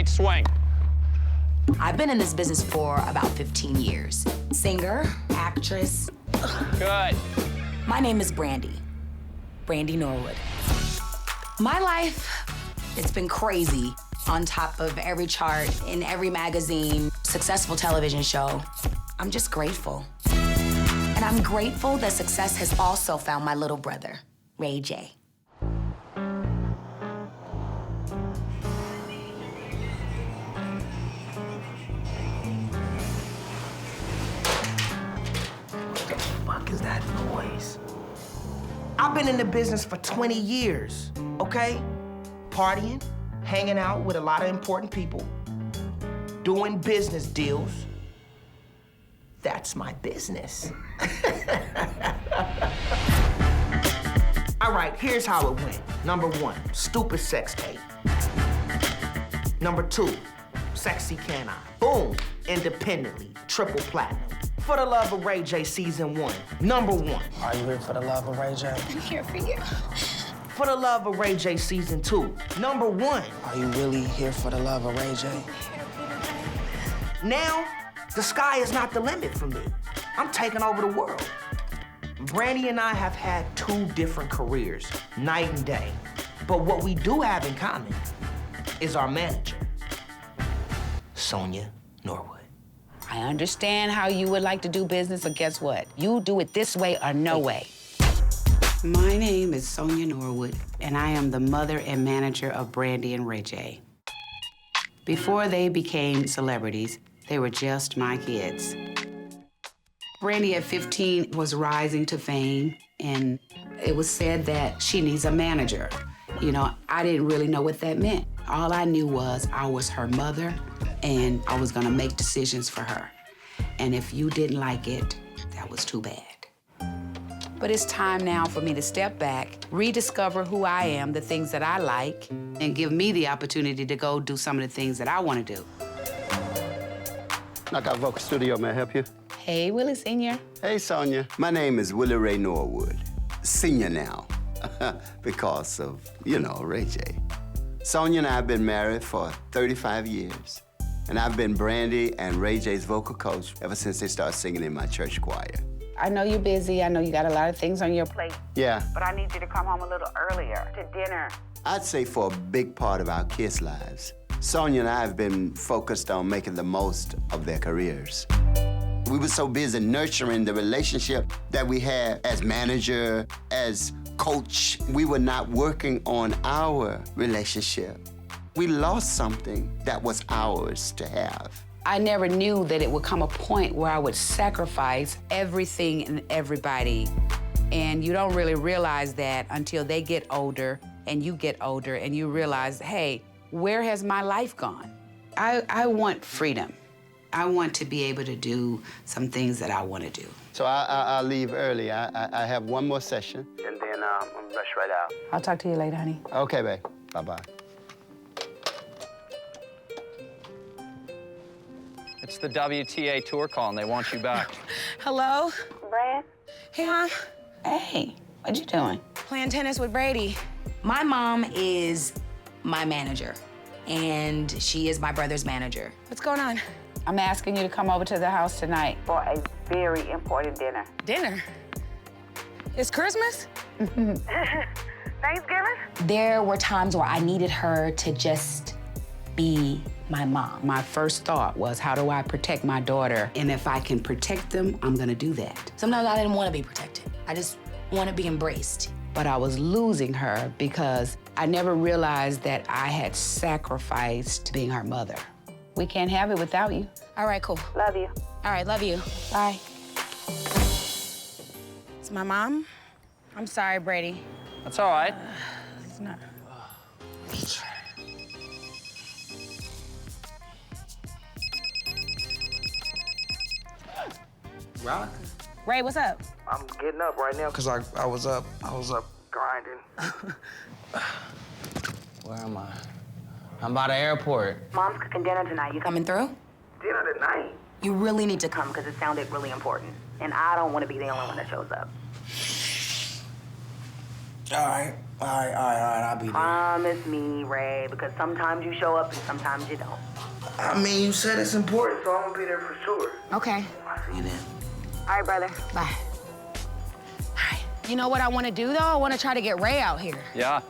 right, swing. I've been in this business for about 15 years. Singer, actress. Good. My name is Brandy Norwood. My life, it's been crazy. On top of every chart, in every magazine, successful television show. I'm just grateful. And I'm grateful that success has also found my little brother, Ray J. What the fuck is that noise? I've been in the business for 20 years, okay? Partying, hanging out with a lot of important people, doing business deals. That's my business. All right, here's how it went. Number 1, stupid sex tape. Number 2, sexy can I? Boom, independently, triple platinum. For the Love of Ray J season 1, number 1. Are you here for the love of Ray J? I'm here for you. For the Love of Ray J season 2, number 1. Are you really here for the love of Ray J? Now, the sky is not the limit for me. I'm taking over the world. Brandy and I have had 2 different careers, night and day. But what we do have in common is our manager, Sonja Norwood. I understand how you would like to do business, but guess what? You do it this way or no way. My name is Sonja Norwood, and I am the mother and manager of Brandy and Ray J. Before they became celebrities, they were just my kids. Brandy at 15 was rising to fame, and it was said that she needs a manager. You know, I didn't really know what that meant. All I knew was I was her mother, and I was gonna make decisions for her. And if you didn't like it, that was too bad. But it's time now for me to step back, rediscover who I am, the things that I like, and give me the opportunity to go do some of the things that I want to do. Knockout Vocal Studio, may I help you? Hey, Willie Sr. Hey, Sonja. My name is Willie Ray Norwood, senior now, because of, you know, Ray J. Sonja and I have been married for 35 years, and I've been Brandy and Ray J's vocal coach ever since they started singing in my church choir. I know you're busy. I know you got a lot of things on your plate. Yeah. But I need you to come home a little earlier to dinner. I'd say for a big part of our kids' lives, Sonja and I have been focused on making the most of their careers. We were so busy nurturing the relationship that we had as manager, as coach. We were not working on our relationship. We lost something that was ours to have. I never knew that it would come a point where I would sacrifice everything and everybody. And you don't really realize that until they get older and you get older and you realize, hey, where has my life gone? I want freedom. I want to be able to do some things that I want to do. So I'll leave early. I have one more session, and then I'm gonna rush right out. I'll talk to you later, honey. Okay, babe. Bye-bye. It's the WTA tour calling. They want you back. Hello? Brad? Hey, Mom. Hey, what you doing? Playing tennis with Brady. My mom is my manager, and she is my brother's manager. What's going on? I'm asking you to come over to the house tonight. For a very important dinner. Dinner? It's Christmas? Thanksgiving? There were times where I needed her to just be my mom. My first thought was, how do I protect my daughter? And if I can protect them, I'm gonna do that. Sometimes I didn't want to be protected. I just want to be embraced. But I was losing her because I never realized that I had sacrificed being her mother. We can't have it without you. All right, cool. Love you. All right, love you. Bye. It's my mom. I'm sorry, Brady. That's all right. It's not. Rock? Ray, what's up? I'm getting up right now because I was up grinding. Where am I? I'm by the airport. Mom's cooking dinner tonight. You Coming through? Dinner tonight? You really need to come because it sounded really important. And I don't want to be the only one that shows up. All right, I'll be there. Promise me, Ray, because sometimes you show up and sometimes you don't. I mean, you said it's important, so I'm gonna be there for sure. Okay. See you then. All right, brother. Bye. All right. You know what I want to do, though? I want to try to get Ray out here. Yeah.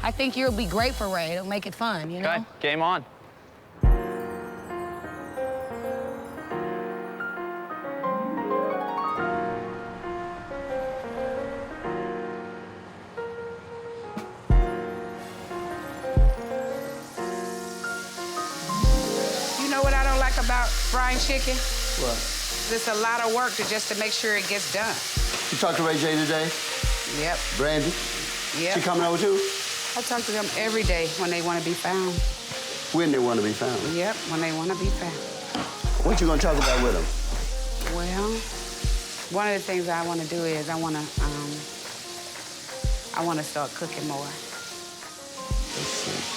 I think you'll be great for Ray. It'll make it fun, you know? Okay, game on. You know what I don't like about frying chicken? What? It's a lot of work just to make sure it gets done. You talked to Ray J today? Yep. Brandy? Yep. She coming over too? I talk to them every day when they want to be found. When they want to be found? Yep, when they want to be found. What you gonna talk about with them? Well, one of the things I want to do is I want to start cooking more. Let's see.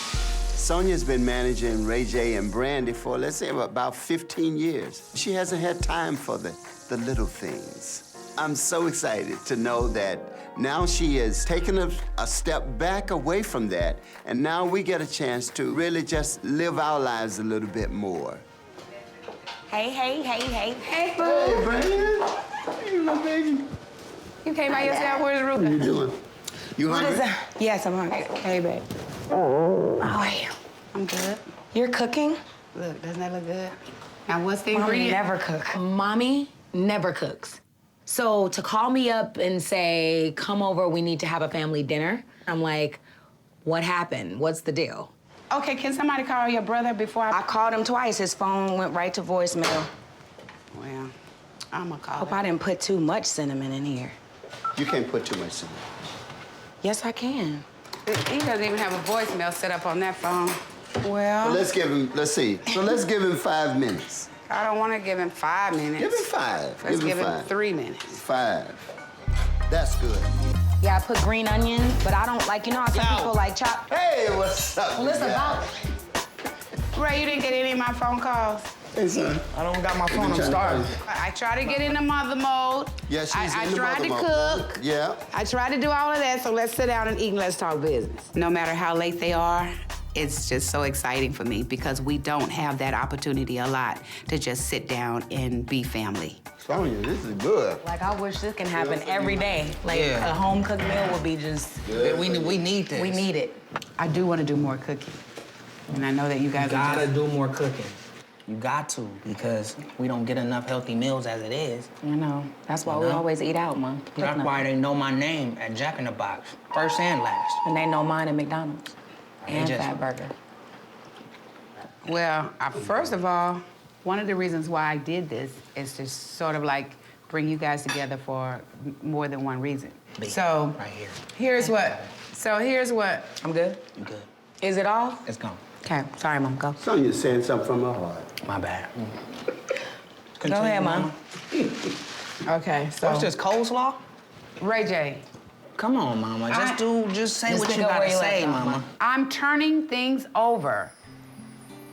Sonja's been managing Ray J and Brandy for, let's say, about 15 years. She hasn't had time for the little things. I'm so excited to know that now she has taken a step back away from that, and now we get a chance to really just live our lives a little bit more. Hey, hey, hey, hey. Hey, boo. Hey, Brandy. Hey, my baby. You came by yourself? Where's What are you Ruka? doing? You What hungry? is that? Yes, I'm hungry. Hey, babe. How are you? I'm good. You're cooking? Look, doesn't that look good? Now, what's the Mommy ingredient? never cook. Mommy never cooks. So to call me up and say, come over, we need to have a family dinner, I'm like, what happened? What's the deal? Okay, can somebody call your brother before I called him twice. His phone went right to voicemail. Well, I'm gonna call Hope him. I didn't put too much cinnamon in here. You can't put too much in there. Yes, I can. He doesn't even have a voicemail set up on that phone. Well, let's give him, let's see. So let's give him 5 minutes. I don't want to give him 5 minutes. Give him 5. Let's give him 5. 3 minutes. 5. That's good. Yeah, I put green onions, but I don't like, you know how some people like chop. Hey, what's up? Well, it's about. Ray, you didn't get any of my phone calls? Hey, son. I don't got my phone, I'm trying to starving. I tried to get into mother mode. Yeah, she's I in the tried to mother mode. cook. Yeah. I tried to do all of that, so let's sit down and eat and let's talk business. No matter how late they are, it's just so exciting for me because we don't have that opportunity a lot to just sit down and be family. Sonja, this is good. Like, I wish this can happen every day. Like, Yeah. a home-cooked meal would be just, We need this. we need it. I do want to do more cooking. And I know that you guys You are gotta just... do more cooking. You got to, because we don't get enough healthy meals as it is. You know, that's why we know? always eat out, Mom. That's why they know my name at Jack in the Box, first and last. And they know mine at McDonald's. And just- Fatburger. Well, first of all, one of the reasons why I did this is to sort of like bring you guys together for more than one reason. So, Right here. here's what. I'm good? You good? Is it all? It's gone. Okay, sorry, Mom, go. Sonja's saying something from her heart. My bad. Go ahead, Mom. Okay, so. What's this, coleslaw? Ray J, Come on, Mama. Just say Just what pick you up gotta where you say, left off, Mama. I'm turning things over.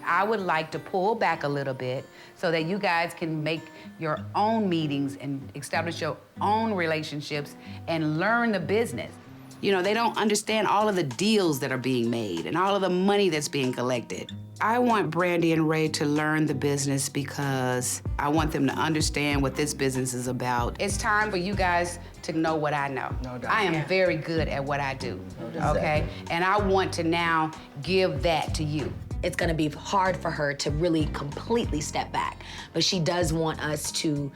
I would like to pull back a little bit so that you guys can make your own meetings and establish your own relationships and learn the business. You know, they don't understand all of the deals that are being made and all of the money that's being collected. I want Brandy and Ray to learn the business because I want them to understand what this business is about. It's time for you guys to know what I know. No doubt. I am very good at what I do, okay? And I want to now give that to you. It's gonna be hard for her to really completely step back, but she does want us to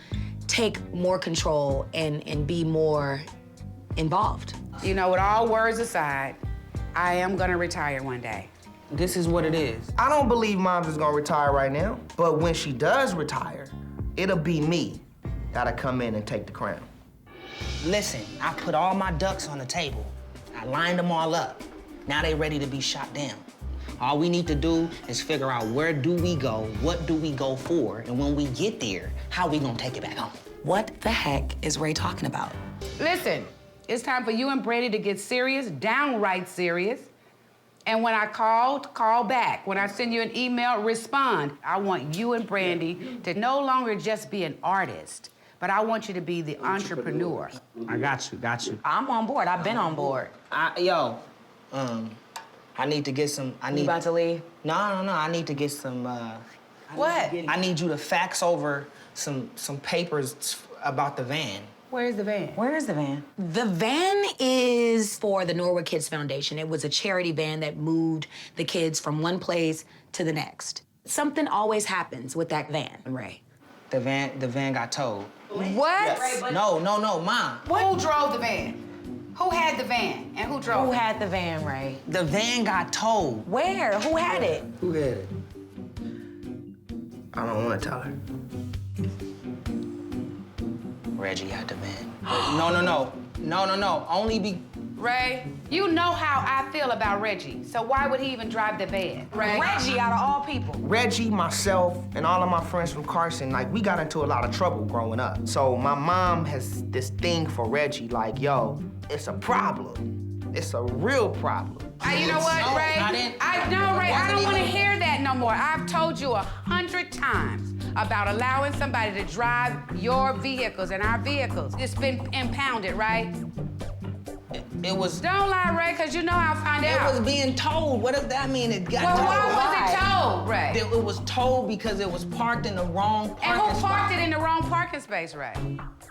take more control and be more involved. You know, with all words aside, I am gonna retire one day. This is what it is. I don't believe Mom's is gonna retire right now, but when she does retire, it'll be me that'll come in and take the crown. Listen, I put all my ducks on the table. I lined them all up. Now they ready to be shot down. All we need to do is figure out where do we go, what do we go for, and when we get there, how we gonna take it back home. What the heck is Ray talking about? Listen, it's time for you and Brandy to get serious, downright serious. And when I call back. When I send you an email, respond. I want you and Brandy to no longer just be an artist, but I want you to be the entrepreneur. I got you. I'm on board. I've been on board. I need to get some, You about to leave? No, I need to get some, What? I need you to fax over some papers about the van. Where's the van? Where is the van? The van is for the Norwood Kids Foundation. It was a charity van that moved the kids from one place to the next. Something always happens with that van, Ray. The van got towed. What? No, Mom. Who drove the van? Who had the van and who drove Who it? had the van, Ray? The van got towed. Where? Who had it? Who had it? I don't want to tell her. Reggie had the van. No. Only be. Ray, you know how I feel about Reggie, so why would he even drive the van? Ray. Reggie, out of all people. Reggie, myself, and all of my friends from Carson, like, we got into a lot of trouble growing up. So my mom has this thing for Reggie, like, yo, it's a problem. It's a real problem. You know what, No, Ray? I didn't- Ray, I wasn't don't want to even- hear that no more. I've told you 100 times about allowing somebody to drive your vehicles and our vehicles. It's been impounded, right? It was. Don't lie, Ray, because you know I'll find It out. was being towed. What does that mean? It got Well, towed. why was it towed, Ray? It was towed because it was parked in the wrong parking And who spot. parked it in the wrong parking space, Ray?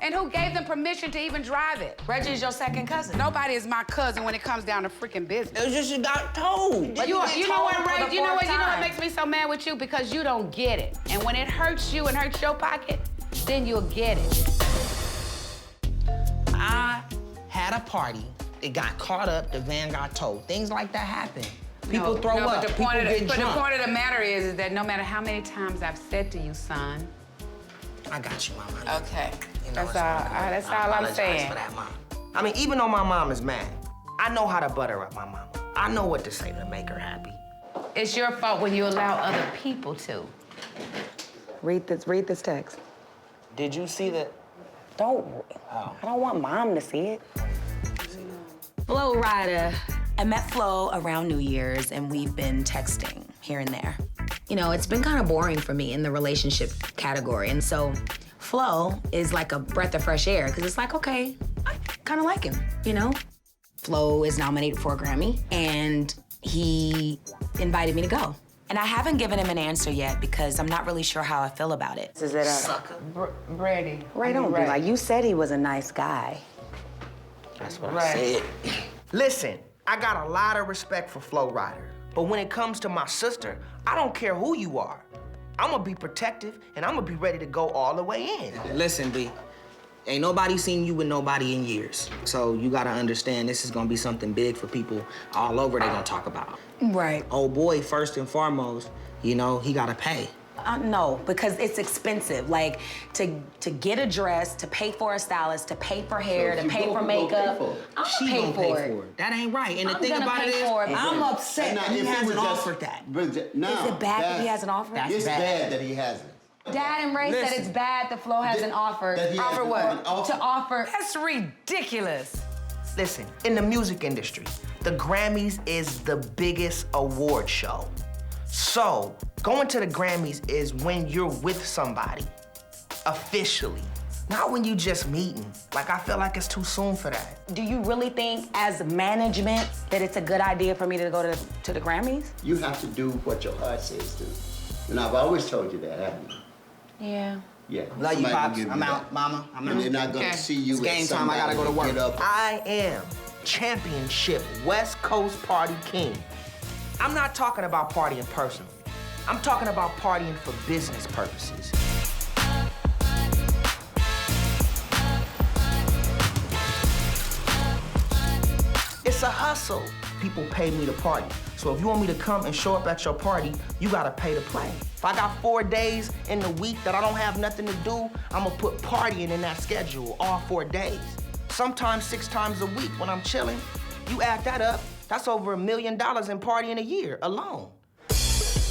And who gave them permission to even drive it? Reggie's your second cousin. Nobody is my cousin when it comes down to freaking business. It was just it got towed. You know what, Ray? the You know fourth what time. makes me so mad with you? Because you don't get it. And when it hurts you and hurts your pocket, then you'll get it. I had a party. It got caught up. The van got towed. Things like that happen. People throw up. But the People point get of the drunk. point of the matter is that no matter how many times I've said to you, son. I got you, Mama. Okay. You know, That's it's all. all good. That's I all I'm apologize saying. for that, Mom. I mean, even though my mom is mad, I know how to butter up my mama. I know what to say to make her happy. It's your fault when you allow other people to. Read this text. Did you see that? Don't. I don't want Mom to see it. Flo Rida. I met Flo around New Year's, and we've been texting here and there. You know, it's been kind of boring for me in the relationship category, and so Flo is like a breath of fresh air, because it's like, okay, I kind of like him, you know? Flo is nominated for a Grammy, and he invited me to go. And I haven't given him an answer yet because I'm not really sure how I feel about it. Is it Brandy? Ray, don't be like, you said he was a nice guy. That's what I said. Listen, I got a lot of respect for Flo Rida, but when it comes to my sister, I don't care who you are. I'm gonna be protective, and I'm gonna be ready to go all the way in. Listen, B. Ain't nobody seen you with nobody in years. So you gotta understand this is gonna be something big for people all over they gonna talk about. Right. Oh boy, first and foremost, you know, he gotta pay. No, because it's expensive. Like, to get a dress, to pay for a stylist, to pay for hair, to pay for makeup. I'm She gonna gonna pay for it. it. That ain't right. And the I'm thing gonna about pay it is, for it. I'm upset Now, that he if it was hasn't just- offered that. No, Is it bad that he hasn't offered? That's It's bad. bad that he hasn't. Dad and Ray said Listen. it's bad that Flo hasn't offered. That he Offer hasn't what? offered. To offer. That's ridiculous. Listen, in the music industry, the Grammys is the biggest award show. So, going to the Grammys is when you're with somebody, officially. Not when you just meeting. Like, I feel like it's too soon for that. Do you really think, as management, that it's a good idea for me to go to the Grammys? You have to do what your heart says do. And I've always told you that, haven't you? Yeah. Yeah. Love you, Somebody Pops. will give I'm you out. that. Mama, I'm And out. they're not gonna Okay. see you It's as game time. I gotta go to somebody work. who get up. I am championship West Coast party king. I'm not talking about partying personally. I'm talking about partying for business purposes. It's a hustle. People pay me to party. So if you want me to come and show up at your party, you gotta pay to play. If I got 4 days in the week that I don't have nothing to do, I'm gonna put partying in that schedule all 4 days. Sometimes 6 times a week when I'm chilling. You add that up, that's over $1 million in partying a year alone. What's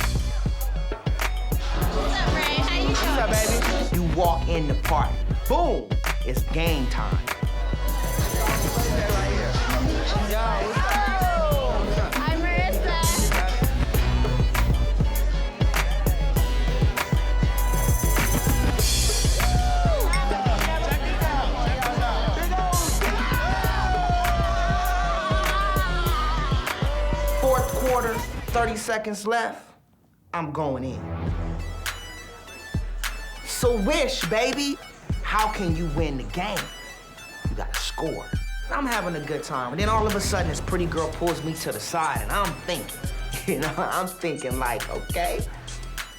up, Ray? How you doing? What's up, baby? You walk in the party, boom, it's game time. I'm Marissa. 30 seconds left, I'm going in. So wish, baby. How can you win the game? You gotta score. I'm having a good time, and then all of a sudden, this pretty girl pulls me to the side, and I'm thinking, like, okay,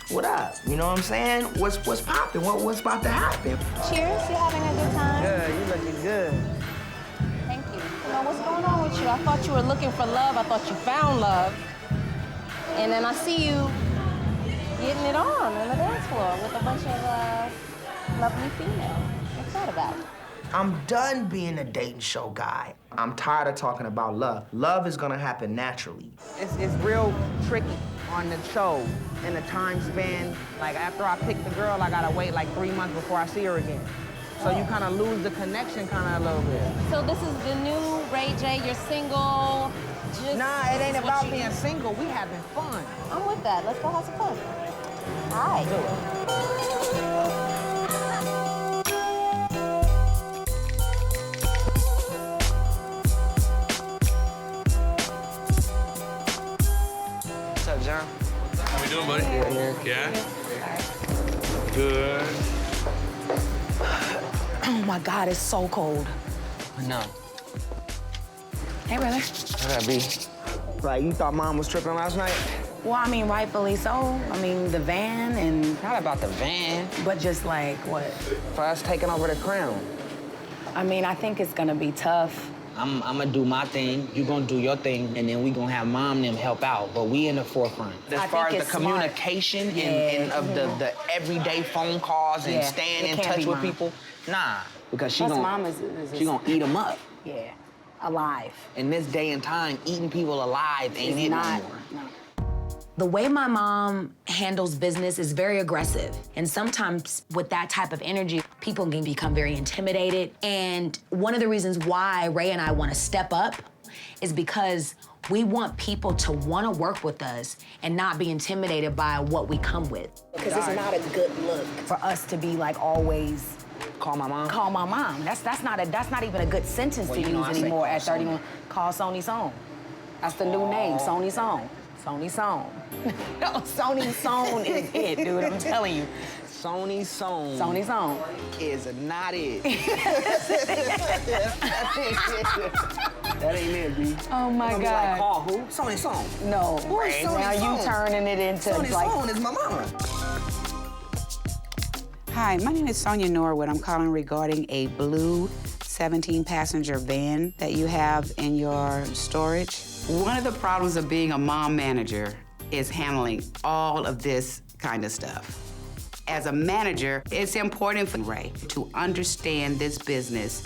what up? You know what I'm saying? What's poppin'? What's about to happen? Cheers, you having a good time? Good, you looking good. Thank you. Now, what's going on with you? I thought you were looking for love. I thought you found love. And then I see you getting it on the dance floor with a bunch of lovely females. What's that about? I'm done being a dating show guy. I'm tired of talking about love. Love is gonna happen naturally. It's real tricky on the show and the time span. Like, after I pick the girl, I gotta wait like 3 months before I see her again. So you kind of lose the connection kind of a little bit. So this is the new Ray J, you're single, just... Nah, it ain't about being single. We having fun. I'm with that. Let's go have some fun. All right. Do it. What's up, John? How we doing, buddy? Yeah? Good. Oh my God, it's so cold. No. Hey, brother. What up, B? Like, you thought Mom was tripping last night? Well, I mean, rightfully so. I mean, the van and... Not about the van. But just like, what? For us taking over the crown. I mean, I think it's gonna be tough. I'm gonna do my thing, you gonna do your thing, and then we gonna have Mom and them help out, but we in the forefront. As I far think as it's the communication and of the everyday phone calls and staying in touch with people, nah, because she Plus, gonna, Mom is she gonna eat them up. Yeah, alive. In this day and time, eating people alive ain't it no more. No. The way my mom handles business is very aggressive. And sometimes with that type of energy, people can become very intimidated. And one of the reasons why Ray and I want to step up is because we want people to want to work with us and not be intimidated by what we come with. Because it's not a good look for us to be like always Call my mom? Call my mom. That's not even a good sentence to use anymore at 31. Call Sony Song. That's the new name, Sony Song. Sony Song. No, Sony Song is it, dude. I'm telling you. Sony Song. Sony Song is not it. That ain't it, B. Oh my God. Like, call who? Sony Song. No. Who is Sony now Song? You turning it into Sony like. Song is my mama. Hi, my name is Sonja Norwood. I'm calling regarding a blue 17-passenger van that you have in your storage. One of the problems of being a mom manager is handling all of this kind of stuff. As a manager, it's important for Ray to understand this business.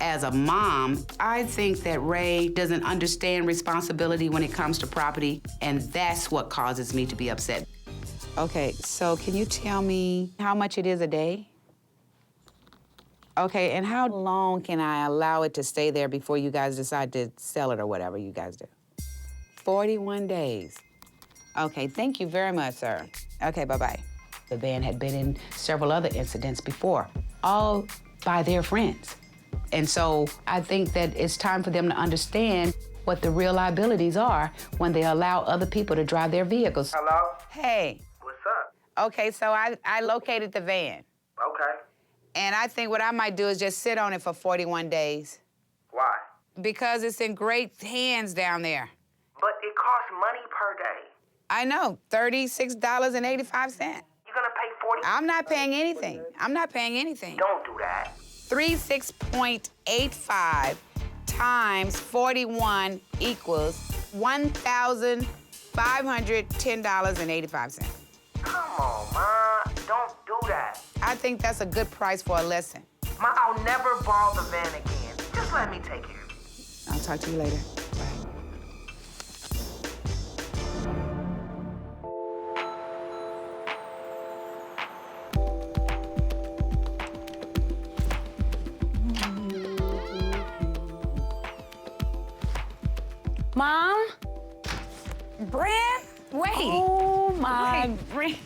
As a mom, I think that Ray doesn't understand responsibility when it comes to property, and that's what causes me to be upset. Okay, so can you tell me how much it is a day? Okay, and how long can I allow it to stay there before you guys decide to sell it or whatever you guys do? 41 days. Okay, thank you very much, sir. Okay, bye-bye. The van had been in several other incidents before, all by their friends. And so I think that it's time for them to understand what the real liabilities are when they allow other people to drive their vehicles. Hello? Hey. What's up? Okay, so I located the van. Okay. And I think what I might do is just sit on it for 41 days. Why? Because it's in great hands down there. But it costs money per day. I know, $36.85. You're gonna pay 40. I'm not paying anything. I'm not paying anything. Don't do that. 36.85 times 41 equals $1,510.85. Come on, Ma. Don't do that. I think that's a good price for a lesson. Ma, I'll never borrow the van again. Just let me take care of it. I'll talk to you later. Bye. Mom? Brand? Wait. Oh my. Wait, Brand.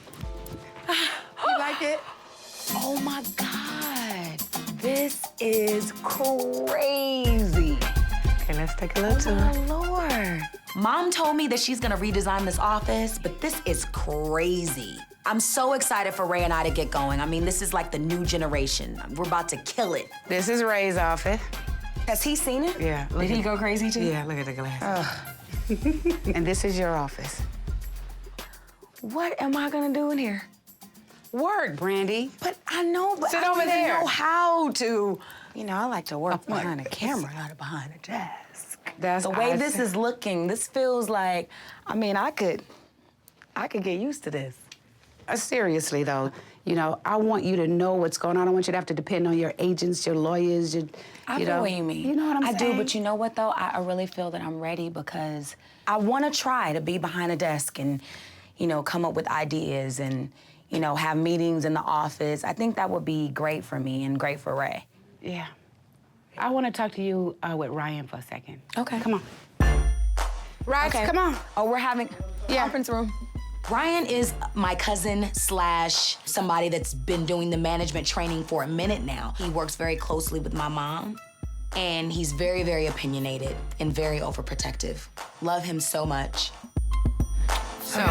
You like it? Oh my God. This is crazy. Okay, let's take a little tour. Oh my Lord. her. Mom told me that she's gonna redesign this office, but this is crazy. I'm so excited for Ray and I to get going. I mean, this is like the new generation. We're about to kill it. This is Ray's office. Has he seen it? Yeah. Did he go crazy too? Yeah, look at the glasses. And this is your office. What am I gonna do in here? Work, Brandy. But I know, but Sit I over don't even there. know how to. You know, I like to work behind a camera, not behind a desk. That's The way I this see. is looking, this feels like, I mean, I could get used to this. Seriously, though, you know, I want you to know what's going on. I want you to have to depend on your agents, your lawyers, I feel what you mean. You know what I'm saying? I do, but you know what, though? I really feel that I'm ready because I want to try to be behind a desk and, you know, come up with ideas and, you know, have meetings in the office. I think that would be great for me and great for Ray. Yeah. I want to talk to you with Ryan for a second. Okay. Come on. Ryan, come on. Oh, we're having conference room. Ryan is my cousin / somebody that's been doing the management training for a minute now. He works very closely with my mom, and he's very, very opinionated and very overprotective. Love him so much. So,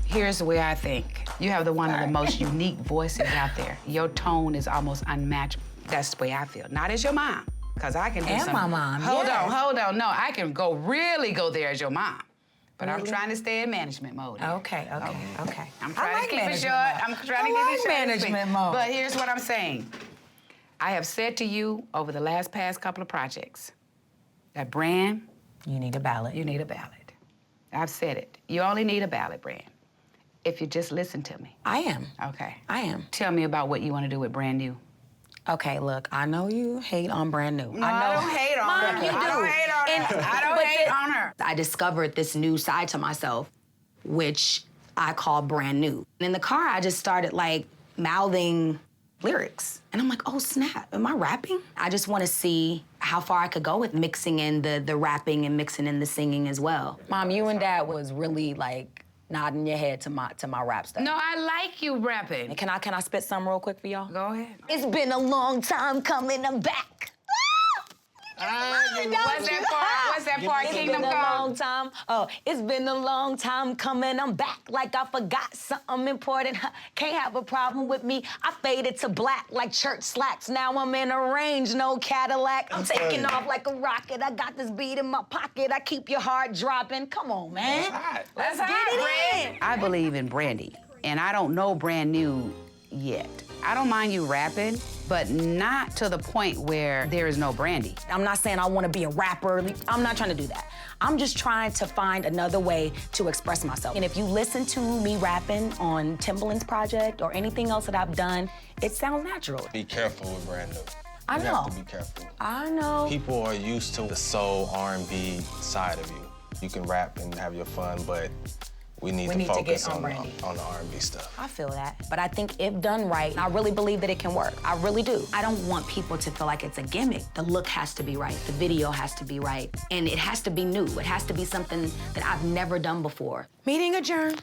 here's the way I think. You have one of the most unique voices out there. Your tone is almost unmatched. That's the way I feel. Not as your mom, because I can do And something. my mom, Hold yes. on. No, I can really go there as your mom. But I'm trying to stay in management mode. Okay. I'm I trying like to keep it management short. mode. I'm trying to I keep like it short. and management sweet. mode. But here's what I'm saying. I have said to you over the past couple of projects that, Brand, You need a ballot. you need a ballot. I've said it. You only need a ballot, Brand, if you just listen to me. I am. Okay. I am. Tell me about what you want to do with Brand New. Okay, look, I know you hate on Brand New. No, I don't hate on Mom, her. you do. I don't hate on her. I don't but hate on her. I discovered this new side to myself, which I call Brand New. And in the car, I just started like mouthing lyrics. And I'm like, oh snap, am I rapping? I just want to see how far I could go with mixing in the rapping and mixing in the singing as well. Mom, you and Dad was really like nodding your head to my rap stuff. No, I like you rapping. Can I spit some real quick for y'all? Go ahead. It's been a long time coming, I'm back. What's that part? It's Kingdom been a Come? long time. Oh, it's been a long time coming. I'm back like I forgot something important. Can't have a problem with me. I faded to black like church slacks. Now I'm in a range, no Cadillac. I'm taking off like a rocket. I got this beat in my pocket. I keep your heart dropping. Come on, man. Let's get it in. I believe in Brandy, and I don't know Brand New yet. I don't mind you rapping, but not to the point where there is no Brandy. I'm not saying I want to be a rapper. I'm not trying to do that. I'm just trying to find another way to express myself. And if you listen to me rapping on Timbaland's project or anything else that I've done, it sounds natural. Be careful with Brand New. I You know. have to be careful. I know. People are used to the soul R&B side of you. You can rap and have your fun, but we need to focus get on on Brandy. the R&B stuff. I feel that. But I think if done right, I really believe that it can work. I really do. I don't want people to feel like it's a gimmick. The look has to be right. The video has to be right. And it has to be new. It has to be something that I've never done before. Meeting adjourned.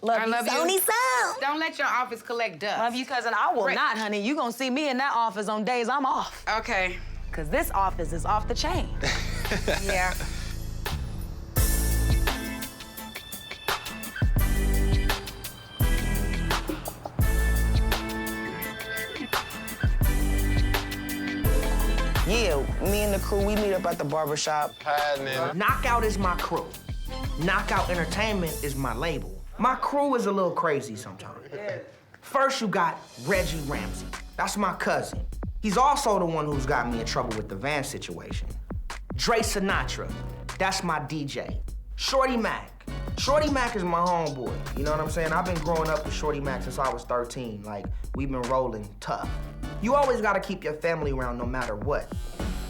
I love you. Sony Sound. Don't let your office collect dust. Love you, cousin. I will Right. not, honey. You gonna see me in that office on days I'm off. Okay. Cause this office is off the chain. Yeah. Yeah, me and the crew, we meet up at the barbershop. Knockout is my crew. Knockout Entertainment is my label. My crew is a little crazy sometimes. First, you got Reggie Ramsey. That's my cousin. He's also the one who's got me in trouble with the van situation. Dre Sinatra. That's my DJ. Shorty Mack. Shorty Mack is my homeboy. You know what I'm saying? I've been growing up with Shorty Mack since I was 13. Like, we've been rolling tough. You always gotta keep your family around no matter what.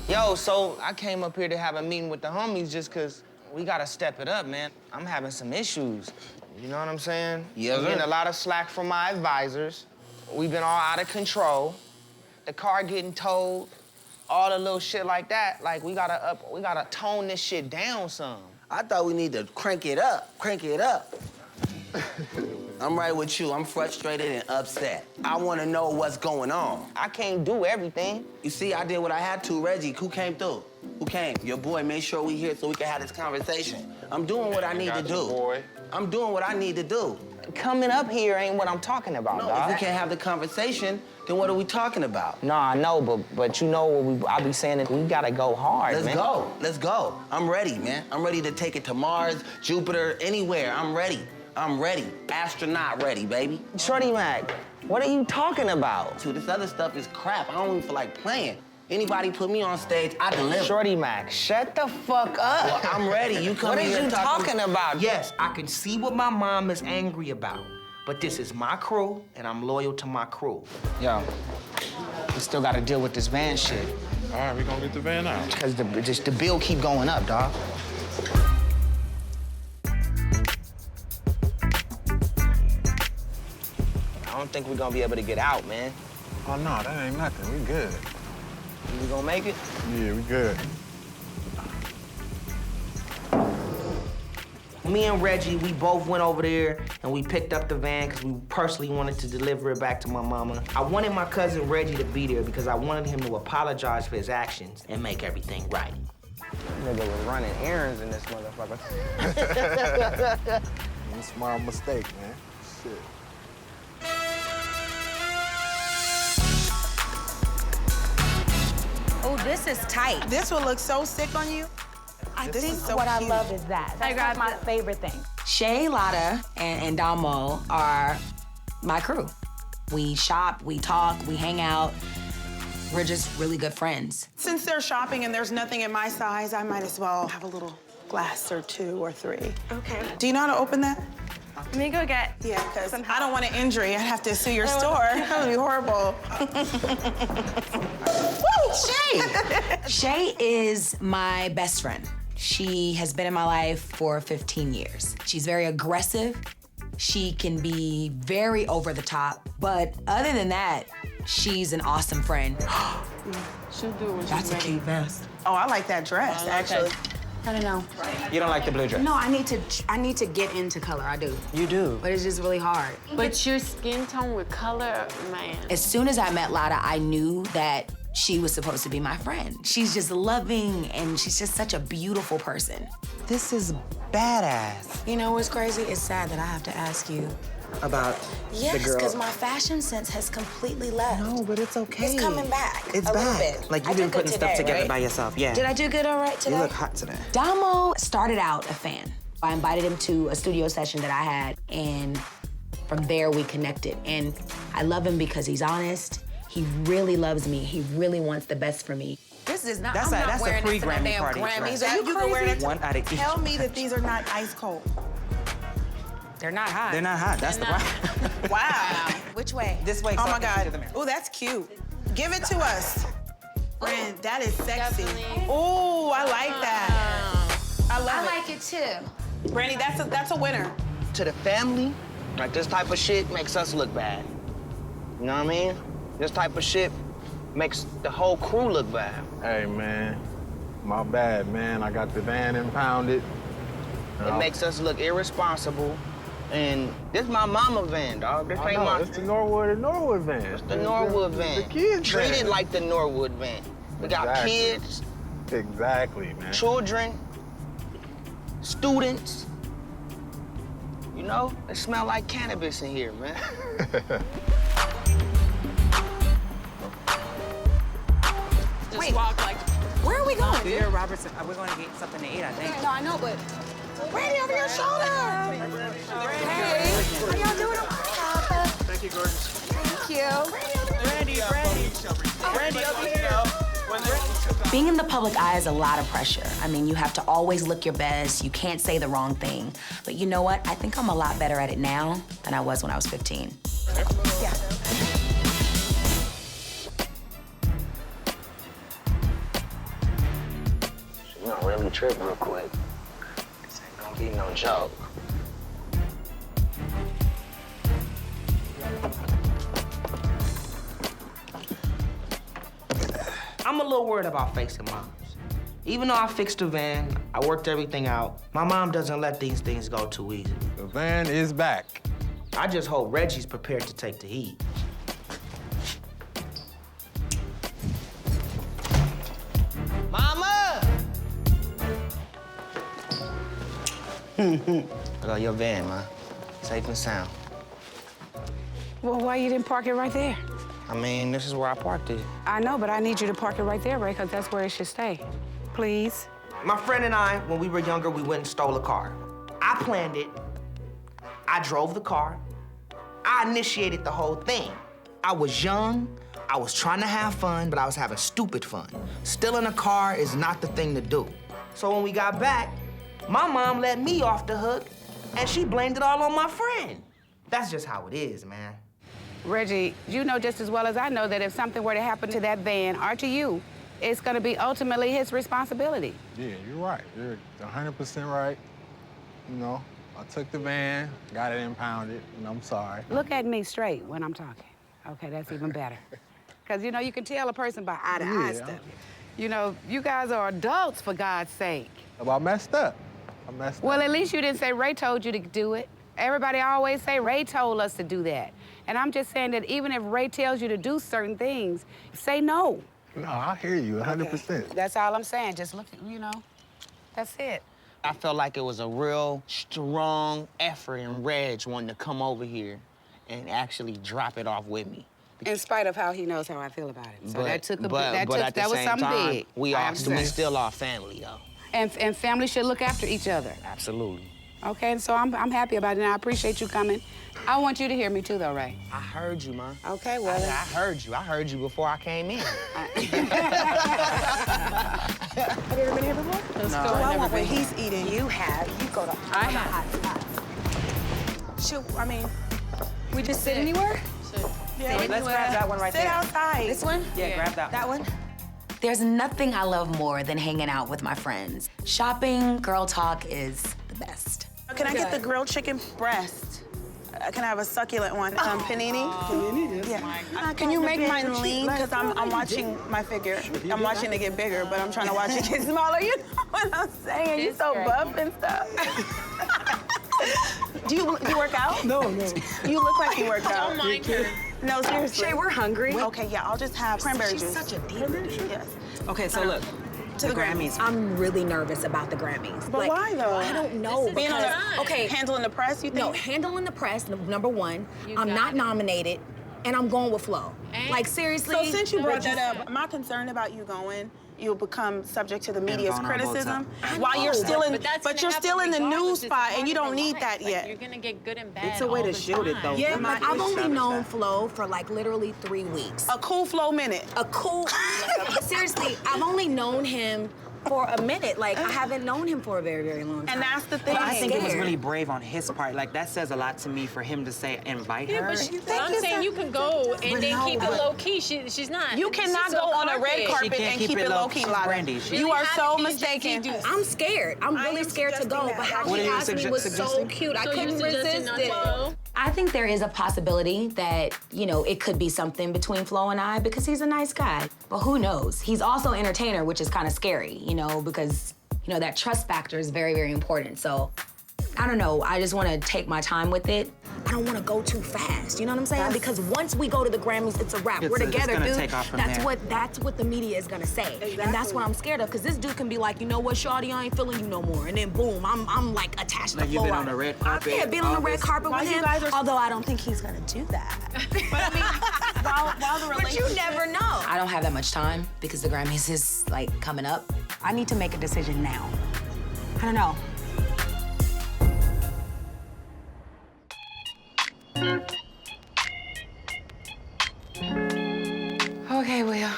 Yo, so I came up here to have a meeting with the homies just cause we gotta step it up, man. I'm having some issues. You know what I'm saying? Yes, I'm sir. getting a lot of slack from my advisors. We've been all out of control. The car getting towed, all the little shit like that. Like, we gotta tone this shit down some. I thought we need to crank it up. I'm right with you. I'm frustrated and upset. I want to know what's going on. I can't do everything. You see, I did what I had to, Reggie. Who came through? Who came? Your boy made sure we here so we can have this conversation. I'm doing what I need to do. Boy. I'm doing what I need to do. Coming up here ain't what I'm talking about, No, dog. if we can't have the conversation, then what are we talking about? No, I know, but you know what I be saying, that we gotta go hard, Let's man. go. Let's go. I'm ready, man. I'm ready to take it to Mars, Jupiter, anywhere. I'm ready. I'm ready. Astronaut ready, baby. Shorty Mack, what are you talking about? Dude, this other stuff is crap. I don't even feel like playing. Anybody put me on stage, I deliver. Shorty Mack, shut the fuck up. Well, I'm ready. You come What in is here you talking about? Yes, I can see what my mom is angry about, but this is my crew, and I'm loyal to my crew. Yo, we still gotta deal with this van shit. All right, we gonna get the van out. Because the bill keep going up, dog. I don't think we're gonna be able to get out, man. Oh, no, that ain't nothing. We good. We gonna make it? Yeah, we good. Me and Reggie, we both went over there and we picked up the van because we personally wanted to deliver it back to my mama. I wanted my cousin Reggie to be there because I wanted him to apologize for his actions and make everything right. Nigga was running errands in this motherfucker. It's my mistake, man. Shit. Oh, this is tight. This would look so sick on you. I think So what cute. I love is that. That's my favorite thing. Shay, Lotta, and Damo are my crew. We shop, we talk, we hang out. We're just really good friends. Since they're shopping and there's nothing in my size, I might as well have a little glass or 2 or 3. Okay. Do you know how to open that? Let me go get. Yeah, because I don't want an injury. I'd have to sue your store. That would be horrible. Woo, Shay! Shay is my best friend. She has been in my life for 15 years. She's very aggressive. She can be very over the top, but other than that, she's an awesome friend. She'll do what That's a cute vest. Oh, I like that dress, actually. I don't know. You don't like the blue dress? No, I need to get into color, I do. You do? But it's just really hard. But your skin tone with color, man. As soon as I met Lotta, I knew that she was supposed to be my friend. She's just loving, and she's just such a beautiful person. This is badass. You know what's crazy? It's sad that I have to ask you. About Yes, the girl. because my fashion sense has completely left. No, but it's okay. It's coming back. It's a little back. bit. Like I you've been did good putting stuff today, together right? by yourself. Yeah. Did I do good all right today? You look hot today. Damo started out a fan. I invited him to a studio session that I had, and from there we connected. And I love him because he's honest. He really loves me. He really wants the best for me. This is not. That's I'm a- not that's a wearing this to no pre-Grammy damn party Grammys. dress. Are you can wear crazy? that. One out of each. Tell me that these are not ice cold. They're not hot. They're not hot. That's the problem. Wow. Which way? This way. Oh so I my can see God. the mirror. Oh, that's cute. Give it to us. Brand, that is sexy. Definitely. Oh, I like that. I love I it. like it too. Brandy, that's a winner. To the family, like this type of shit makes us look bad. You know what I mean? This type of shit makes the whole crew look bad. Hey, man. My bad, man. I got the van impounded. It makes us look irresponsible. And this my mama van, dog. This ain't my. It's the Norwood van. It's the Norwood van. The kids' Treat van. it like the Norwood van. We got Exactly. kids, Exactly, man. children, students. You know, it smell like cannabis in here, man. Just walk like. Where are we going? Dear Robertson, we're going to get something to eat, I think. No, I know, but Brandy over your shoulder. Hey, how y'all doing? Thank you, gorgeous. Thank you. Brandy over here. Being in the public eye is a lot of pressure. I mean, you have to always look your best. You can't say the wrong thing. But you know what? I think I'm a lot better at it now than I was when I was 15. Yeah. You know, really trip real quick. This ain't gonna be no joke. I'm a little worried about facing moms. Even though I fixed the van, I worked everything out, my mom doesn't let these things go too easy. The van is back. I just hope Reggie's prepared to take the heat. Mama! I got your van, man. Safe and sound. Well, why you didn't park it right there? I mean, this is where I parked it. I know, but I need you to park it right there, Ray, because that's where it should stay. Please? My friend and I, when we were younger, we went and stole a car. I planned it. I drove the car. I initiated the whole thing. I was young. I was trying to have fun, but I was having stupid fun. Stealing a car is not the thing to do. So when we got back, my mom let me off the hook, and she blamed it all on my friend. That's just how it is, man. Reggie, you know just as well as I know that if something were to happen to that van or to you, it's going to be ultimately his responsibility. Yeah, you're right. You're 100% right. You know, I took the van, got it impounded, and I'm sorry. Look at me straight when I'm talking. Okay, that's even better. Because, you know, you can tell a person by eye-to-eye stuff. You know, you guys are adults, for God's sake. Well, I messed up. Well, at least you didn't say Ray told you to do it. Everybody always say Ray told us to do that. And I'm just saying that even if Ray tells you to do certain things, say no. No, I hear you 100%. Okay. That's all I'm saying. Just look, you know, that's it. I felt like it was a real strong effort in Reg wanting to come over here and actually drop it off with me. In spite of how he knows how I feel about it. So but, that took a but, that but took at the that was same something time, big. we still are family, though. And family should look after each other. Absolutely. Okay, so I'm happy about it, and I appreciate you coming. I want you to hear me too, though, Ray. I heard you, man. Okay, well. I heard you. I heard you before I came in. Have you ever been here before? Let's go. I've never When he's eating. You have. You go to I have. Should, I mean, We just sit anywhere? yeah, Let's grab that one right sit there. outside. This one? Yeah, grab that. That one? There's nothing I love more than hanging out with my friends. Shopping, girl talk is the best. Can I get the grilled chicken breast? Can I have a succulent one? Panini? Panini? Yeah. Can you make mine lean? Because I'm watching my figure. I'm watching it get bigger, but I'm trying to watch it get smaller. You know what I'm saying? You're so buff and stuff. Do you work out? No. You look like you work out. Don't mind her. No, seriously. Shay, we're hungry. Okay, yeah, I'll just have cranberry juice. She's such a diva. Yes. Okay, so look, To the Grammys. I'm really nervous about the Grammys. But why, though? I don't know. Being on Because, okay, handling the press, you think? no, handling the press, number one. I'm not nominated, and I'm going with flow. Like, seriously. So since you brought that up, am I concerned about you going? You'll become subject to the media's criticism while you're still in, but you're still in the news spot, and you don't need that yet. You're gonna get good and bad. It's a way to shield it, though. Yeah, but I've only known Flo for like literally 3 weeks. A cool flow minute. A cool, seriously, I've only known him for a minute. Like, I haven't known him for a very, very long time. And that's the thing. But I think it was scared. really brave on his part. Like, that says a lot to me for him to say, invite her. But I'm saying you can go and then keep it low key. She's not. You cannot go on a red carpet and keep it low key, Lottie. Brandy. You are so mistaken. I'm scared. I'm really scared to go, but how What he are you asked me was so suggesting? cute. I So couldn't you suggesting resist not to it. go? I think there is a possibility that, you know, it could be something between Flo and I because he's a nice guy. But who knows? He's also an entertainer, which is kind of scary, you know, because, you know, that trust factor is very, very important. So, I don't know. I just want to take my time with it. I don't want to go too fast. You know what I'm saying? Because once we go to the Grammys, it's a wrap. We're together, gonna dude. take off from That's what the media is gonna say, and that's what I'm scared of. Because this dude can be like, you know what, Shorty, I ain't feeling you no more, and then boom, I'm like attached Like to you've Flo. been on the red carpet. Yeah, been on the red carpet with him. Although I don't think he's gonna do that. But I mean, while the But relationship... you never know. I don't have that much time because the Grammys is like coming up. I need to make a decision now. I don't know. Okay, Will.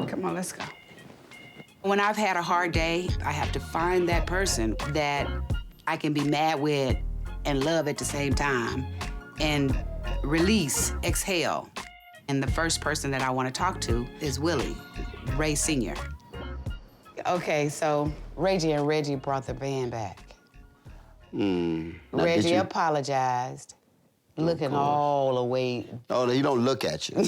Come on, let's go. When I've had a hard day, I have to find that person that I can be mad with and love at the same time and release, exhale. And the first person that I want to talk to is Willie, Ray Sr. Okay, so Reggie and Reggie brought the band back. Reggie apologized, looking all the way. Oh, he don't look at you.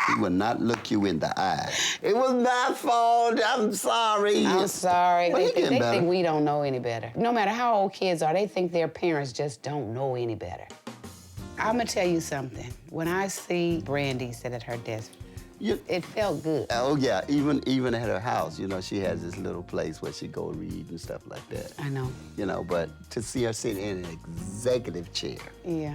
He will not look you in the eye. It was my fault. I'm sorry. I'm sorry. Well, They they think we don't know any better. No matter how old kids are, they think their parents just don't know any better. I'm gonna tell you something. When I see Brandy sit at her desk, It felt good. Oh yeah, even at her house, you know, she has this little place where she go read and stuff like that. I know. You know, but to see her sitting in an executive chair, Yeah.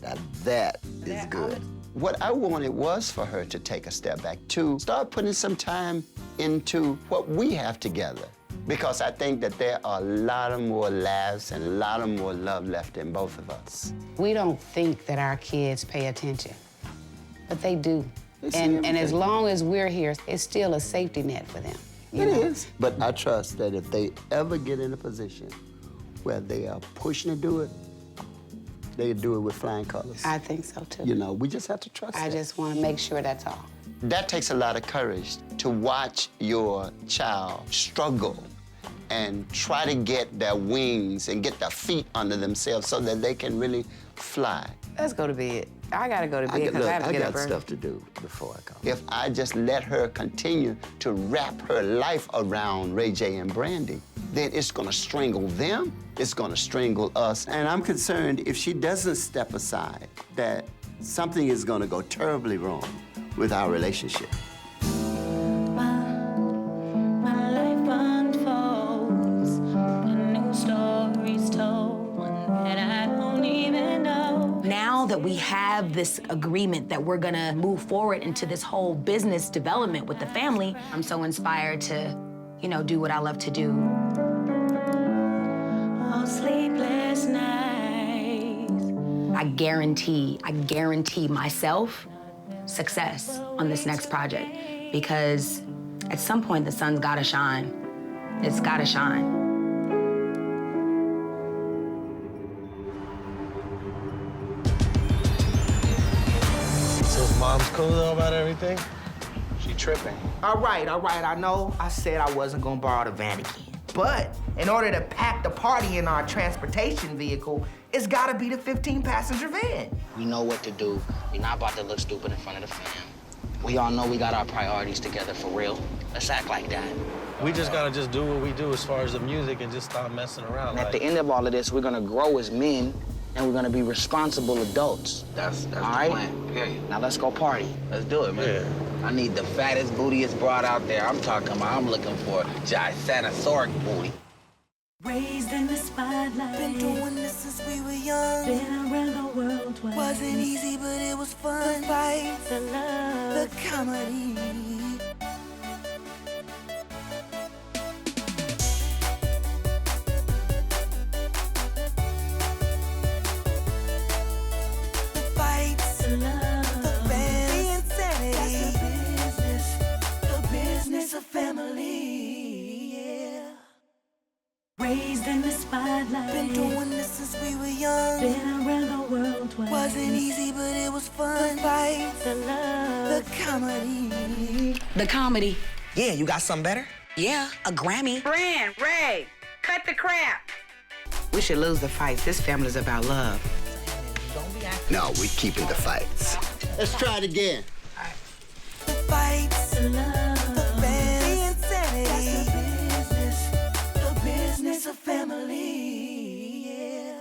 now that is good. What I wanted was for her to take a step back, to start putting some time into what we have together. Because I think that there are a lot of more laughs and a lot of more love left in both of us. We don't think that our kids pay attention, but they do. They see And everything. as long as we're here, it's still a safety net for them. It is. But I trust that if they ever get in a position where they are pushing to do it, they do it with flying colors. I think so, too. You know, we just have to trust I that. just want to make sure that's all. That takes a lot of courage to watch your child struggle and try to get their wings and get their feet under themselves so that they can really fly. Let's go to bed. I gotta go to bed because I have to get up got early. stuff to do before I come. If I just let her continue to wrap her life around Ray J and Brandy, then it's gonna strangle them, it's gonna strangle us. And I'm concerned if she doesn't step aside, that something is gonna go terribly wrong with our relationship. My life unfolds, a new story's told, one that I don't even know. Now that we have this agreement that we're gonna move forward into this whole business development with the family, I'm so inspired to, you know, do what I love to do. Oh, sleepless nights. I guarantee myself success on this next project because at some point the sun's gotta shine. It's gotta shine. So mom's cool though about everything? She tripping. All right, I know I said I wasn't gonna borrow the van again. But in order to pack the party in our transportation vehicle, it's gotta be the 15-passenger van. We know what to do. We're not about to look stupid in front of the fam. We all know we got our priorities together for real. Let's act like that. We just gotta just do what we do as far as the music and just stop messing around. And at the end of all of this, we're gonna grow as men and we're gonna be responsible adults. That's all the right? plan, period. Now let's go party. Let's do it, man. I need the fattest, bootiest broad out there. I'm looking for Giganosauric booty. Raised in the spotlight. Been doing this since we were young. Been around the world twice. Wasn't easy, but it was fun. The fights, the love, the comedy. The fights, the love, the fans, the insanity. That's the business of family. Raised in the spotlight. Been doing this since we were young. Been around the world twice. Wasn't easy, but it was fun. The fights, the love, the comedy. The comedy. Yeah, you got something better? Yeah, a Grammy. Brand, Ray, cut the crap. We should lose the fights. This family's about love. No, we're keeping the fights. Let's try it again. The fights, the love, the fans, the insanity. That's the business of family, yeah.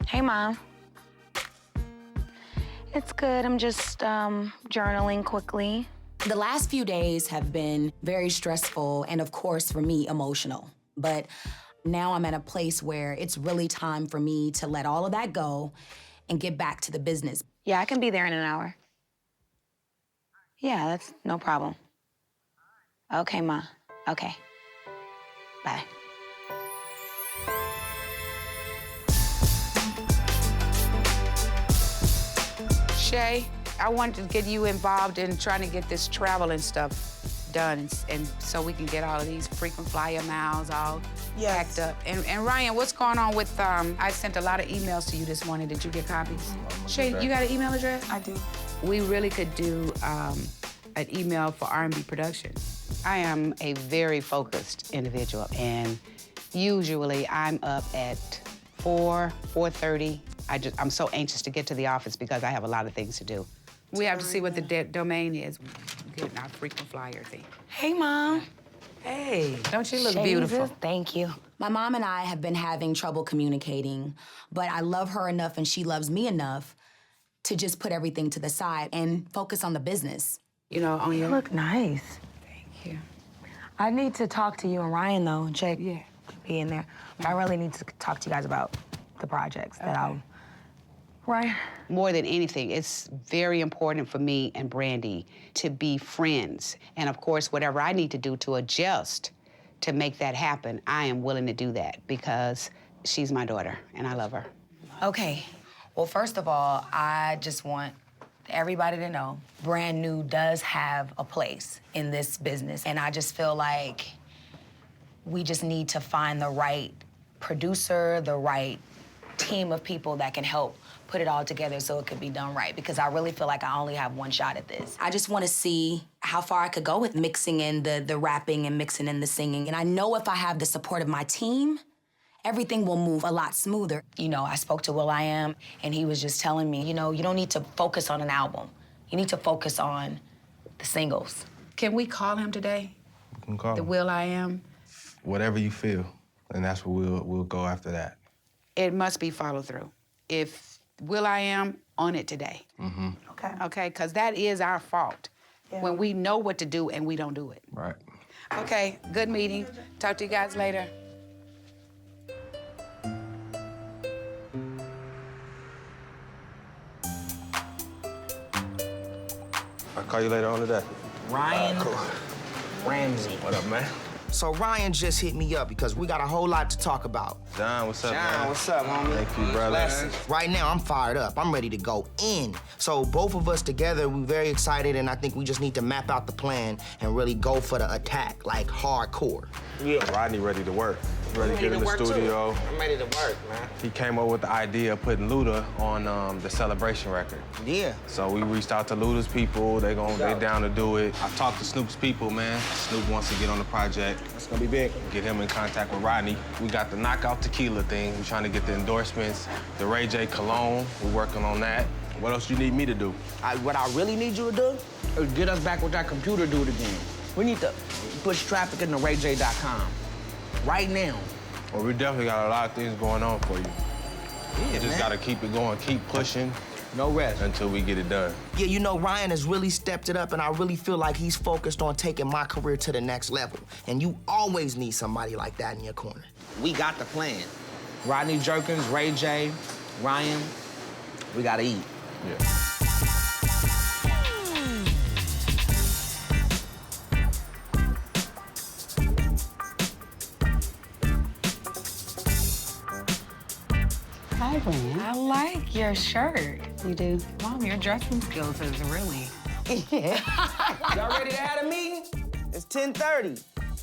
Hey, Mom. It's good. I'm just journaling quickly. The last few days have been very stressful and, of course, for me, emotional. But now I'm at a place where it's really time for me to let all of that go and get back to the business. Yeah, I can be there in an hour. Yeah, that's no problem. Okay, Ma. Okay. Bye. Shay, I wanted to get you involved in trying to get this travel and stuff done, and so we can get all of these frequent flyer miles all packed up. And Ryan, what's going on with, I sent a lot of emails to you this morning. Did you get copies? Shay, you got an email address? I do. We really could do an email for Rn'B Productions. I am a very focused individual, and usually I'm up at 4:30. I'm so anxious to get to the office because I have a lot of things to do. We have to see what the domain is. Getting our frequent flyer thing. Hey, Mom. Hey, don't you look Jesus, beautiful? Thank you. My mom and I have been having trouble communicating, but I love her enough and she loves me enough to just put everything to the side and focus on the business. You know, on your... You look nice. Thank you. I need to talk to you and Ryan, though, and check be in there. But I really need to talk to you guys about the projects that I'll... Right? More than anything, it's very important for me and Brandy to be friends. And of course, whatever I need to do to adjust to make that happen, I am willing to do that because she's my daughter and I love her. Okay. Well, first of all, I just want everybody to know Brand New does have a place in this business. And I just feel like we just need to find the right producer, the right team of people that can help put it all together so it could be done right, because I really feel like I only have one shot at this. I just want to see how far I could go with mixing in the rapping and mixing in the singing. And I know if I have the support of my team, everything will move a lot smoother. You know, I spoke to will.i.am, and he was just telling me, you know, you don't need to focus on an album. You need to focus on the singles. Can we call him today? You can call The him. will.i.am? Whatever you feel, and that's what we'll go after that. It must be follow through. If will.i.am, on it today. Mm-hmm. Okay. Okay, because that is our fault. Yeah. When we know what to do and we don't do it. Right. Okay, good meeting. Talk to you guys later. I'll call you later on today. Ryan Ramsey. What up, man? So Ryan just hit me up because we got a whole lot to talk about. John, what's up, John, man? what's up, homie? Thank you, brother. Blessings. Right now, I'm fired up. I'm ready to go in. So both of us together, we're very excited, and I think we just need to map out the plan and really go for the attack, like hardcore. Yeah. Rodney ready to work. Ready to get in the studio. I'm ready to work, man. He came up with the idea of putting Luda on the Celebration record. Yeah. So we reached out to Luda's people. They down to do it. I talked to Snoop's people, man. Snoop wants to get on the project. It's gonna be big. Get him in contact with Rodney. We got the Knockout Tequila thing. We're trying to get the endorsements. The Ray J cologne. We're working on that. What else you need me to do? What I really need you to do is get us back with that computer dude again. We need to push traffic into RayJ.com right now. Well, we definitely got a lot of things going on for you. Yeah, You just gotta keep it going, keep pushing. No rest. Until we get it done. Yeah, you know, Ryan has really stepped it up, and I really feel like he's focused on taking my career to the next level. And you always need somebody like that in your corner. We got the plan. Rodney Jerkins, Ray J, Ryan, we gotta eat. Yeah. Hi, Brand. I like your shirt. You do? Mom, your dressing skills is really... Y'all ready to have a meeting? It's 10:30.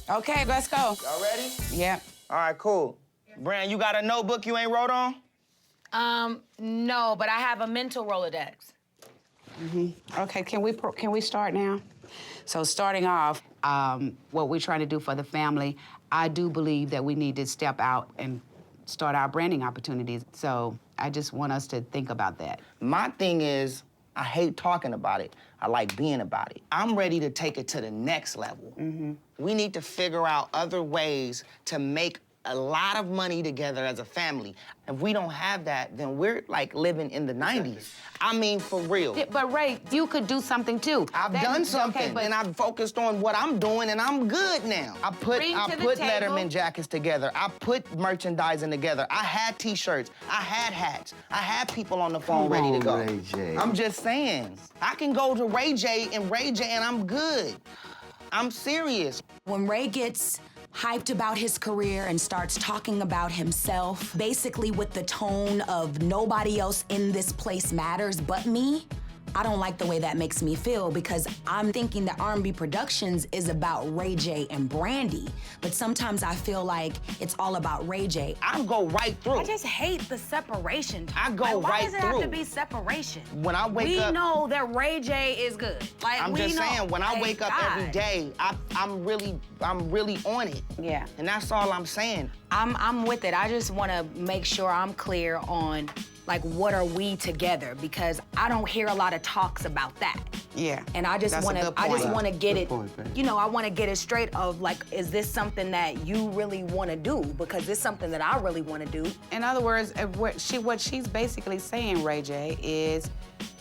Okay, let's go. Y'all ready? Yeah. All right, cool. Brand, you got a notebook you ain't wrote on? No, but I have a mental Rolodex. Okay, can we start now? So starting off, what we're trying to do for the family, I do believe that we need to step out and start our branding opportunities. So I just want us to think about that. My thing is, I hate talking about it. I like being about it. I'm ready to take it to the next level. We need to figure out other ways to make a lot of money together as a family. If we don't have that, then we're like living in the 90s. I mean, for real. Yeah, but Ray, you could do something too. I've done something, okay, but and I've focused on what I'm doing, and I'm good now. I put Letterman jackets together. I put merchandising together. I had T-shirts. I had hats. I had people on the phone ready to go. Ray J. I'm just saying, I can go to Ray J, and I'm good. I'm serious. When Ray gets hyped about his career and starts talking about himself, basically with the tone of nobody else in this place matters but me, I don't like the way that makes me feel, because I'm thinking that Rn'B Productions is about Ray J and Brandy, but sometimes I feel like it's all about Ray J. I go right through. I just hate the separation. I go like, why right does it have to through. be separation? When I wake up... We know that Ray J is good. Like, I'm we just know. saying, when I Thank wake up God. every day, I'm really on it. Yeah. And that's all I'm saying. I'm with it. I just want to make sure I'm clear on like, what are we together? Because I don't hear a lot of talks about that. Yeah. And I just that's a want to, good I just point. want to get Good it, point, babe. you know, I want to get it straight of like, is this something that you really want to do? Because it's something that I really want to do. In other words, what she's basically saying, Ray J, is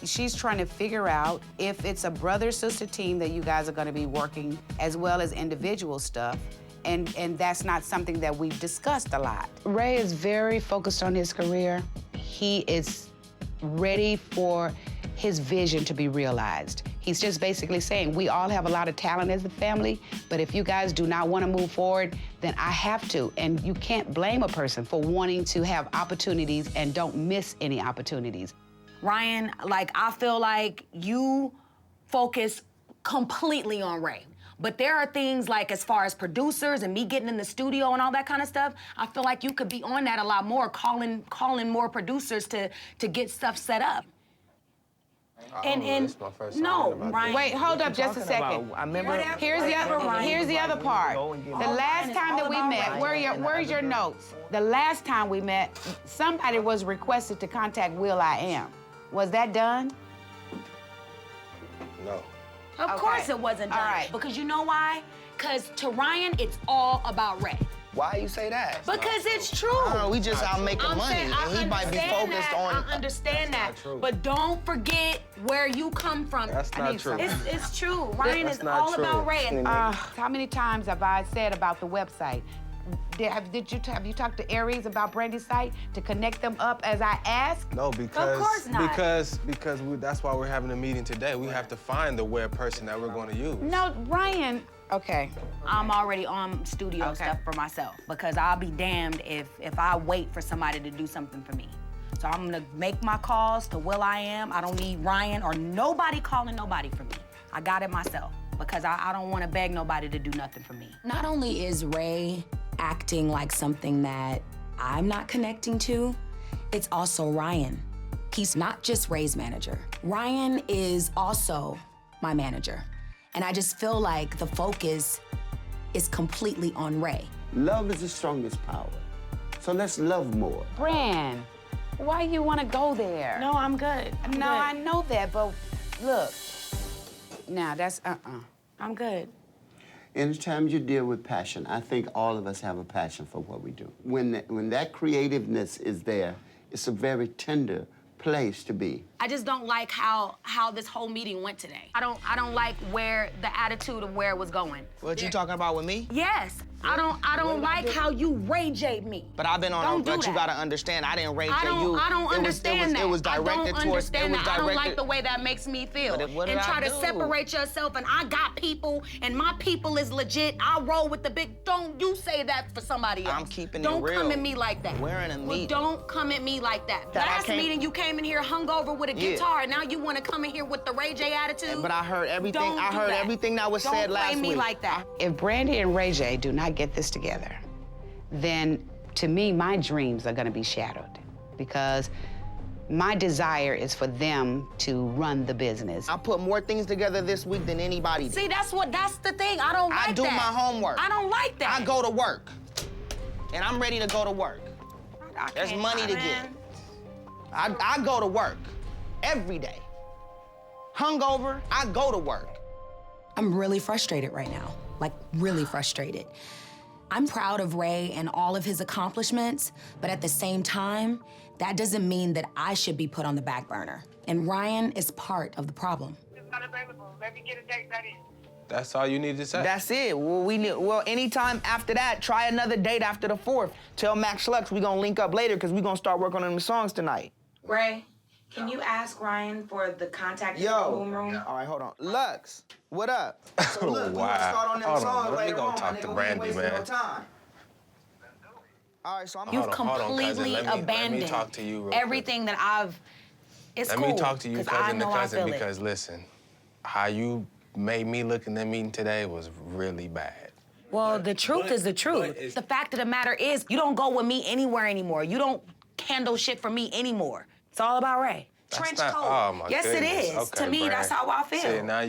she's trying to figure out if it's a brother-sister team that you guys are going to be working as well as individual stuff. And that's not something that we've discussed a lot. Ray is very focused on his career. He is ready for his vision to be realized. He's just basically saying, we all have a lot of talent as a family, but if you guys do not want to move forward, then I have to. And you can't blame a person for wanting to have opportunities and don't miss any opportunities. Ryan, like, I feel like you focus completely on Ray. But there are things like, as far as producers and me getting in the studio and all that kind of stuff, I feel like you could be on that a lot more, calling more producers to get stuff set up. This my first time no, hearing about Ryan. Wait, hold up just a second. I remember. Here's the other part. The last time that we met, where's your notes? The last time we met, somebody was requested to contact will.i.am. Was that done? No. Of course it wasn't done. All right. Because you know why? Because to Ryan, it's all about Ray. Why you say that? Because it's true. I don't know, we just out making I'm money, saying, and he might be focused on. I understand that, That's not true. but don't forget where you come from. That's not true. It's true. Ryan That's is not all true. about Ray. And, How many times have I said about the website? Have you talked to Aries about Brandy's site to connect them up as I asked? No, because course not. because that's why we're having a meeting today. We have to find the web person that we're going to use. No, Ryan. Okay. I'm already on studio stuff for myself because I'll be damned if I wait for somebody to do something for me. So I'm gonna make my calls to will.i.am. I don't need Ryan or nobody calling nobody for me. I got it myself because I don't wanna beg nobody to do nothing for me. Not only is Ray acting like something that I'm not connecting to, it's also Ryan. He's not just Ray's manager. Ryan is also my manager. And I just feel like the focus is completely on Ray. Love is the strongest power. So let's love more. Bran, why you want to go there? No, I'm good. No, I know that, but look. Now, that's I'm good. Anytime you deal with passion, I think all of us have a passion for what we do. When that creativeness is there, it's a very tender place to be. I just don't like how this whole meeting went today. I don't like where the attitude of where it was going. What you talking about with me? Yes. I don't like how you Ray J'd me. But I've been on. Don't but do you that. gotta understand, I didn't Ray J I you. don't understand that. It was directed I don't towards. understand It was that. I don't like directed. the way that makes me feel. But what and did try I to do? separate yourself and I got people and my people is legit. I roll with the big. Don't you say that for somebody else. I'm keeping it Don't real. come at me like that. We're in a meeting. Don't come at me like that. That I Last can't- meeting you came in here hungover with a Yeah. guitar and now you want to come in here with the Ray J attitude. But I heard everything. Don't I do heard that. everything that was said last Don't play me week. like that. If Brandy and Ray J do not get this together, then to me, my dreams are gonna be shattered because my desire is for them to run the business. I put more things together this week than anybody did. See, that's the thing. I don't like that. I do my homework. I don't like that. I go to work. And I'm ready to go to work. There's money to get. I go to work every day. Hungover, I go to work. I'm really frustrated right now. Like, really frustrated. I'm proud of Ray and all of his accomplishments, but at the same time, that doesn't mean that I should be put on the back burner. And Ryan is part of the problem. It's not available. Let me get a date that is. That's all you need to say. That's it. Well, anytime after that, try another date after the 4th. Tell Max Lux we gonna link up later because we gonna start working on them songs tonight. Ray, can you ask Ryan for the contact in the Yo. room? All right, hold on. Lux, what up? So look, we Wow. gonna start on them Hold on, songs let me later go on. talk my to nigga. Brandy, we ain't wasting man. no time. All right, so I'm. You've Hold on, completely cousin. Let me abandoned talk to you real quick. everything that I've. It's Let cool. me talk to you, 'cause cousin I to know I cousin, feel it. because listen, how you made me look in that meeting today was really bad. Well, the truth is the truth. The fact of the matter is, you don't go with me anywhere anymore. You don't handle shit for me anymore. It's all about Ray. Trench coat. Oh my yes, goodness. it is. Okay, to me, Brand. that's how I feel. See, now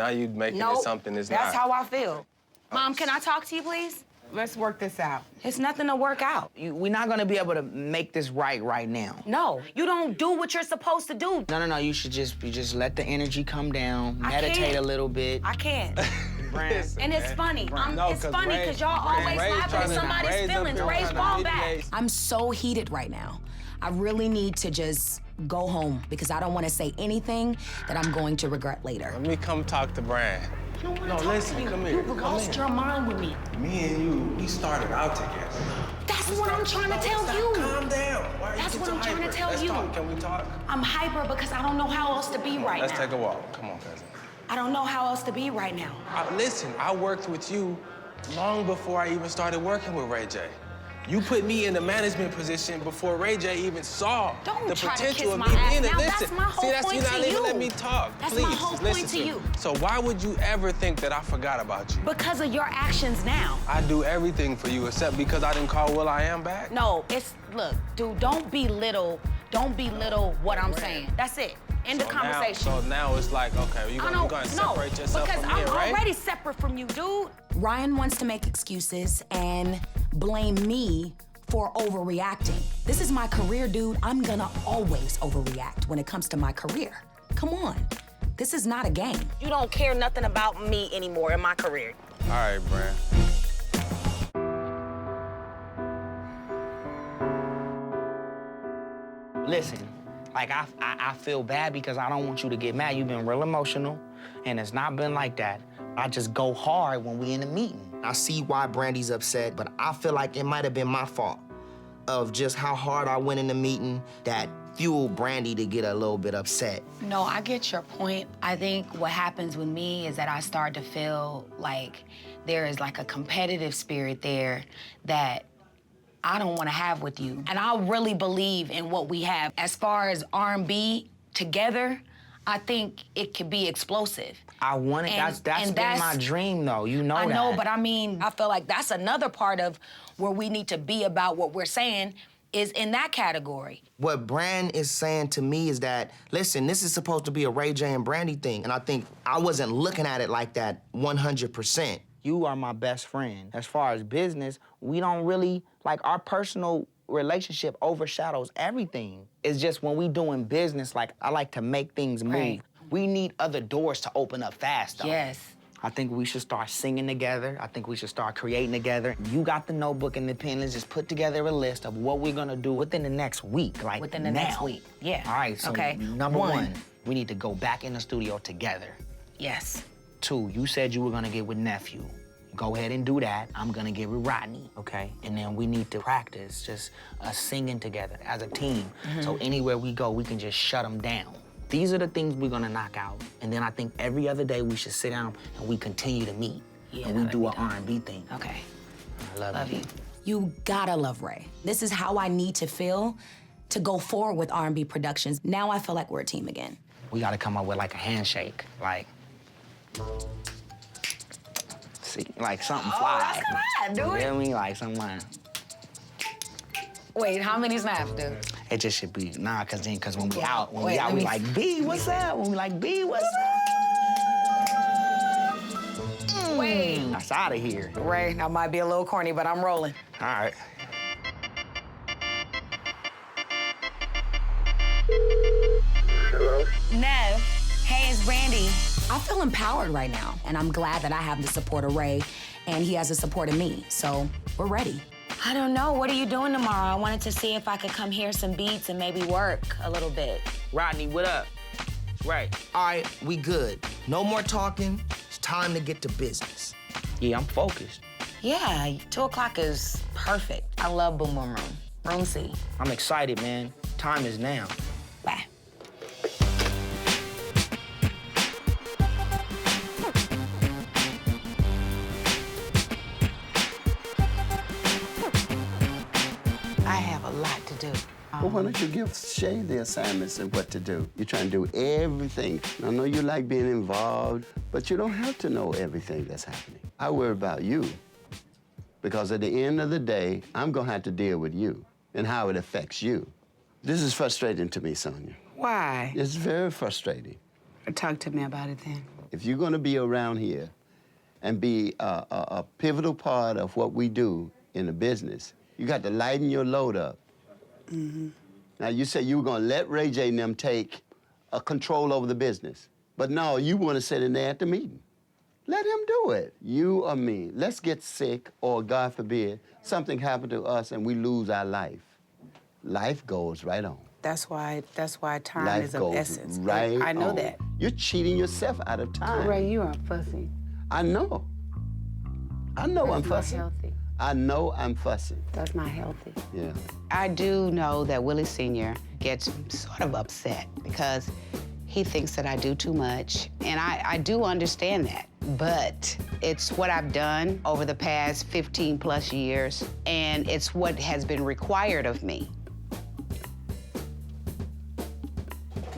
you making it something it's not. That's how I feel. Mom, can I talk to you, please? Let's work this out. It's nothing to work out. We're not gonna be able to make this right now. No, you don't do what you're supposed to do. No. You should just let the energy come down, I meditate can't. a little bit. I can't. Listen, And it's funny. It's funny because y'all always laughing at somebody's feelings. Ray's ball back. I'm so heated right now. I really need to just go home because I don't want to say anything that I'm going to regret later. Let me come talk to Brand. No, listen, come here. You lost your mind with me. Me and you, we started out together. That's what I'm trying to tell you. Calm down. Why are you That's what so I'm trying to hyper? tell Let's you. Talk. Can we talk? I'm hyper because I don't know how else to be right Let's now. take a walk. Come on, cousin. I don't know how else to be right now. Listen, I worked with you long before I even started working with Ray J. You put me in the management position before Ray J even saw the try to potential kiss of my me ass. being Now, listen. that's my whole See, that's point you not to even you. letting me talk. That's Please, my whole just point listen to me. you. So why would you ever think that I forgot about you? Because of your actions now. I do everything for you except because I didn't call Will I Am back. No, look, dude, don't belittle what I'm saying. That's it. End of conversation. So now it's like, okay, you're gonna separate yourself because from me, I'm right? already separate from you, dude. Ryan wants to make excuses and blame me for overreacting. This is my career, dude. I'm gonna always overreact when it comes to my career. Come on. This is not a game. You don't care nothing about me anymore in my career. All right, Brand. Listen, like I feel bad because I don't want you to get mad. You've been real emotional, and it's not been like that. I just go hard when we in a meeting. I see why Brandy's upset, but I feel like it might have been my fault of just how hard I went in the meeting that fueled Brandy to get a little bit upset. No, I get your point. I think what happens with me is that I start to feel like there is like a competitive spirit there that I don't want to have with you. And I really believe in what we have. As far as R&B together, I think it could be explosive. I want it. That's been my dream, though. You know that. I know, but I mean, I feel like that's another part of where we need to be about what we're saying is in that category. What Brand is saying to me is that, listen, this is supposed to be a Ray J and Brandy thing, and I think I wasn't looking at it like that 100%. You are my best friend. As far as business, we don't really, like, our personal relationship overshadows everything. It's just when we doing business, like, I like to make things move. Right. We need other doors to open up fast, though. Yes. I think we should start singing together. I think we should start creating together. You got the notebook and the pen. Let's just put together a list of what we're gonna do within the next week, like Within the now. next week, yeah. All right, so okay. number one, we need to go back in the studio together. Yes. 2, you said you were gonna get with Nephew. Go ahead and do that. I'm gonna get with Rodney, okay? And then we need to practice just us singing together as a team. So anywhere we go, we can just shut them down. These are the things we're gonna knock out. And then I think every other day we should sit down and we continue to meet. Yeah, and we do an R&B thing. Okay. I love you. You gotta love Ray. This is how I need to feel to go forward with Rn'B Productions. Now I feel like we're a team again. We gotta come up with like a handshake, like, see, like something fly. Come on, do You it. feel me? Like something. Wait, how many snaps, dude? It just should be, cause when we out, Wait, we let me- like, B, what's up? When we like, B, what's up? Wait. That's out of here. Ray, that might be a little corny, but I'm rolling. All right. Hello? Nev, hey, it's Brandy. I feel empowered right now, and I'm glad that I have the support of Ray, and he has the support of me, so we're ready. I don't know, what are you doing tomorrow? I wanted to see if I could come hear some beats and maybe work a little bit. Rodney, what up? Right. All right, we good. No more talking. It's time to get to business. Yeah, I'm focused. Yeah, 2 o'clock is perfect. I love Boom Boom Room. Room C. I'm excited, man. Time is now. Bye. I have a lot to do. Well, why don't you give Shay the assignments and what to do? You're trying to do everything. I know you like being involved, but you don't have to know everything that's happening. I worry about you, because at the end of the day, I'm gonna have to deal with you and how it affects you. This is frustrating to me, Sonja. Why? It's very frustrating. Talk to me about it then. If you're gonna be around here and be a pivotal part of what we do in the business, you got to lighten your load up. Now, you said you were gonna let Ray J and them take control over the business. But no, you wanna sit in there at the meeting. Let him do it. You or me. Let's get sick, or God forbid, something happened to us and we lose our life. Life goes right on. That's why time Life is of goes essence. right I know on. that. You're cheating yourself out of time. Ray, you are fussy. I know. I know That's I'm not fussy. healthy. I know I'm fussy. That's not healthy. Yeah. I do know that Willie Sr. gets sort of upset because he thinks that I do too much, and I do understand that. But it's what I've done over the past 15 plus years, and it's what has been required of me.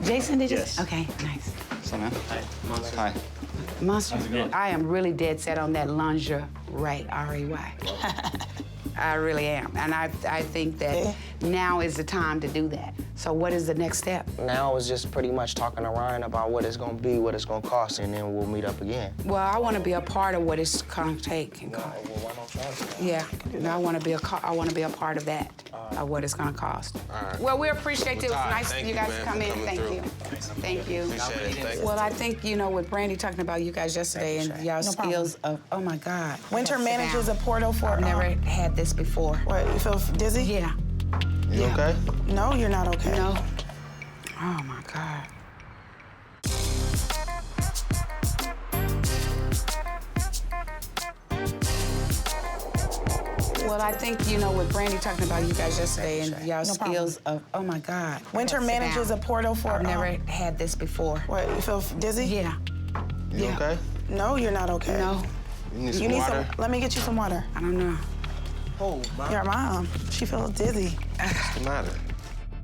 Jason, did you? Yes. Okay, nice. So, man. Hi. Monster. Hi. Monster, How's it going? I am really dead set on that lingerie, R-A-Y. I really am, and I think that now is the time to do that. So what is the next step? Now it's just pretty much talking to Ryan about what it's gonna be, what it's gonna cost, and then we'll meet up again. Well, I want to be a part of what it's gonna take and cost. Well, why don't try? Yeah, and I want to be a part of that, of what it's gonna cost. All right. Well, we appreciate it. It was Ty, nice thank you you, guys man, come for in. coming Thank through. you. Thank you. Appreciate it. Thank you. Well, I think, with Brandy talking about you guys yesterday and y'all skills of, oh my God. Winter Sit manages down. a portal for. I've never had this before. What, you feel dizzy? Yeah. You okay? No, you're not okay. No. Oh my God. Well, I think, with Brandy talking about you guys yesterday and y'all skills of, oh my God. Winter Sit manages down. a portal for. I've never had this before. What, you feel dizzy? Yeah. You okay? No, you're not okay. No. You need some water? Let me get you some water. I don't know. Oh, Mom. Your mom, she feels dizzy. What's the matter?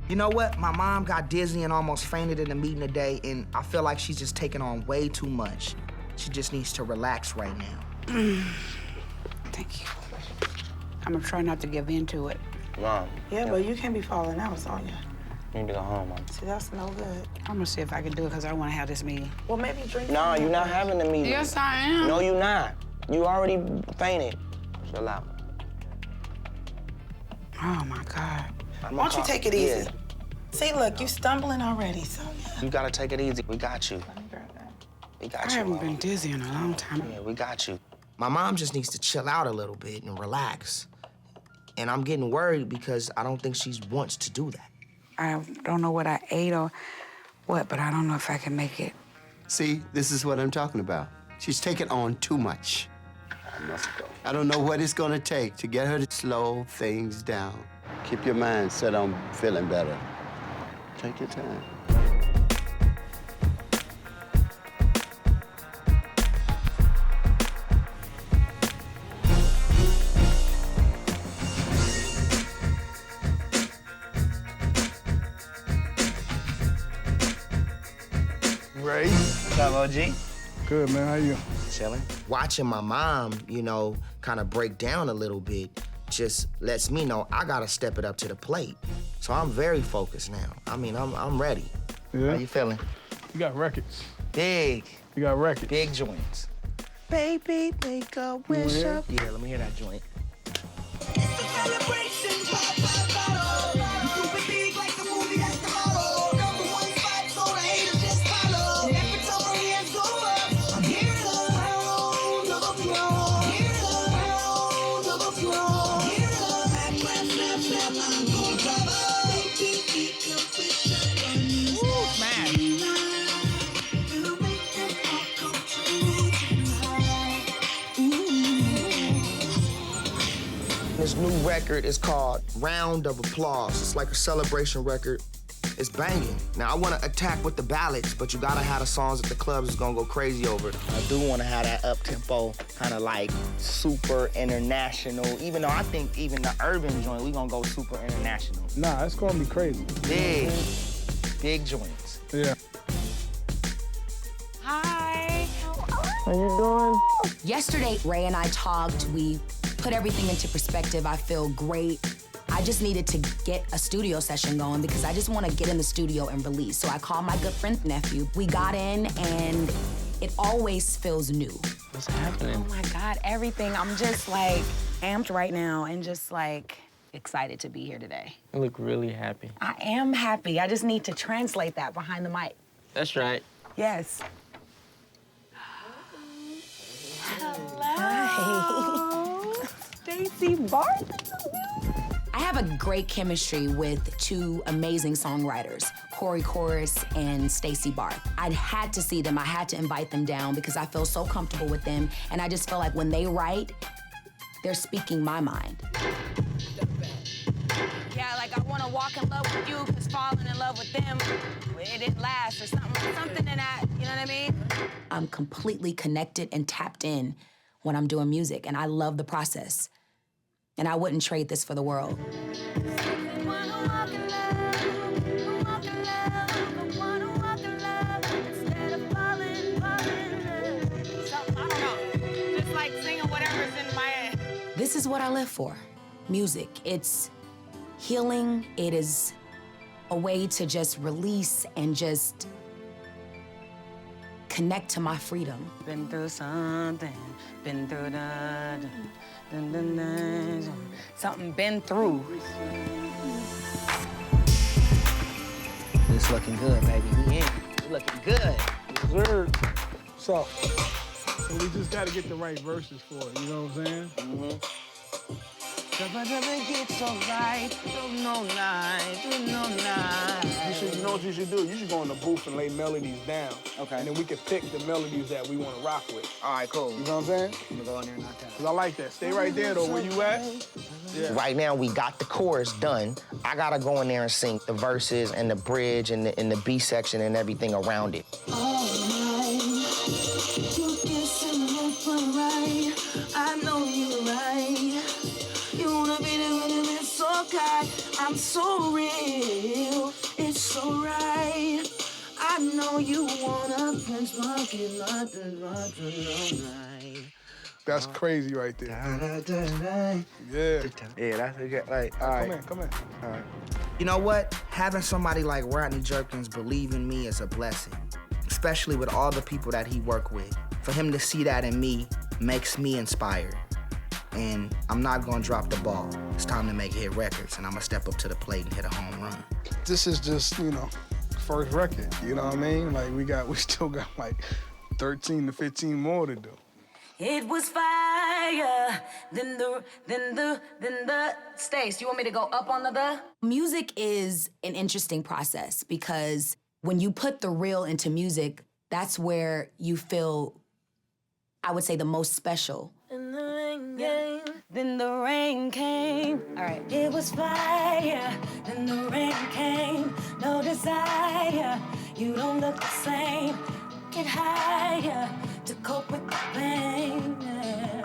You know what? My mom got dizzy and almost fainted in the meeting today, and I feel like she's just taking on way too much. She just needs to relax right now. Thank you. I'm gonna try not to give in to it. Mom. Yeah, but you can't be falling out, Sonya. You need to go home, Mom. See, that's no good. I'm gonna see if I can do it because I want to have this meeting. Well, maybe drink. No, you're not having the meeting. Yes, I am. No, you're not. You already fainted. Chill out. Oh my God. Why don't you take it easy? See, look, you stumbling already, Sonya. You gotta take it easy. We got you. We got I you. haven't Mom. been dizzy in a long time. Yeah, we got you. My mom just needs to chill out a little bit and relax. And I'm getting worried because I don't think she wants to do that. I don't know what I ate or what, but I don't know if I can make it. See, this is what I'm talking about. She's taking on too much. I must go. I don't know what it's gonna take to get her to slow things down. Keep your mind set on feeling better. Take your time. Ray. What's up, OG? Good, man. How you? Chilling. Watching my mom, kind of break down a little bit just lets me know I gotta step it up to the plate. So I'm very focused now. I mean, I'm ready. How you feeling? You got records. Big. You got records. Big joints. Baby, make a wish up. Yeah, let me hear that joint. This new record is called Round of Applause. It's like a celebration record. It's banging. Now, I want to attack with the ballads, but you gotta have the songs that the clubs is gonna go crazy over. I do want to have that up-tempo, kind of like super international, even though I think even the urban joint, we gonna go super international. Nah, it's gonna be crazy. Big joints. Yeah. Hi. How you doing? Yesterday, Ray and I talked. We put everything into perspective. I feel great. I just needed to get a studio session going because I just want to get in the studio and release. So I called my good friend Nephew. We got in and it always feels new. What's happening? Oh my God, everything. I'm just like amped right now and just like excited to be here today. You look really happy. I am happy. I just need to translate that behind the mic. That's right. Yes. Hello. Stacey Barth. I have a great chemistry with two amazing songwriters, Corey Chorus and Stacey Barth. I had to see them. I had to invite them down because I feel so comfortable with them. And I just feel like when they write, they're speaking my mind. Yeah, like I want to walk in love with you because falling in love with them, it didn't last or something in that, you know what I mean? I'm completely connected and tapped in when I'm doing music, and I love the process. And I wouldn't trade this for the world. This is what I live for, music. It's healing. It is a way to just release and just connect to my freedom. Been through something, been through something been through. It's looking good, baby. We in. It's looking good. Dessert. So we just gotta get the right verses for it, you know what I'm saying? Mm-hmm. Cause I never get so right, no night. You know what you should do? You should go in the booth and lay melodies down. Okay. And then we can pick the melodies that we want to rock with. All right, cool. You know what I'm saying? I'm gonna go in there and knock that out. Cause I like that. Stay right there though, where you at? Yeah. Right now, we got the chorus done. I gotta go in there and sing the verses and the bridge and the B section and everything around it. I know you're right. You wanna be there when it's so kind. I'm so real, it's so right. I know you wanna Prince Market, That's crazy right there. Yeah. Yeah, that's a good, like, all right. Come in. All right. You know what? Having somebody like Rodney Jerkins believe in me is a blessing, especially with all the people that he worked with. For him to see that in me makes me inspired. And I'm not gonna drop the ball. It's time to make hit records, and I'm gonna step up to the plate and hit a home run. This is just, first record, you know what I mean? Like, we still got like 13 to 15 more to do. It was fire, then the Stace, you want me to go up on the? Music is an interesting process because when you put the real into music, that's where you feel, I would say, the most special. And the rain came, Then the rain came. All right. it was fire. Then the rain came, no desire. You don't look the same. Get higher to cope with the pain. Yeah.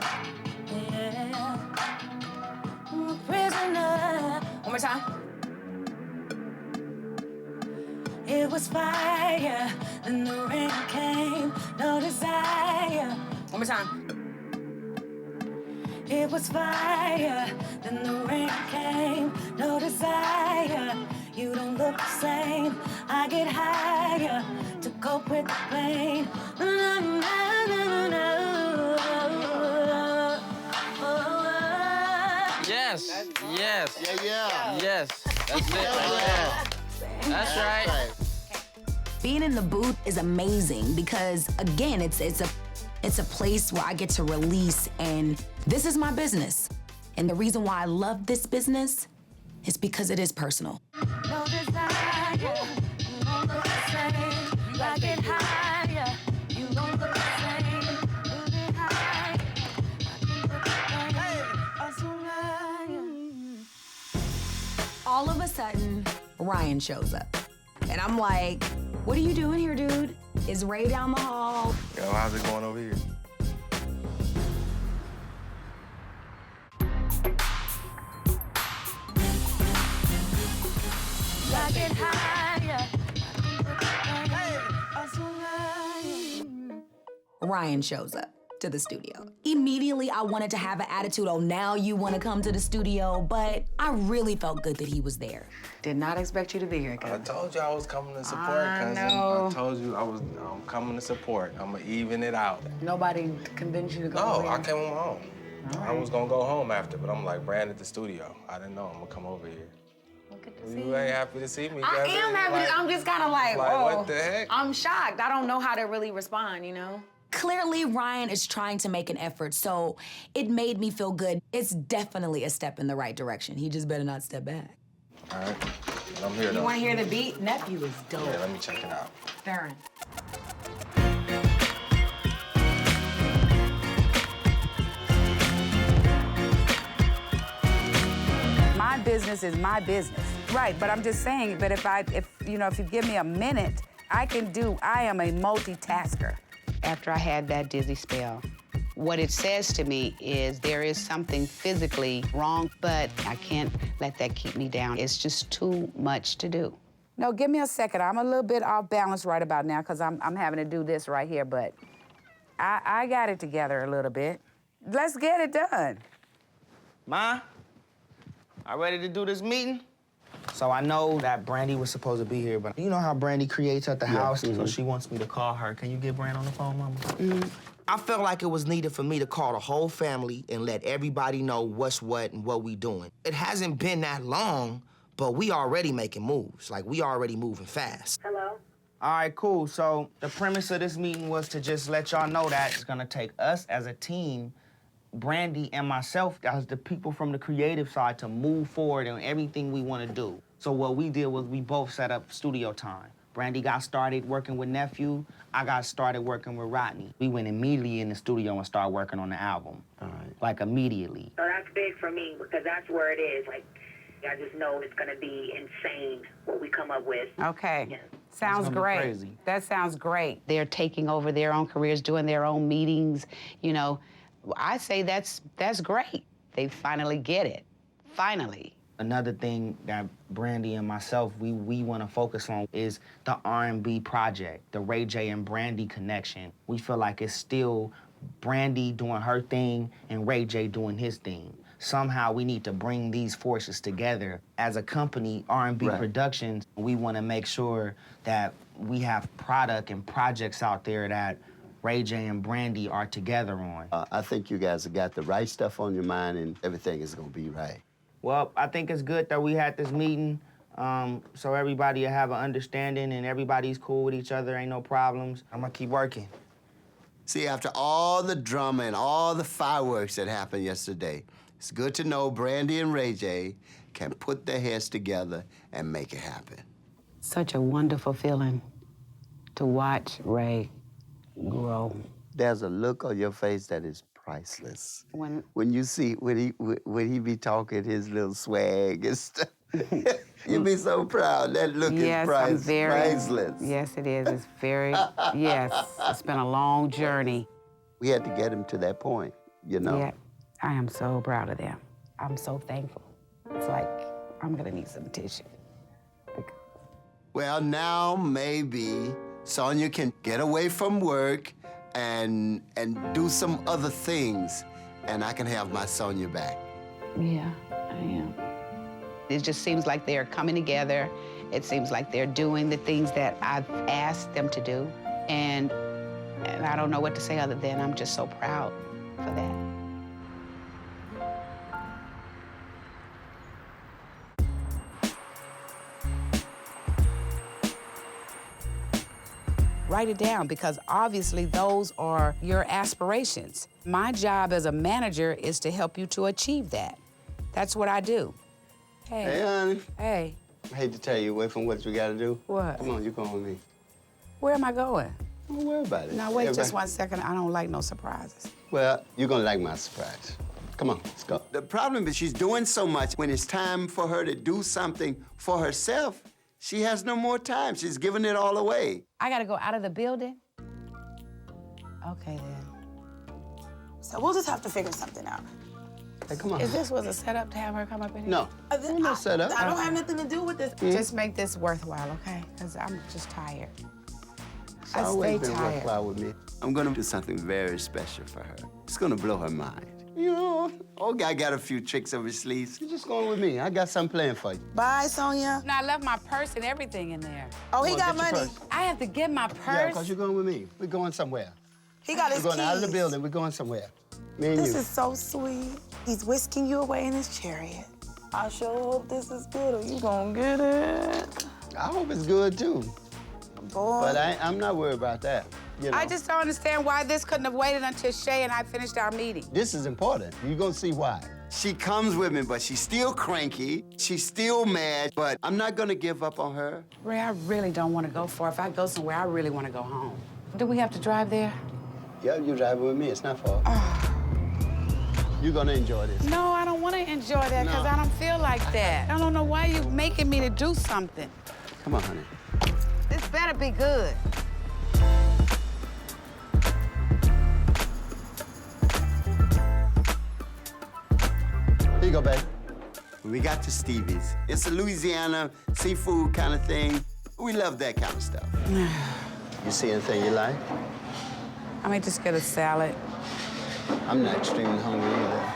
I'm a prisoner. One more time. It was fire. Then the rain came, no desire. One more time. It was fire, then the rain came, no desire. You don't look the same. I get higher to cope with the pain. Yes. Yes. Yeah. Yes. That's it right there. That's right. Being in the booth is amazing because, again, it's a place where I get to release, and this is my business. And the reason why I love this business is because it is personal. No desire, you don't look the same. I get higher, you don't look the same. You get higher, I can look the same. All of a sudden, Ryan shows up. And I'm like, what are you doing here, dude? Is Ray down the hall? Yo, how's it going over here? I get higher, Ryan shows up. to the studio. Immediately, I wanted to have an attitude, oh, now you want to come to the studio, but I really felt good that he was there. Did not expect you to be here, I told you I was coming to support, I cousin. know. I told you I'm coming to support. I'm gonna even it out. Nobody convinced you to go No, over here? I came on my own. All I right. was gonna go home after, but I'm like, Brand at the studio. I didn't know I'm gonna come over here. You ain't happy to see me, I cousin. am happy. Like, I'm just kind of like, like, whoa. what the heck? I'm shocked. I don't know how to really respond, you know? Clearly, Ryan is trying to make an effort, so it made me feel good. It's definitely a step in the right direction. He just better not step back. All right, I'm here though. You want to hear the beat? Nephew is dope. Yeah, let me check it out. Farron. My business is my business. Right, but I'm just saying, but if you give me a minute, I am a multitasker. After I had that dizzy spell, what it says to me is there is something physically wrong, but I can't let that keep me down. It's just too much to do. No, give me a second. I'm a little bit off balance right about now because I'm having to do this right here, but I got it together a little bit. Let's get it done. Ma, I ready to do this meeting? So I know that Brandy was supposed to be here, but you know how Brandy creates at the house, so she wants me to call her. Can you get Brand on the phone, Mama? I felt like it was needed for me to call the whole family and let everybody know what's what and what we doing. It hasn't been that long, but we already making moves. Like, we already moving fast. Hello? All right, cool. So the premise of this meeting was to just let y'all know that it's gonna take us as a team, Brandy and myself, as the people from the creative side, to move forward on everything we want to do. So what we did was we both set up studio time. Brandy got started working with Nephew. I got started working with Rodney. We went immediately in the studio and started working on the album. All right. Like, immediately. So that's big for me because that's where it is. Like, I just know it's gonna be insane what we come up with. Okay. Yeah. Sounds great. Crazy. That sounds great. They're taking over their own careers, doing their own meetings, you know. I say that's great. They finally get it. Finally. Another thing that Brandy and myself, we want to focus on is the Rn'B project, the Ray J and Brandy connection. We feel like it's still Brandy doing her thing and Ray J doing his thing. Somehow we need to bring these forces together. As a company, Rn'B Productions, we want to make sure that we have product and projects out there that Ray J and Brandy are together on. I think you guys have got the right stuff on your mind and everything is gonna be right. Well, I think it's good that we had this meeting so everybody will have an understanding and everybody's cool with each other, ain't no problems. I'm gonna keep working. See, after all the drama and all the fireworks that happened yesterday, it's good to know Brandy and Ray J can put their heads together and make it happen. Such a wonderful feeling to watch Ray grow. There's a look on your face that is priceless. When you see, when he be talking his little swag and stuff, you be so proud. That look is priceless. Yes, it is. It's very, yes. It's been a long journey. We had to get him to that point, you know? Yeah, I am so proud of them. I'm so thankful. It's like, I'm gonna need some tissue. Well, now maybe Sonja can get away from work and do some other things, and I can have my Sonja back. Yeah, I am. It just seems like they're coming together. It seems like they're doing the things that I've asked them to do, and I don't know what to say other than I'm just so proud for that. Write it down, because obviously those are your aspirations. My job as a manager is to help you to achieve that. That's what I do. Hey, honey. Hey. I hate to tell you away from what you gotta do. What? Come on, you come with me. Where am I going? Don't worry about it. Now, wait just 1 second. I don't like no surprises. Well, you're gonna like my surprise. Come on, let's go. The problem is she's doing so much. When it's time for her to do something for herself, she has no more time. She's giving it all away. I gotta go out of the building? Okay, then. So we'll just have to figure something out. Hey, come on. If this was a setup to have her come up in here? No, no setup. I don't have nothing to do with this. Just make this worthwhile, okay? Because I'm just tired. It's always been worthwhile with me. I'm gonna do something very special for her. It's gonna blow her mind. You know, old guy got a few tricks up his sleeves. You're just going with me. I got something planned for you. Bye, Sonya. No, I left my purse and everything in there. Oh, he got money. I have to get my purse. Yeah, because you're going with me. We're going somewhere. He got his We're going out of the keys. building. We're going somewhere. Me and you. This is so sweet. He's whisking you away in his chariot. I sure hope this is good, or you gonna get it. I hope it's good, too. Boy. But I'm not worried about that. You know? I just don't understand why this couldn't have waited until Shay and I finished our meeting. This is important. You're gonna see why. She comes with me, but she's still cranky. She's still mad, but I'm not gonna give up on her. Ray, I really don't want to go far. If I go somewhere, I really want to go home. Do we have to drive there? Yeah, you're driving with me. It's not far. You're gonna enjoy this. No, I don't want to enjoy that because I don't feel like that. I don't know why you're making me to do something. Come on, honey. This better be good. Here you go, babe. We got to Stevie's. It's a Louisiana seafood kind of thing. We love that kind of stuff. You see anything you like? I may just get a salad. I'm not extremely hungry either.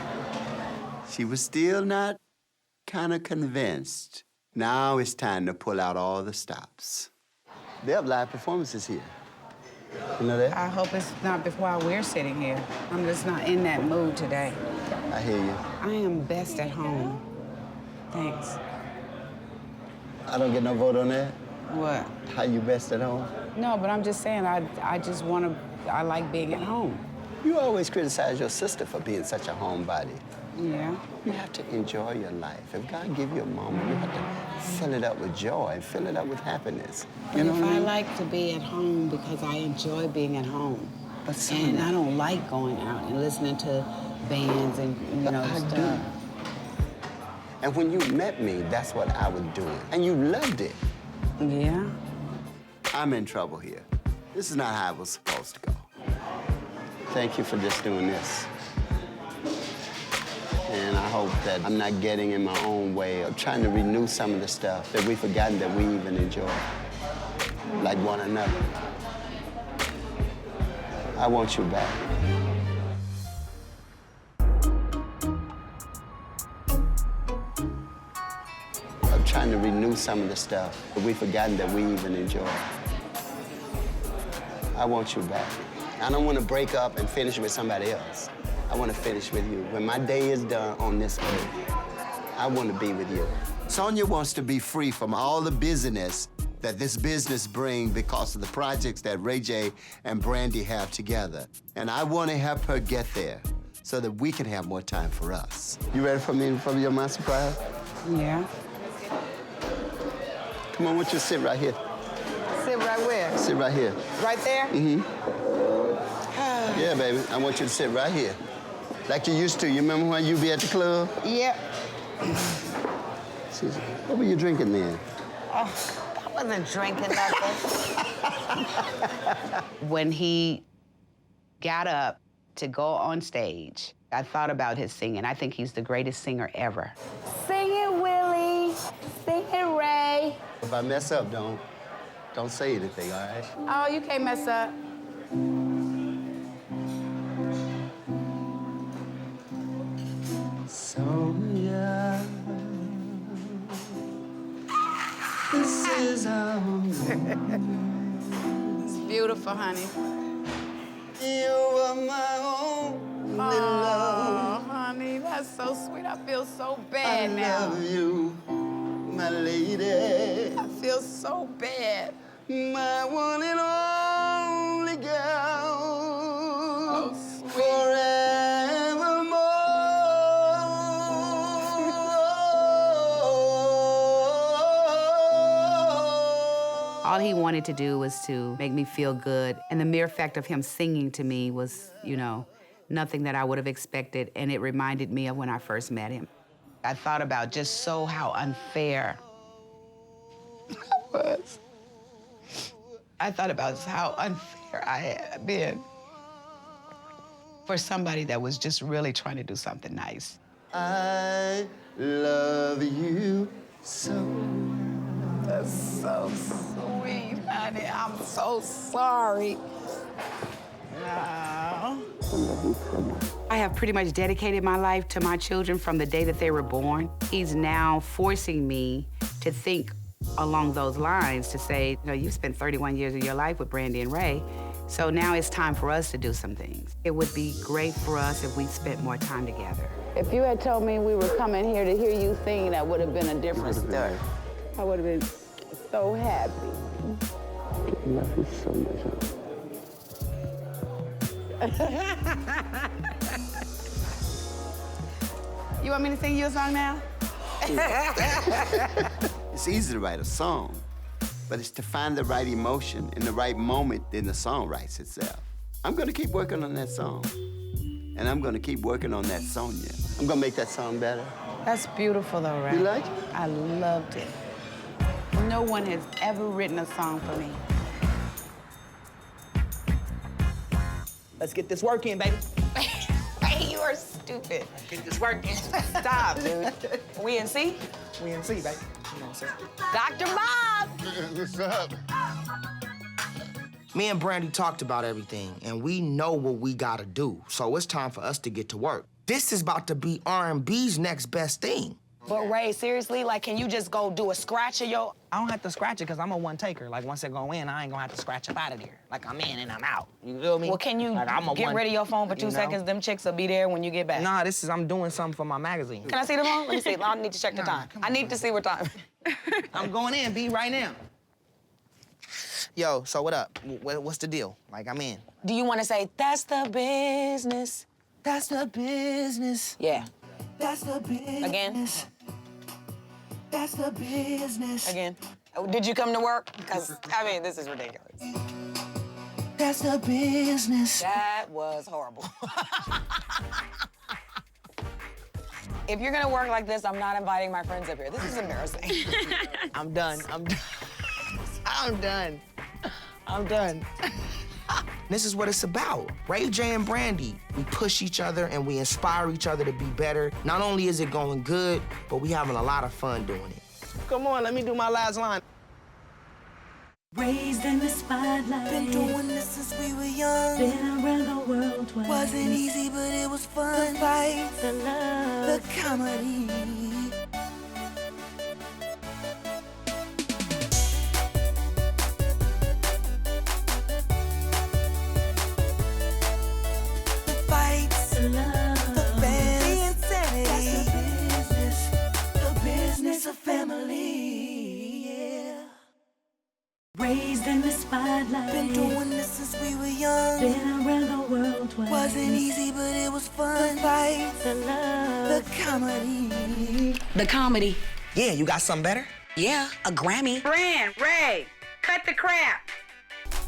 She was still not kind of convinced. Now it's time to pull out all the stops. They have live performances here. You know that? I hope it's not while we're sitting here. I'm just not in that mood today. I hear you. I am best at home. Thanks. I don't get no vote on that? What? How you best at home? No, but I'm just saying, I just want to, I like being at home. You always criticize your sister for being such a homebody. Yeah. You have to enjoy your life. If God give you a moment, you have to fill it up with joy, fill it up with happiness. You know If what I I mean? like to be at home because I enjoy being at home. But and I don't like going out and listening to bands and, you know, stuff. do. And when you met me, that's what I was doing. And you loved it. Yeah. I'm in trouble here. This is not how it was supposed to go. Thank you for just doing this. And I hope that I'm not getting in my own way of trying to renew some of the stuff that we've forgotten that we even enjoy, like one another. I want you back. I'm trying to renew some of the stuff that we've forgotten that we even enjoy. I want you back. I don't want to break up and finish with somebody else. I want to finish with you. When my day is done on this earth, I want to be with you. Sonya wants to be free from all the busyness that this business brings because of the projects that Ray J and Brandy have together. And I want to help her get there so that we can have more time for us. You ready for me for your my surprise? Yeah. Come on, I want you to sit right here. Sit right where? Sit right here. Right there? Mm-hmm. Yeah, baby. I want you to sit right here. Like you used to. You remember when you be at the club? Yep. What were you drinking then? Oh, I wasn't drinking nothing. When he got up to go on stage, I thought about his singing. I think he's the greatest singer ever. Sing it, Willie. Sing it, Ray. If I mess up, don't say anything, all right? Oh, you can't mess up. Sonya, this is our It's beautiful, honey. You are my only love. Honey, that's so sweet. I feel so bad I now. love you, my lady. I feel so bad. My one and only girl. Oh, sweet. Forevermore. All he wanted to do was to make me feel good. And the mere fact of him singing to me was, you know, nothing that I would have expected. And it reminded me of when I first met him. I thought about just how unfair I was. I thought about how unfair I had been for somebody that was just really trying to do something nice. I love you so. That's so sweet, honey. I'm so sorry. No. I have pretty much dedicated my life to my children from the day that they were born. He's now forcing me to think along those lines, to say, you know, you've spent 31 years of your life with Brandy and Ray, so now it's time for us to do some things. It would be great for us if we spent more time together. If you had told me we were coming here to hear you sing, that would have been a different story. I would have been so happy. I love you so much. You want me to sing you a song now? It's easy to write a song, but it's to find the right emotion in the right moment, then the song writes itself. I'm gonna keep working on that song, and I'm gonna keep working on that Sonja. I'm gonna make that song better. That's beautiful though, right? You like it? I loved it. No one has ever written a song for me. Let's get this work in, baby. Hey, you are stupid. Get this work in. Stop, dude. We in C? We in C, baby. You know what I'm saying? Dr. Bob! What's up? Me and Brandy talked about everything, and we know what we gotta do, so it's time for us to get to work. This is about to be R&B's next best thing. But Ray, seriously, like, can you just go do a scratch of your... I don't have to scratch it because I'm a one-taker. Like, once it go in, I ain't gonna have to scratch up out of there. Like, I'm in and I'm out. You feel me? Well, can you like, get rid of your phone for 2 seconds? Them chicks will be there when you get back. Nah, I'm doing something for my magazine. Can I see the phone? Let me see. I need to check the time. I need to see what time. I'm going in, B, right now. Yo, so what up? What's the deal? Like, I'm in. Do you want to say, that's the business? That's the business. Yeah. That's the business. Again? That's the business. Again. Did you come to work? Because, I mean, this is ridiculous. That's the business. That was horrible. If you're gonna work like this, I'm not inviting my friends up here. This is embarrassing. I'm done. I'm done. I'm done. This is what it's about. Ray J and Brandy, we push each other and we inspire each other to be better. Not only is it going good, but we having a lot of fun doing it. Come on, let me do my last line. Raised in the spotlight. Been doing this since we were young. Been around the world twice. Wasn't easy, but it was fun. The fights, the love, the comedy. The fights, the love, the bands, the insanity. That's the business of family. Raised in the spotlight. Been doing this since we were young. Been around the world twice. Wasn't easy, but it was fun. The fights, the love, the comedy. The comedy. Yeah, you got something better? Yeah, a Grammy. Brand, Ray, cut the crap.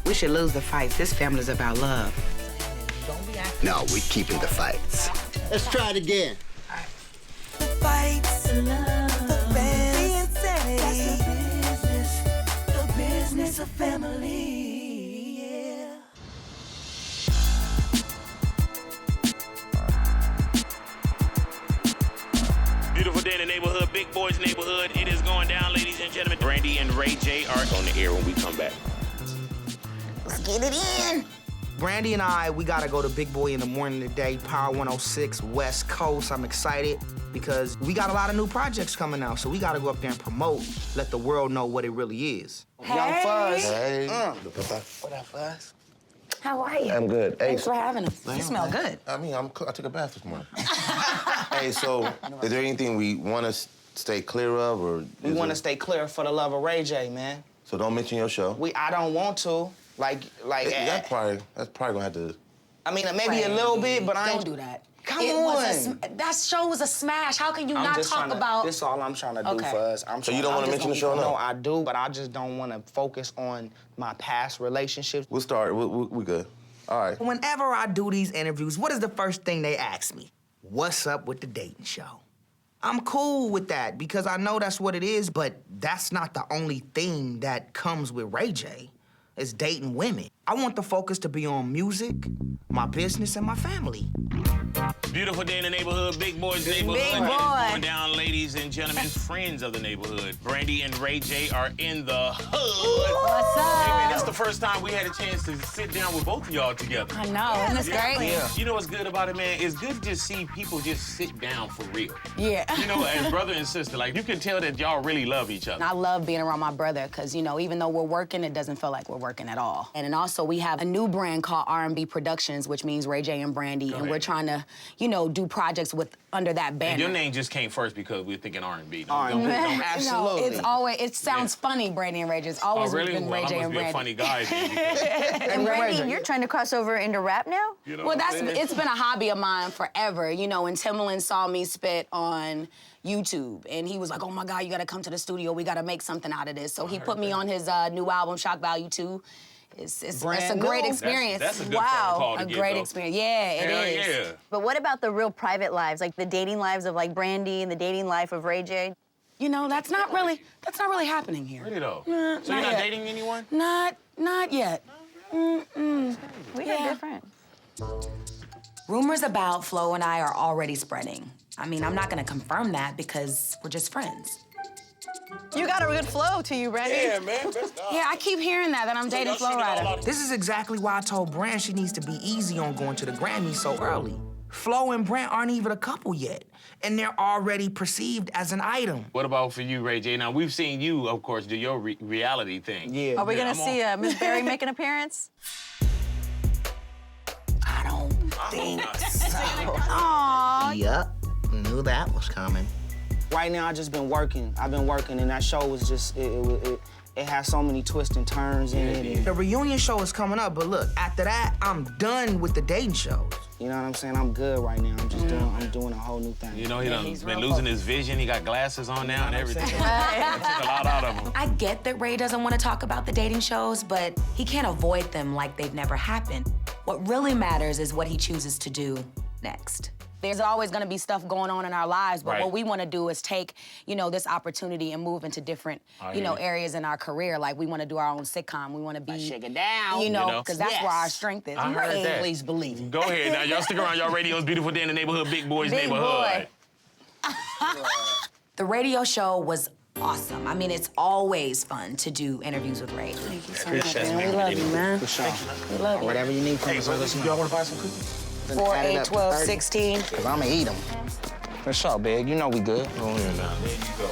We should lose the fights. This family's about love. No, we're keeping the fights. Let's try it again. The fights, the love, the bands, the insanity. That's the business of family, yeah. Beautiful day in the neighborhood, big boys neighborhood. It is going down, ladies and gentlemen. Brandy and Ray J are on the air when we come back. Let's get it in. Brandy and I, we gotta go to Big Boy in the morning today, Power 106 West Coast. I'm excited because we got a lot of new projects coming out, so we gotta go up there and promote, let the world know what it really is. Hey. Young Fuzz. Hey. What up, Fuzz? How are you? I'm good. Hey, Thanks for having us. You smell good. I mean, I took a bath this morning. Hey, so is there anything we want to stay clear of, or We want to stay clear for the love of Ray J, man. So don't mention your show. I don't want to. That's probably gonna have to. I mean, maybe a little bit, but I Don't ain't. do that. Come It on. was that show was a smash. How can you I'm not just talk trying about? This is all I'm trying to do, Okay. Fuzz. So you don't want to mention the show, no? No, I do, but I just don't want to focus on my past relationships. We'll start. We good. All right. Whenever I do these interviews, what is the first thing they ask me? What's up with the dating show? I'm cool with that because I know that's what it is, but that's not the only thing that comes with Ray J. It's dating women. I want the focus to be on music, my business, and my family. Beautiful day in the neighborhood, big boys neighborhood. Big It is boy. going down, ladies and gentlemen, friends of the neighborhood. Brandy and Ray J are in the hood. What's up? Hey man, that's the first time we had a chance to sit down with both of y'all together. I know, isn't this great? Yeah. You know what's good about it, man? It's good to just see people just sit down for real. Yeah. You know, as brother and sister, like you can tell that y'all really love each other. I love being around my brother because, you know, even though we're working, it doesn't feel like we're working at all. And then also we have a new brand called Rn'B Productions, which means Ray J and Brandy, and we're trying to, you know, do projects with under that banner. And your name just came first because we're thinking R&B. No, it's always, it sounds funny, Brandy and Ray J. It's always been Ray J and Brandy. I must be a funny guy. And Brandy, you're trying to cross over into rap now? You know well, it's been a hobby of mine forever. You know, when Timbaland saw me spit on YouTube, and he was like, oh my God, you gotta come to the studio. We gotta make something out of this. So he put me on his new album, Shock Value 2. It's a great experience. That's a good phone call to a get, great though. experience. Yeah, it is. Yeah. But what about the real private lives, like the dating lives of like Brandy and the dating life of Ray J? You know, that's not really happening here. Really though? Nah, So you're not yet. dating anyone? Not yet. Mm-mm. We are different. Rumors about Flo and I are already spreading. I mean, I'm not gonna confirm that because we're just friends. You got a good flow to you, Brandy. Yeah, man. Yeah, I keep hearing that I'm dating Flo Rida. This is exactly why I told Brand she needs to be easy on going to the Grammys so early. Flo and Brand aren't even a couple yet, and they're already perceived as an item. What about for you, Ray J? Now, we've seen you, of course, do your reality thing. Yeah. Are we gonna see Miss Berry make an appearance? I don't think so. Aww. Yup, knew that was coming. Right now, I just been working. I've been working, and that show was just, it has so many twists and turns in it. The reunion show is coming up, but look, after that, I'm done with the dating shows. You know what I'm saying? I'm good right now. I'm just doing a whole new thing. You know, he's been losing his vision. He got glasses on now and everything. That took a lot out of him. I get that Ray doesn't want to talk about the dating shows, but he can't avoid them like they've never happened. What really matters is what he chooses to do next. There's always gonna be stuff going on in our lives, but Right. what we wanna do is take, you know, this opportunity and move into different, you know, areas in our career. Like we wanna do our own sitcom. We wanna be Shake it down. you know, because that's where our strength is. I heard that. Please believe it. Go ahead now. Y'all stick around. Y'all radio's beautiful day in the neighborhood, big boys neighborhood. The radio show was awesome. I mean, it's always fun to do interviews with Ray. Thank you so much, man. We love you, man. For sure. We love you. Whatever you need from us, let us know. Y'all want to buy some cookies? 4, 8, 12, 16. Because I'm going to eat them. For sure, big. You know we good. Go ahead now. There you go.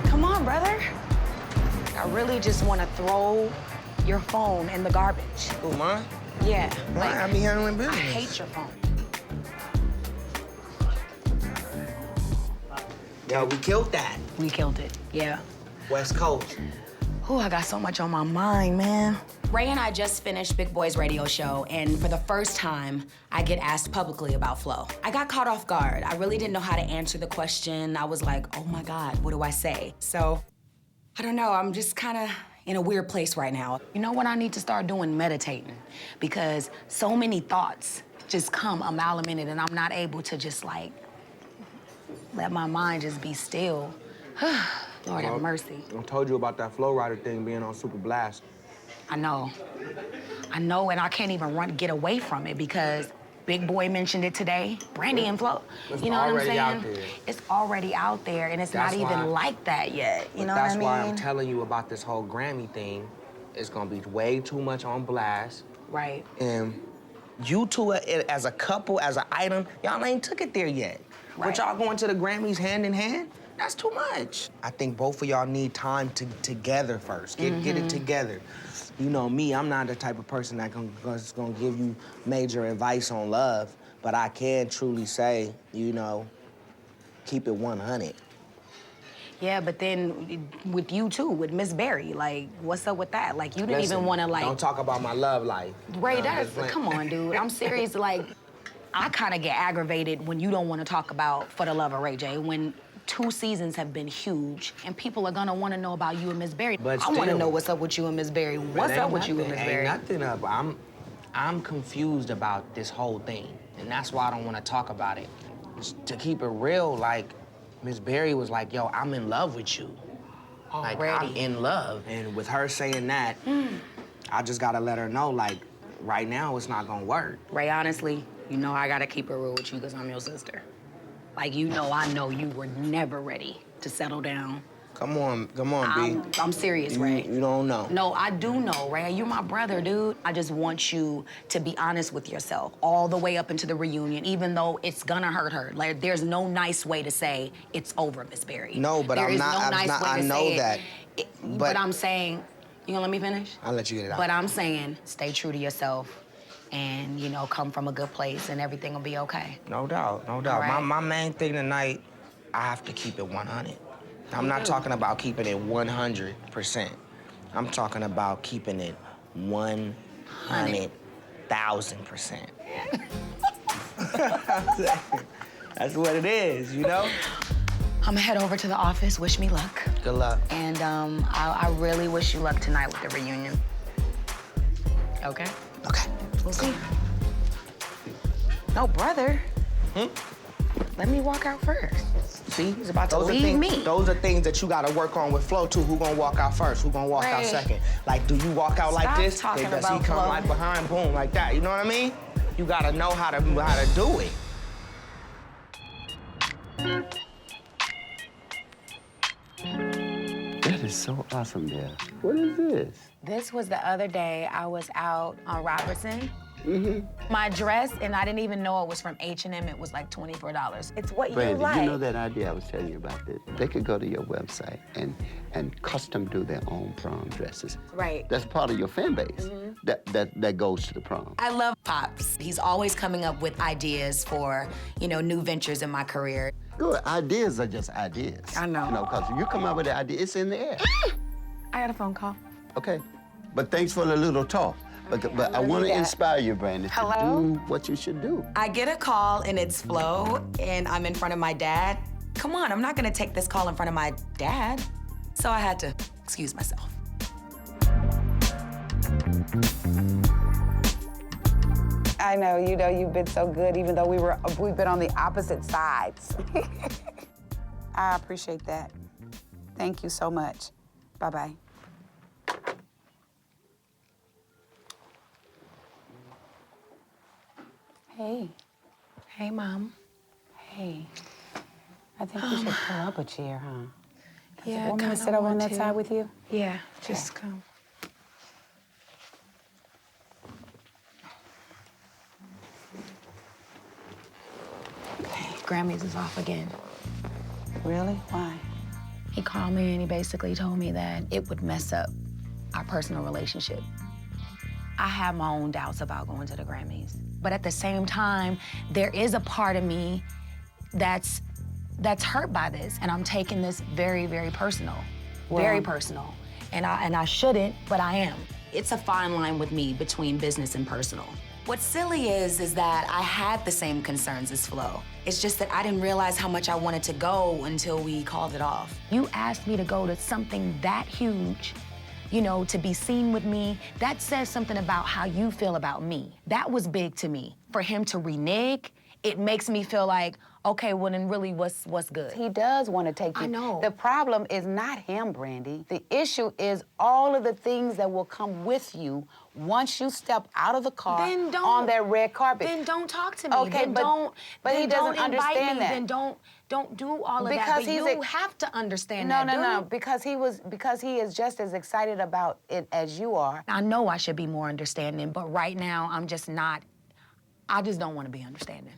Come on, brother. I really just want to throw your phone in the garbage. Who, mine? Yeah. Why? I be handling I business. hate your phone. Yo, we killed that. We killed it. Yeah. West Coast. Ooh, I got so much on my mind, man. Ray and I just finished Big Boy's radio show, and for the first time, I get asked publicly about Flo. I got caught off guard. I really didn't know how to answer the question. I was like, oh my God, what do I say? So, I don't know, I'm just kind of in a weird place right now. You know what I need to start doing? Meditating. Because so many thoughts just come amalgamated, and I'm not able to just like let my mind just be still. Lord have mercy. I told you about that Flow Rider thing being on Super Blast. I know, and I can't even get away from it because Big Boy mentioned it today. Brandy and Flo, you know what I'm saying? Out there. It's already out there, and it's not even like that yet. You know what I mean? That's why I'm telling you about this whole Grammy thing. It's gonna be way too much on blast. Right. And you two, as a couple, as an item, y'all ain't took it there yet. Right. But y'all going to the Grammys hand in hand? That's too much. I think both of y'all need time together first. Get it together. You know me, I'm not the type of person that's gonna give you major advice on love, but I can truly say, you know, keep it 100. Yeah, but then with you too, with Miss Berry, like, what's up with that? Like, you didn't even want to like. Don't talk about my love life. Ray, No, that's just come on, dude. I'm serious. Like, I kind of get aggravated when you don't want to talk about For the Love of Ray J. When 2 seasons have been huge, and people are gonna want to know about you and Miss Berry. But I want to still- know what's up with you and Miss Berry. What's up with you and Miss Berry? Ain't nothing up. I'm confused about this whole thing, and that's why I don't want to talk about it. Just to keep it real, like, Miss Berry was like, yo, I'm in love with you. Like, Already. I'm in love. And with her saying that, I just gotta let her know, like, right now it's not gonna work. Ray, honestly, you know I gotta keep it real with you because I'm your sister. Like, you know I know you were never ready to settle down. Come on, B. I'm serious, Ray. You don't know. No, I do know, Ray. You're my brother, dude. I just want you to be honest with yourself all the way up into the reunion, even though it's gonna hurt her. Like, there's no nice way to say it's over, Miss Berry. No, but I know that. But I'm saying, you gonna let me finish? I'll let you get it out. But I'm saying, stay true to yourself and, you know, come from a good place and everything will be okay. No doubt, no doubt. Right. My main thing tonight, I have to keep it 100. I'm not talking about keeping it 100%. I'm talking about keeping it 100,000%. That's what it is, you know? I'm gonna head over to the office. Wish me luck. Good luck. And I really wish you luck tonight with the reunion. Okay? Okay. We'll see. No, brother. Let me walk out first. See? He's about to leave me. Those are things that you gotta work on with Flo, too. Who gonna walk out first? Who gonna walk out Ray. second? Like, do you walk out like this? talking Does he about come Flo. like behind, boom, like that? You know what I mean? You gotta know how to do it. That is so awesome there. What is this? This was the other day I was out on Robertson. My dress, and I didn't even know it was from H&M. It was like $24. It's what Brandy, you like. you know that idea I was telling you about that? They could go to your website and custom do their own prom dresses. Right. That's part of your fan base. That goes to the prom. I love Pops. He's always coming up with ideas for, you know, new ventures in my career. Good. Ideas are just ideas. I know. You know, because you come up with the idea, it's in the air. I got a phone call. Okay. But thanks for the little talk. But I want to inspire you, Brandy, to do what you should do. I get a call and it's Flo, and I'm in front of my dad. Come on, I'm not gonna take this call in front of my dad. So I had to excuse myself. I know, you've been so good, even though we've been on the opposite sides. I appreciate that. Thank you so much. Bye-bye. Hey. Hey, Mom. Hey. I think we should pull up a chair, huh? Yeah, Want me to sit over on that side with you? Yeah, just come. Grammys is off again. Really? Why? He called me and he basically told me that it would mess up our personal relationship. I have my own doubts about going to the Grammys. But at the same time, there is a part of me that's hurt by this, and I'm taking this very, very personal. Very personal. And I shouldn't, but I am. It's a fine line with me between business and personal. What's silly is that I had the same concerns as Flo. It's just that I didn't realize how much I wanted to go until we called it off. You asked me to go to something that huge, you know, to be seen with me. That says something about how you feel about me. That was big to me. For him to renege, it makes me feel like, okay, well then really what's good? He does want to take you. I know. The problem is not him, Brandy. The issue is all of the things that will come with you once you step out of the car on that red carpet. Then don't talk to me. Okay, then but he doesn't understand that. Then don't do all of Because that. But he's you have to understand No, that. no, because he is just as excited about it as you are. I know I should be more understanding, but right now I'm just not. I just don't want to be understanding.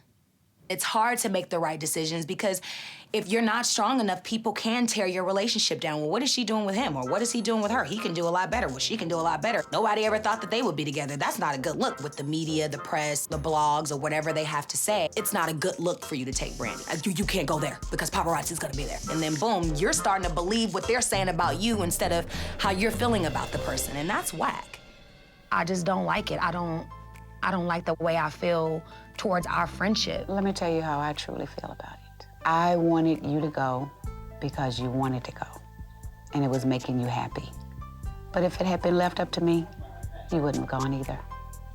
It's hard to make the right decisions because if you're not strong enough, people can tear your relationship down. Well, what is she doing with him? Or what is he doing with her? He can do a lot better. Well, she can do a lot better. Nobody ever thought that they would be together. That's not a good look with the media, the press, the blogs, or whatever they have to say. It's not a good look for you to take Brandy. You can't go there because paparazzi's gonna be there. And then boom, you're starting to believe what they're saying about you instead of how you're feeling about the person, and that's whack. I just don't like it. I don't like the way I feel towards our friendship. Let me tell you how I truly feel about it. I wanted you to go because you wanted to go, and it was making you happy. But if it had been left up to me, you wouldn't have gone either.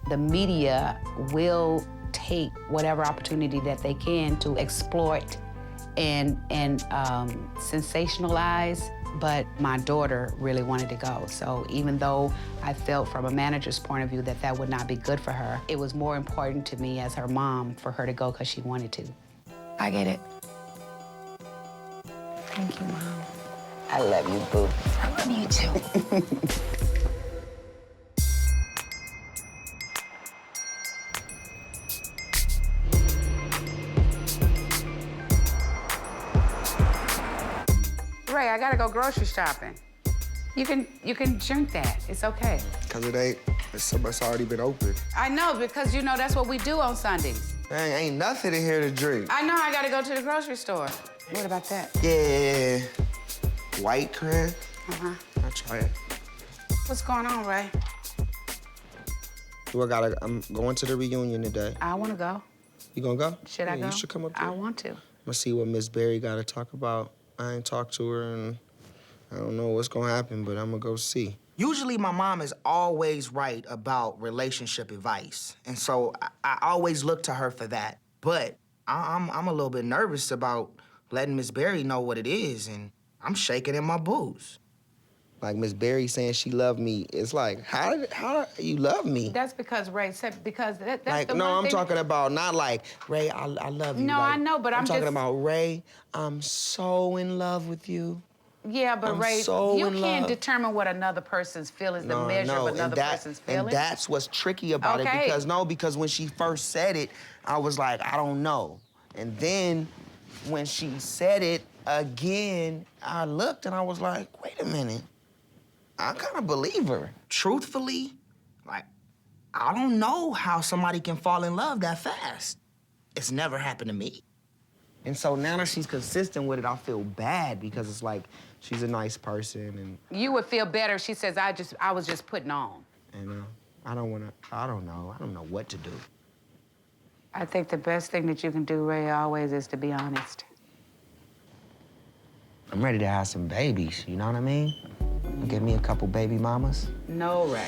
The media will take whatever opportunity that they can to exploit and sensationalize But my daughter really wanted to go. So even though I felt from a manager's point of view that that would not be good for her, it was more important to me as her mom for her to go because she wanted to. I get it. Thank you, Mom. I love you, boo. I love you too. Ray, I gotta go grocery shopping. You can drink that. It's okay. Cause it's already been open. I know, because you know that's what we do on Sundays. Man, ain't nothing in here to drink. I know I gotta go to the grocery store. What about that? Yeah. White cream. Uh-huh. I'll try it. What's going on, Ray? I'm going to the reunion today. I wanna go. You gonna go? Should I go? You should come up there. I want to. I'm gonna see what Miss Berry gotta talk about. I ain't talked to her and I don't know what's gonna happen, but I'm gonna go see. Usually my mom is always right about relationship advice. And so I always look to her for that. But I'm a little bit nervous about letting Miss Berry know what it is, and I'm shaking in my boots. Like Miss Berry saying she loved me, it's like, how you love me? That's because Ray said, because that's Like, the no, one I'm thing. talking about not like, Ray, I love you. No, like, I know, but I'm talking just- about, Ray, I'm so in love with you. Yeah, but I'm Ray, so you in can't love. determine what another person's feelings, the measure of another person's feelings. And that's what's tricky about it, because when she first said it, I was like, I don't know. And then when she said it again, I looked and I was like, wait a minute. I kind of believe her. Truthfully, like, I don't know how somebody can fall in love that fast. It's never happened to me. And so now that she's consistent with it, I feel bad because it's like she's a nice person and You would feel better if she says, I was just putting on. I don't know what to do. I think the best thing that you can do, Ray, always is to be honest. I'm ready to have some babies, you know what I mean? Give me a couple baby mamas. No, Ray.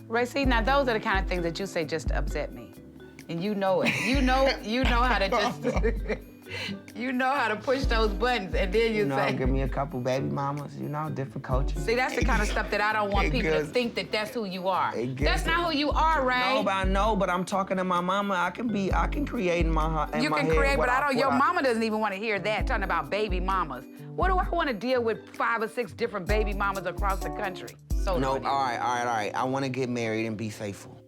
Ray, see, now those are the kind of things that you say just to upset me. And you know it. You know how to just, you know how to push those buttons, and then you say. Give me a couple baby mamas, different cultures. See, that's the kind of stuff that I don't want people to think that that's who you are. That's not who you are, Ray. No, but I know, but I'm talking to my mama. I can create in my heart. You can create, but I don't, your mama doesn't even want to hear that, talking about baby mamas. What do I want to deal with 5 or 6 different baby mamas across the country? So no, all right. I want to get married and be faithful.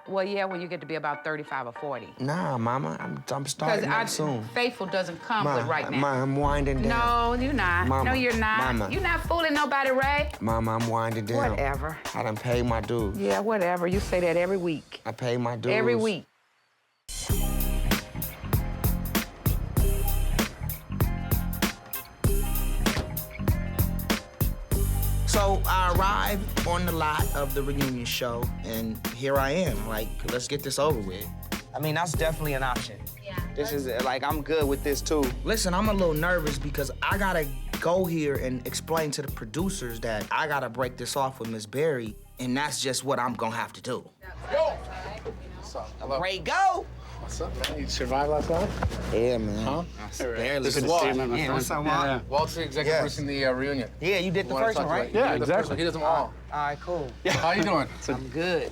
Well, yeah, when you get to be about 35 or 40. Nah, mama, I'm starting out soon. Faithful doesn't come with right now. Mama, I'm winding down. No, you're not. Mama, no, you're not. Mama. You're not fooling nobody, Ray. Mama, I'm winding down. Whatever. I done paid my dues. Yeah, whatever. You say that every week. I pay my dues. Every week. So I arrived on the lot of the reunion show, and here I am. Like, let's get this over with. I mean, that's definitely an option. Yeah. This is, like, I'm good with this, too. Listen, I'm a little nervous because I gotta go here and explain to the producers that I gotta break this off with Miss Berry, and that's just what I'm gonna have to do. Go! What's up? Hello. Ray, go! What's up, man? You survived last night? Yeah, man. Huh? Barely. This is Walt. Yeah, what's up, Walt? Yeah. Walt's the executive producing the reunion. Yeah, you did the first one, right? Yeah, exactly. He does them all. All right, cool. How you doing? I'm good.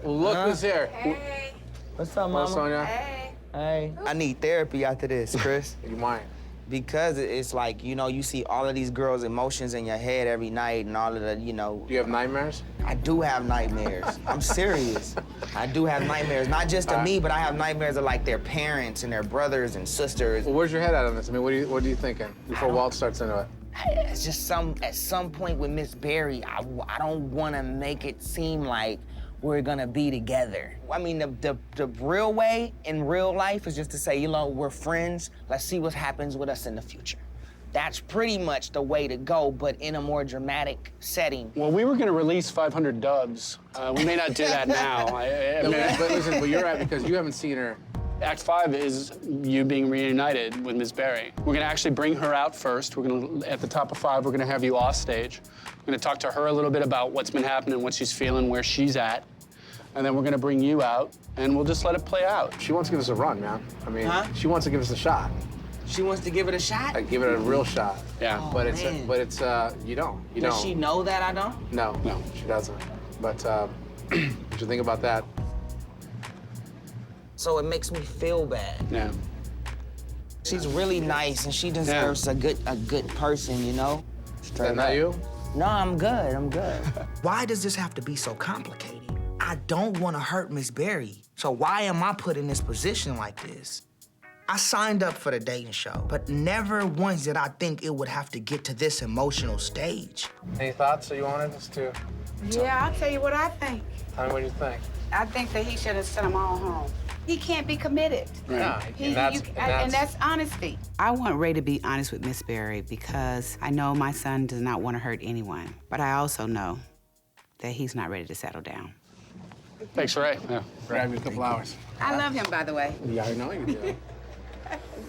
Well, look who's here. Hey. What's up, Mama? What's Sonia? Hey. I need therapy after this, Chris. You mind? Because it's like, you see all of these girls' emotions in your head every night and all of the, Do you have nightmares? I do have nightmares. I'm serious. I do have nightmares. Not just of me, but I have nightmares of like their parents and their brothers and sisters. Well, where's your head at on this? I mean, what are you thinking before Walt starts into it? It's just at some point with Miss Berry, I don't want to make it seem like we're gonna be together. I mean, the real way in real life is just to say, we're friends. Let's see what happens with us in the future. That's pretty much the way to go, but in a more dramatic setting. Well, we were gonna release 500 dubs. We may not do that now. But listen, but you're right because you haven't seen her. Act 5 is you being reunited with Miss Berry. We're gonna actually bring her out first. We're gonna, at the top of 5, we're gonna have you off stage. We're gonna talk to her a little bit about what's been happening, what she's feeling, where she's at. And then we're gonna bring you out, and we'll just let it play out. She wants to give us a run, man. I mean, she wants to give us a shot. She wants to give it a shot? Like, give it a real shot. Yeah. Oh, But man. it's you don't. You Does don't. she know that I don't? No, she doesn't. But what you think about that? So it makes me feel bad. Yeah. She's really nice and she deserves a good person, you know? Is that not you? No, I'm good. I'm good. Why does this have to be so complicated? I don't want to hurt Miss Berry. So why am I put in this position like this? I signed up for the dating show, but never once did I think it would have to get to this emotional stage. Any thoughts that you wanted us to? Yeah, I'll tell you what I think. Tell me what you think. I think that he should have sent them all home. He can't be committed. Right. And that's honesty. I want Ray to be honest with Miss Berry because I know my son does not want to hurt anyone. But I also know that he's not ready to settle down. Thanks, Ray. Yeah. Grab you a couple hours. I love him, by the way. Yeah, I know you do.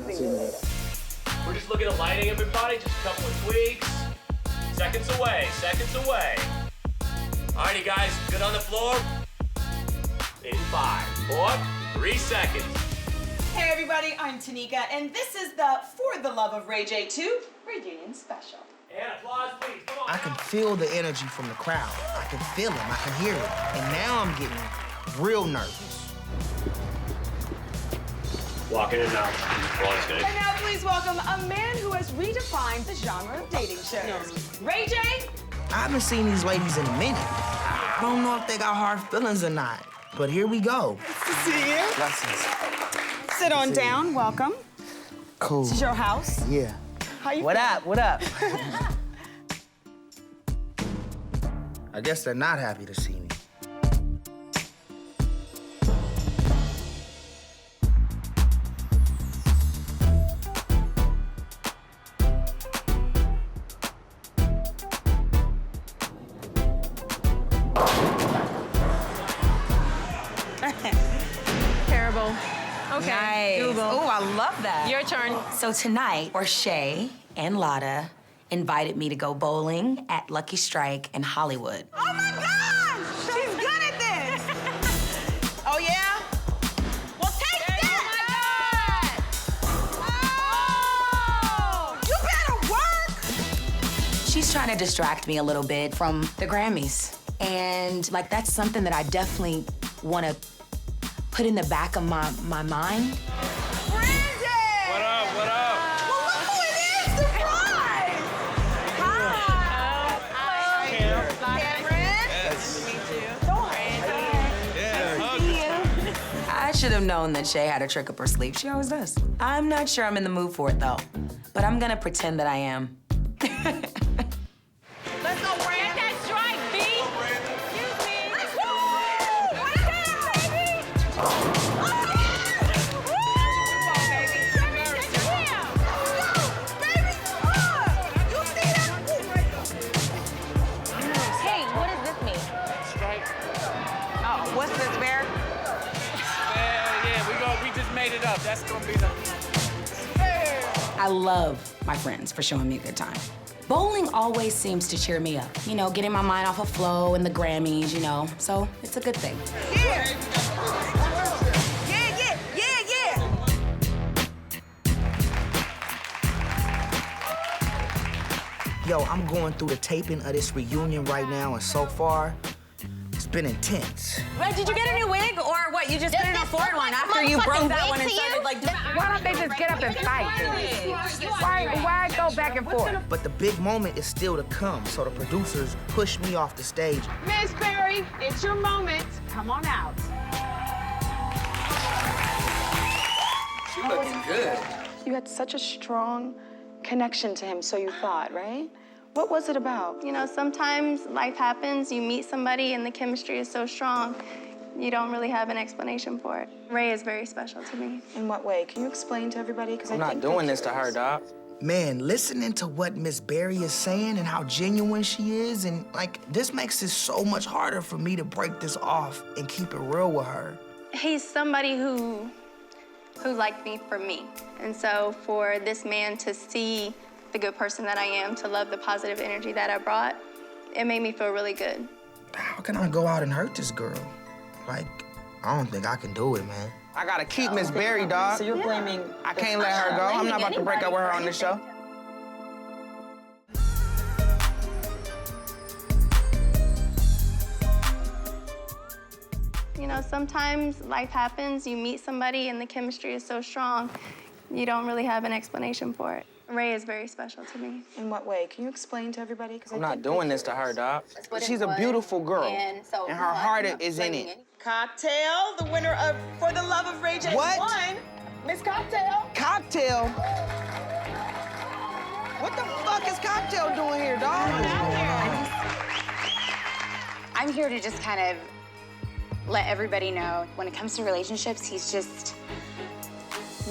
We're just looking at lighting, everybody. Just a couple of tweaks. Seconds away, seconds away. Alrighty, guys, good on the floor. In 5, 4, 3 seconds. Hey everybody, I'm Tanika, and this is the For the Love of Ray J 2 reunion special. And applause, please. Come on. I can feel the energy from the crowd. I can feel him, I can hear it. And now I'm getting real nervous. Walking in now. And now please welcome a man who has redefined the genre of dating shows. Ray J. I haven't seen these ladies in a minute. I don't know if they got hard feelings or not, but here we go. Nice to see you. Blessings. Sit on down, welcome. Cool. This is your house. Yeah. How you What feeling? up? What up? I guess they're not happy to see me. Terrible. Okay. Google. Oh, I love that. Your turn. So tonight, O'Shea and Lotta invited me to go bowling at Lucky Strike in Hollywood. Oh my God! She's good at this. Oh yeah? Well, take that! Oh! You better work! She's trying to distract me a little bit from the Grammys. And like that's something that I definitely want to put in the back of my mind. Brandy! What up? What up? Well, look who it is! Surprise! Hi! Cameron. Yes. Meet you. Yeah. I should have known that Shay had a trick up her sleeve. She always does. I'm not sure I'm in the mood for it though, but I'm gonna pretend that I am. Let's go, Brandy. Get that strike, B. Excuse me. Let's go. What is that, baby? Oh, yeah. Woo! Come on, baby. Baby, check it out. Go, baby. You see that? Hey, what does this mean? Oh, what's this, Bear? Yeah, we just made it up. That's gonna be the. I love my friends for showing me a good time. Bowling always seems to cheer me up. You know, getting my mind off of flow and the Grammys, you know, so it's a good thing. Yeah. Yeah. Yo, I'm going through the taping of this reunion right now, and so far, it's been intense. Ray, did you get a new wig or what? You just put in a Ford one after you broke that one and started like. Why don't they just get up and fight then? Why go back and forth? But the big moment is still to come, so the producers pushed me off the stage. Miss Berry, it's your moment. Come on out. She looking good. You had such a strong connection to him, so you thought, right? What was it about? You know, sometimes life happens, you meet somebody and the chemistry is so strong, you don't really have an explanation for it. Ray is very special to me. In what way? Can you explain to everybody? Because I'm not doing this to her, dog. Man, listening to what Miss Berry is saying and how genuine she is, and like, this makes it so much harder for me to break this off and keep it real with her. He's somebody who liked me for me. And so for this man to see the good person that I am, to love the positive energy that I brought, it made me feel really good. How can I go out and hurt this girl? Like, I don't think I can do it, man. I gotta keep Miss Berry, dog. So you're blaming... I can't let her go. I'm not about to break up with her on this show. You know, sometimes life happens, you meet somebody and the chemistry is so strong, you don't really have an explanation for it. Ray is very special to me. In what way? Can you explain to everybody? I'm not doing this to her, dog. She's a beautiful girl, and her heart is in it. Cocktail, the winner of For the Love of Ray J What? won. Miss Cocktail. Cocktail? What the fuck is Cocktail doing here, dog? I'm here to just kind of let everybody know when it comes to relationships, he's just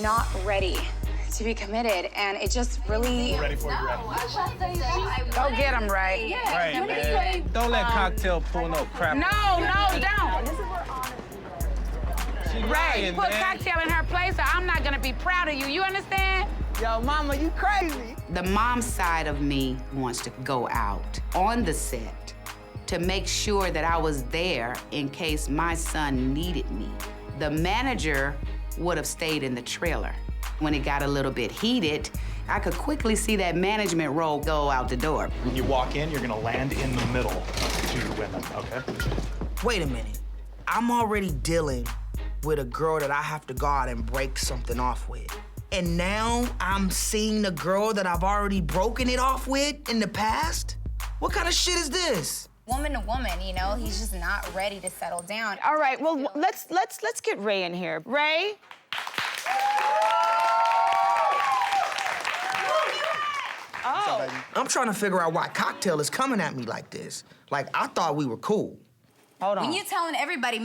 not ready to be committed, and it just really... Ready for you, Ray. Go get him, Ray. Ray, man. Don't let Cocktail pull no crap. No, don't. Ray, lying, put man. Cocktail in her place or I'm not gonna be proud of you. You understand? Yo, mama, you crazy. The mom side of me wants to go out on the set to make sure that I was there in case my son needed me. The manager would have stayed in the trailer. When it got a little bit heated, I could quickly see that management role go out the door. When you walk in, you're gonna land in the middle of two women, okay? Wait a minute. I'm already dealing with a girl that I have to go out and break something off with. And now I'm seeing the girl that I've already broken it off with in the past? What kind of shit is this? Woman to woman, you know, he's just not ready to settle down. All right, well, let's get Ray in here. Ray? Oh. I'm trying to figure out why Cocktail is coming at me like this. Like, I thought we were cool. Hold on. When you telling everybody,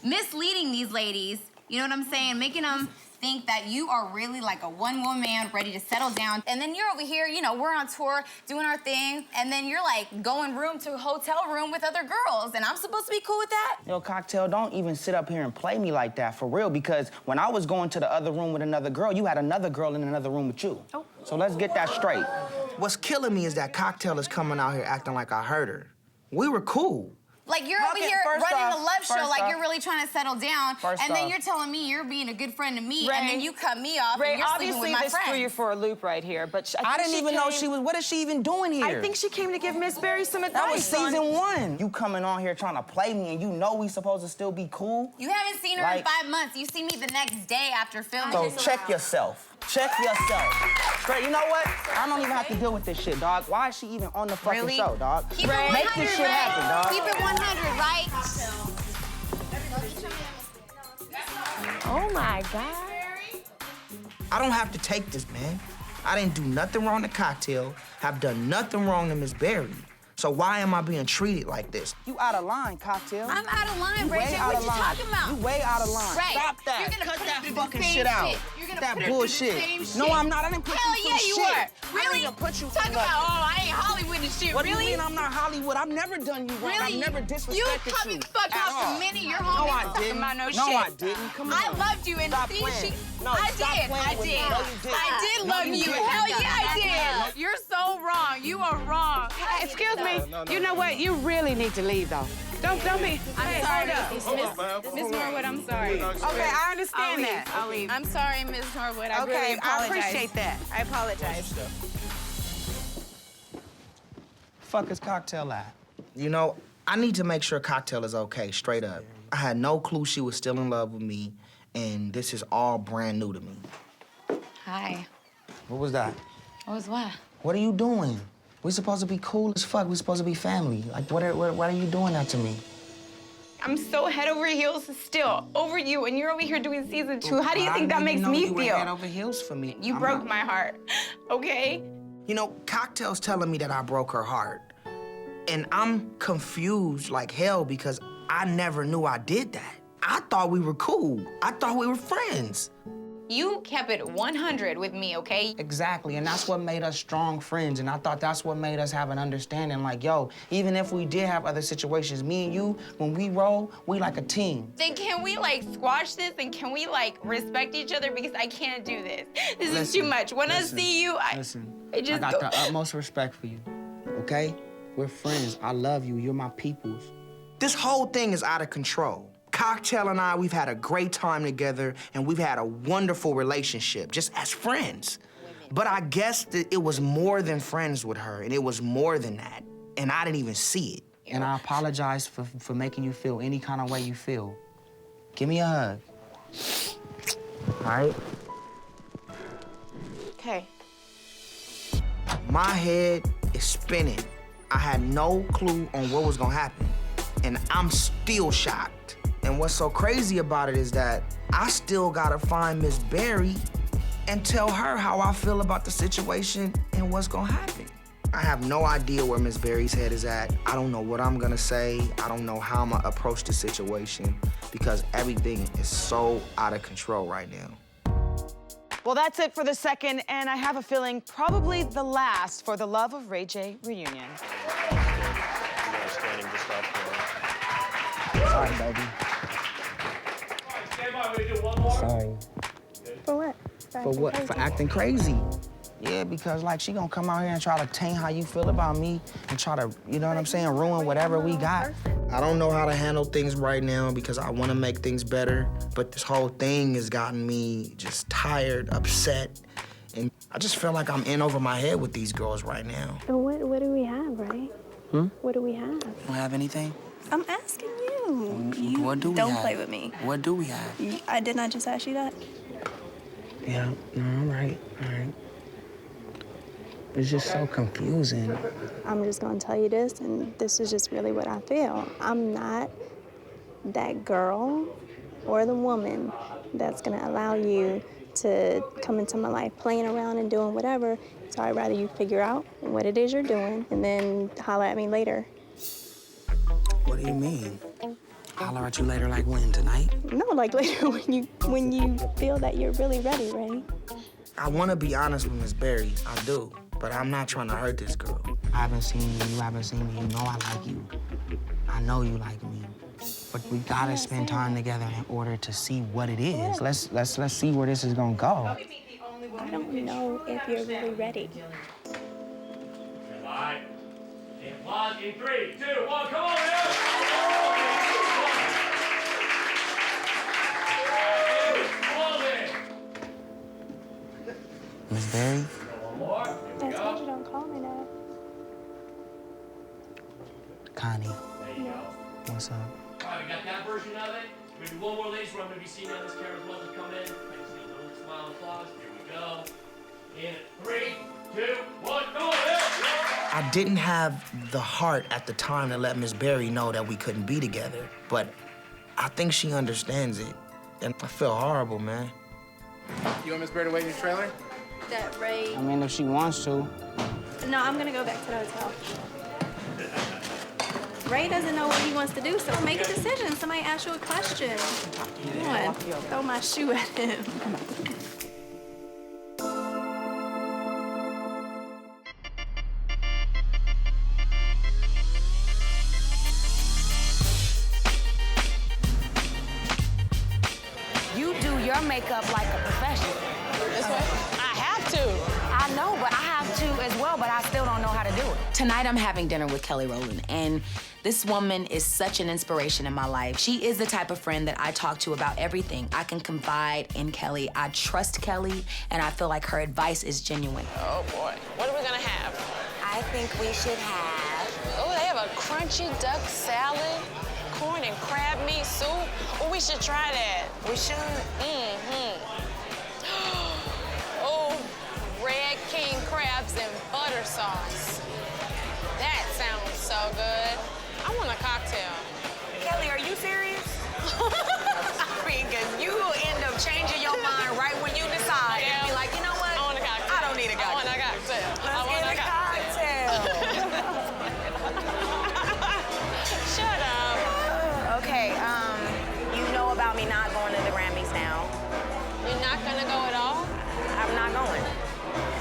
misleading these ladies, you know what I'm saying? Making them think that you are really like a one-woman man ready to settle down. And then you're over here, you know, we're on tour doing our thing, and then you're like going room to hotel room with other girls, and I'm supposed to be cool with that? Yo, Cocktail, don't even sit up here and play me like that, for real, because when I was going to the other room with another girl, you had another girl in another room with you. Oh. So let's get that straight. What's killing me is that Cocktail is coming out here acting like I hurt her. We were cool. Like, you're over here running the love show like you're really trying to settle down, and then you're telling me you're being a good friend to me, and then you cut me off and you're sleeping with my obviously, this threw you friends. for a loop right here, but I didn't even know she was, what is she even doing here? I think she came to give Miss Berry some advice. That was season 1. You coming on here trying to play me, and you know we supposed to still be cool? You haven't seen her in 5 months. You see me the next day after filming. So check yourself. Check yourself. Straight, you know what? I don't even have to deal with this shit, dog. Why is she even on the fucking show, dog? Keep it 100, Make this shit Ray. happen, dog. Keep it 100, right? Oh, my God. I don't have to take this, man. I didn't do nothing wrong to Cocktail, have done nothing wrong to Miss Berry. So why am I being treated like this? You out of line, Cocktail. I'm out of line, Ray J. out What of you line. talking about? You way out of line. Ray, Stop that. You're gonna Cut put that her through fucking the same shit out. You're gonna That put her through bullshit. the same shit. No, I'm not. I didn't put Hell you through yeah, you shit. are. I Really? didn't put you Talk through about, nothing. oh, I ain't Hollywood and shit. What Really? do you mean I'm not Hollywood? I've never done you wrong. Really? I've never disrespected You you. cut me the fuck at out all. the minute you're No, home I and talking didn't. about no No, shit. I didn't. Come on. I loved you, and Stop see, playing. No, I stop did. playing I with me. did. No, you didn't. I did No, love you you. didn't. Hell yeah, I Back did. up. You're so wrong. You are wrong. Excuse me. You know what? You really need to leave, though. Don't be. I'm sorry, Miss Norwood. I'm sorry. Okay, I understand that. I'll leave. I'm sorry, Miss Norwood. I Okay, really I apologize. appreciate that. I apologize. Fuck is Cocktail at? You know, I need to make sure Cocktail is okay, straight up. I had no clue she was still in love with me, and this is all brand new to me. Hi. What was that? What was what? What are you doing? We supposed to be cool as fuck. We supposed to be family. Like, why are you doing that to me? I'm so head over heels still over you, and you're over here doing season 2. How do you think that makes me You were head feel? over heels for me. You broke my heart, okay? You know, Cocktail's telling me that I broke her heart. And I'm confused like hell because I never knew I did that. I thought we were cool. I thought we were friends. You kept it 100 with me, okay? Exactly, and that's what made us strong friends, and I thought that's what made us have an understanding, like, yo, even if we did have other situations, me and you, when we roll, we like a team. Then can we, like, squash this, and can we, like, respect each other? Because I can't do this. This is too much. When I see you, I just I got go. the utmost respect for you, okay? We're friends. I love you. You're my peoples. This whole thing is out of control. Cocktail and I, we've had a great time together, and we've had a wonderful relationship, just as friends. But I guess that it was more than friends with her, and it was more than that, and I didn't even see it. And I apologize for making you feel any kind of way you feel. Give me a hug. All right? Okay. My head is spinning. I had no clue on what was gonna happen, and I'm still shocked. And what's so crazy about it is that I still gotta find Miss Berry and tell her how I feel about the situation and what's gonna happen. I have no idea where Miss Berry's head is at. I don't know what I'm gonna say. I don't know how I'm gonna approach the situation because everything is so out of control right now. Well, that's it for the second, and I have a feeling probably the last for the Love of Ray J reunion. Sorry, baby. Stand by, we do one more. Sorry. For what? For what? For acting crazy. Yeah, because like she gonna come out here and try to taint how you feel about me and try to, you know what I'm saying, ruin whatever we got. I don't know how to handle things right now because I wanna make things better, but this whole thing has gotten me just tired, upset, and I just feel like I'm in over my head with these girls right now. What do we have, Ray? What do we have? Don't have anything? I'm asking you. What do we Don't have? play with me. What do we have? I did not just ask you that. Yeah, no, all right. It's just so confusing. I'm just gonna tell you this, and this is just really what I feel. I'm not that girl or the woman that's gonna allow you to come into my life playing around and doing whatever. So I'd rather you figure out what it is you're doing and then holler at me later. What do you mean? Holler at you later, like when, tonight? No, like later when you feel that you're really ready, Ray. I wanna be honest with Miss Berry, I do. But I'm not trying to hurt this girl. I haven't seen you, you haven't seen me. You know I like you. I know you like me. But we gotta spend time together in order to see what it is. Let's see where this is gonna go. I don't know if you're really ready. All right. And applause in 3, 2, 1, come on, man! Miss Berry? One more. Here we I told go. you don't call me that. Connie, There you go. what's up? All right, we got that version of it. We do one more, ladies, where I'm going to be seeing on this camera as well as come in. I just need a little smile and applause. Here we go. In 3, 2, 1, come on, man! I didn't have the heart at the time to let Miss Berry know that we couldn't be together, but I think she understands it. And I feel horrible, man. You want Miss Bear to wait in your trailer? That Ray. I mean, if she wants to. No, I'm gonna go back to the hotel. Ray doesn't know what he wants to do, so make a decision. Somebody ask you a question. Come on, throw my shoe at him. You do your makeup like a professional. This way? I have to. I know, but I have to as well, but I still don't know how to do it. Tonight I'm having dinner with Kelly Rowland, and this woman is such an inspiration in my life. She is the type of friend that I talk to about everything. I can confide in Kelly. I trust Kelly, and I feel like her advice is genuine. Oh boy, what are we gonna have? I think we should have... Oh, they have a crunchy duck salad, corn and crab meat soup. Oh, we should try that. We should. Oh, red king crabs and butter sauce. That sounds so good. I want a cocktail. Kelly, are you serious? I mean, because you will end up changing your mind right when you decide. Yeah. And be like, you know what? I want a cocktail. I don't need a cocktail. I want a cocktail. Let's get a cocktail. Shut up. Okay, you know about me not going to the Grammys now. You're not gonna go at all? I'm not going.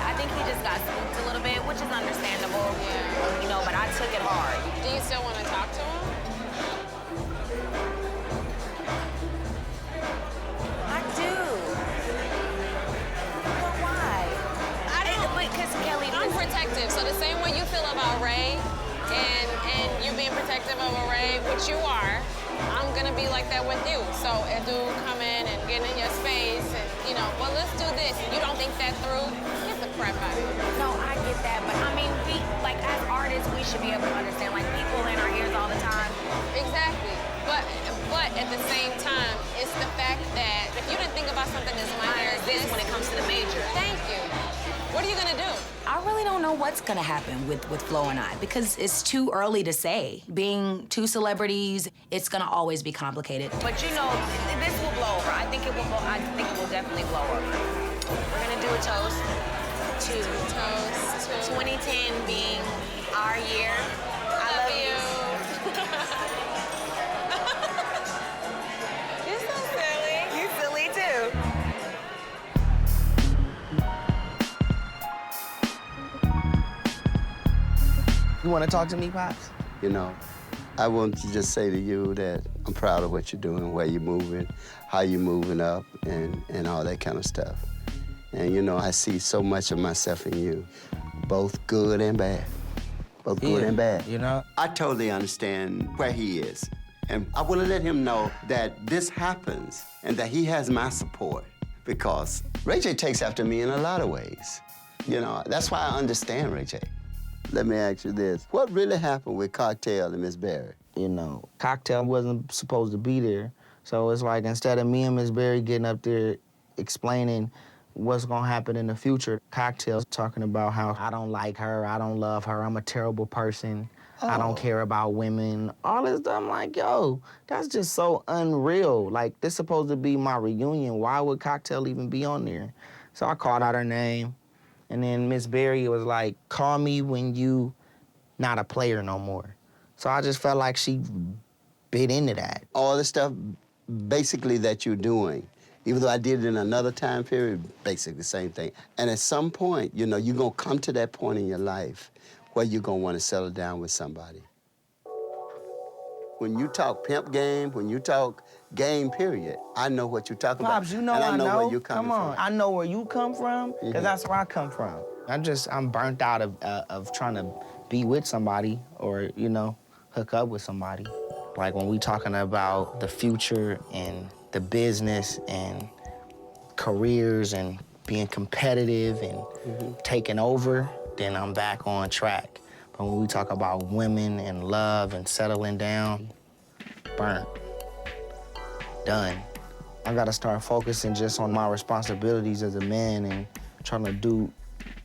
I think he just got spooked a little bit, which is understandable. Yeah. You know, but I took it hard. Do you still want to talk to him? I do. But why? Because Kelly, I'm protective. So the same way you feel about Ray and you being protective of Ray, which you are, I'm gonna be like that with you. So a dude come in and get in your space and, you know, well, let's do this. And you don't think that through, get the crap out of here. No, I get that, but I mean, we, like, as artists, we should be able to understand, like, people in our ears all the time. Exactly. But at the same time, it's the fact that if you didn't think about something as minor as this when it comes to the major. Thank you. What are you gonna do? I really don't know what's gonna happen with Flo and I because it's too early to say. Being two celebrities, it's gonna always be complicated. But you know, this will blow over. I think it will definitely blow over. We're gonna do a toast to 2010 being our year. I love you. You're so silly. You're silly too. You want to talk to me, Pops? You know, I want to just say to you that I'm proud of what you're doing, where you're moving, how you're moving up, and all that kind of stuff. And, you know, I see so much of myself in you, both good and bad. Both good and bad. You know? I totally understand where he is. And I want to let him know that this happens and that he has my support because Ray J takes after me in a lot of ways. You know, that's why I understand Ray J. Let me ask you this. What really happened with Cocktail and Miss Berry? You know, Cocktail wasn't supposed to be there. So it's like instead of me and Miss Berry getting up there explaining what's gonna happen in the future, Cocktail's talking about how I don't like her, I don't love her, I'm a terrible person, I don't care about women, all this stuff. I'm like, yo, that's just so unreal. Like, this supposed to be my reunion. Why would Cocktail even be on there? So I called out her name. And then Miss Berry was like, call me when you not a player no more. So I just felt like she bit into that. All the stuff basically that you're doing, even though I did it in another time period, basically the same thing. And at some point, you know, you're gonna come to that point in your life where you're gonna wanna settle down with somebody. When you talk pimp game, when you talk game, period, I know what you're talking about. Pops, you know and I know. where you're coming Come on. from. I know where you come from, because that's where I come from. I'm burnt out of trying to be with somebody or, you know, hook up with somebody. Like when we talking about the future and the business and careers and being competitive and taking over, then I'm back on track. But when we talk about women and love and settling down, burnt, done. I gotta start focusing just on my responsibilities as a man and trying to do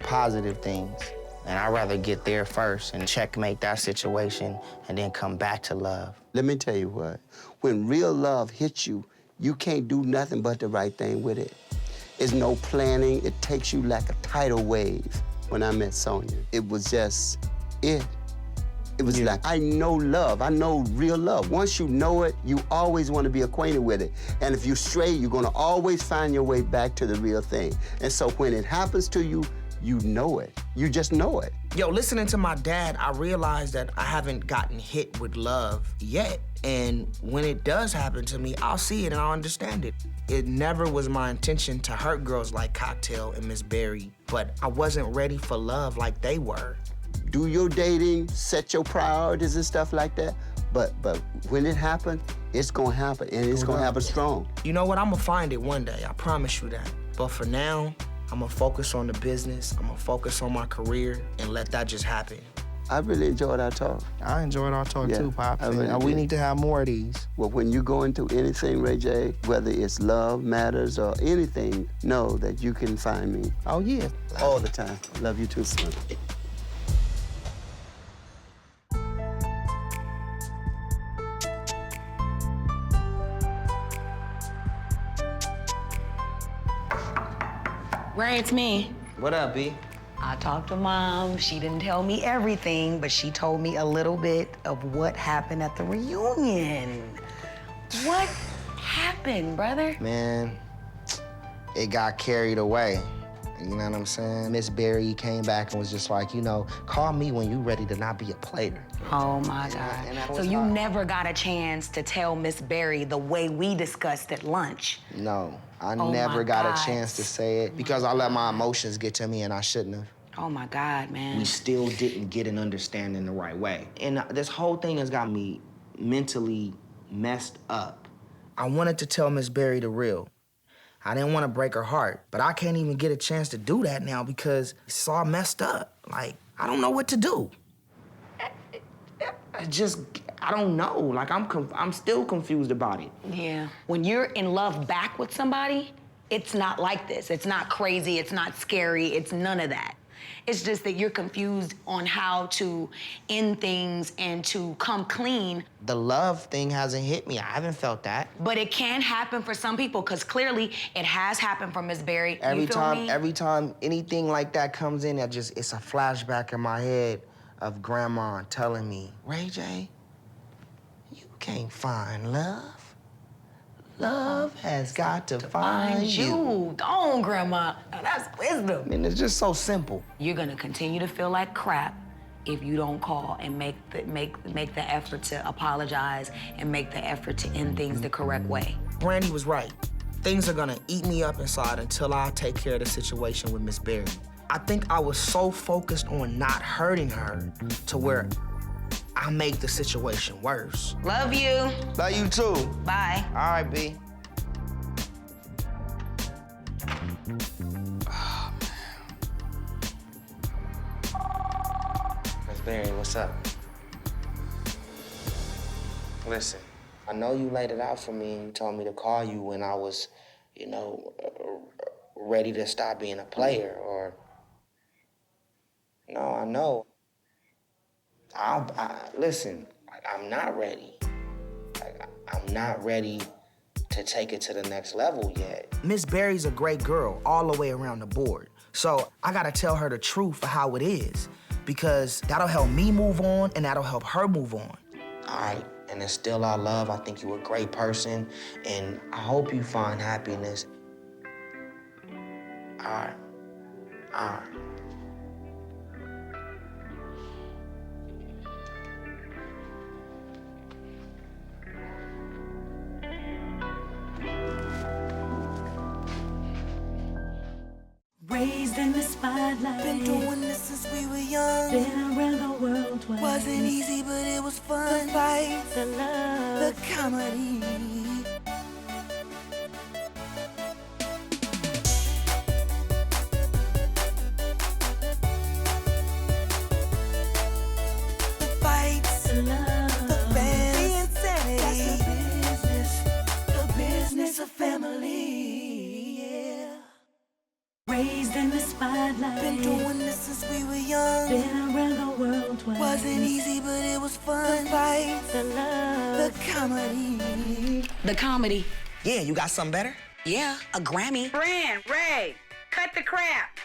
positive things. And I'd rather get there first and checkmate that situation and then come back to love. Let me tell you what, when real love hits you, you can't do nothing but the right thing with it. There's no planning, it takes you like a tidal wave. When I met Sonja, it was just it. It was like, I know love, I know real love. Once you know it, you always want to be acquainted with it. And if you stray, you're gonna always find your way back to the real thing. And so when it happens to you, you know it. You just know it. Yo, listening to my dad, I realized that I haven't gotten hit with love yet. And when it does happen to me, I'll see it and I'll understand it. It never was my intention to hurt girls like Cocktail and Miss Berry, but I wasn't ready for love like they were. Do your dating, set your priorities and stuff like that. But when it happens, it's gonna happen, and it's gonna happen strong. You know what? I'm gonna find it one day, I promise you that. But for now, I'm gonna focus on the business, I'm gonna focus on my career, and let that just happen. I really enjoyed our talk. I enjoyed our talk too, Pops. Really we need to have more of these. Well, when you go into anything, Ray J, whether it's love matters or anything, know that you can find me. Oh, yeah. All the time. Love you too, son. Ray, it's me. What up, B? I talked to Mom. She didn't tell me everything, but she told me a little bit of what happened at the reunion. What happened, brother? Man, it got carried away. You know what I'm saying? Miss Berry came back and was just like, you know, call me when you ready to not be a player. Oh, my God. So you never got a chance to tell Miss Berry the way we discussed at lunch? No, I never got a chance to say it because I let my emotions get to me and I shouldn't have. Oh, my God, man. We still didn't get an understanding the right way. And this whole thing has got me mentally messed up. I wanted to tell Miss Berry the real. I didn't want to break her heart, but I can't even get a chance to do that now because it's all messed up. Like, I don't know what to do. I don't know. Like, I'm still confused about it. Yeah. When you're in love back with somebody, it's not like this. It's not crazy, it's not scary, it's none of that. It's just that you're confused on how to end things and to come clean. The love thing hasn't hit me. I haven't felt that. But it can happen for some people, because clearly it has happened for Miss Berry. Every time anything like that comes in, it's a flashback in my head of Grandma telling me, Ray J, you can't find love. Love has got to find you. Go on, Grandma. Now, that's wisdom. And it's just so simple. You're gonna continue to feel like crap if you don't call and make the effort to apologize and make the effort to end things the correct way. Brandy was right. Things are gonna eat me up inside until I take care of the situation with Miss Berry. I think I was so focused on not hurting her to where I made the situation worse. Love you. Love you too. Bye. All right, B. Oh, man. Miss Berry, what's up? Listen, I know you laid it out for me and you told me to call you when I was, ready to stop being a player or... No, I know. Listen, I'm not ready. I'm not ready to take it to the next level yet. Miss Berry's a great girl all the way around the board. So I gotta tell her the truth for how it is because that'll help me move on and that'll help her move on. All right, and it's still our love. I think you're a great person and I hope you find happiness. All right, all right. Raised in the spotlight. Been doing this since we were young. Been around the world twice. Wasn't easy, but it was fun. The fight, the love, the comedy. The fights, the love, the bands, the insanity. That's the business of family. Raised in the spotlight. Been doing this since we were young. Been around the world twice. Wasn't easy, but it was fun. The fight, the love, the comedy. The comedy. Yeah, you got something better? Yeah, a Grammy. Brand, Ray, cut the crap.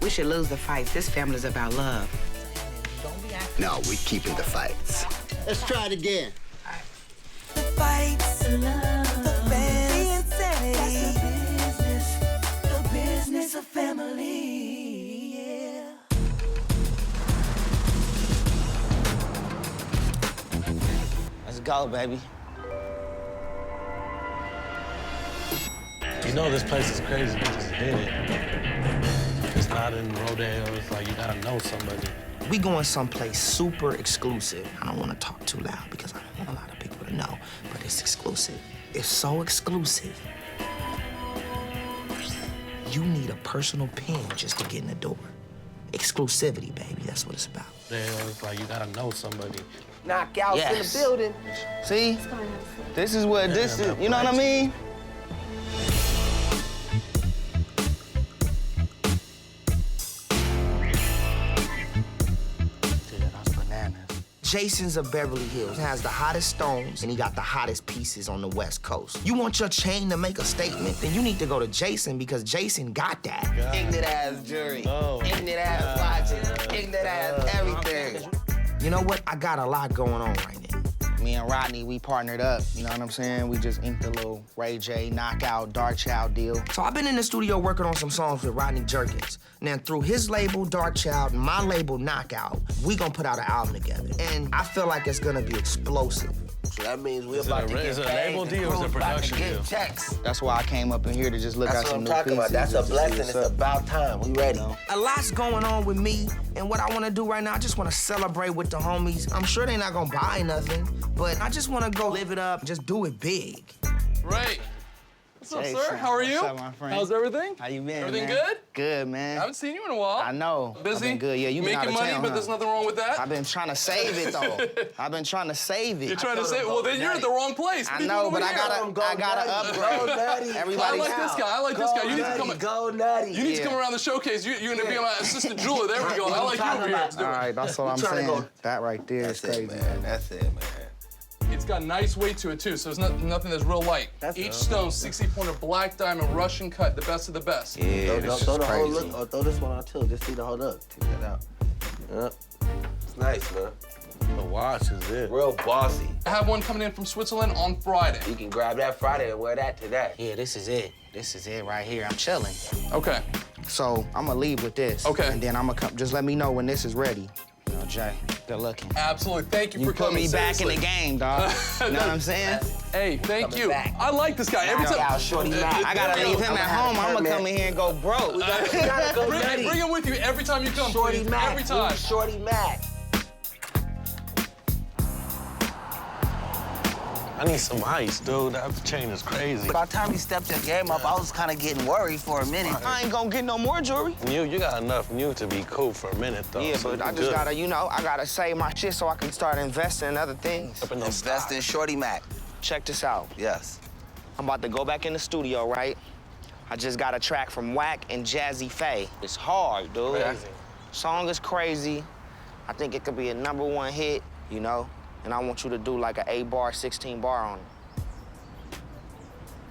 We should lose the fights. This family's about love. No, we're keeping the fights. Let's try it again. The fights, the love, the bands, the insanity. the business of family, yeah. Let's go, baby. You know this place is crazy. You just hit it. It's not in Rodeo. It's like you gotta know somebody. We going someplace super exclusive. I don't want to talk too loud because I don't want a lot of people to know, but it's exclusive. It's so exclusive. You need a personal pin just to get in the door. Exclusivity, baby, that's what it's about. It's like you gotta know somebody. Knockouts in the building. See? This is what this is, you know what I mean? Jason's of Beverly Hills has the hottest stones and he got the hottest pieces on the West Coast. You want your chain to make a statement, then you need to go to Jason because Jason got that. Ignorant ass jury, ignorant ass watching, ignorant ass everything. You know what? I got a lot going on right now. Me and Rodney, we partnered up, you know what I'm saying? We just inked a little Ray J knockout, Dark Child deal. So I've been in the studio working on some songs with Rodney Jerkins. Now through his label, Dark Child, and my label, Knockout, we gonna put out an album together. And I feel like it's gonna be explosive. So that means we're Is it about a- to get is it a paid. label and deal or is it a crew's about to production get deal? checks. That's why I came up in here to just look That's at what some I'm new talking about. pieces. That's a just to see blessing. what's It's up. about time. We ready. A lot's going on with me, and what I want to do right now, I just want to celebrate with the homies. I'm sure they're not gonna buy nothing, but I just want to go live it up, just do it big. Ray. What's up, Hey, sir? son. How are you? What's up, my friend? How's everything? How you been, Everything man? good? Good, man. I haven't seen you in a while. I know. Busy? I've been good. Yeah, you been Making out of money, town, but huh? there's nothing wrong with that. I've been trying to save it though. I've been trying to save it. You're trying to say, well, then you're at the wrong place. I People know, over but I here. gotta upgrade. Everybody I like this guy. I like this guy. You need to come. Go nutty. You need to come around the showcase. You're gonna be my assistant jeweler. There we go. I like you over here. Let's do it. All right, that's what I'm saying. That right there is crazy. Man, that's it, man. It's got nice weight to it too, so it's nothing that's real light. Each stone, 60-pointer black diamond Russian cut, the best of the best. Yeah, throw the whole look, or throw this one out too. Just see the whole look. Take that out. Yep. It's nice, man. The watch is it. Real bossy. I have one coming in from Switzerland on Friday. You can grab that Friday and wear that today. Yeah, this is it. This is it right here. I'm chilling. Okay. So I'm gonna leave with this. Okay. And then I'm gonna come. Just let me know when this is ready. You know, Jay, good looking. Absolutely. Thank you for put coming. me back in seriously. the game, dog. You know what I'm saying? Hey, thank you. I like this guy. Every Knock time. out Shorty Mack. I gotta leave him at home. I'm gonna come in here and go broke. We gotta go nutty. Bring him with you every time you come. Shorty please. Mack. Every time. Shorty Mack. I need some ice, dude. That chain is crazy. By the time you stepped your game up, I was kind of getting worried for a minute. I ain't gonna get no more jewelry. You got enough new to be cool for a minute, though. Yeah, so but you I just good. gotta, you know, I gotta save my shit so I can start investing in other things. Invest in Shorty Mack. Check this out. Yes. I'm about to go back in the studio, right? I just got a track from Wack and Jazzy Faye. It's hard, dude. Crazy. Song is crazy. I think it could be a #1 hit, you know? And I want you to do like an 8-bar, 16-bar on it.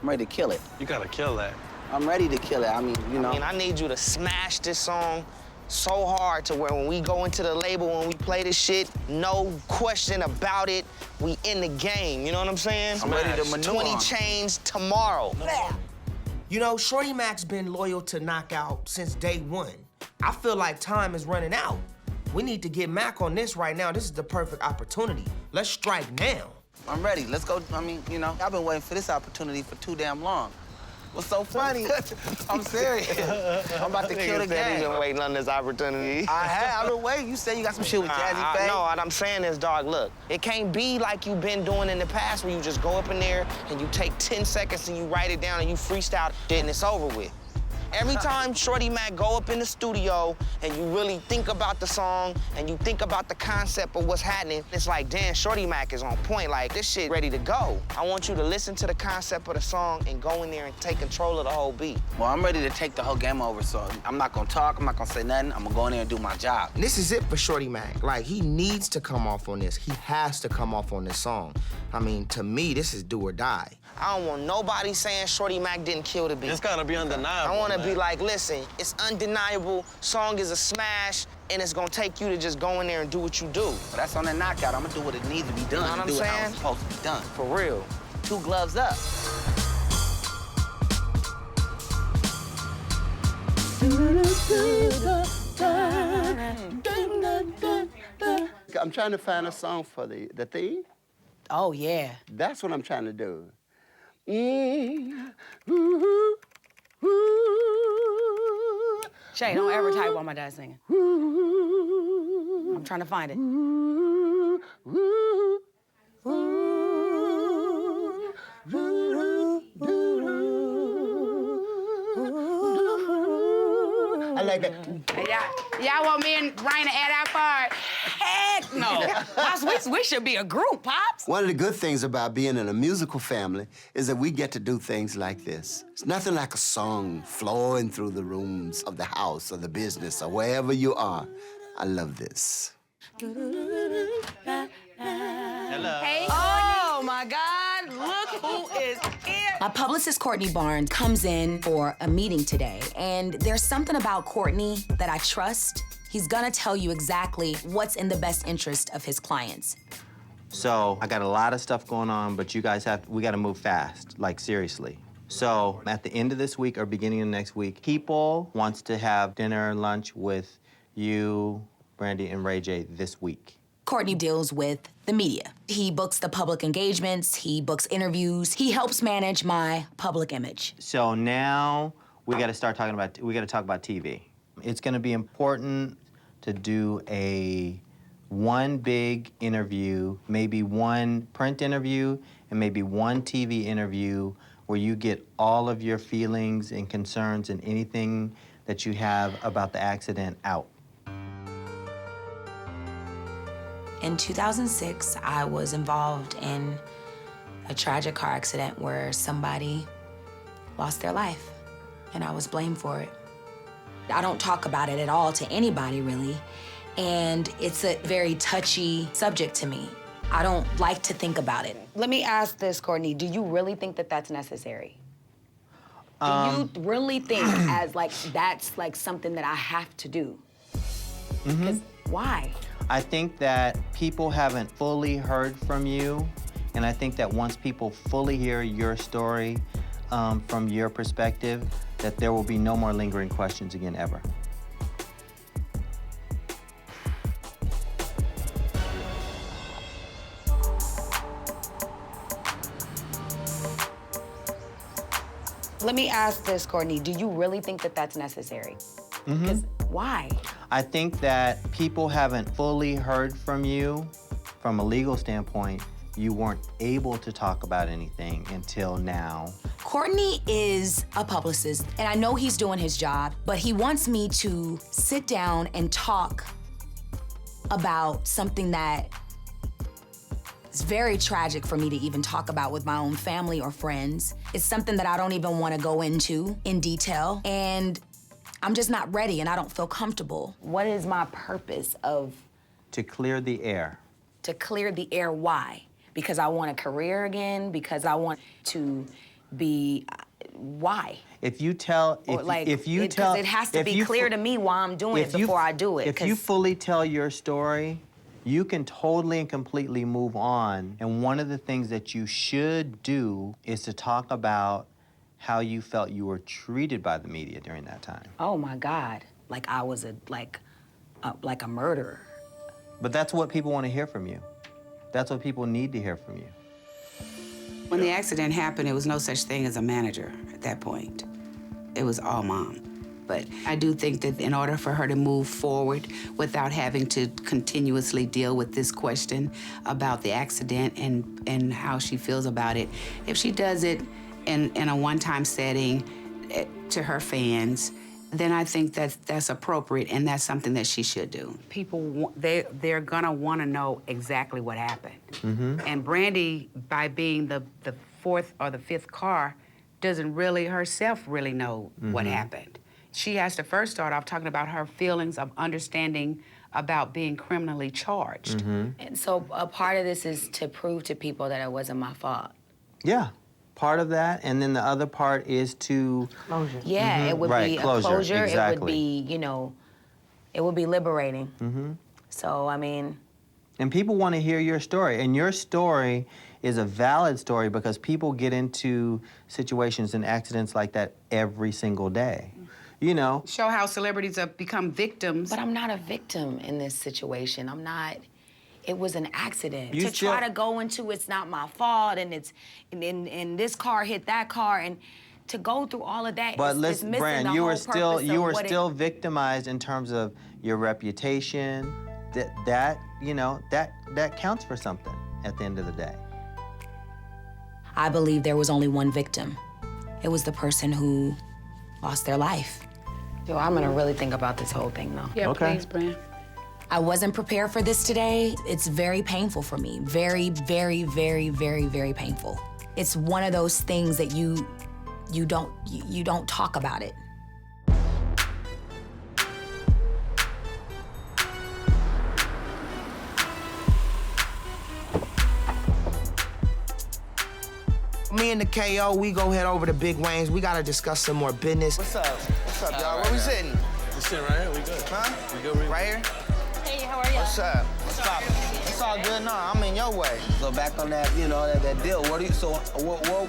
I'm ready to kill it. You gotta kill that. I'm ready to kill it. I mean, you know. I mean, I need you to smash this song so hard to where when we go into the label, when we play this shit, no question about it, we in the game, you know what I'm saying? I'm ready to maneuver. 20 chains tomorrow. You know, Shorty Mack's been loyal to Knockout since day one. I feel like time is running out. We need to get Mack on this right now. This is the perfect opportunity. Let's strike now. I'm ready. Let's go. I mean, you know, I've been waiting for this opportunity for too damn long. What's so funny? I'm serious. I'm about to kill the game. You've been waiting on this opportunity. I have. I've been waiting. You said you got some shit with Jazzy Faye. No, what I'm saying is, dog, look, it can't be like you've been doing in the past where you just go up in there and you take 10 seconds and you write it down and you freestyle it and it's over with. Every time Shorty Mack go up in the studio and you really think about the song and you think about the concept of what's happening, it's like, damn, Shorty Mack is on point. Like, this shit ready to go. I want you to listen to the concept of the song and go in there and take control of the whole beat. Well, I'm ready to take the whole game over, so I'm not gonna talk, I'm not gonna say nothing. I'm gonna go in there and do my job. And this is it for Shorty Mack. Like, he needs to come off on this. He has to come off on this song. I mean, to me, this is do or die. I don't want nobody saying Shorty Mack didn't kill the beat. It's gotta be undeniable. I want to man. be like, listen, it's undeniable, song is a smash, and it's gonna take you to just go in there and do what you do. But that's on the knockout. I'm gonna do what it needs to be done. You know what I'm do it how saying? it's supposed to be done. For real. 2 gloves up. I'm trying to find a song for the theme. Oh, yeah. That's what I'm trying to do. Shay, don't ever type while my dad's singing. I'm trying to find it. I like that. Y'all want me and Ryan to add our part? Heck no. Pops, we should be a group, Pops. One of the good things about being in a musical family is that we get to do things like this. It's nothing like a song flowing through the rooms of the house or the business or wherever you are. I love this. Hello. Hey, oh, my God. Look who is here. My publicist, Courtney Barnes, comes in for a meeting today, and there's something about Courtney that I trust. He's gonna tell you exactly what's in the best interest of his clients. So I got a lot of stuff going on, but you guys we gotta move fast, like seriously. So at the end of this week or beginning of next week, People wants to have dinner and lunch with you, Brandy and Ray J this week. Courtney deals with the media. He books the public engagements, he books interviews, he helps manage my public image. So now we got to talk about TV. It's going to be important to do one big interview, maybe one print interview, and maybe one TV interview where you get all of your feelings and concerns and anything that you have about the accident out. In 2006, I was involved in a tragic car accident where somebody lost their life, and I was blamed for it. I don't talk about it at all to anybody, really, and it's a very touchy subject to me. I don't like to think about it. Let me ask this, Courtney. Do you really think that that's necessary? Do you really think that's like something that I have to do? Because why? I think that people haven't fully heard from you, and I think that once people fully hear your story from your perspective, that there will be no more lingering questions again ever. Let me ask this, Courtney. Do you really think that that's necessary? Because why? I think that people haven't fully heard from you from a legal standpoint. You weren't able to talk about anything until now. Courtney is a publicist, and I know he's doing his job, but he wants me to sit down and talk about something that is very tragic for me to even talk about with my own family or friends. It's something that I don't even want to go into in detail, and I'm just not ready, and I don't feel comfortable. What is my purpose of? To clear the air. To clear the air, why? Because I want a career again? Because I want to be, why? If you tell, because it has to be clear to me why I'm doing it before I do it. If you fully tell your story, you can totally and completely move on. And one of the things that you should do is to talk about how you felt you were treated by the media during that time. Oh my God, like I was a murderer. But that's what people want to hear from you. That's what people need to hear from you. When the accident happened, there was no such thing as a manager at that point. It was all Mom. But I do think that in order for her to move forward without having to continuously deal with this question about the accident and how she feels about it, if she does it in a one-time setting to her fans, then I think that's appropriate, and that's something that she should do. People, they're gonna wanna know exactly what happened. And Brandy, by being the fourth or the fifth car, doesn't really herself really know what happened. She has to first start off talking about her feelings of understanding about being criminally charged. And so a part of this is to prove to people that it wasn't my fault. Yeah. Part of that, and then the other part is to... Closure. Yeah, it would be a closure. Exactly. It would be, it would be liberating. So, I mean... And people want to hear your story, and your story is a valid story because people get into situations and accidents like that every single day. Show how celebrities have become victims. But I'm not a victim in this situation. I'm not... It was an accident. Try to go into it's not my fault and it's and this car hit that car and to go through all of that. But listen, Brand, you were still victimized in terms of your reputation. That counts for something at the end of the day. I believe there was only one victim. It was the person who lost their life. Yo, I'm gonna really think about this whole thing though. Yeah, okay. Please, Brand. I wasn't prepared for this today. It's very painful for me. Very, very, very, very, very painful. It's one of those things that you don't talk about it. Me and the KO, we go head over to Big Wayne's. We gotta discuss some more business. What's up? What's up, y'all? Where we sitting? We sitting right here. We good. Huh? We good. Right here? Hey, how are you? What's up? What's poppin'? It's all good. No, I'm in your way. So back on that, that deal. What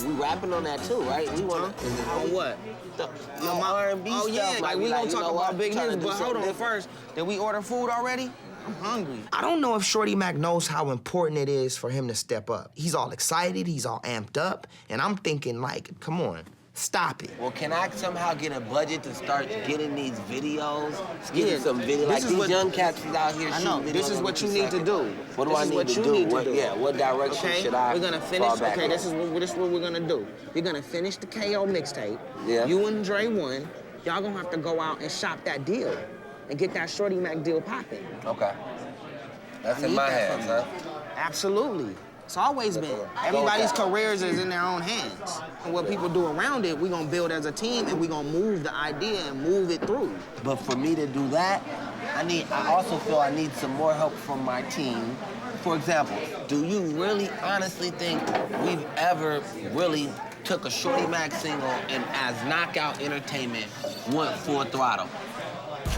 we rapping on that too, right? We wanna on what? My R&B stuff. Yeah, like we gonna talk about big news, but hold on first. Did we order food already? I'm hungry. I don't know if Shorty Mack knows how important it is for him to step up. He's all excited, he's all amped up, and I'm thinking like, come on, stop it. Well, can I somehow get a budget to start getting these videos? Getting some videos. Like these young cats is out here shooting videos. This is what you need to do. What do I need to do? Yeah, what direction should I We're gonna finish, fall back on? this is what we're gonna do. You're gonna finish the KO mixtape. Yeah. You and Dre won. Y'all gonna have to go out and shop that deal and get that Shorty Mack deal popping. Okay. That's in my hands, huh? Absolutely. It's always been. Everybody's careers is in their own hands. And what people do around it, we're gonna build as a team and we're gonna move the idea and move it through. But for me to do that, I also feel I need some more help from my team. For example, do you really honestly think we've ever really took a Shorty Mack single and as Knockout Entertainment went full throttle?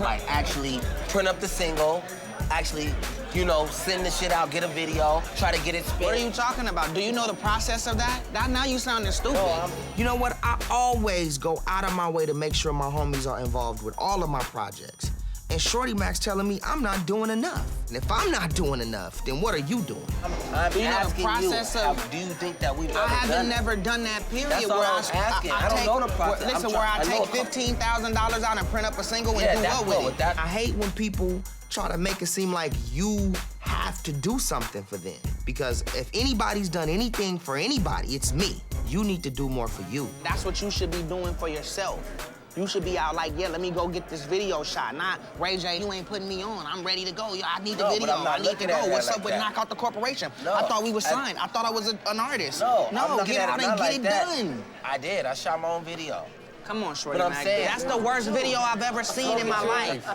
Like actually print up the single, actually, you know, send the shit out, get a video, try to get it spent. What are you talking about? Do you know the process of that? Now you sounding stupid. You know what? I always go out of my way to make sure my homies are involved with all of my projects. And Shorty Mack's telling me I'm not doing enough. And if I'm not doing enough, then what are you doing? I'm do you know the process of... Do you think that we've ever I haven't done never done that period. That's all I'm asking. I don't know the process. Listen, where I take $15,000 out and print up a single and do what with it? I hate when people try to make it seem like you have to do something for them. Because if anybody's done anything for anybody, it's me. You need to do more for you. That's what you should be doing for yourself. You should be out like, yeah, let me go get this video shot. Not, Ray J, you ain't putting me on. I'm ready to go. I need the video. I need to go. What's up with Knock Out the Corporation? No, I thought we were signed. I thought I was an artist. No, get out and get it done. I did. I shot my own video. Come on, Shorty But I'm Mack. saying, That's the worst video I've ever seen in my life.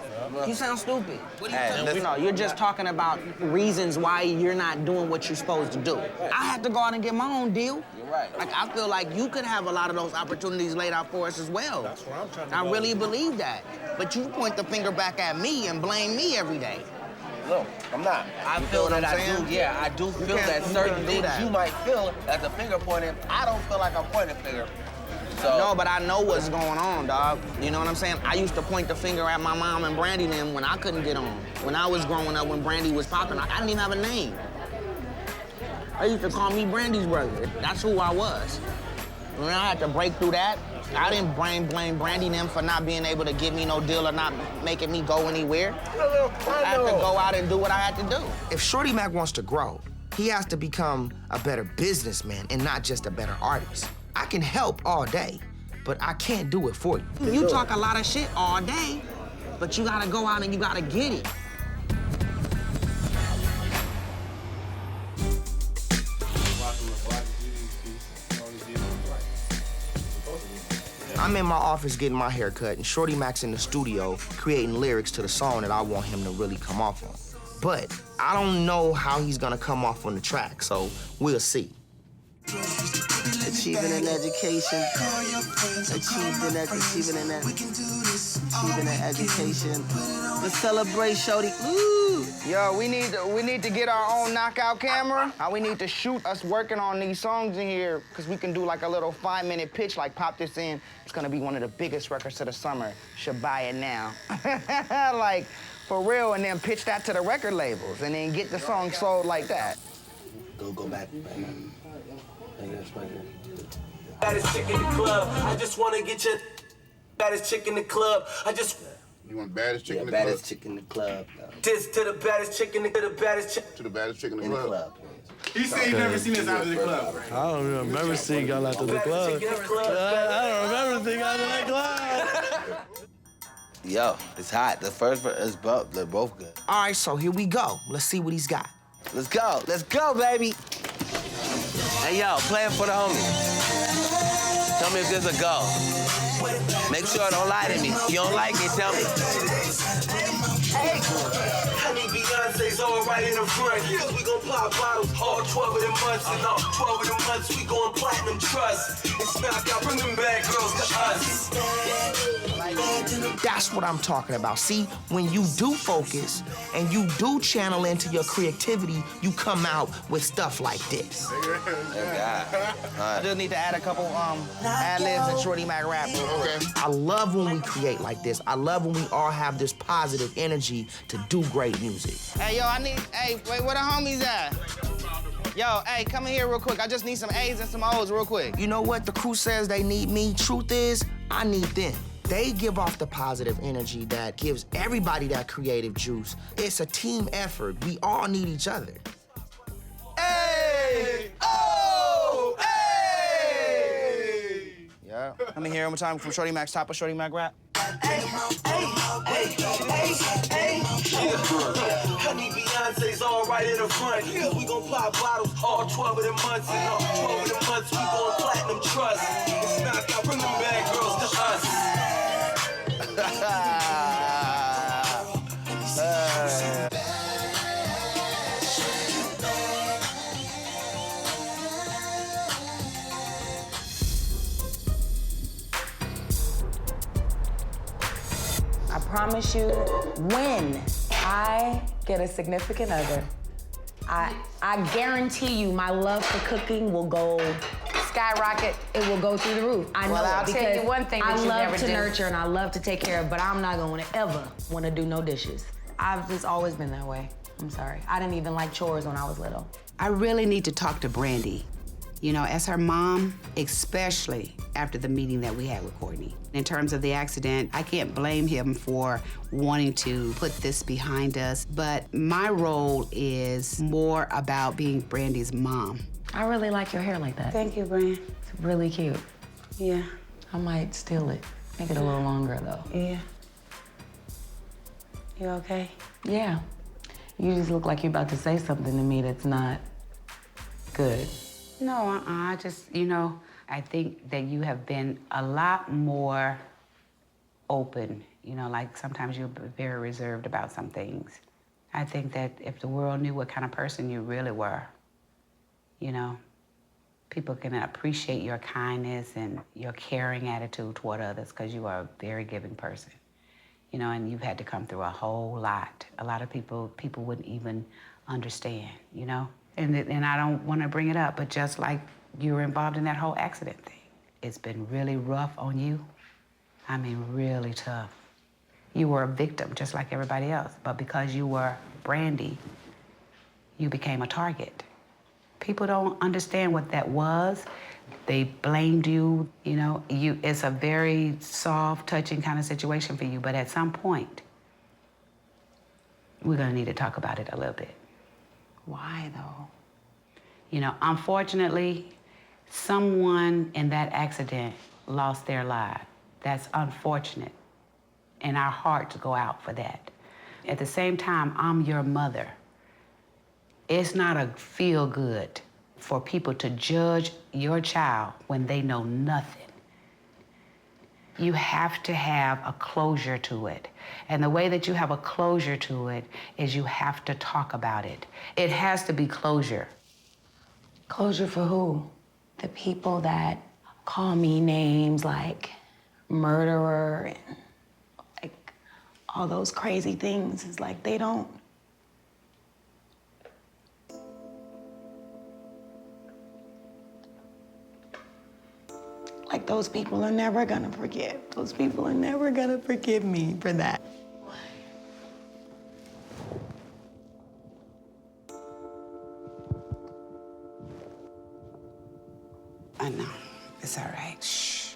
You sound stupid. What do you think? No, you're just talking about reasons why you're not doing what you're supposed to do. I had to go out and get my own deal. You're right. Like, I feel like you could have a lot of those opportunities laid out for us as well. That's what I'm trying to I really believe that. But you point the finger back at me and blame me every day. No, I'm not. I feel that I do, yeah, I do feel that certain things you might feel as a finger pointing. I don't feel like I'm pointing a finger. So. No, but I know what's going on, dog. You know what I'm saying? I used to point the finger at my mom and Brandy and them when I couldn't get on. When I was growing up, when Brandy was popping, I didn't even have a name. They used to call me Brandy's brother. That's who I was. When I had to break through that, I didn't blame Brandy and them for not being able to give me no deal or not making me go anywhere. I had to go out and do what I had to do. If Shorty Mack wants to grow, he has to become a better businessman and not just a better artist. I can help all day, but I can't do it for you. You talk a lot of shit all day, but you gotta go out and you gotta get it. I'm in my office getting my hair cut, and Shorty Mack's in the studio creating lyrics to the song that I want him to really come off on. But I don't know how he's gonna come off on the track, so we'll see. Achieving an education, achieving an education. Let's celebrate, Shorty. Woo! Yo, we need to get our own knockout camera. We need to shoot us working on these songs in here, because we can do like a little 5-minute pitch, like pop this in. It's gonna be one of the biggest records of the summer. Should buy it now. Like, for real, and then pitch that to the record labels, and then get the song sold like that. Go back. Baddest chick in the club. I just wanna get your baddest chick in the club. You want baddest chick in the baddest club? Chick in the club. This to the baddest chick in the baddest chick. To the baddest chick in the club. He said he never seen us out of the club. I don't remember seeing y'all out of the club. I don't remember seeing y'all out of the club. Yo, it's hot. The first verse is both. They're both good. All right, so here we go. Let's see what he's got. Let's go. Let's go, baby. Hey, yo, play it for the homie. Tell me if there's a go. Make sure don't lie to me. If you don't like it, tell me. Hey. Honey, Beyonce's all right in the front. Cause we gon' pop bottles all 12 of them months. And all 12 of them months, we going platinum trust. It's Knockout, bring them bad girls to us. That's what I'm talking about. See, when you do focus and you do channel into your creativity, you come out with stuff like this. I just need to add a couple ad-libs and Shorty Mack rap. Okay. I love when we create like this. I love when we all have this positive energy to do great music. Hey, yo, hey, wait, where the homies at? Yo, hey, come in here real quick. I just need some A's and some O's real quick. You know what? The crew says they need me. Truth is, I need them. They give off the positive energy that gives everybody that creative juice. It's a team effort. We all need each other. Hey! Oh! Hey! Yeah. Let me hear one more time from Shorty Mack's top of Shorty Mack rap. Honey, Beyonce's all right in the front. We gon' pop bottles all 12 of them months. And all 12 of them months, we gon' platinum trust. It's not that bring them bad girls to us. I promise you, when I get a significant other, I guarantee you my love for cooking will go skyrocket. It will go through the roof. I know. Well, I'll because tell you one thing that you I never love to do. nurture and I love to take care of, but I'm not gonna ever wanna do no dishes. I've just always been that way. I'm sorry. I didn't even like chores when I was little. I really need to talk to Brandy. You know, as her mom, especially after the meeting that we had with Courtney. In terms of the accident, I can't blame him for wanting to put this behind us, but my role is more about being Brandy's mom. I really like your hair like that. Thank you, Brand. It's really cute. Yeah. I might steal it. Make it a little longer, though. Yeah. You okay? Yeah. You just look like you're about to say something to me that's not good. No, I just, you know, I think that you have been a lot more open. You know, like sometimes you're very reserved about some things. I think that if the world knew what kind of person you really were, you know, people can appreciate your kindness and your caring attitude toward others because you are a very giving person. You know, and you've had to come through a whole lot. A lot of people wouldn't even understand, you know? And I don't want to bring it up, but just like you were involved in that whole accident thing, it's been really rough on you. I mean, really tough. You were a victim, just like everybody else, but because you were Brandy, you became a target. People don't understand what that was. They blamed you, you know. It's a very soft, touching kind of situation for you, but at some point, we're gonna need to talk about it a little bit. Why, though? You know, unfortunately, someone in that accident lost their life. That's unfortunate, and our hearts go out for that. At the same time, I'm your mother. It's not a feel-good for people to judge your child when they know nothing. You have to have a closure to it. And the way that you have a closure to it is you have to talk about it. It has to be closure. Closure for who? The people that call me names like murderer and like all those crazy things. It's like they don't. Like those people are never gonna forgive. Those people are never gonna forgive me for that. I know, it's all right, shh.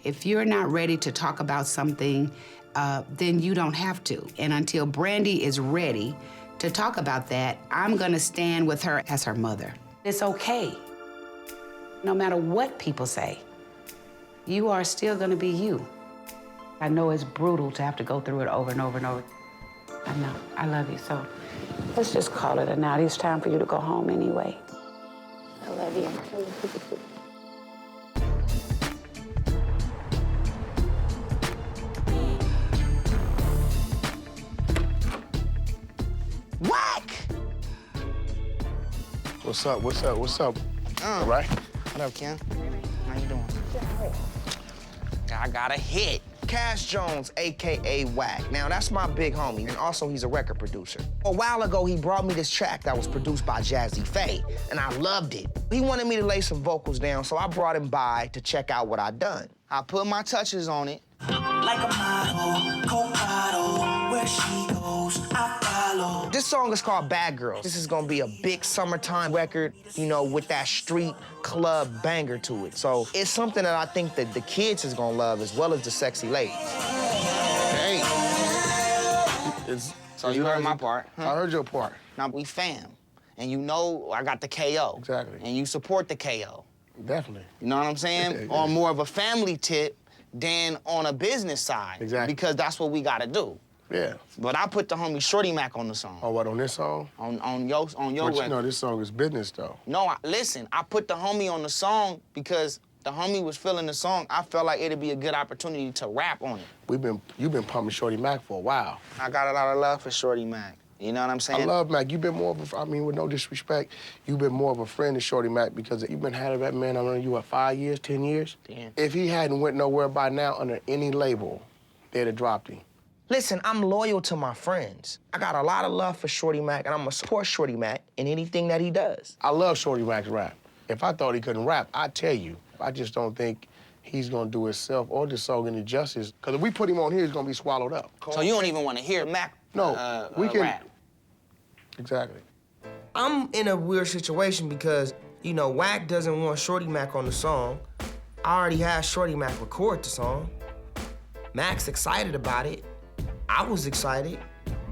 If you're not ready to talk about something, then you don't have to. And until Brandy is ready to talk about that, I'm gonna stand with her as her mother. It's okay. No matter what people say, you are still gonna be you. I know it's brutal to have to go through it over and over and over. I know, I love you, so let's just call it a night. It's time for you to go home anyway. I love you. Whack! What's up? What's up? What's up? All right? What up, Ken? How you doing? I got a hit. Cash Jones, AKA Wack. Now, that's my big homie, and also he's a record producer. A while ago, he brought me this track that was produced by Jazzy Faye, and I loved it. He wanted me to lay some vocals down, so I brought him by to check out what I'd done. I put my touches on it. Like a model, cold bottle, where she goes, I follow. This song is called Bad Girls. This is gonna be a big summertime record, you know, with that street club banger to it. So it's something that I think that the kids is gonna love as well as the sexy ladies. Hey. So you heard my part. I heard your part. Now we fam, and you know I got the KO. Exactly. And you support the KO. Definitely. You know what I'm saying? On more of a family tip than on a business side. Exactly. Because that's what we gotta do. Yeah. But I put the homie Shorty Mack on the song. Oh, what, on this song? On your But record. you know, this song is business, though. No, listen, I put the homie on the song because the homie was feeling the song. I felt like it'd be a good opportunity to rap on it. You've been pumping Shorty Mack for a while. I got a lot of love for Shorty Mack. You know what I'm saying? I love Mac. You've been more of a, I mean, with no disrespect, you've been more of a friend to Shorty Mack because you've been having that man under you, what, 5 years, 10 years? Damn. If he hadn't went nowhere by now under any label, they'd have dropped him. Listen, I'm loyal to my friends. I got a lot of love for Shorty Mack, and I'm gonna support Shorty Mack in anything that he does. I love Shorty Mack's rap. If I thought he couldn't rap, I'd tell you. I just don't think he's gonna do himself or this song any justice, because if we put him on here, he's gonna be swallowed up. So you don't even want to hear Mac we can rap? Exactly. I'm in a weird situation because, you know, Wack doesn't want Shorty Mack on the song. I already had Shorty Mack record the song. Mac's excited about it. I was excited,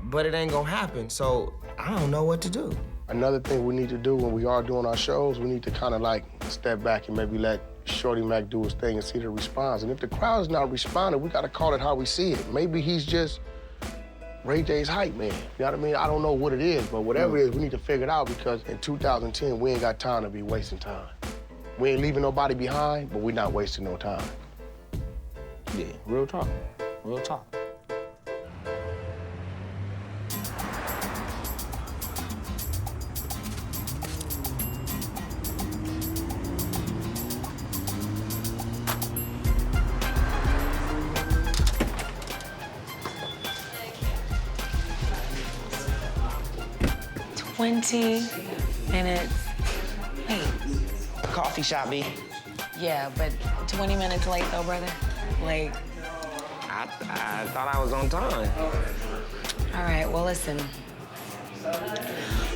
but it ain't gonna happen, so I don't know what to do. Another thing we need to do when we are doing our shows, we need to kind of like step back and maybe let Shorty Mack do his thing and see the response. And if the crowd's not responding, we gotta call it how we see it. Maybe he's just Ray J's hype man. You know what I mean? I don't know what it is, but whatever it is, we need to figure it out because in 2010, we ain't got time to be wasting time. We ain't leaving nobody behind, but we're not wasting no time. Yeah, real talk. Real talk. minutes. Wait. Coffee shop, B. Yeah, but 20 minutes late though, brother. Like, I thought I was on time. all right, well, listen.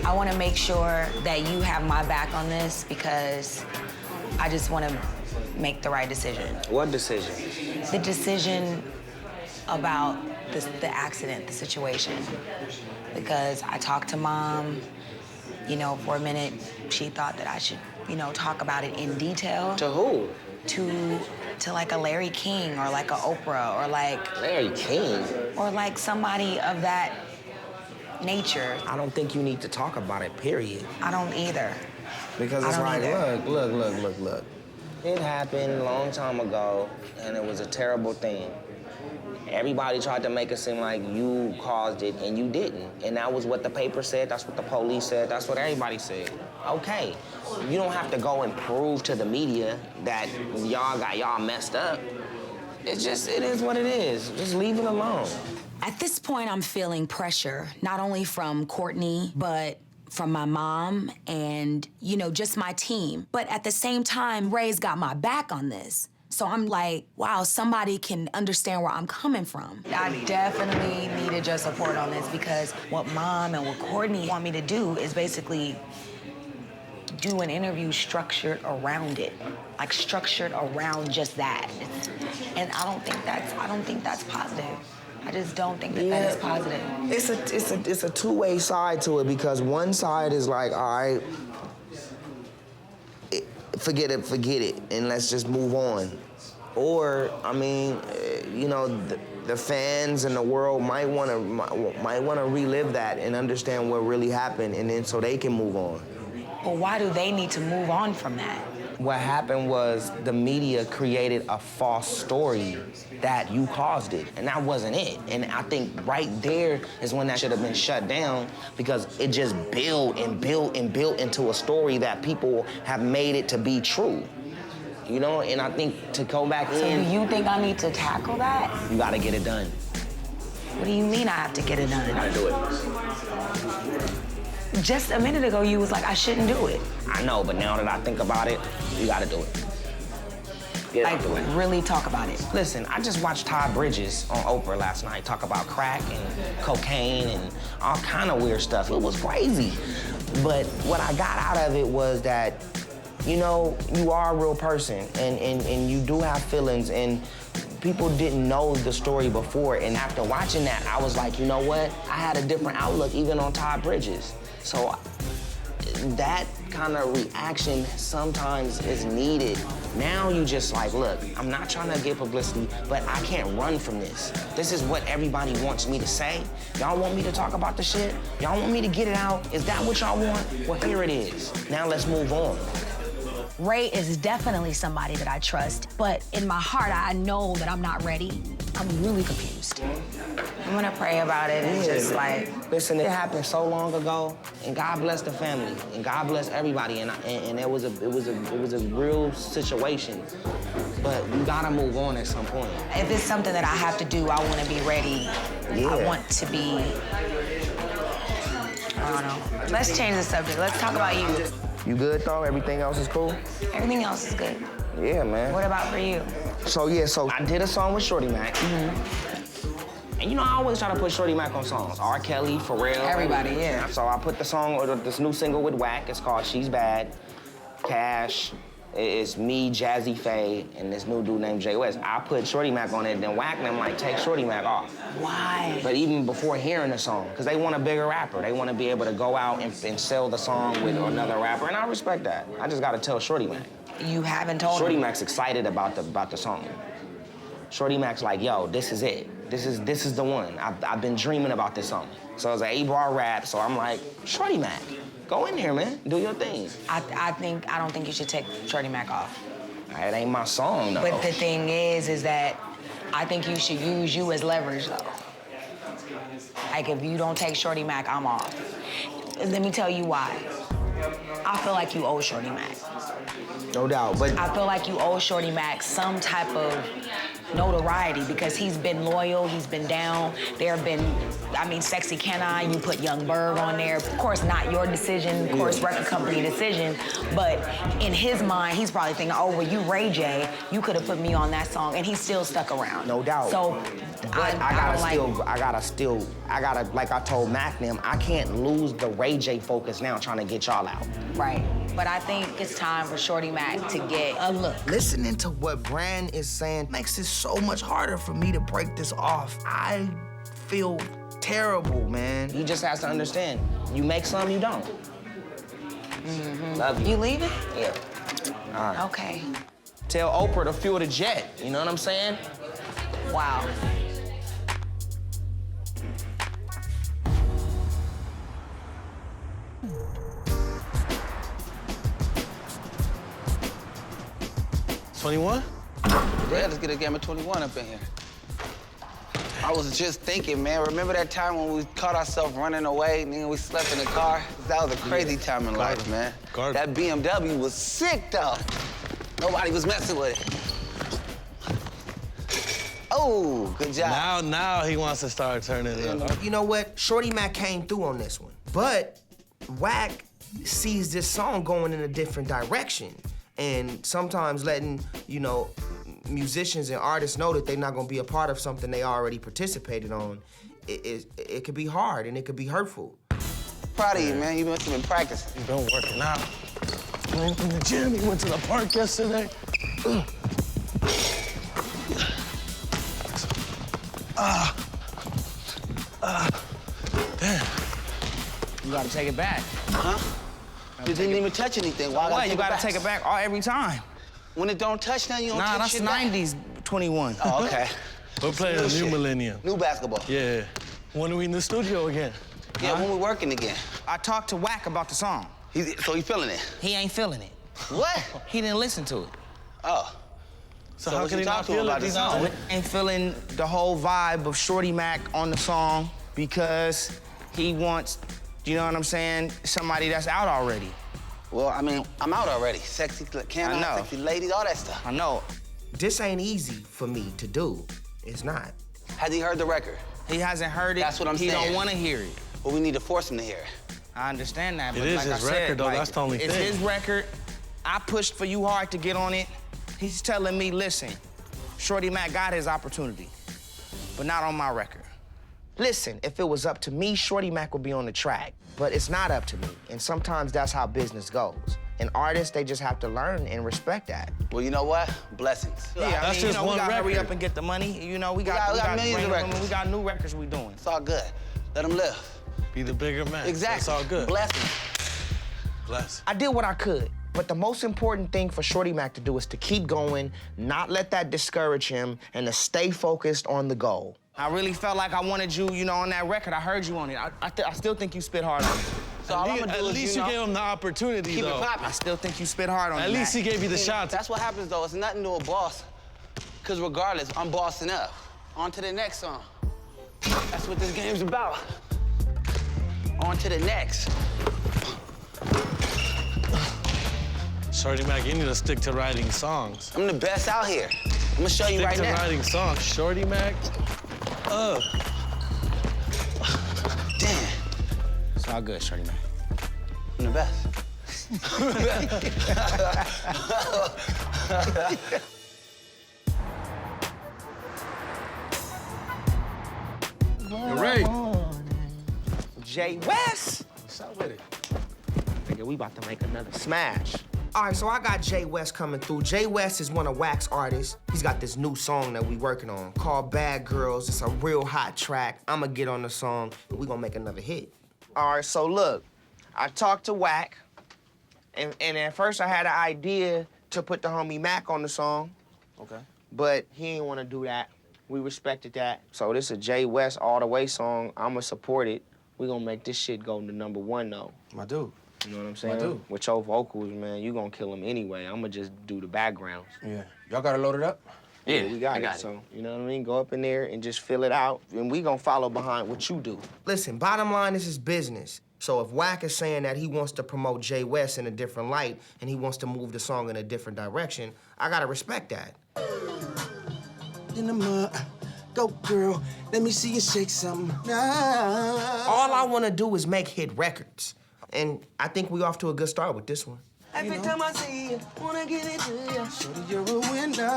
I want to make sure that you have my back on this because I just want to make the right decision. What decision? The decision about the accident, the situation. Because I talked to Mom, you know, for a minute, she thought that I should, you know, talk about it in detail. To who? To like a Larry King or like a Oprah or like... Larry King? Or like somebody of that nature. I don't think you need to talk about it, period. I don't either. Because I it's don't like, either. look. It happened a long time ago, and it was a terrible thing. Everybody tried to make it seem like you caused it, and you didn't. And that was what the paper said, that's what the police said, that's what everybody said. Okay, you don't have to go and prove to the media that y'all got y'all messed up. It is what it is. Just leave it alone. At this point, I'm feeling pressure, not only from Courtney, but from my mom and, you know, just my team. But at the same time, Ray's got my back on this. So I'm like, wow, somebody can understand where I'm coming from. I definitely needed your support on this because what Mom and what Courtney want me to do is basically do an interview structured around it, like structured around just that. And I don't think that's positive. I just don't think that is positive. It's a two-way side to it because one side is like, all right, forget it, and let's just move on. Or, I mean, you know, the fans and the world might want to relive that and understand what really happened, and then so they can move on. But why do they need to move on from that? What happened was the media created a false story that you caused it, and that wasn't it. And I think right there is when that should have been shut down because it just built and built and built into a story that people have made it to be true. you know? And I think to go back So in, do you think I need to tackle that? you gotta get it done. What do you mean I have to get it done? You gotta do it. Just a minute ago, you was like, I shouldn't do it. I know, but now that I think about it, you gotta do it. Get Like, out the way. really talk about it. Listen, I just watched Todd Bridges on Oprah last night talk about crack and cocaine and all kind of weird stuff. It was crazy. But what I got out of it was that, you know, you are a real person and you do have feelings, and people didn't know the story before. And after watching that, I was like, you know what? I had a different outlook even on Todd Bridges. So that kind of reaction sometimes is needed. Now you just like, look, I'm not trying to get publicity, but I can't run from this. This is what everybody wants me to say. Y'all want me to talk about the shit? Y'all want me to get it out? Is that what y'all want? Well, here it is. Now let's move on. Ray is definitely somebody that I trust, but in my heart, I know that I'm not ready. I'm really confused. I'm gonna pray about it and just like... Listen, it happened so long ago, and God bless the family, and God bless everybody, and it was a real situation. But you gotta move on at some point. If it's something that I have to do, I wanna be ready. Yeah. I want to be... I don't know. Let's change the subject. Let's talk about you. You good though? Everything else is cool? Everything else is good. Yeah, man. What about for you? So I did a song with Shorty Mack. And you know, I always try to put Shorty Mack on songs. R. Kelly, Pharrell. Everybody, yeah. So I put the song, or this new single with Wack. It's called She's Bad. Cash. It's me, Jazzy Faye, and this new dude named Jay West. I put Shorty Mack on it, then Wack, and I'm like, take Shorty Mack off. Why? But even before hearing the song, because they want a bigger rapper. They want to be able to go out and sell the song with another rapper, and I respect that. I just got to tell Shorty Mack. You haven't told Shorty him? Mack's excited about the song. Shorty Mack's like, yo, this is it. This is the one. I've been dreaming about this song. So it's an 8-bar rap, so I'm like, Shorty Mack, go in there, man. Do your thing. I don't think you should take Shorty Mack off. It ain't my song, though. But the thing is that I think you should use you as leverage, though. Like, if you don't take Shorty Mack, I'm off. Let me tell you why. I feel like you owe Shorty Mack. No doubt, but... I feel like you owe Shorty Mack some type of notoriety because he's been loyal, he's been down. There have been, Sexy Can I, you put Young Berg on there. Of course, not your decision, of course, record company decision, but in his mind, he's probably thinking, oh, well, you Ray J, you could have put me on that song, and he's still stuck around. No doubt. So, like I told Mac them, I can't lose the Ray J focus now trying to get y'all out. Right. But I think it's time for Shorty Mack to get a look. Listening to what Brand is saying makes it so much harder for me to break this off. I feel terrible, man. He just has to understand. You make some, you don't. Love you. You leaving? Yeah. All right. Okay. Tell Oprah to fuel the jet. You know what I'm saying? Wow. $21? Yeah, let's get a game of 21 up in here. I was just thinking, man, remember that time when we caught ourselves running away and then we slept in the car? That was a crazy time in life, man. That BMW was sick, though. Nobody was messing with it. Oh, good job. Now he wants to start turning it up. You know what? Shorty Mack came through on this one. But Wack sees this song going in a different direction. And sometimes letting, musicians and artists know that they're not gonna be a part of something they already participated on, it could be hard and it could be hurtful. Proud of you, man. You must have been practicing. You've been working out. Went to the gym, he went to the park yesterday. Damn. You gotta take it back. Huh? You didn't even touch anything. Why you gotta take it back every time. When it don't touch now, you don't Nah, take shit that's back? 90s 21. Oh, okay. We're playing a new shit. millennium. New basketball. Yeah. When are we in the studio again? Yeah, when we working again. I talked to Wack about the song. So he feeling it? He ain't feeling it. What? He didn't listen to it. Oh. So how can he not feel it? He ain't feeling the whole vibe of Shorty Mack on the song because he wants, you know what I'm saying, somebody that's out already. Well, I mean, I'm out already. Sexy camera, sexy ladies, all that stuff. I know. This ain't easy for me to do. It's not. Has he heard the record? He hasn't heard it. That's what I'm saying. He don't want to hear it. Well, we need to force him to hear it. I understand that, It but is like his I said, record, though. like, That's the only it's thing. his record. I pushed for you hard to get on it. He's telling me, listen, Shorty Mack got his opportunity, but not on my record. Listen, if it was up to me, Shorty Mack would be on the track. But it's not up to me, and sometimes that's how business goes. And artists, they just have to learn and respect that. Well, you know what? Blessings. Yeah, That's I mean, just we one gotta hurry record. up and get the money. You know, we got millions of records. We got new records we doing. It's all good. Let him live. Be the bigger man. Exactly. It's all good. Blessings. Bless. I did what I could, but the most important thing for Shorty Mack to do is to keep going, not let that discourage him, and to stay focused on the goal. I really felt like I wanted you, you know, on that record. I heard you on it. I still think you spit hard on it. So all I'm gonna do At is, least you gave him the opportunity, keep though. it popping. I still think you spit hard on it. At least he Mac. gave you the shots. That's what happens, though. It's nothing to a boss. Because regardless, I'm bossing up. On to the next song. That's what this game's about. On to the next. Shorty Mack, you need to stick to writing songs. I'm the best out here. I'm gonna show you Stick right to now. writing songs. Shorty Mack. Damn. It's all good, Shorty Mack. I'm the best. Ray. Jay West. What's up with it? Nigga, we about to make another smash. All right, so I got Jay West coming through. Jay West is one of Wack's artists. He's got this new song that we working on called Bad Girls. It's a real hot track. I'ma get on the song, and we gonna make another hit. All right, so look, I talked to Wack, and at first I had an idea to put the homie Mack on the song. Okay. But he didn't want to do that. We respected that. So this is a Jay West all the way song. I'ma support it. We gonna make this shit go to #1 though. My dude. You know what I'm saying? I do. With your vocals, man, you gonna kill him anyway. I'ma just do the backgrounds. Yeah. Y'all got it loaded up? Yeah, we got it. So, you know what I mean? Go up in there and just fill it out, and we gonna follow behind what you do. Listen, bottom line, this is business. So if Wack is saying that he wants to promote Jay West in a different light and he wants to move the song in a different direction, I gotta respect that. In the mud, go girl, let me see you shake something. All I wanna do is make hit records. And I think we off to a good start with this one. Every time I see you, wanna get into you. Shorty, you're a winner.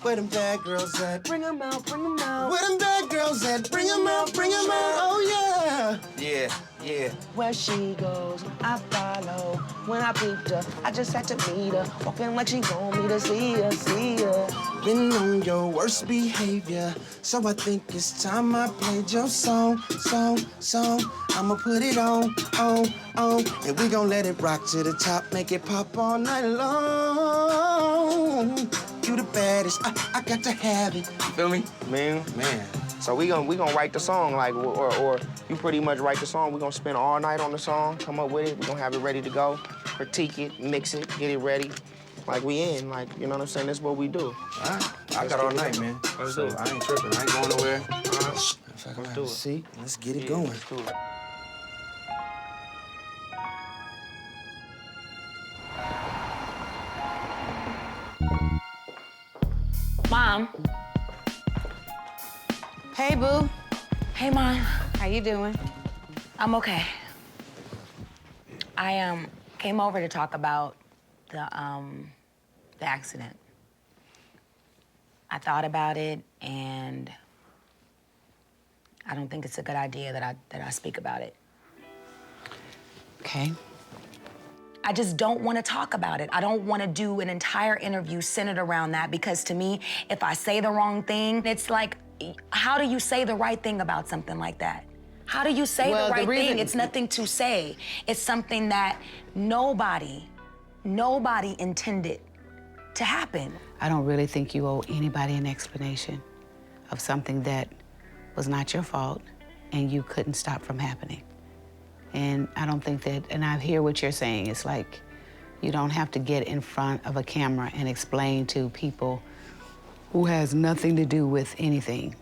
Where them bad girls at? Bring them out, bring them out. Where them bad girls at? Bring them out, bring them out. Oh, yeah. Yeah, yeah. Where she goes, I follow. When I peeped her, I just had to meet her. Walking like she want me to see her, see her. Been on your worst behavior, so I think it's time I played your song. I'ma put it on, and we gon' let it rock to the top, make it pop all night long. You the baddest, I got to have it. You feel me? Man. So we gonna write the song, like, or you pretty much write the song. We gonna spend all night on the song, come up with it. We gonna have it ready to go, critique it, mix it, get it ready. Like we in, like, you know what I'm saying? That's what we do. All right. I got all night, man. So I ain't tripping. I ain't going nowhere. Let's do it. See, let's get it going. Let's do it. Mom. Hey, boo. Hey, Mom. How you doing? I'm okay. I came over to talk about the accident. I thought about it, and I don't think it's a good idea that I speak about it. Okay. I just don't want to talk about it. I don't want to do an entire interview centered around that, because to me, if I say the wrong thing, it's like, how do you say the right thing about something like that? How do you say the right thing? It's nothing to say. It's something that nobody intended to happen. I don't really think you owe anybody an explanation of something that was not your fault and you couldn't stop from happening. And I don't think that, and I hear what you're saying. It's like you don't have to get in front of a camera and explain to people who has nothing to do with anything.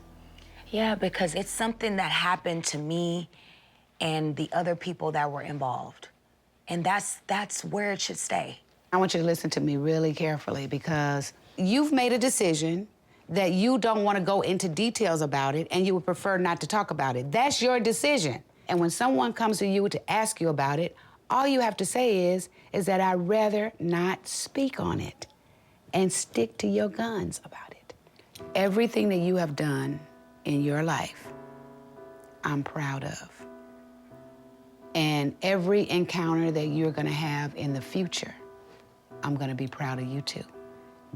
Yeah, because it's something that happened to me, and the other people that were involved. And that's where it should stay. I want you to listen to me really carefully because you've made a decision that you don't want to go into details about it and you would prefer not to talk about it. That's your decision. And when someone comes to you to ask you about it, all you have to say is that I'd rather not speak on it and stick to your guns about it. Everything that you have done in your life, I'm proud of. And every encounter that you're gonna have in the future, I'm gonna be proud of you too,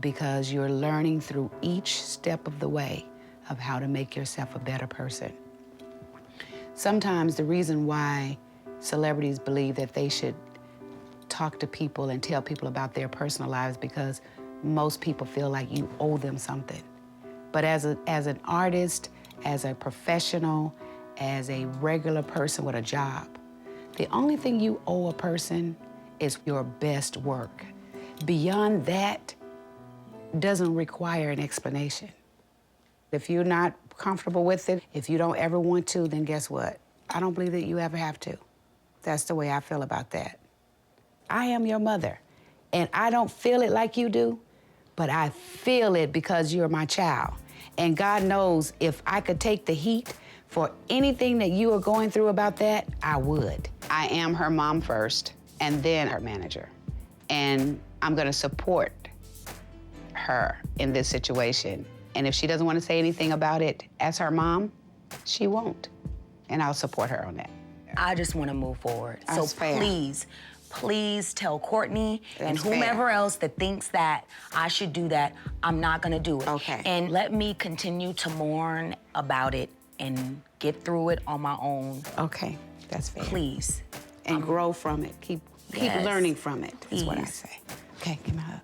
because you're learning through each step of the way of how to make yourself a better person. Sometimes the reason why celebrities believe that they should talk to people and tell people about their personal lives because most people feel like you owe them something. But as an artist, as a professional, as a regular person with a job, the only thing you owe a person is your best work. Beyond that doesn't require an explanation. If you're not comfortable with it, if you don't ever want to, then guess what? I don't believe that you ever have to. That's the way I feel about that. I am your mother, and I don't feel it like you do, but I feel it because you're my child. And God knows if I could take the heat for anything that you are going through about that, I would. I am her mom first, and then her manager. And I'm gonna support her in this situation. And if she doesn't want to say anything about it as her mom, she won't. And I'll support her on that. I just want to move forward. That's so fair. please tell Courtney and That's whomever fair. else that thinks that I should do that, I'm not gonna do it. Okay. And let me continue to mourn about it and get through it on my own. Okay, that's fair. Please. And grow from it. Keep Yes. learning from it, is what I Please. say. Okay, give me a hug.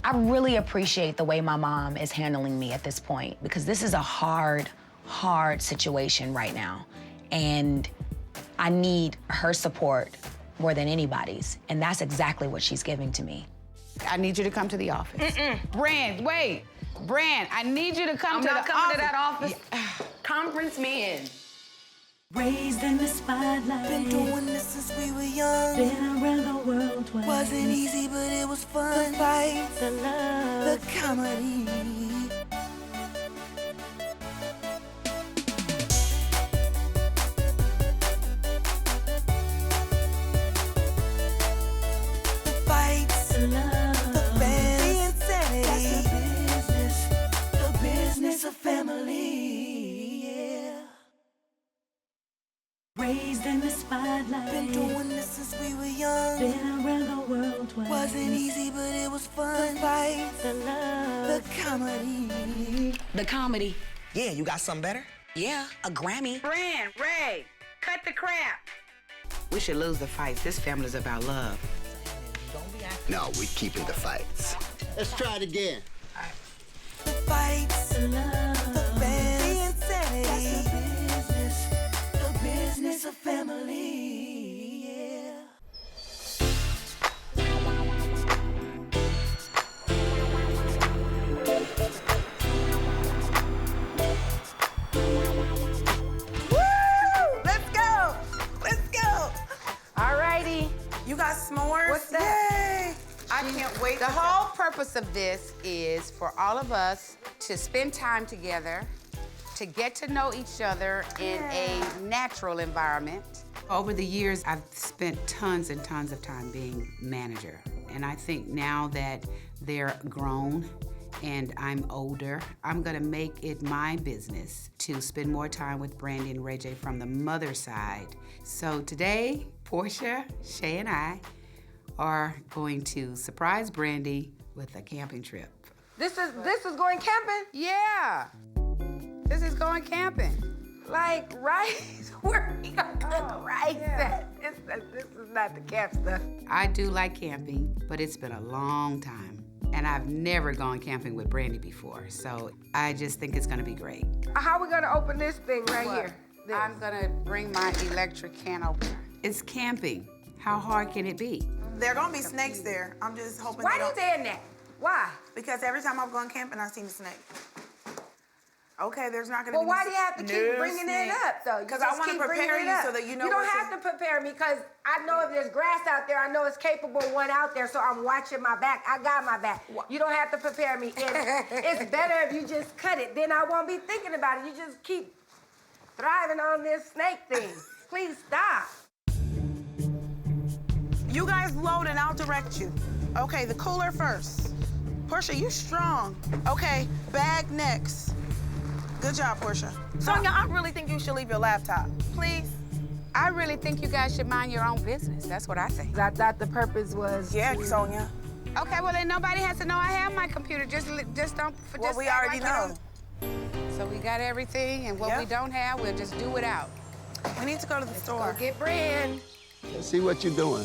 I really appreciate the way my mom is handling me at this point because this is a hard situation right now. And I need her support more than anybody's. And that's exactly what she's giving to me. I need you to come to the office. Brand, wait. Brand, I need you to come to the office. I'm not coming to that office. Conference me in. Raised in the spotlight. Been doing this since we were young. Been around the world twice. Wasn't easy, but it was fun. The fights, the love, the comedy. The fights, the love, the bands, the insanity. That's the business of family. Yeah. Raised in the spotlight. Been doing this since we were young. Been around the world twice. Wasn't easy, but it was fun. The fights, the love, the comedy. The comedy. Yeah, you got something better? Yeah, a Grammy. Brand, Ray, cut the crap. We should lose the fights. This family's about love. No, we keeping the fights. Let's try it again. The fights, the love, the bands, the insanity. that's the business of family. Yeah. Woo! Let's go! Let's go! Alrighty. You got s'mores? What's that? Yay! I can't wait. The whole purpose of this is for all of us to spend time together, to get to know each other in a natural environment. Over the years, I've spent tons and tons of time being manager. And I think now that they're grown and I'm older, I'm gonna make it my business to spend more time with Brandy and Ray J from the mother side. So today, Portia, Shay, and I are going to surprise Brandy with a camping trip. This is going camping? Yeah, this is going camping. Like rice? Where we gonna cook rice at? This is not the camp stuff. I do like camping, but it's been a long time. And I've never gone camping with Brandy before, so I just think it's gonna be great. How we gonna open this thing right What? here? This. I'm gonna bring my electric can opener. It's camping. How hard can it be? There are gonna be snakes there. I'm just hoping. Why you saying that? Why? Because every time I've gone camping, I've seen a snake. Okay, there's not gonna be. Well, why do you have to keep bringing it up, though? Because I want to prepare you so that you know. You don't have to prepare me, because I know if there's grass out there, I know it's capable one out there, so I'm watching my back. I got my back. You don't have to prepare me. It's better if you just cut it. Then I won't be thinking about it. You just keep thriving on this snake thing. Please stop. You guys load and I'll direct you. Okay, the cooler first. Portia, you strong. Okay, bag next. Good job, Portia. Sonja, I really think you should leave your laptop. Please. I really think you guys should mind your own business. That's what I think. I thought the purpose was. Yeah, Sonja. Okay, well then nobody has to know I have my computer. Just don't. Well, we already know. So we got everything, and what we don't have, we'll just do without. We need to go to the store. Go get Brand. Let's see what you're doing.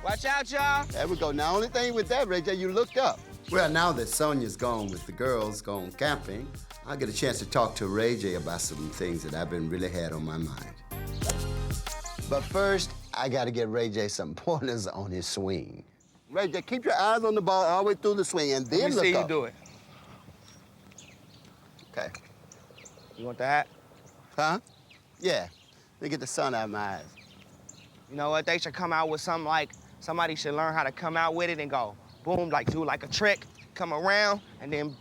Watch out, y'all. There we go. Now, only thing with that, Ray J, you looked up. Well, now that Sonja's gone with the girls, gone camping, I'll get a chance to talk to Ray J about some things that I've been really had on my mind. But first, I gotta get Ray J some pointers on his swing. Ray J, keep your eyes on the ball all the way through the swing, and then Let me look see up. you do it. Okay. You want the hat? Huh? Yeah. Let me get the sun out of my eyes. You know what? They should come out with something like, somebody should learn how to come out with it and go, boom, like do like a trick, come around, and then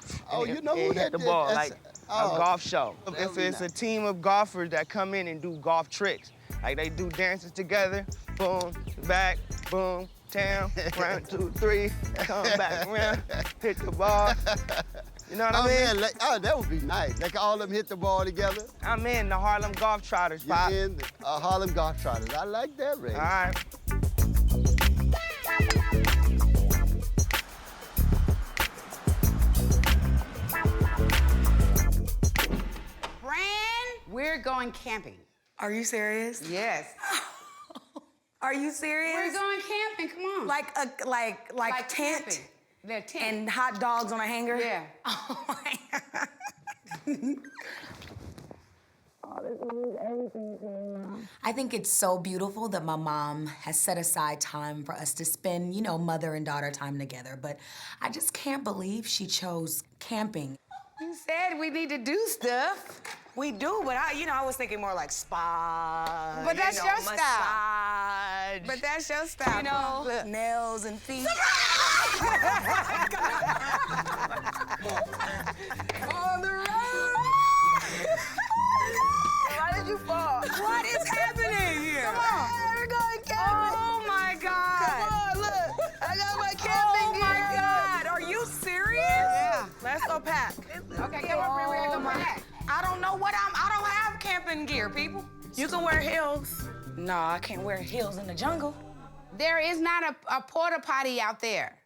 you know who hit that the is? ball, That's- like oh, a golf show. that If would be it's nice. a team of golfers that come in and do golf tricks, like they do dances together, boom, back, boom, down, 1, 2, 3, come back around, hit the ball. You know what I mean? Man, that would be nice. Like all of them hit the ball together. I'm in the Harlem Golf Trotters, Pop. You're in the Harlem Golf Trotters. I like that, Ray. All right. Brand, we're going camping. Are you serious? Yes. Are you serious? We're going camping. Come on. Like a tent camping. They're tent. and hot dogs on a hanger? Yeah. Oh my God. I think it's so beautiful that my mom has set aside time for us to spend, mother and daughter time together. But I just can't believe she chose camping. You said we need to do stuff. We do, but I was thinking more like spa. But that's your massage. style. But that's your style. Look. Nails and feet. On the road. Why did you fall? What is happening here? Come on. We're going camping. Oh my God. Come on, look. I got my camping gear. Oh my God. Are you serious? Yeah. Let's go pack. Okay, come on, we're gonna go pack. I don't know what I don't have camping gear, people. You can wear heels. No, I can't wear heels in the jungle. There is not a porta potty out there.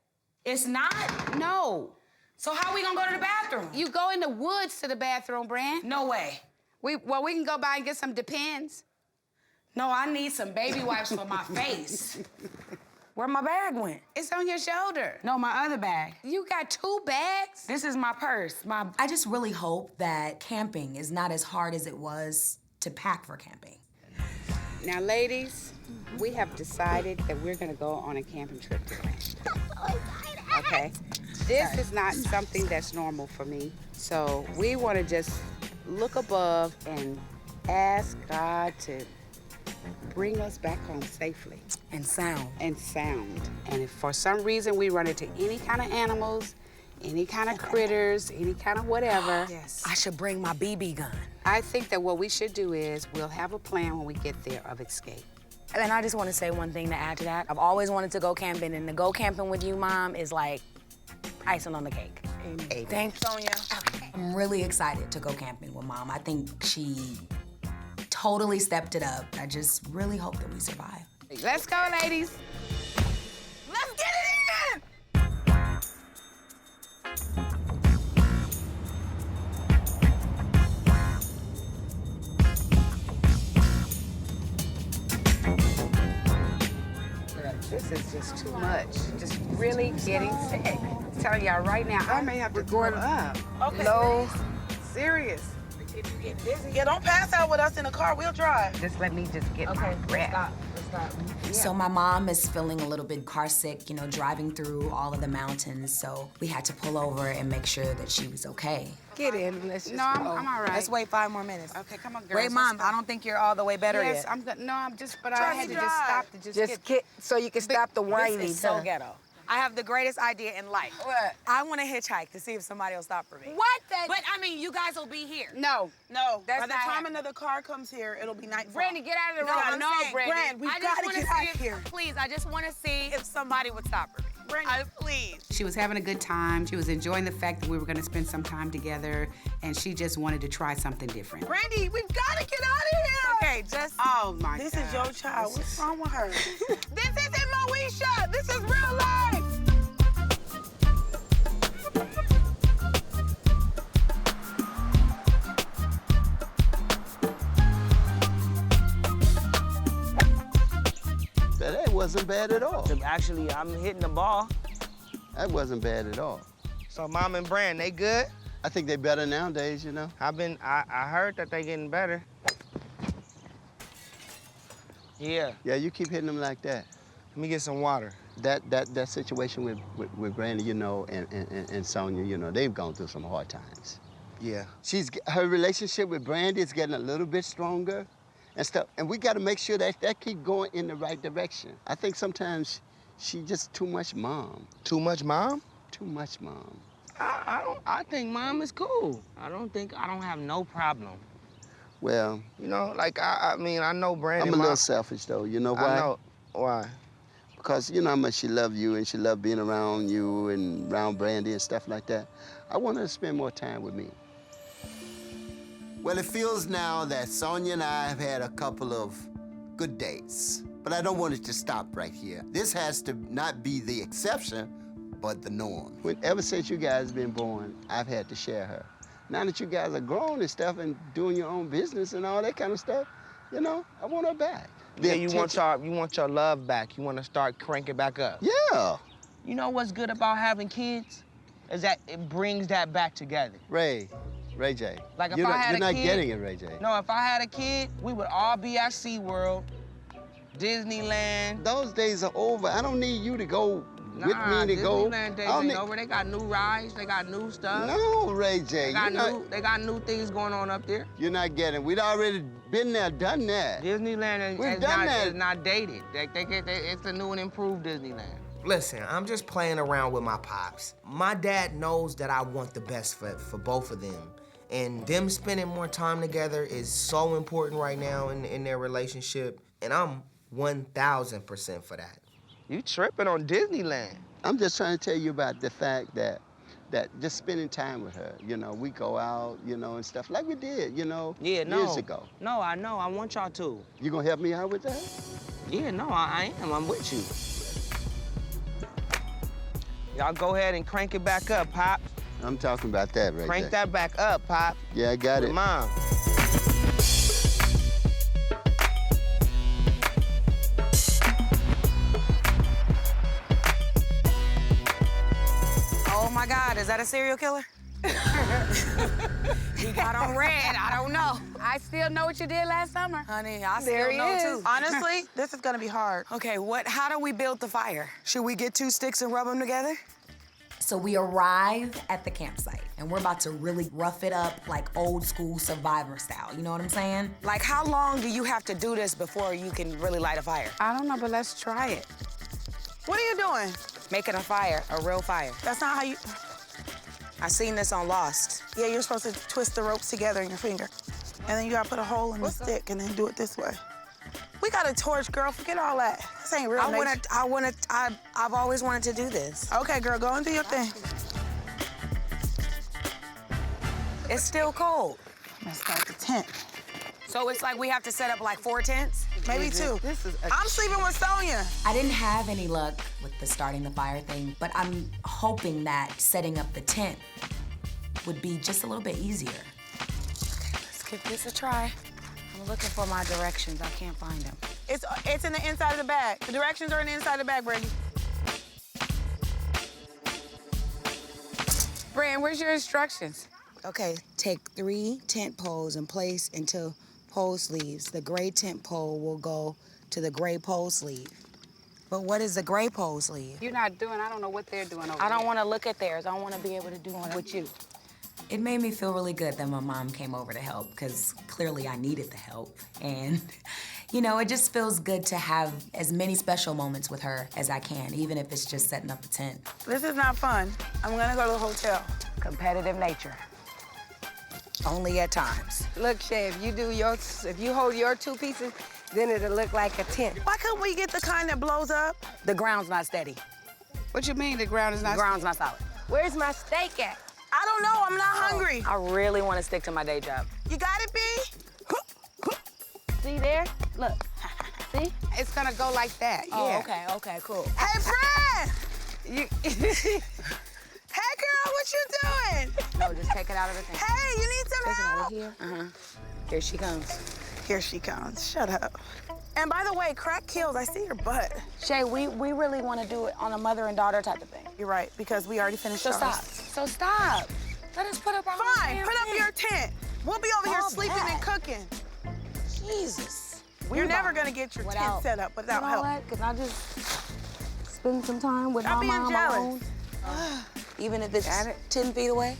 It's not? No. So how we gonna go to the bathroom? You go in the woods to the bathroom, Brand. No way. We can go by and get some Depends. No, I need some baby wipes for my face. Where my bag went? It's on your shoulder. No, my other bag. You got 2 bags? This is my purse. I just really hope that camping is not as hard as it was to pack for camping. Now, ladies, we have decided that we're gonna go on a camping trip today. Okay? This is not something that's normal for me. So we wanna just look above and ask God to bring us back home safely. And sound. And if for some reason we run into any kind of animals, any kind of critters, any kind of whatever. Yes. I should bring my BB gun. I think that what we should do is we'll have a plan when we get there of escape. And I just want to say one thing to add to that. I've always wanted to go camping, and to go camping with you, Mom, is like icing on the cake. Amen. Thanks, Sonja. Okay. I'm really excited to go camping with Mom. I think she totally stepped it up. I just really hope that we survive. Let's go, ladies. Let's get it in! This is just too much. Just really getting sick. I'm telling y'all right now, I may have to go up. Okay. Low. Serious. if you get dizzy. Yeah, don't pass out with us in the car. We'll drive. Just let me just get my breath. Stop. So my mom is feeling a little bit car sick, you know, driving through all of the mountains. So we had to pull over and make sure that she was okay. Get in. Let's just No, I'm all right. Let's wait 5 more minutes. Okay, come on, girls. Wait, Mom, I don't think you're all the way better Yes, yet. I'm good. No, I'm just, but Try I had to to just drive. stop to just get So you can stop the whining. This is so ghetto. I have the greatest idea in life. What? I want to hitchhike to see if somebody will stop for me. What the? But I mean, you guys will be here. No. That's By the not time happening. another car comes here, it'll be nightfall. Brandy, get out of the No, road. I'm No, saying, Brandy. Brand, we've I just got to wanna get see out of here. Please, I just want to see if somebody would stop for me. Brandy, please. She was having a good time. She was enjoying the fact that we were going to spend some time together, and she just wanted to try something different. Brandy, we've got to get out of here. Okay, just. Oh my This God. is your child. What's wrong with her? This isn't Moesha. This is real life. That wasn't bad at all. Actually, I'm hitting the ball. That wasn't bad at all. So Mom and Brand, they good? I think they're better nowadays, you know. I heard that they getting better. Yeah. Yeah, you keep hitting them like that. Let me get some water. That situation with Brandy, you know, and Sonya, you know, they've gone through some hard times. Yeah. Her relationship with Brandy is getting a little bit stronger and stuff. And we got to make sure that keep going in the right direction. I think sometimes she just too much mom. Too much mom? Too much mom. I think Mom is cool. I don't have no problem. Well, you know, like I mean, I know Brandy. I'm a little selfish though. You know why? I know why. Because you know how much she loved you and she loved being around you and around Brandy and stuff like that. I want her to spend more time with me. Well, it feels now that Sonya and I have had a couple of good dates, but I don't want it to stop right here. This has to not be the exception, but the norm. Ever since you guys been born, I've had to share her. Now that you guys are grown and stuff and doing your own business and all that kind of stuff, you know, I want her back. Yeah, you want your love back. You want to start cranking back up. Yeah. You know what's good about having kids? Is that it brings that back together. Ray J. Like if you're I had you're a not kid, getting it, Ray J. No, if I had a kid, we would all be at SeaWorld, Disneyland. Those days are over. I don't need you to go with me to Disneyland go. days ain't over. They got new rides. They got new stuff. No, Ray J. They got new things going on up there. You're not getting it. We'd already been there, done that. Disneyland is not dated. It's the new and improved Disneyland. Listen, I'm just playing around with my pops. My dad knows that I want the best for both of them. And them spending more time together is so important right now in their relationship. And I'm 1,000% for that. You tripping on Disneyland. I'm just trying to tell you about the fact that just spending time with her, you know, we go out, you know, and stuff like we did, you know, years ago. No, I know. I want y'all to. You gonna help me out with that? Yeah, no, I am. I'm with you. Y'all go ahead and crank it back up, Pop. I'm talking about that, Ray J. Crank that back up, Pop. Yeah, I got it. Mom. Oh my God, is that a serial killer? He got on red, I don't know. I still know what you did last summer. Honey, I There still he know is. too. Honestly, this is gonna be hard. Okay, how do we build the fire? Should we get 2 sticks and rub them together? So we arrive at the campsite, and we're about to really rough it up like old school Survivor style. You know what I'm saying? Like, how long do you have to do this before you can really light a fire? I don't know, but let's try it. What are you doing? Making a fire, a real fire. That's not how you... I seen this on Lost. Yeah, you're supposed to twist the ropes together in your finger. And then you gotta put a hole in the stick and then do it this way. We got a torch, girl. Forget all that. This ain't real nature. I've always wanted to do this. Okay, girl, go and do your thing. It's still cold. Let's start the tent. So it's like we have to set up like 4 tents? Maybe 2. I'm sleeping with Sonya. I didn't have any luck with the starting the fire thing, but I'm hoping that setting up the tent would be just a little bit easier. Okay, let's give this a try. I'm looking for my directions. I can't find them. It's in the inside of the bag. The directions are in the inside of the bag, Brandy. Brand, where's your instructions? Okay, take 3 tent poles and place into pole sleeves. The gray tent pole will go to the gray pole sleeve. But what is the gray pole sleeve? You're not doing, I don't know what they're doing over I don't there. want to look at theirs. I want to be able to do one with you. It made me feel really good that my mom came over to help, because clearly I needed the help. And, you know, it just feels good to have as many special moments with her as I can, even if it's just setting up a tent. This is not fun. I'm gonna go to the hotel. Competitive nature. Only at times. Look, Shay, if you hold your 2 pieces, then it'll look like a tent. Why couldn't we get the kind that blows up? The ground's not steady. What you mean the ground is not The ground's not solid. Where's my steak at? I don't know, I'm not hungry. I really want to stick to my day job. You got it, B? See there? Look. See? It's gonna go like that, Oh, yeah. okay, cool. Hey, Fran! Hey, girl, what you doing? No, just take it out of the thing. Hey, you need some Take it out help? of here. Here she comes. Here she comes. Shut up. And by the way, crack kills. I see your butt. Shay, we really want to do it on a mother and daughter type of thing. You're right, because we already finished So ours. stop. So stop. Let us put up our own Fine, damn put up tent. your tent. We'll be over here All sleeping that. and cooking. Jesus. You're never gonna get your tent set up without help. You know what? Can I just spend some time with Stop my being mom jealous. alone? Even if it's 10 feet away?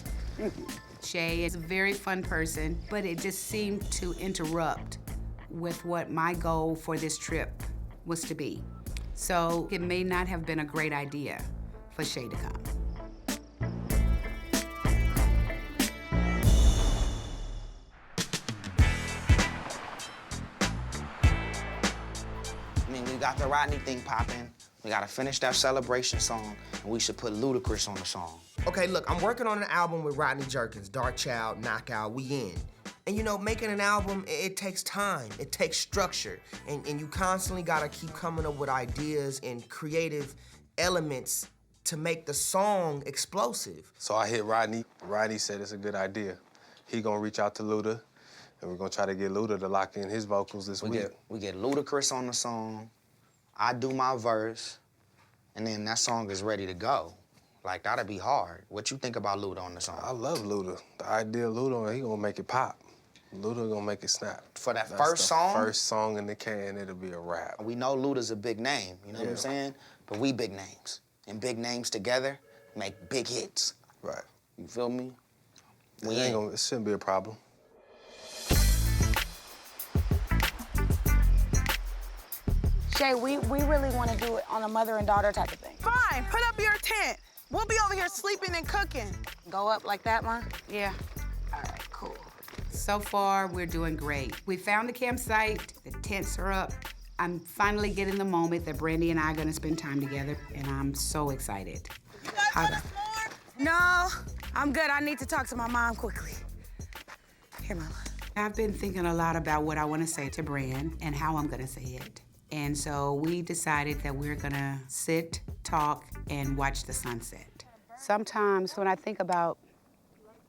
Shay is a very fun person, but it just seemed to interrupt with what my goal for this trip was to be. So it may not have been a great idea for Shay to come. I mean, we got the Rodney thing popping. We gotta finish that celebration song, and we should put Ludacris on the song. Okay, look, I'm working on an album with Rodney Jerkins, Dark Child, Knockout, we in. And you know, making an album, it takes time, it takes structure, and you constantly gotta keep coming up with ideas and creative elements to make the song explosive. So I hit Rodney. Rodney said it's a good idea. He gonna reach out to Luda, and we're gonna try to get Luda to lock in his vocals this week. We get Ludacris on the song, I do my verse, and then that song is ready to go. Like, that'd be hard. What you think about Luda on the song? I love Luda. The idea of Luda, he gonna make it pop. Luda gonna make it snap. For that That's first song? First song in the can, it'll be a rap. We know Luda's a big name, you know what I'm Yeah. saying? But we big names. And big names together make big hits. Right. You feel me? It shouldn't be a problem. Shay, we really want to do it on a mother and daughter type of thing. Fine, put up your tent. We'll be over here sleeping and cooking. Go up like that, Ma? Yeah. All right, cool. So far, we're doing great. We found the campsite, the tents are up. I'm finally getting the moment that Brandy and I are gonna spend time together, and I'm so excited. No, I'm good. I need to talk to my mom quickly. Here, Mama. I've been thinking a lot about what I want to say to Brand and how I'm gonna say it. And so we decided that we're gonna sit, talk, and watch the sunset. Sometimes when I think about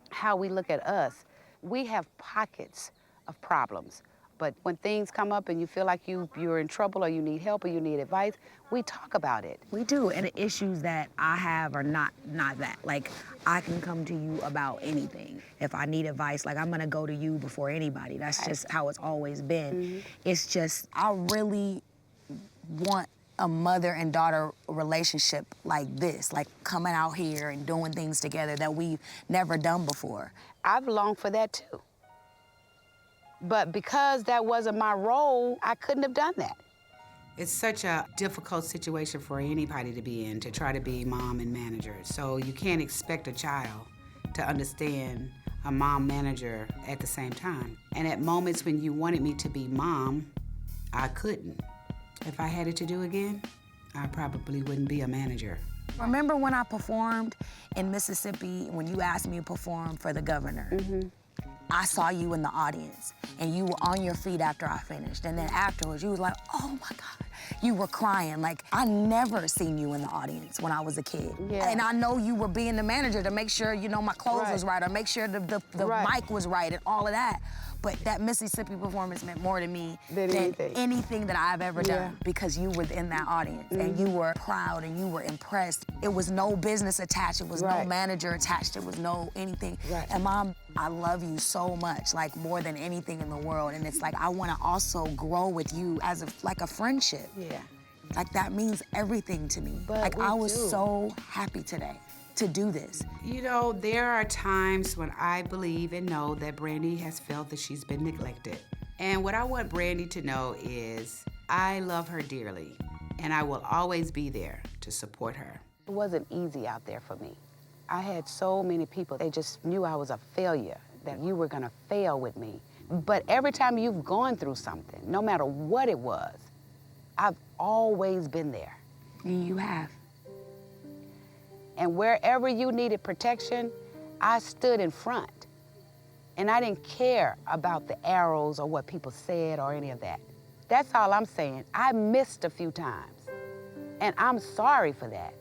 how we look at us, we have pockets of problems. But when things come up and you feel like you're in trouble or you need help or you need advice, we talk about it. We do, and the issues that I have are not that. Like, I can come to you about anything. If I need advice, like, I'm gonna go to you before anybody. That's just how it's always been. It's just, I really want a mother and daughter relationship like this, like coming out here and doing things together that we've never done before. I've longed for that too. But because that wasn't my role, I couldn't have done that. It's such a difficult situation for anybody to be in, to try to be mom and manager. So you can't expect a child to understand a mom manager at the same time. And at moments when you wanted me to be mom, I couldn't. If I had it to do again, I probably wouldn't be a manager. Remember when I performed in Mississippi, when you asked me to perform for the governor? I saw you in the audience, and you were on your feet after I finished. And then afterwards, you was like, oh my God, you were crying. Like, I never seen you in the audience when I was a kid. Yeah. And I know you were being the manager to make sure, you know, my clothes was right, or make sure the mic was right and all of that. But that Mississippi performance meant more to me than anything that I've ever done, because you were in that audience and you were proud and you were impressed. It was no business attached, it was no manager attached, it was no anything. And Mom, I love you so much, like more than anything in the world. And it's like, I wanna also grow with you as like a friendship. Yeah. Like that means everything to me. Like I was so happy today to do this. You know, there are times when I believe and know that Brandy has felt that she's been neglected. And what I want Brandy to know is I love her dearly, and I will always be there to support her. It wasn't easy out there for me. I had so many people, they just knew I was a failure, that you were gonna fail with me. But every time you've gone through something, no matter what it was, I've always been there. You have. And wherever you needed protection, I stood in front. And I didn't care about the arrows or what people said or any of that. That's all I'm saying. I missed a few times. And I'm sorry for that.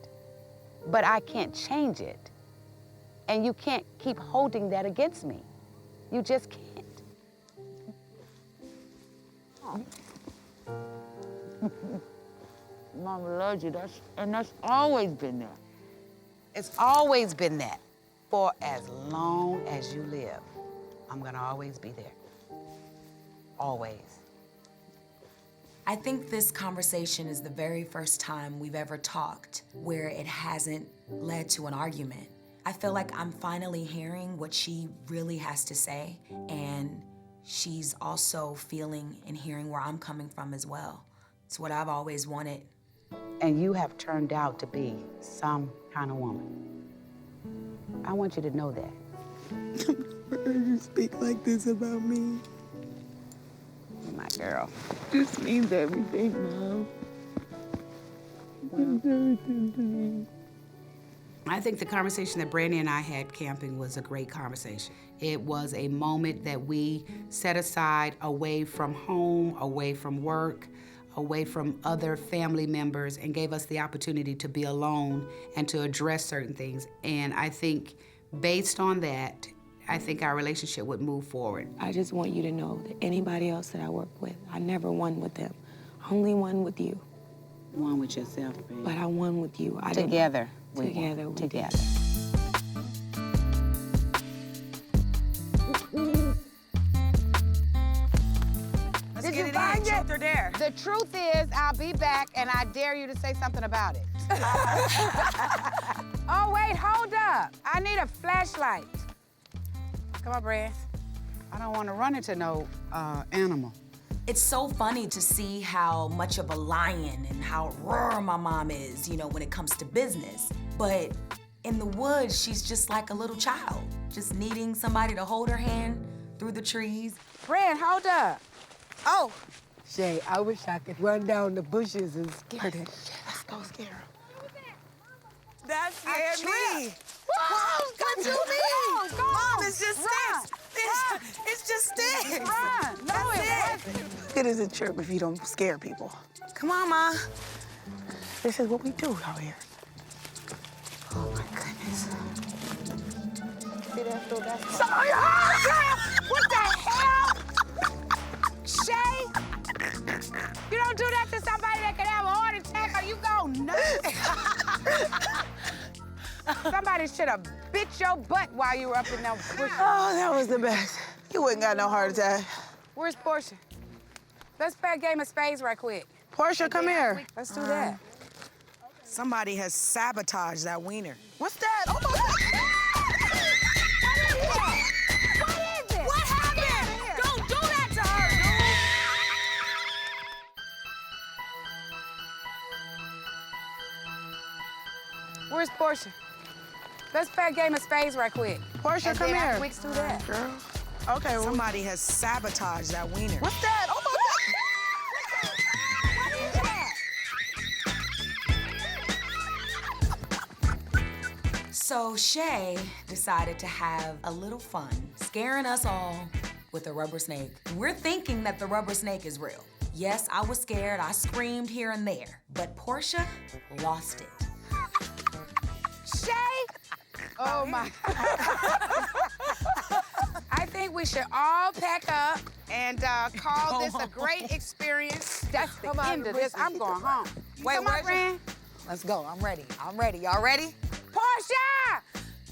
But I can't change it. And you can't keep holding that against me. You just can't. Mama loves you, and that's always been there. It's always been that. For as long as you live, I'm gonna always be there. Always. I think this conversation is the very first time we've ever talked where it hasn't led to an argument. I feel like I'm finally hearing what she really has to say, and she's also feeling and hearing where I'm coming from as well. It's what I've always wanted. And you have turned out to be some kind of woman. I want you to know that. You speak like this about me. My girl. This means everything, Mom. It means everything to me. I think the conversation that Brandy and I had camping was a great conversation. It was a moment that we set aside away from home, away from work, away from other family members, and gave us the opportunity to be alone and to address certain things. And I think based on that, I think our relationship would move forward. I just want you to know that anybody else that I work with, I never won with them. Only won with you. Won with yourself, baby. But I won with you. Together. Together. Together. Did you find it? Truth or dare? The truth is, I'll be back, and I dare you to say something about it. Oh, wait, hold up. I need a flashlight. Come on, Brad. I don't want to run into no animal. It's so funny to see how much of a lion and how raw my mom is, you know, when it comes to business. But in the woods, she's just like a little child, just needing somebody to hold her hand through the trees. Brad, hold up. Oh. Shay, I wish I could run down the bushes and scare them. Let's go scare him. That scared me. What you mean? Mom, it's just sticks. It's just sticks. Run. No, it wasn't. It is a trip if you don't scare people. Come on, Ma. This is what we do out here. Oh, my goodness. See that still got Sorry. What the hell? Shay? You don't do that to somebody that can have a heart attack or you go nuts. Somebody should have bit your butt while you were up in those bushes. Oh, that was the best. You wouldn't got no heart attack. Where's Portia? Let's play a game of spades right quick. Portia, come here. Let's do that. Somebody has sabotaged that wiener. What's that? Oh, my God. What is it? What happened? Don't do that to her, dude. Where's Portia? Let's play a game of spades right quick. Portia, come here. We can do that. Girl. Okay, well, somebody has sabotaged that wiener. What's that? Oh, my God. So Shay decided to have a little fun, scaring us all with a rubber snake. We're thinking that the rubber snake is real. Yes, I was scared. I screamed here and there. But Portia lost it. Shay! Oh, my. I think we should all pack up and call this a great experience. That's the end of this. I'm going home. Wait, come on, Fran. Let's go. I'm ready. I'm ready. Y'all ready? Portia!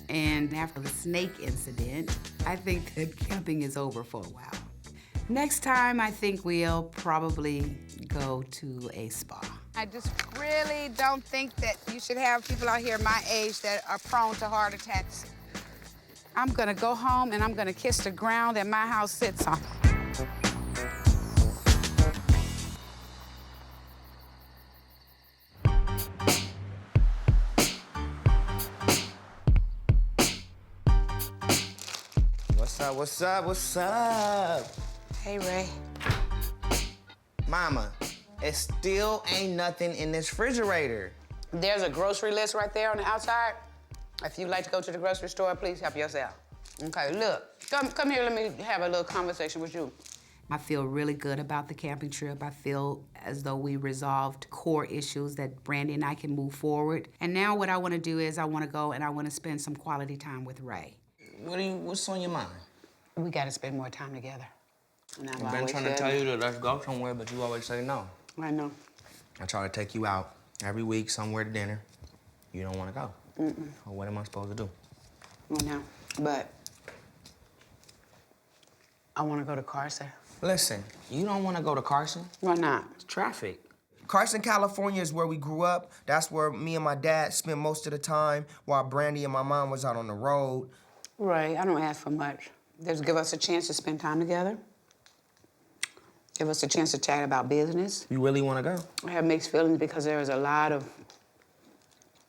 And after the snake incident, I think that camping is over for a while. Next time, I think we'll probably go to a spa. I just really don't think that you should have people out here my age that are prone to heart attacks. I'm gonna go home and I'm gonna kiss the ground that my house sits on. What's up, what's up, what's up? Hey, Ray. Mama, it still ain't nothing in this refrigerator. There's a grocery list right there on the outside. If you'd like to go to the grocery store, please help yourself. Okay, look, come here, let me have a little conversation with you. I feel really good about the camping trip. I feel as though we resolved core issues that Brandy and I can move forward. And now what I want to do is I want to go and I want to spend some quality time with Ray. What's on your mind? We got to spend more time together. I've been trying to tell you to let's go somewhere, but you always say no. I know. I try to take you out every week somewhere to dinner. You don't want to go. Well, what am I supposed to do? I know, but I want to go to Carson. Listen, you don't want to go to Carson? Why not? It's traffic. Carson, California is where we grew up. That's where me and my dad spent most of the time while Brandy and my mom was out on the road. Ray, I don't ask for much. Just give us a chance to spend time together. Give us a chance to chat about business. You really want to go? I have mixed feelings because there is a lot of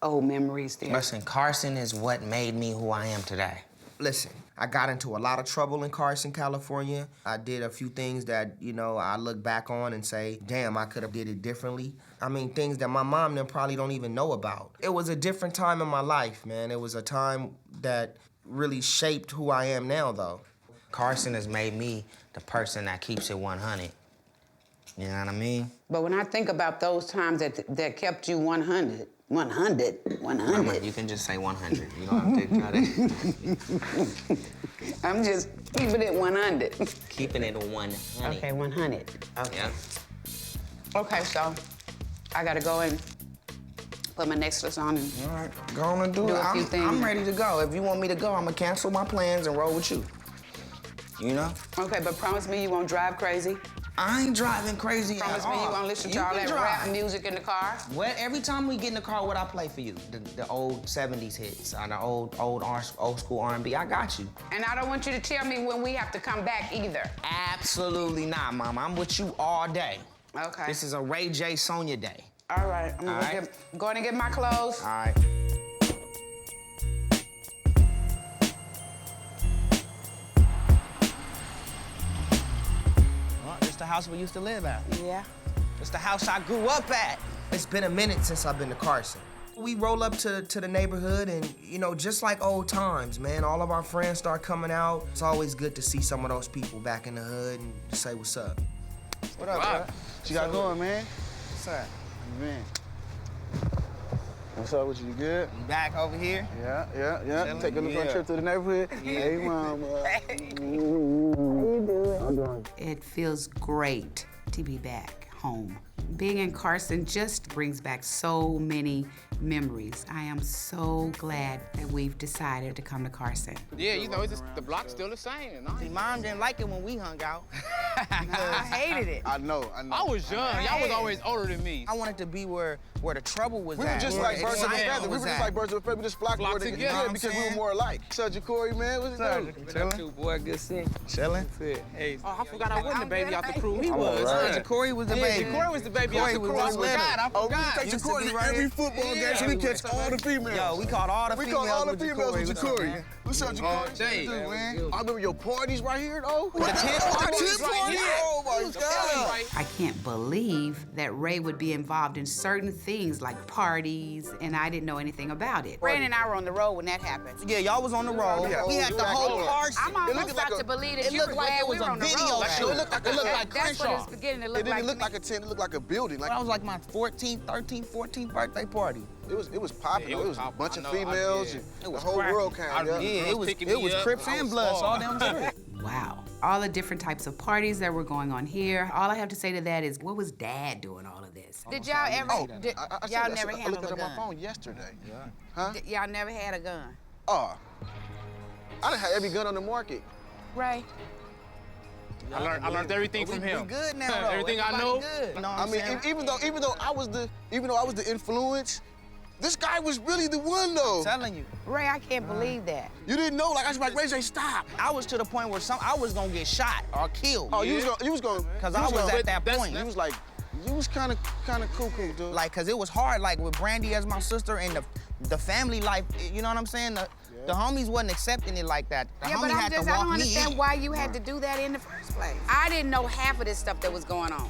old memories there. Listen, Carson is what made me who I am today. Listen, I got into a lot of trouble in Carson, California. I did a few things that, I look back on and say, damn, I could have did it differently. I mean, things that my mom then probably don't even know about. It was a different time in my life, man. It was a time that really shaped who I am now, though. Carson has made me the person that keeps it 100. You know what I mean? But when I think about those times that kept you 100. Mama, you can just say 100. You don't have to try to. I'm just keeping it 100. Keeping it 100. Okay, 100. Okay. Yeah. Okay, so I gotta go and put my necklace on and all right, go on and do it. A few things. I'm ready to go. If you want me to go, I'm gonna cancel my plans and roll with you. You know? Okay, but promise me you won't drive crazy. I ain't driving crazy Promise at all. me you won't listen to all that rap music in the car. What? Every time we get in the car, what I play for you? The old 70s hits, the old school R&B. I got you. And I don't want you to tell me when we have to come back either. Absolutely not, Mama. I'm with you all day. Okay. This is a Ray J Sonja day. All right. I'm going to get my clothes. All right. The house we used to live at. Yeah. It's the house I grew up at. It's been a minute since I've been to Carson. We roll up to the neighborhood and, just like old times, man, all of our friends start coming out. It's always good to see some of those people back in the hood and say what's up. What up, bro? What you got going, man? What's up? Man. What's up with you? You good? You back over here? Yeah. Taking the front trip to the neighborhood. Yeah. Hey, mama. How you doing? I'm doing. It feels great to be back home. Being in Carson just brings back so many memories. I am so glad that we've decided to come to Carson. Yeah, it's just, the block's still the same. See, Mom didn't like it when we hung out. I hated it. I know. I was young. Y'all was always older than me. I wanted to be where the trouble was we at. were just like birds of a feather. We were just like birds of a feather. We just flocked together because we were more alike. Sonja, Corey, man, what's it doing? Chilling. Boy, good seeing. Chilling. Hey. Oh, I forgot I wasn't the baby out the crew. He was. Right. Corey was the baby. Corey was the baby out the crew. I forgot. Oh, we take Corey to every football game Okay, so we catch all the females. Yo, we caught all the we females. We caught all the with females with Jacory. Jacory. What's up, Jacory? What you do, man? I remember your parties right here, though. The tent parties? Oh, my God. I can't believe that Ray would be involved in certain things like parties, and I didn't know anything about it. Brandon and I were on the road when that happened. Yeah, y'all was on the road. We had the whole car. I'm almost about to believe that you were glad we were on the road. It looked like That's what it's beginning to look like. It didn't look like a tent. It looked like a building. That was like my 14th, 13th, 14th birthday party. It was popping. It was a bunch of females. The whole world came. Yeah, it was Crips and Bloods all down the street. Wow. All the different types of parties that were going on here. All I have to say to that is, what was Dad doing all of this? Did y'all ever, y'all never handle a gun? I looked at my phone yesterday. Yeah. Huh? Y'all never had a gun? Oh. I done had every gun on the market. Ray? I learned everything from him. We good now, though. Everything I know. Good. You know I mean, even though I was the influence, this guy was really the one, though. I'm telling you. Ray, I can't believe that. You didn't know? Like, I was like, Ray J, stop. I was to the point where I was gonna get shot or killed. Oh, you was gonna. Because I was at that point. You was kind of cuckoo, dude. Like, because it was hard, like, with Brandy as my sister and the family life, you know what I'm saying? The homies wasn't accepting it like that. The homie had to walk I don't understand me in. why you had to do that in the first place. I didn't know half of this stuff that was going on.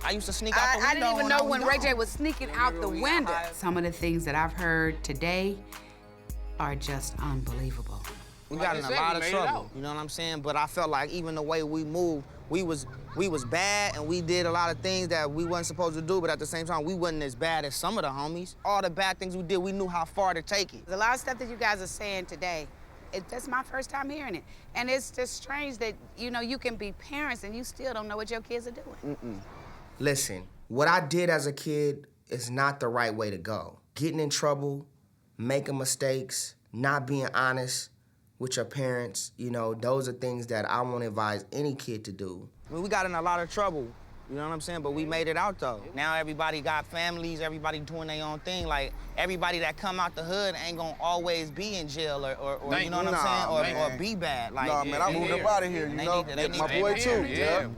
I used to sneak out the window. I didn't even know when Ray J was sneaking out the window. Some of the things that I've heard today are just unbelievable. We got in a lot of trouble, you know what I'm saying? But I felt like even the way we moved, we was bad and we did a lot of things that we wasn't supposed to do, but at the same time, we wasn't as bad as some of the homies. All the bad things we did, we knew how far to take it. There's a lot of stuff that you guys are saying today. That's my first time hearing it. And it's just strange that, you know, you can be parents and you still don't know what your kids are doing. Listen, what I did as a kid is not the right way to go. Getting in trouble, making mistakes, not being honest with your parents, you know, those are things that I won't advise any kid to do. I mean, we got in a lot of trouble, you know what I'm saying? But we made it out, though. Now everybody got families, everybody doing their own thing. Like, everybody that come out the hood ain't gonna always be in jail or you know what I'm saying? Or be bad. Like, nah, man, I moved up out of here, you know? My boy, too. Yeah.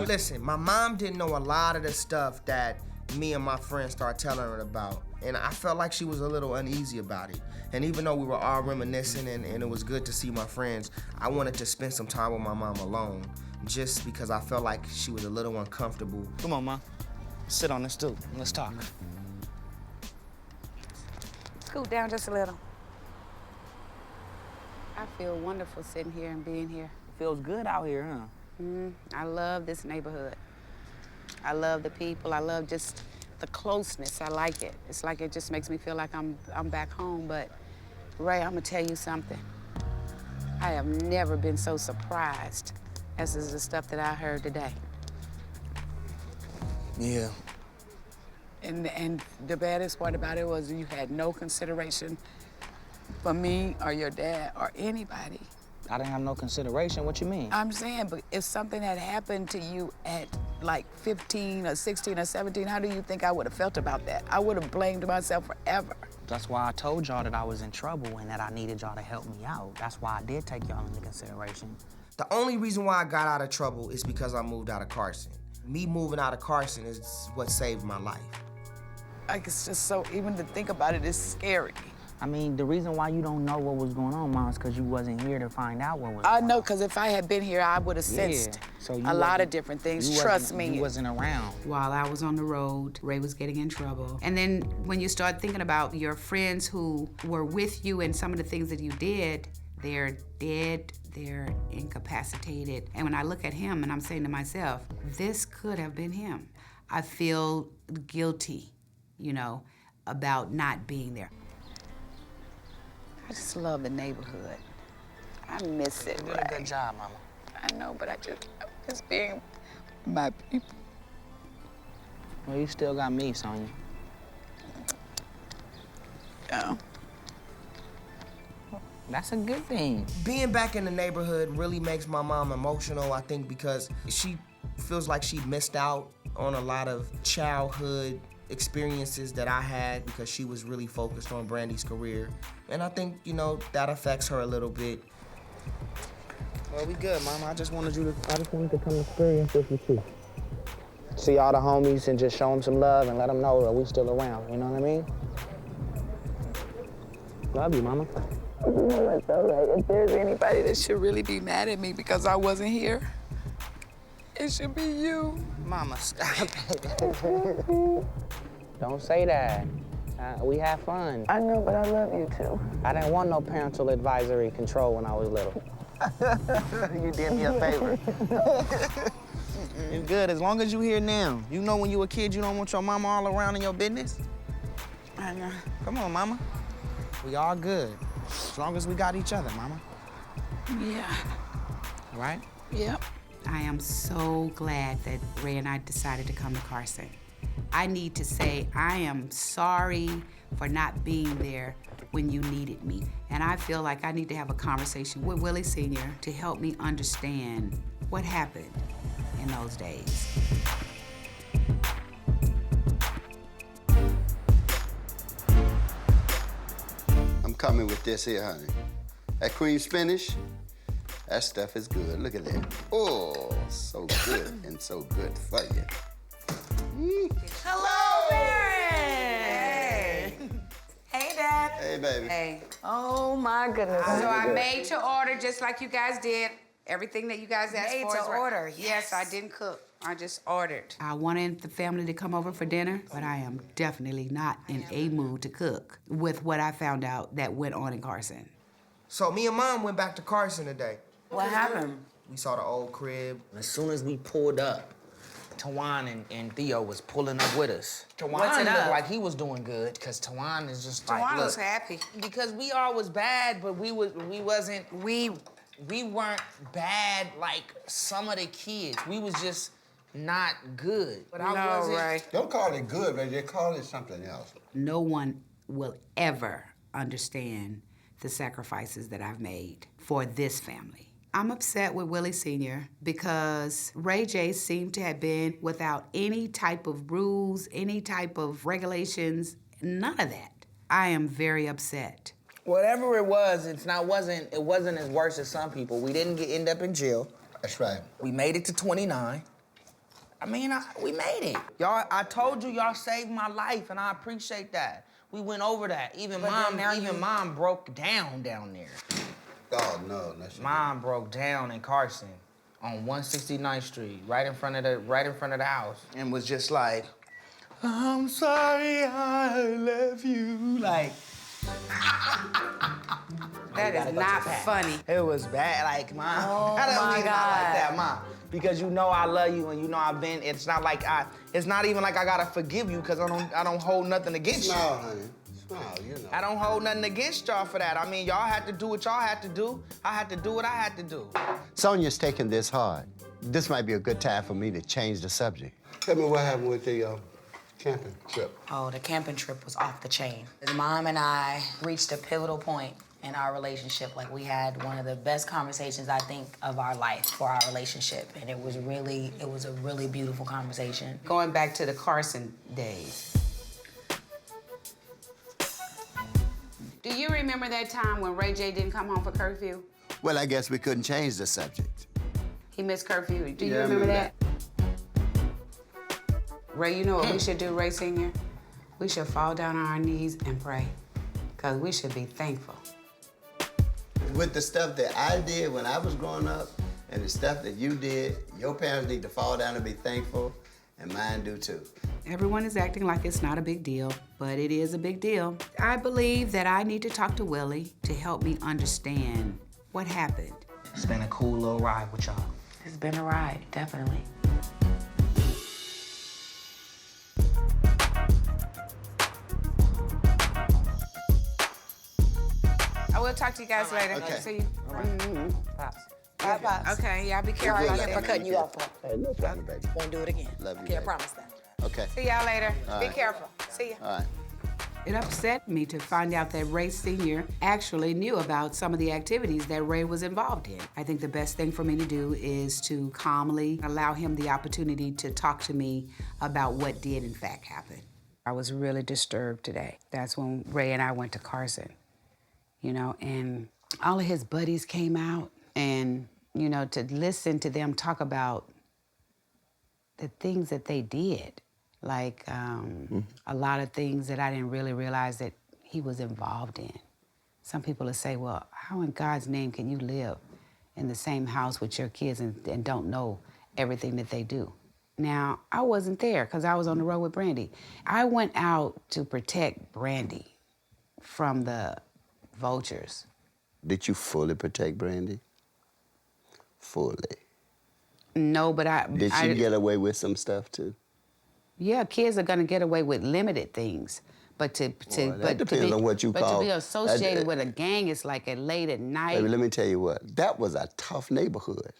Listen, my mom didn't know a lot of the stuff that me and my friends started telling her about. And I felt like she was a little uneasy about it. And even though we were all reminiscing and it was good to see my friends, I wanted to spend some time with my mom alone, just because I felt like she was a little uncomfortable. Come on, Mom. Sit on this stool and let's talk. Scoot down just a little. I feel wonderful sitting here and being here. Feels good out here, huh? I love this neighborhood. I love the people. I love just the closeness. I like it. It's like it just makes me feel like I'm back home. But Ray, I'm gonna tell you something. I have never been so surprised as is the stuff that I heard today. Yeah. And the baddest part about it was you had no consideration for me or your dad or anybody. I didn't have no consideration. What you mean? I'm saying, but if something had happened to you at like 15 or 16 or 17, how do you think I would have felt about that? I would have blamed myself forever. That's why I told y'all that I was in trouble and that I needed y'all to help me out. That's why I did take y'all into consideration. The only reason why I got out of trouble is because I moved out of Carson. Me moving out of Carson is what saved my life. Like, it's just so, even to think about it is scary. I mean, the reason why you don't know what was going on, Mom, is because you wasn't here to find out what was I know, because if I had been here, I would have sensed a lot of different things. Trust me. You wasn't around. While I was on the road, Ray was getting in trouble. And then when you start thinking about your friends who were with you and some of the things that you did, they're dead, they're incapacitated. And when I look at him and I'm saying to myself, this could have been him. I feel guilty, you know, about not being there. I just love the neighborhood. I miss it, You did a good job, Mama. I know, but I miss being my people. Well, you still got me, Sonya. Yeah. That's a good thing. Being back in the neighborhood really makes my mom emotional, I think, because she feels like she missed out on a lot of childhood experiences that I had because she was really focused on Brandy's career. And I think, you know, that affects her a little bit. Well, we good, Mama. I just wanted to come experience this with you. See all the homies and just show them some love and let them know that we still around, you know what I mean? Love you, mama. You know what, though, right? If there's anybody that should really be mad at me because I wasn't here, it should be you. Mama, stop. Don't say that. We have fun. I know, but I love you, too. I didn't want no parental advisory control when I was little. You did me a favor. It's good, as long as you here now. You know when you a kid, you don't want your mama all around in your business? I know. Come on, mama. We all good. As long as we got each other, mama. Yeah. All right? Yep. I am so glad that Ray and I decided to come to Carson. I need to say I am sorry for not being there when you needed me. And I feel like I need to have a conversation with Willie Sr. to help me understand what happened in those days. I'm coming with this here, honey. That cream spinach, that stuff is good. Look at that. Oh, so good and so good for you. Hello, Mary. Hey, Dad. Hey, baby. Hey. Oh, my goodness. So I made to order just like you guys did. Everything that you guys asked Made for to is right. order, Yes, I didn't cook. I just ordered. I wanted the family to come over for dinner, but I am definitely not in a mood to cook with what I found out that went on in Carson. So me and Mom went back to Carson today. What happened? We saw the old crib. As soon as we pulled up, Tawan and Theo was pulling up with us. Tawan What's it looked up? like he was doing good, because Tawan is just like, Tawan look, was happy. because we all was bad, but we weren't bad like some of the kids. We was just not good. But I wasn't. Right. Don't call it good, man. Just call it something else. No one will ever understand the sacrifices that I've made for this family. I'm upset with Willie Sr. because Ray J seemed to have been without any type of rules, any type of regulations, none of that. I am very upset. Whatever it was, it wasn't as worse as some people. We didn't end up in jail. That's right. We made it to 29. I mean, we made it. Y'all, I told you y'all saved my life, and I appreciate that. We went over that. Even Mom broke down there. Oh, no. Mom broke down in Carson on 169th Street, right in front of the house, and was just like, I'm sorry I left you. Like, That is not funny. It was bad, like, Mom. Oh, I don't my mean not like that, Mom. Because you know I love you and you know it's not like it's not even like I gotta forgive you because I don't hold nothing against you. No, honey. No, you know. I don't hold nothing against y'all for that. I mean, y'all had to do what y'all had to do. I had to do what I had to do. Sonya's taking this hard. This might be a good time for me to change the subject. Tell me what happened with the camping trip. Oh, the camping trip was off the chain. Mom and I reached a pivotal point in our relationship. Like, we had one of the best conversations, I think, of our life for our relationship. And it was a really beautiful conversation. Going back to the Carson days. Do you remember that time when Ray J didn't come home for curfew? Well, I guess we couldn't change the subject. He missed curfew. Do you Yeah, I remember remember that? Ray, you know what we should do, Ray Sr.? We should fall down on our knees and pray, because we should be thankful. With the stuff that I did when I was growing up and the stuff that you did, your parents need to fall down and be thankful, and mine do too. Everyone is acting like it's not a big deal, but it is a big deal. I believe that I need to talk to Willie to help me understand what happened. It's been a cool little ride with y'all. It's been a ride, definitely. I will talk to you guys later. Okay. See you. All right. Pops. Bye, Pops. Okay, y'all be careful. Good out luck, there. For cutting you off. Hey, no problem, baby. Won't do it again. Love you, Okay, I baby. promise that. Okay. See y'all later. All Be right. careful. See ya. All right. It upset me to find out that Ray Sr. actually knew about some of the activities that Ray was involved in. I think the best thing for me to do is to calmly allow him the opportunity to talk to me about what did in fact happen. I was really disturbed today. That's when Ray and I went to Carson, you know, and all of his buddies came out, and, you know, to listen to them talk about the things that they did. Like a lot of things that I didn't really realize that he was involved in. Some people will say, well, how in God's name can you live in the same house with your kids and don't know everything that they do? Now, I wasn't there because I was on the road with Brandy. I went out to protect Brandy from the vultures. Did you fully protect Brandy? Fully? No, but Did she get away with some stuff too? Yeah, kids are gonna get away with limited things. But that depends on what you call. To be associated with a gang, it's like at late at night. Baby, let me tell you what, that was a tough neighborhood.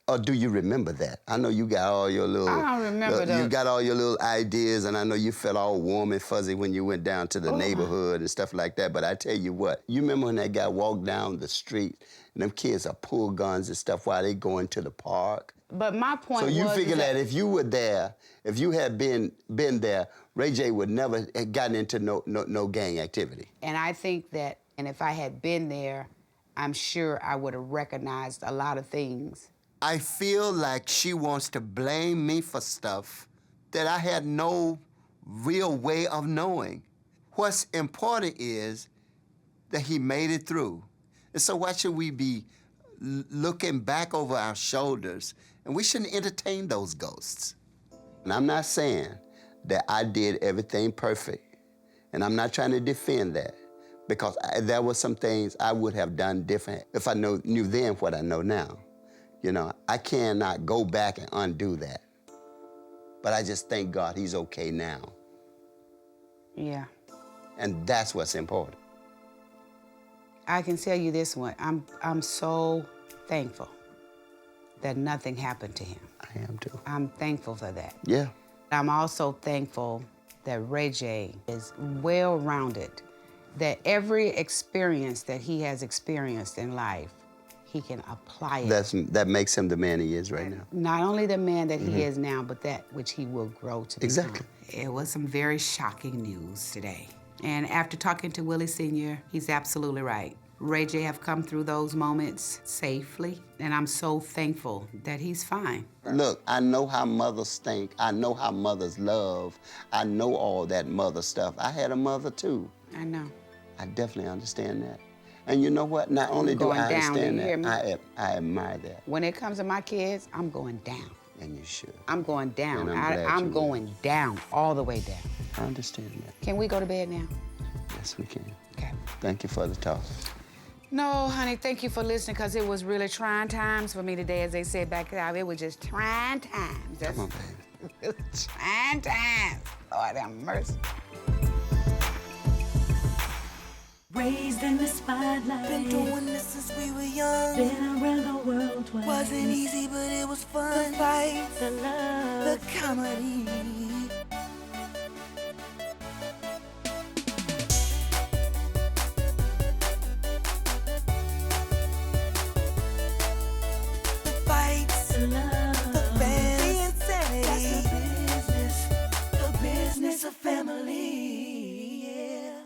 Or do you remember that? I know you got all your little... I don't remember that. You got all your little ideas, and I know you felt all warm and fuzzy when you went down to the neighborhood and stuff like that, but I tell you what, you remember when that guy walked down the street, and them kids are pull guns and stuff while they going to the park? But my point was... So you figure that if you were there, if you had been there, Ray J would never have gotten into no gang activity. And I think that, and if I had been there, I'm sure I would have recognized a lot of things. I feel like she wants to blame me for stuff that I had no real way of knowing. What's important is that he made it through. And so why should we be looking back over our shoulders? And we shouldn't entertain those ghosts. And I'm not saying that I did everything perfect. And I'm not trying to defend that, because there were some things I would have done different if I knew then what I know now. You know, I cannot go back and undo that. But I just thank God he's okay now. Yeah. And that's what's important. I can tell you this one, I'm so thankful that nothing happened to him. I am too. I'm thankful for that. Yeah. I'm also thankful that Ray J is well-rounded, that every experience that he has experienced in life, he can apply it. That makes him the man he is right now. Not only the man that he is now, but that which he will grow to become. Exactly. It was some very shocking news today. And after talking to Willie Sr., he's absolutely right. Ray J have come through those moments safely, and I'm so thankful that he's fine. Look, I know how mothers think. I know how mothers love. I know all that mother stuff. I had a mother too. I know. I definitely understand that. And you know what? Not only do I understand that, I admire that. When it comes to my kids, I'm going down. And you should. I'm going down. And I'm going down, all the way down. I understand that. Can we go to bed now? Yes, we can. Okay. Thank you for the talk. No, honey, thank you for listening, because it was really trying times for me today, as they said back out. It was just trying times. Come on, baby. It was trying times. Lord have mercy. Raised in the spotlight. Been doing this since we were young. Been around the world twice. Wasn't easy, but it was fun. The fight, the love, the comedy. The fights, the love, the fans, the insanity. That's the business of family. Yeah.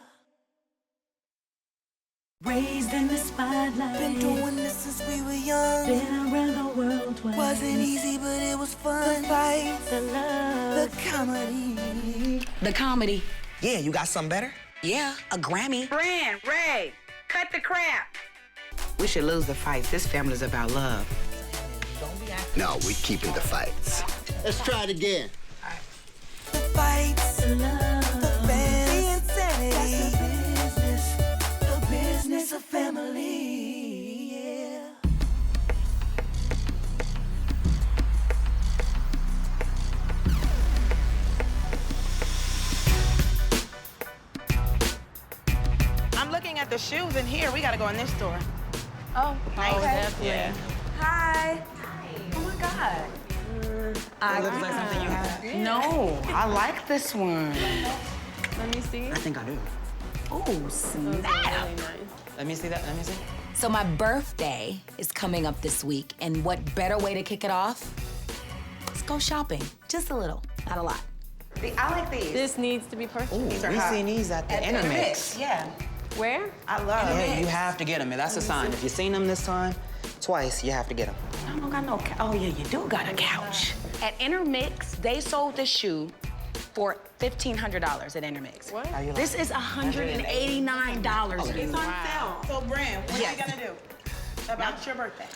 Raised in the spotlight. Been doing this since we were young. Been around the world twice. Wasn't easy, but it was fun. The fight, the love, the comedy. The comedy. Yeah, you got something better? Yeah, a Grammy. Brand, Ray, cut the crap. We should lose the fights. This family's about love. No, we're keeping the fights. Let's try it again. The fights, the love, the fans, the insanity. That's the business of family. Yeah. I'm looking at the shoes in here. We gotta go in this store. Oh, nice. okay. Yeah. Hi. Oh my God. It looks like something you have. No, I like this one. Let me see. I think I do. Oh, snap. Really nice. Let me see that. Let me see. So my birthday is coming up this week, and what better way to kick it off? Let's go shopping. Just a little, not a lot. I like these. This needs to be purchased. Ooh, These are we hot. seen these at the Intermix. Yeah. Where? I love Yeah, you have to get them. That's a sign. If you've seen them this time, twice, you have to get them. I don't got no couch. Oh, yeah, you do got a couch. At Intermix, they sold this shoe for $1,500 at Intermix. What? This is $189. It's on sale. So, Brand, what Yes. are you gonna do about your birthday?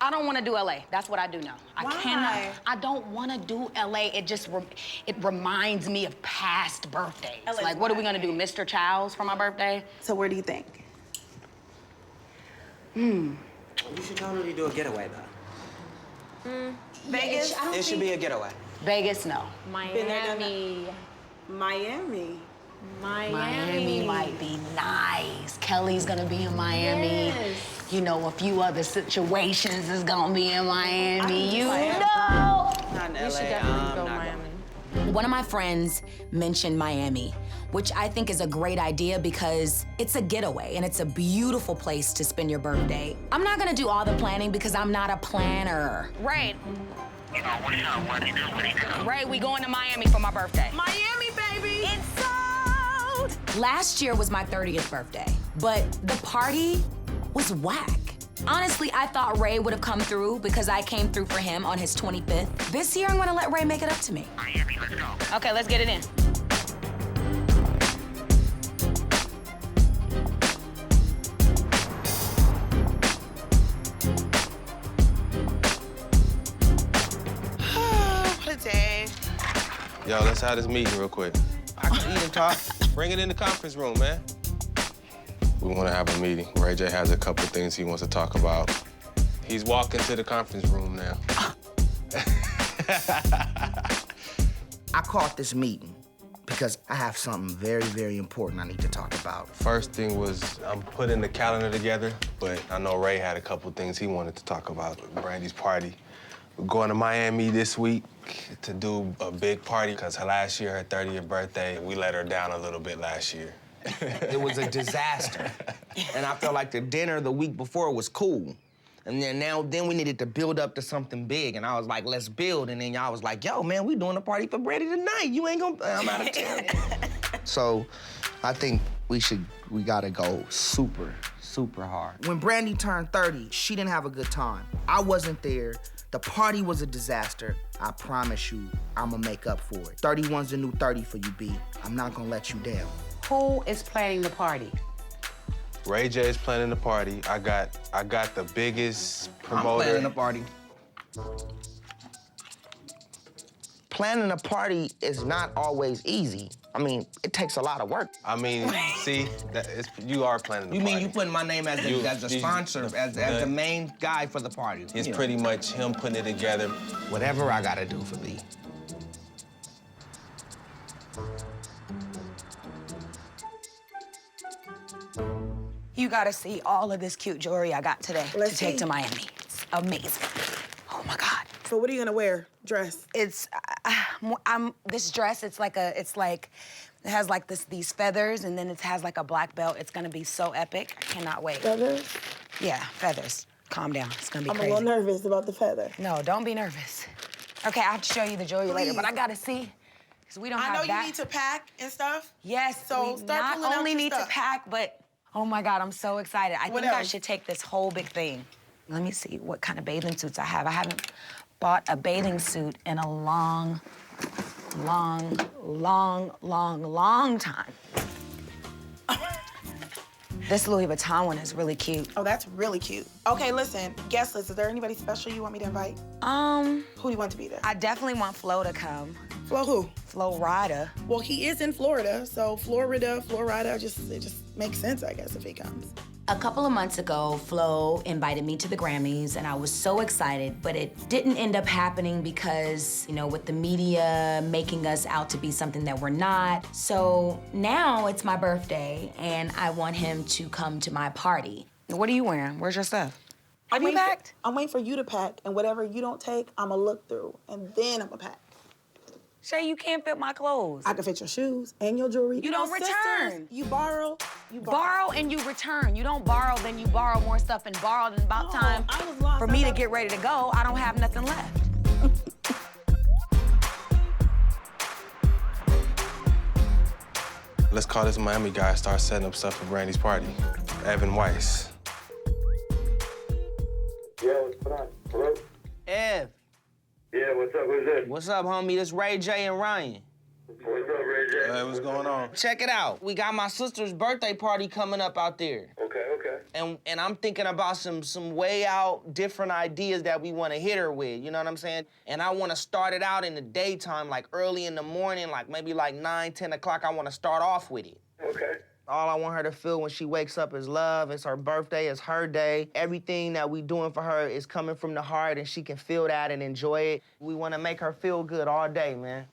I don't want to do LA. That's what I do now. Why? I cannot. I don't want to do LA. It just it reminds me of past birthdays. LA's Like, what are we gonna do, Mr. Chow's for my birthday? So where do you think? You should totally do a getaway, though. Vegas? It should be a getaway. Vegas, no. Miami. Miami. Miami might be nice. Kelly's gonna be in Miami. Yes. You know, a few other situations is gonna be in Miami. You know. Not in LA. We should definitely go Miami. One of my friends mentioned Miami, which I think is a great idea because it's a getaway and it's a beautiful place to spend your birthday. I'm not gonna do all the planning because I'm not a planner. Right. Right, we going to Miami for my birthday. Miami, baby! It's sold! Last year was my 30th birthday, but the party was whack. Honestly, I thought Ray would have come through because I came through for him on his 25th. This year, I'm gonna let Ray make it up to me. Miami, let's go. Okay, let's get it in. What a day. Yo, let's have this meeting real quick. I can eat and talk. Bring it in the conference room, man. We want to have a meeting. Ray J has a couple things he wants to talk about. He's walking to the conference room now. I called this meeting because I have something very, very important I need to talk about. First thing was I'm putting the calendar together, but I know Ray had a couple things he wanted to talk about. Brandy's party. We're going to Miami this week to do a big party because last year, her 30th birthday, we let her down a little bit last year. It was a disaster. And I felt like the dinner the week before was cool. And then we needed to build up to something big. And I was like, let's build. And then y'all was like, yo, man, we doing a party for Brandy tonight. You ain't gonna, I'm out of town. So I think we gotta go super, super hard. When Brandy turned 30, she didn't have a good time. I wasn't there. The party was a disaster. I promise you, I'ma make up for it. 31's the new 30 for you, B. I'm not gonna let you down. Who is planning the party? Ray J is planning the party. I got the biggest promoter. I'm planning the party. Planning a party is not always easy. I mean, it takes a lot of work. I mean, see, you are planning the You party. mean you putting my name as a sponsor, as the main guy for the party? It's pretty much him putting it together. Whatever I gotta do for thee. You gotta see all of this cute jewelry I got today Let's to take see. to Miami. It's amazing. Oh my God. So what are you gonna wear? Dress? It's, this dress, it has like these feathers and then it has like a black belt. It's gonna be so epic. I cannot wait. Feathers? Yeah, feathers. Calm down, it's gonna be I'm crazy. a little nervous about the feather. No, don't be nervous. Okay, I have to show you the jewelry later, but I gotta see, because we don't I have know that. you need to pack and stuff. Yes, So we start not pulling out only your need to stuff. pack, but oh my God, I'm so excited. I What think I else? should take this whole big thing. Let me see what kind of bathing suits I have. I haven't bought a bathing suit in a long time. This Louis Vuitton one is really cute. Oh, that's really cute. Okay, listen, guest list. Is there anybody special you want me to invite? Who do you want to be there? I definitely want Flo to come. Flo who? Flo Rida. Well, he is in Florida, so Florida, it just makes sense, I guess, if he comes. A couple of months ago, Flo invited me to the Grammys, and I was so excited, but it didn't end up happening because, you know, with the media making us out to be something that we're not. So now it's my birthday, and I want him to come to my party. What are you wearing? Where's your stuff? Have you packed? I'm waiting for you to pack, and whatever you don't take, I'ma look through, and then I'ma pack. Shay, you can't fit my clothes. I can fit your shoes and your jewelry. You don't sisters, return. You borrow. Borrow and you return. You don't borrow, then you borrow more stuff and borrow, and about time for me to get ready to go, I don't have nothing left. Let's call this Miami guy, start setting up stuff for Brandy's party. Evan Weiss. Yo, what's going on? Hello? Ev. Yeah, what's up? Who's this? What's up, homie? This Ray J and Ryan. What's up, Ray J? Hey, what's going on? Check it out. We got my sister's birthday party coming up out there. Okay. And I'm thinking about some way out different ideas that we want to hit her with, you know what I'm saying? And I want to start it out in the daytime, like early in the morning, like maybe like 9, 10 o'clock. I want to start off with it. Okay. All I want her to feel when she wakes up is love. It's her birthday, it's her day. Everything that we doing for her is coming from the heart, and she can feel that and enjoy it. We want to make her feel good all day, man.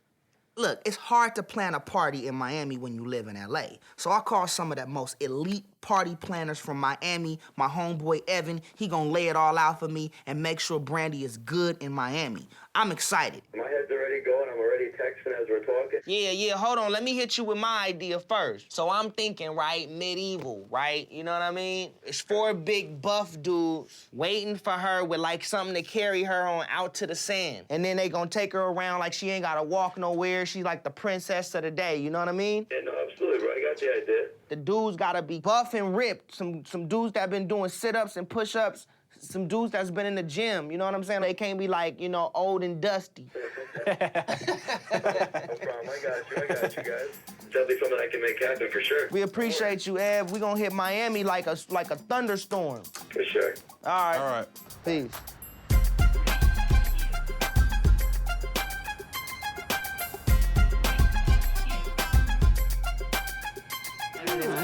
Look, it's hard to plan a party in Miami when you live in LA. So I call some of the most elite party planners from Miami, my homeboy Evan. He gonna lay it all out for me and make sure Brandy is good in Miami. I'm excited. My head's already going. I'm already texting as we're talking. Yeah, hold on. Let me hit you with my idea first. So I'm thinking, right, medieval, right? You know what I mean? It's 4 big buff dudes waiting for her with like something to carry her on out to the sand. And then they gonna take her around like she ain't gotta walk nowhere. She's like the princess of the day, you know what I mean? Yeah, no, absolutely, bro. I got the idea. The dudes gotta be buff and ripped. Some dudes that been doing sit-ups and push-ups. Some dudes that's been in the gym, you know what I'm saying? They can't be like, you know, old and dusty. No problem. I got you guys. Definitely something I can make happen for sure. We appreciate you, Ev. We gonna hit Miami like a thunderstorm. For sure. All right. All right. Peace.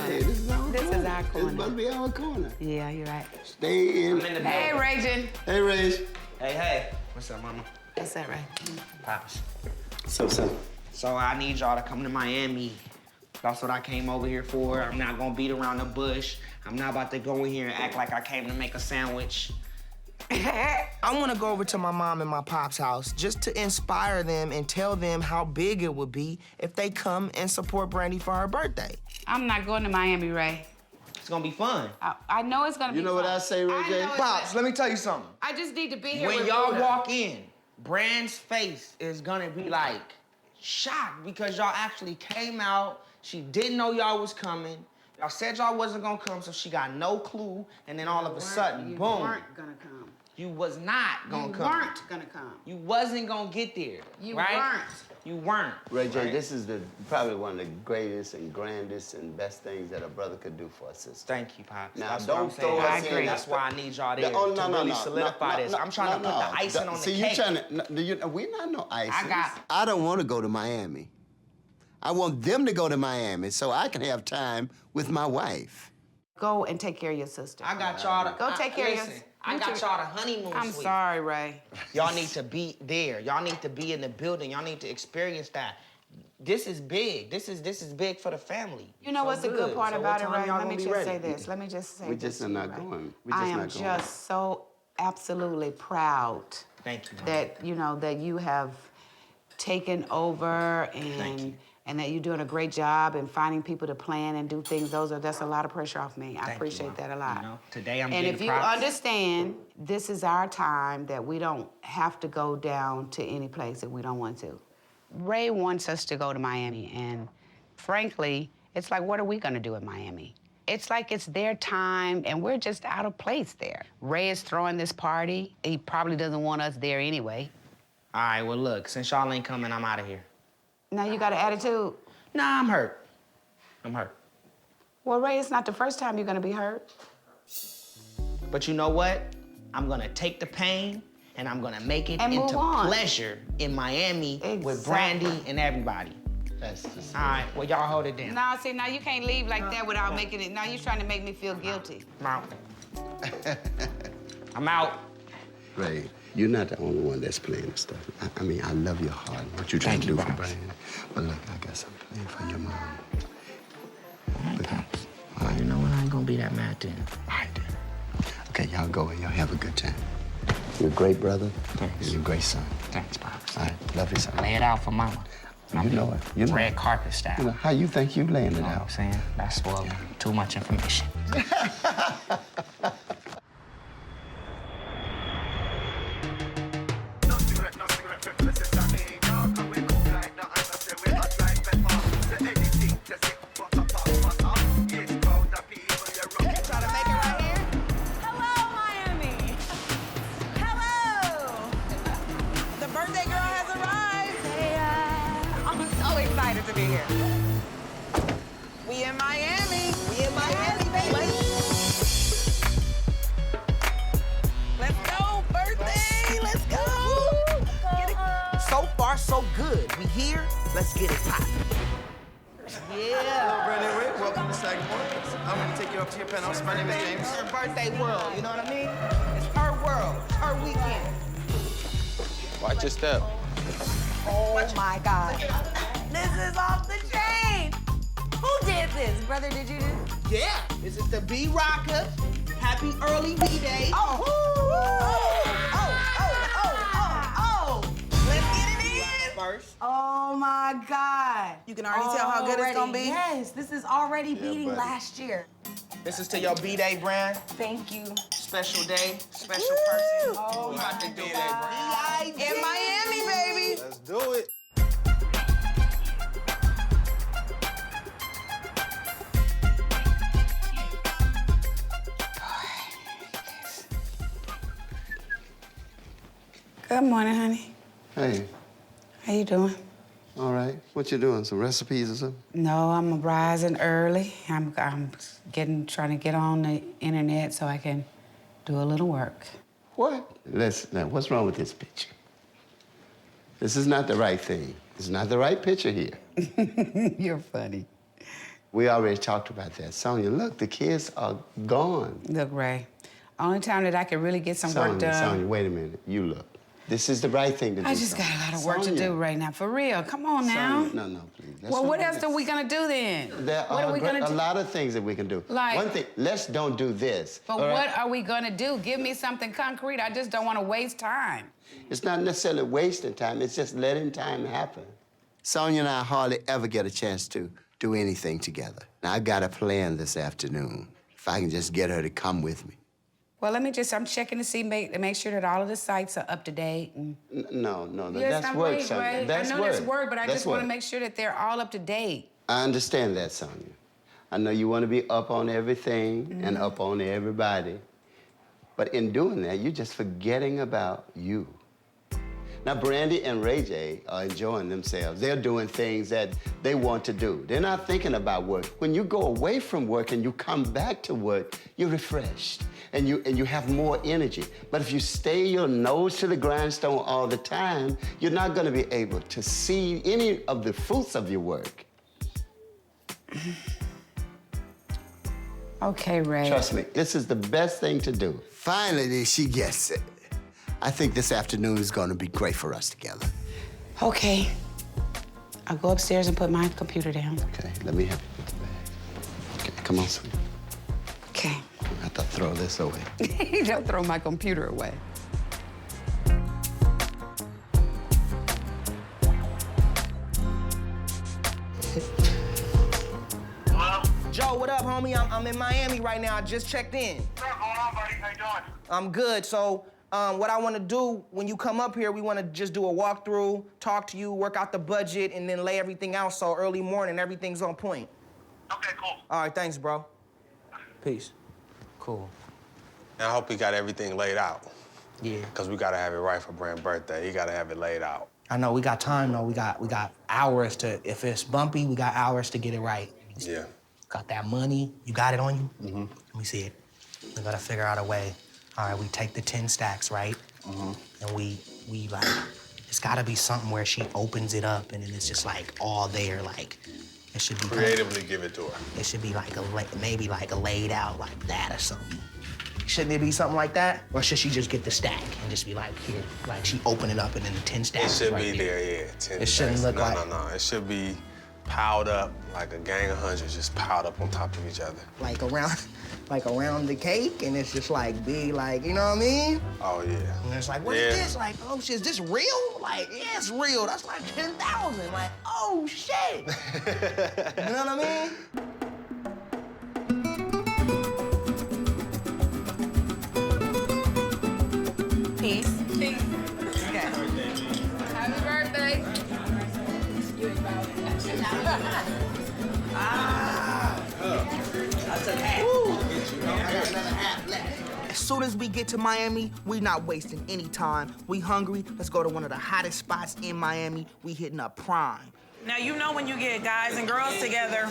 Hey, this is our corner. This is our corner. This is supposed to be our corner. Yeah, you're right. Stay in. Hey, Ragin. Hey, Rage. Hey. What's up, mama? What's that, Ray? Pops. So. So I need y'all to come to Miami. That's what I came over here for. I'm not gonna beat around the bush. I'm not about to go in here and act like I came to make a sandwich. I want to go over to my mom and my pop's house just to inspire them and tell them how big it would be if they come and support Brandy for her birthday. I'm not going to Miami, Ray. It's gonna be fun. I know it's gonna be fun. You know what I say, Ray J? Pops, let me tell you something. I just need to be here When with y'all Buddha. walk in, Brand's face is gonna be like shocked because y'all actually came out. She didn't know y'all was coming. Y'all said y'all wasn't gonna come, so she got no clue. And then all of a sudden, You boom. weren't gonna come. You was not gonna come. You weren't gonna come. You wasn't gonna get there. You right? weren't. You weren't. Ray J, right? this is probably one of the greatest and grandest and best things that a brother could do for a sister. Thank you, Pops. Now, That's don't what I'm saying. throw us I in. agree. That's why I need y'all there Oh, to really solidify this. I'm trying to put the icing on the See, cake. you trying to, we're not no icing. got- I don't want to go to Miami. I want them to go to Miami so I can have time with my wife. Go and take care of your sister. I got y'all to... Go take care of listen, your... I got y'all the honeymoon I'm suite. sorry, Ray. Y'all need to be there. Y'all need to be in the building. Y'all need to experience that. This is big. This is big for the family. You know So what's the good part So about what it, time Ray? y'all Let me gonna be just ready? say this. Let me just say We this. just are to you, not Ray. going. I am just so absolutely proud Thank you, Mom. that, you know, that you have taken over and that you're doing a great job in finding people to plan and do things. That's a lot of pressure off me. I appreciate that a lot. You know, today I'm And getting if you props. understand, this is our time that we don't have to go down to any place that we don't want to. Ray wants us to go to Miami, and frankly, it's like, what are we gonna do in Miami? It's like it's their time, and we're just out of place there. Ray is throwing this party. He probably doesn't want us there anyway. All right, well, look, since y'all ain't coming, I'm out of here. Now you got an attitude? Nah, I'm hurt. I'm hurt. Well, Ray, it's not the first time you're gonna be hurt. But you know what? I'm gonna take the pain and I'm gonna make it And move into on. pleasure in Miami with Exactly. Brandy and everybody. That's just All right, well, y'all hold it down. Now, see, now you can't leave like that without making it. Now you're trying to make me feel guilty. I'm out. I'm out. Ray, you're not the only one that's playing this stuff. I mean, I love your heart and what you're trying to do for Brandy. But look, I got something playing for your mom. All right, you know what? I ain't gonna be that mad then. All right, then. Okay, y'all go and y'all have a good time. You're a great brother. Thanks. And you're a great son. Thanks, Pops. All right, love you, son. Lay it out for Mama. You know it. You know Red it. carpet style. You know, how you think you laying it You know out? what I'm saying? That's well, too much information. The birthday girl has arrived. I'm so excited to be here. We in Miami. We in Miami, baby. Let's go, birthday. Let's go. Get it. So far, so good. We here. Let's get it poppin'. Yeah. Hello, Brandy and Ray. Welcome to Sagamore. I'm gonna take you up to your penthouse. My name is James. It's her birthday world, you know what I mean? It's her world, it's her weekend. Watch your step. Oh my God. This is off the chain. Who did this? Brother, did you do this? Yeah, this is the B-Rocker. Happy early B-Day. Oh. Let's get it in. First. Oh my God. You can already tell how good it's gonna be? Yes, this is already beating last year. This is to your B-Day brand. Thank you. Special day, special person. Oh, we about to do God. that. In Miami, baby. Let's do it. Good morning, honey. Hey, How you doing? all right. What you doing? Some recipes or something? No, I'm rising early. I'm trying to get on the internet so I can do a little work. What? Now, what's wrong with this picture? This is not the right thing. It's not the right picture here. You're funny. We already talked about that. Sonia, look, the kids are gone. Look, Ray, only time that I can really get some work done. Sonia, wait a minute. You look. This is the right thing to do. I just got a lot of work to do right now. For real, come on now. Sonia, no, please. Well, what else are we gonna do then? There What are we gonna a do? lot of things that we can do. Like- One thing, let's don't do this. But all what right? are we gonna do? Give me something concrete. I just don't want to waste time. It's not necessarily wasting time. It's just letting time happen. Sonia and I hardly ever get a chance to do anything together. Now, I got a plan this afternoon. If I can just get her to come with me. Well, I'm checking to see, make sure that all of the sites are up to date. And... No, Yes, that's I'm work, right, Sonia. right? That's I know that's work, but I That's just want to work. make sure that they're all up to date. I understand that, Sonia. I know you want to be up on everything and up on everybody. But in doing that, you're just forgetting about you. Now, Brandy and Ray J are enjoying themselves. They're doing things that they want to do. They're not thinking about work. When you go away from work and you come back to work, you're refreshed and you have more energy. But if you stay your nose to the grindstone all the time, you're not going to be able to see any of the fruits of your work. Okay, Ray. Trust me, this is the best thing to do. Finally, she gets it. I think this afternoon is going to be great for us together. Okay. I'll go upstairs and put my computer down. Okay, let me help you with the bag. Okay, come on, sweetie. Okay. I have to throw this away. Don't throw my computer away. Joe, what up, homie? I'm in Miami right now. I just checked in. What's going on, buddy? How you doing? I'm good. So, what I want to do when you come up here, we want to just do a walkthrough, talk to you, work out the budget, and then lay everything out so early morning, everything's on point. Okay, cool. All right, thanks, bro. Peace. Cool. And I hope he got everything laid out. Yeah. Because we got to have it right for Brand's birthday. He got to have it laid out. I know we got time though. We got hours to. If it's bumpy, we got hours to get it right. Yeah. Got that money? You got it on you? Mm-hmm. Let me see it. We gotta figure out a way. All right, we take the 10 stacks, right? Mm-hmm. And we like, it's gotta be something where she opens it up and then it's just like all there, like it should be Creatively give it to her. It should be like maybe like a laid out like that or something. Shouldn't it be something like that? Or should she just get the stack and just be like, here, like she open it up and then the 10 It stacks should right be there, yeah. 10 It shouldn't stacks. look like... No. It should be piled up like a gang of hundreds, just piled up on top of each other. Like around the cake, and it's just like big, like, you know what I mean? Oh, yeah. And it's like, what is this? Like, oh shit, is this real? Like, yeah, it's real. That's like 10,000. Like, oh shit. You know what I mean? Peace. Okay. Happy birthday. That's a half. I got another half left. As soon as we get to Miami, we not wasting any time. We hungry, let's go to one of the hottest spots in Miami. We hitting up Prime. Now, you know when you get guys and girls together,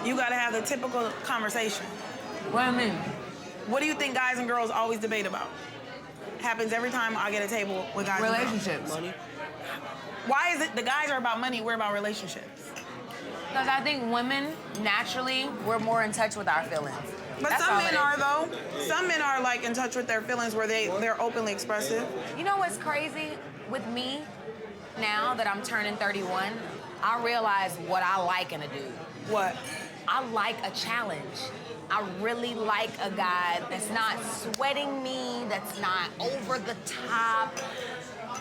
you gotta have the typical conversation. What do you mean? What do you think guys and girls always debate about? Happens every time I get a table with guys Relationships. and girls. Money. Why is it the guys are about money, we're about relationships? Because I think women, naturally, we're more in touch with our feelings. But That's some all men it are, is. though. Some men are, like, in touch with their feelings where they're openly expressive. You know what's crazy with me? Now that I'm turning 31, I realize what I like in a dude. What? I like a challenge. I really like a guy that's not sweating me, that's not over the top.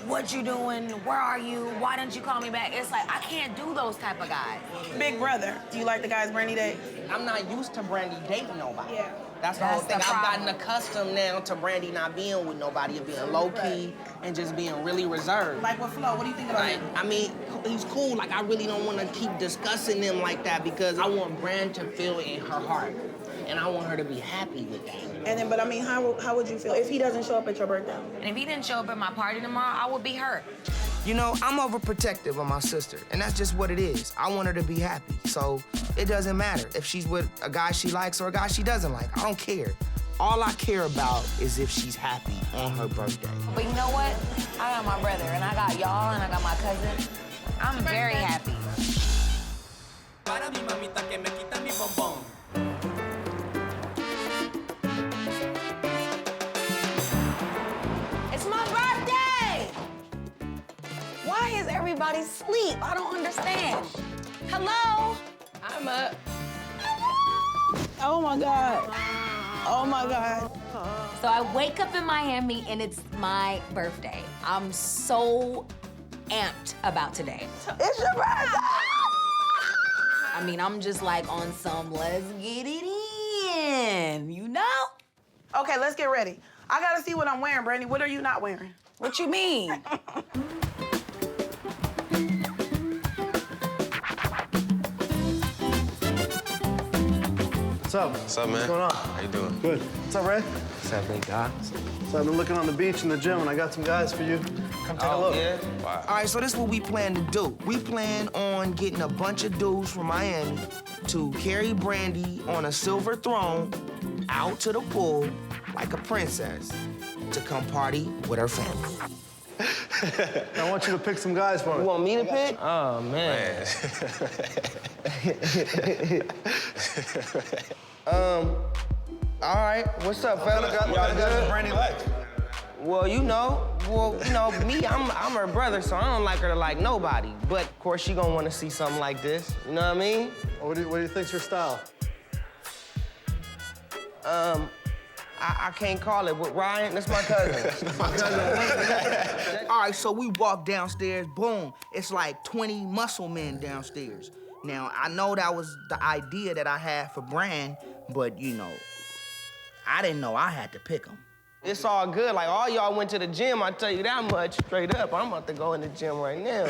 What you doing? Where are you? Why didn't you call me back? It's like, I can't do those type of guys. Big brother, do you like the guys Brandy date? I'm not used to Brandy dating nobody. Yeah. That's the whole thing. I've gotten accustomed now to Brandy not being with nobody and being low-key and just being really reserved. Like with Flo, what do you think about him? I mean, he's cool. Like, I really don't want to keep discussing him like that because I want Brand to feel it in her heart. And I want her to be happy with that. And then, but I mean, how would you feel if he doesn't show up at your birthday? And if he didn't show up at my party tomorrow, I would be hurt. You know, I'm overprotective of my sister, and that's just what it is. I want her to be happy, so it doesn't matter if she's with a guy she likes or a guy she doesn't like. I don't care. All I care about is if she's happy on her birthday. But you know what? I got my brother, and I got y'all, and I got my cousin. I'm very happy. It's my birthday! Why is everybody asleep? I don't understand. Hello? I'm up. Oh my God. Oh my God. So I wake up in Miami and it's my birthday. I'm so amped about today. It's your birthday! I mean, I'm just like on some let's get it in, you know? Okay, let's get ready. I gotta see what I'm wearing, Brandy. What are you not wearing? What you mean? What's up? What's up, man? What's going on? How you doing? Good. What's up, Ray? What's up, big guy? So I've been looking on the beach and the gym, and I got some guys for you. Come take a look. Yeah? Wow. All right, so this is what we plan to do. We plan on getting a bunch of dudes from Miami to carry Brandy on a silver throne out to the pool like a princess to come party with her family. I want you to pick some guys for me. You want me to pick? Oh, man. All right. What's up, fella? Y'all good? Brandy likes. Well, you know, me, I'm her brother, so I don't like her to like nobody. But, of course, she gonna want to see something like this. You know what I mean? What do you think's your style? I can't call it. With Ryan, that's my cousin. All right, so we walk downstairs, boom. It's like 20 muscle men downstairs. Now, I know that was the idea that I had for Brand, but, you know, I didn't know I had to pick them. It's all good. Like, all y'all went to the gym, I tell you that much straight up. I'm about to go in the gym right now.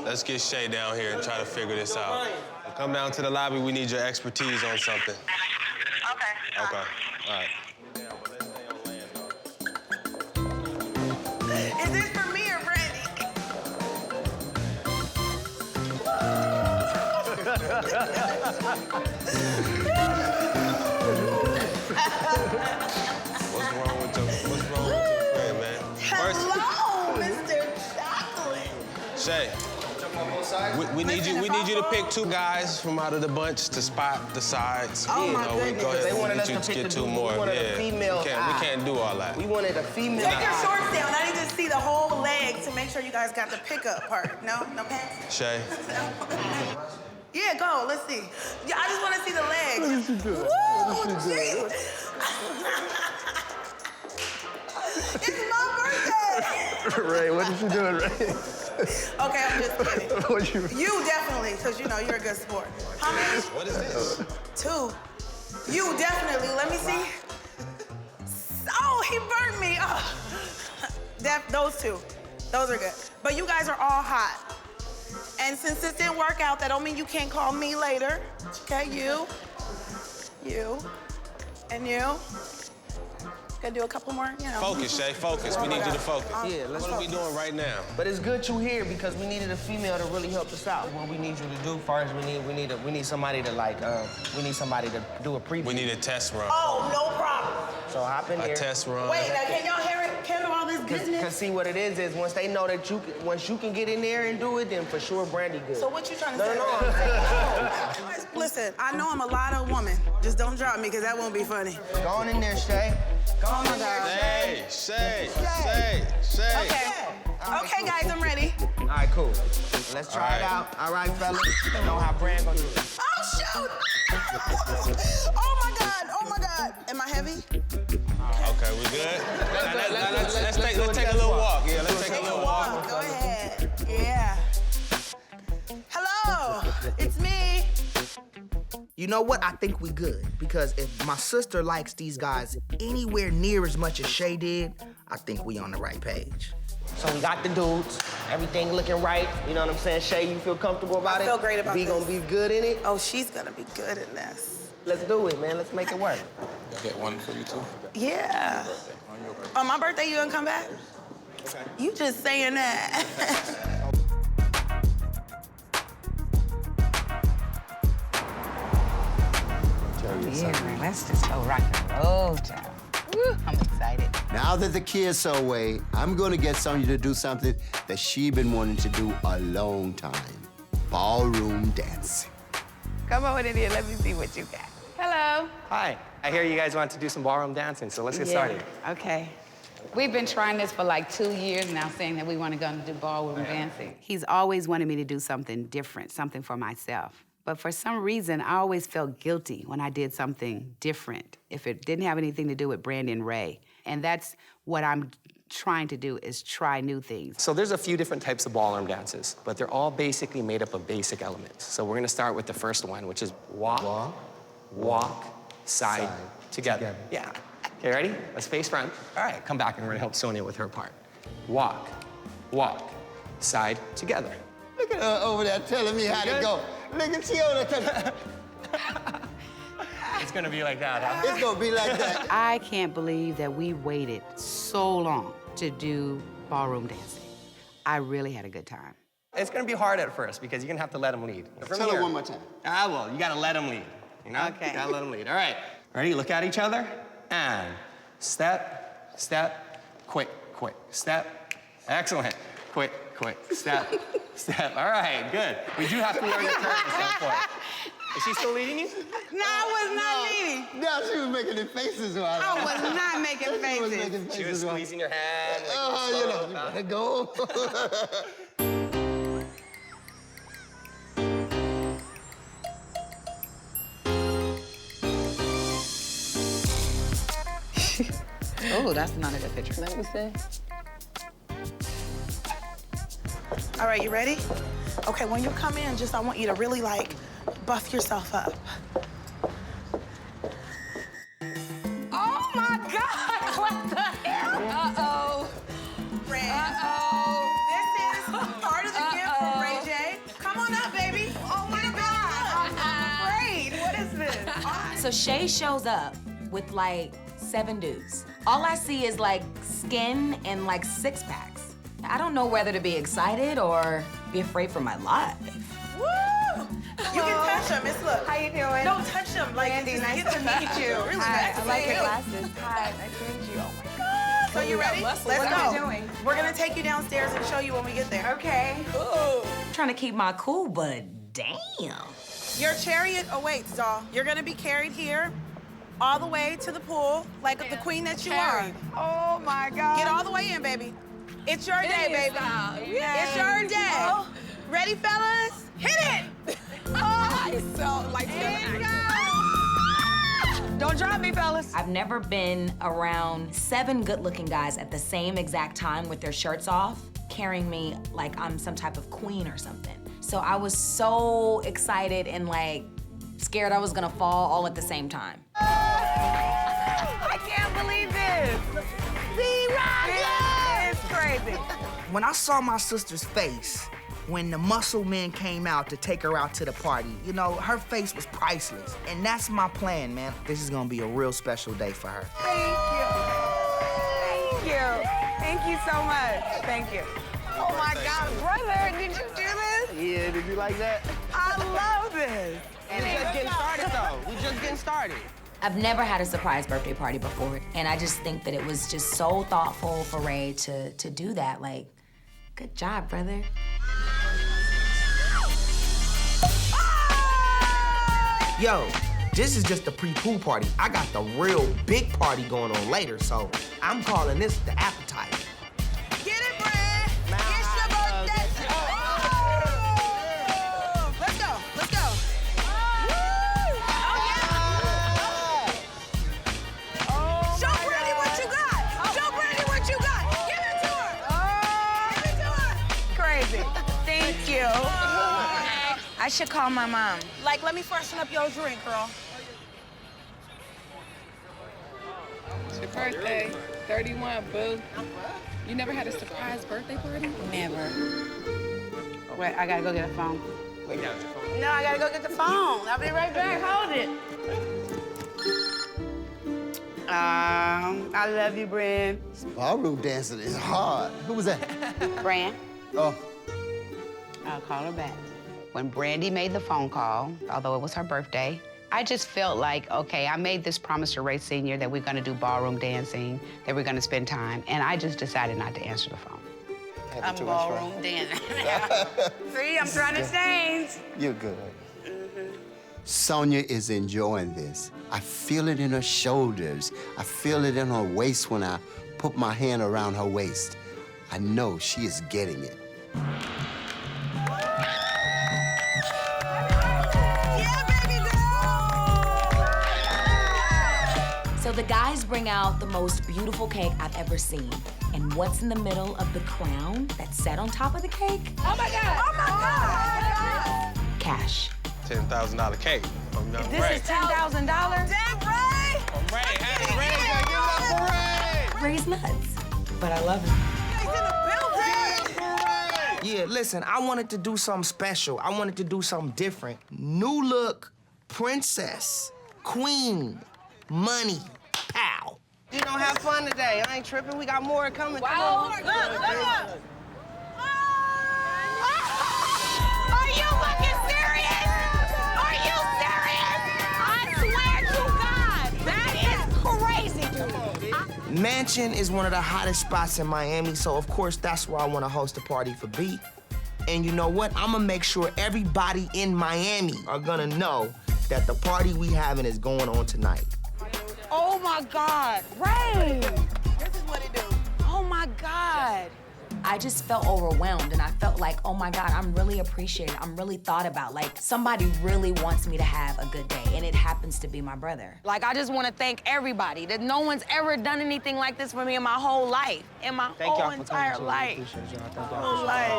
Let's get Shay down here and try to figure this out. Come down to the lobby. We need your expertise on something. Okay. Okay. All right. Is this for me or Brandy? What's wrong with your friend, man? Hello, Mr. Chocolate. Shay, we need you to pick two guys from out of the bunch to spot the sides. Oh, my Go ahead. They wanted We us need to you pick get the two dude. more. We wanted a female we eye. can't do all that. We wanted a female. Take your shorts down. I need to see the whole leg to make sure you guys got the pickup part. No pants? Shay. Yeah, go. Let's see. Yeah, I just want to see the legs. What did you do? Woo, jeez. It's my birthday. Ray, what did you do, Ray? Okay, I'm just kidding. What'd you... You definitely, because you know you're a good sport. How many? What is this? 2. You definitely. Let me see. Oh, he burnt me. Oh. Those 2. Those are good. But you guys are all hot. And since this didn't work out, that don't mean you can't call me later. Okay, you, and you. Gotta do a couple more, you know. Focus, Shay, focus. We need you to focus. Yeah, let's What are we doing right now? But it's good you here because we needed a female to really help us out. What we need you to do first, we need somebody to like, we need somebody to do a preview. We need a test run. Oh, no problem. So hop in here. A test run. Wait, now can y'all handle all this business? Cause see what it is once they know that once you can get in there and do it, then for sure Brandy good. So what you trying to say? No, I'm saying. Listen, I know I'm a lotto woman. Just don't drop me, because that won't be funny. Go on in there, Shay. Go on in there, Shay. Okay, guys, I'm ready. All right, cool. Let's try it out. All right, fellas. You know how Brand gonna do it. Oh, shoot! Oh, my God. Am I heavy? Okay, we good? Let's take a little walk. Yeah, let's take a little walk. Go ahead. Yeah. Hello, it's me. You know what? I think we good. Because if my sister likes these guys anywhere near as much as Shay did, I think we on the right page. So we got the dudes, everything looking right. You know what I'm saying? Shay, you feel comfortable about it? I feel great about We this. gonna be good in it? Oh, she's gonna be good in this. Let's do it, man. Let's make it work. Get one for you, too. Yeah. On my birthday, you gonna come back? Okay. You just saying that. Yeah, let's just go rock and roll, child. Woo, I'm excited. Now that the kids are away, I'm gonna get Sonja to do something that she been wanting to do a long time. Ballroom dancing. Come on in here, let me see what you got. Hello. Hi. I hear you guys want to do some ballroom dancing, so let's get started. Okay. We've been trying this for like 2 years now, saying that we want to go and do ballroom dancing. He's always wanted me to do something different, something for myself. But for some reason, I always felt guilty when I did something different, if it didn't have anything to do with Brandy and Ray. And that's what I'm trying to do, is try new things. So there's a few different types of ballroom dances, but they're all basically made up of basic elements. So we're gonna start with the first one, which is walk, side, together. Yeah. Okay, ready? Let's face front. All right, come back and we're gonna help Sonia with her part. Walk, side, together. Look at her over there telling me how to go. Look at you over there. It's gonna be like that, huh? It's gonna be like that. I can't believe that we waited so long to do ballroom dancing. I really had a good time. It's gonna be hard at first because you're gonna have to let them lead. Tell her one more time. Well, you gotta let them lead. You know? Okay. You gotta let them lead. All right. Ready? Look at each other. And step, quick, step. Excellent. Quick, step. All right, good. We do have to learn your turn at some point. Is she still leading you? No, I was not leading. No, she was making the faces while I was not making She was faces. making faces She was while- squeezing your hand. Like, you know, you gotta go. Oh, that's not a good picture. Let me see. All right, you ready? Okay, when you come in, I want you to really, like, buff yourself up. Oh my God! What the hell? Uh-oh. This is part of the gift from Ray J. Come on up, baby. Oh my God. I'm afraid. What is this? So Shay shows up with like 7 dudes. All I see is like skin and like 6-packs. I don't know whether to be excited or be afraid for my life. Woo! You can touch them. It's look. How you doing? Don't touch them. Like, Brandy, it's nice get to meet you. Really Hi, nice I to like see your you. glasses. Hi, nice to meet you. Oh my God. So you ready? Let's Let's go. go. What are we doing? We're gonna take you downstairs and show you when we get there. Okay. Ooh. Trying to keep my cool, but damn. Your chariot awaits, doll. You're gonna be carried here, all the way to the pool, like the queen that you are. Oh my God. Get all the way in, baby. It's your day, baby. Yay. It's your day. Oh. Ready, fellas? Hit it! Oh, it's so like Don't drop me, fellas. I've never been around 7 good-looking guys at the same exact time with their shirts off, carrying me like I'm some type of queen or something. So I was so excited and like scared I was gonna fall all at the same time. I can't believe this. It's crazy. When I saw my sister's face, when the muscle men came out to take her out to the party, you know, her face was priceless. And that's my plan, man. This is gonna be a real special day for her. Thank you. you. Thank you so much. Thank you. Oh my God, brother, did you do this? Yeah, did you like that? I love this. And we're just getting started, though. We're just getting started. I've never had a surprise birthday party before, and I just think that it was just so thoughtful for Ray to do that. Like, good job, brother. Yo, this is just the pre-pool party. I got the real big party going on later, so I'm calling this the appetizer. Get it, Brad. It's your birthday. Let's go. Let's go. Woo! Oh, show Brandy what you got. Show Brandy what you got. Give it to her. Give it to her. Crazy. Thank you. I should call my mom. Like, let me freshen up your drink, girl. It's your birthday. 31, boo. You never had a surprise birthday party? Never. Wait, I gotta go get a phone. No, I gotta go get the phone. I'll be right back. Hold it. I love you, Bran. Ballroom dancing is hard. Who was that? Bran, Oh, I'll call her back. When Brandy made the phone call, although it was her birthday, I just felt like, okay, I made this promise to Ray Sr. that we're gonna do ballroom dancing, that we're gonna spend time, and I just decided not to answer the phone. I'm ballroom dancing. See, I'm trying to change. you're good. Sonya is enjoying this. I feel it in her shoulders. I feel it in her waist when I put my hand around her waist. I know she is getting it. So the guys bring out the most beautiful cake I've ever seen. And what's in the middle of the crown that's set on top of the cake? Oh my God! Oh my God! Cash. $10,000 cake from young This Ray. is $10,000. Damn, Ray! From Ray. Happy Ray! Give it up for Ray! Ray's nuts, but I love him. Yeah, listen, I wanted to do something special. I wanted to do something different. New look, princess, queen, money, pow. You know, have fun today. I ain't tripping. We got more coming. Wow. Come on. Look. Are you fucking serious? Are you serious? I swear to God, that is crazy, dude. Mansion is one of the hottest spots in Miami, so of course that's where I want to host a party for B. And you know what? I'm gonna make sure everybody in Miami are gonna know that the party we having is going on tonight. Oh my God, Ray! This is what it do. Oh my God. I just felt overwhelmed, and I felt like, oh my God, I'm really appreciated. I'm really thought about. Like, somebody really wants me to have a good day, and it happens to be my brother. Like, I just want to thank everybody that no one's ever done anything like this for me in my whole life. In my whole entire life. Whole life.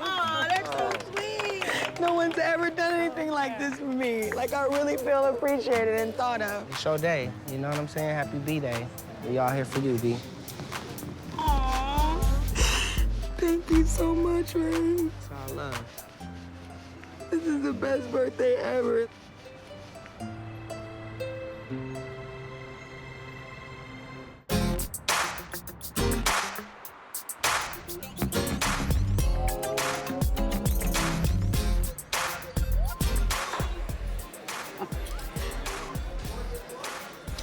Oh, that's so sweet. No one's ever done anything like this for me. Like, I really feel appreciated and thought of. It's your day. You know what I'm saying? Happy B-Day. We all here for you, B. Aww. Thank you so much, Ray. It's all love. This is the best birthday ever.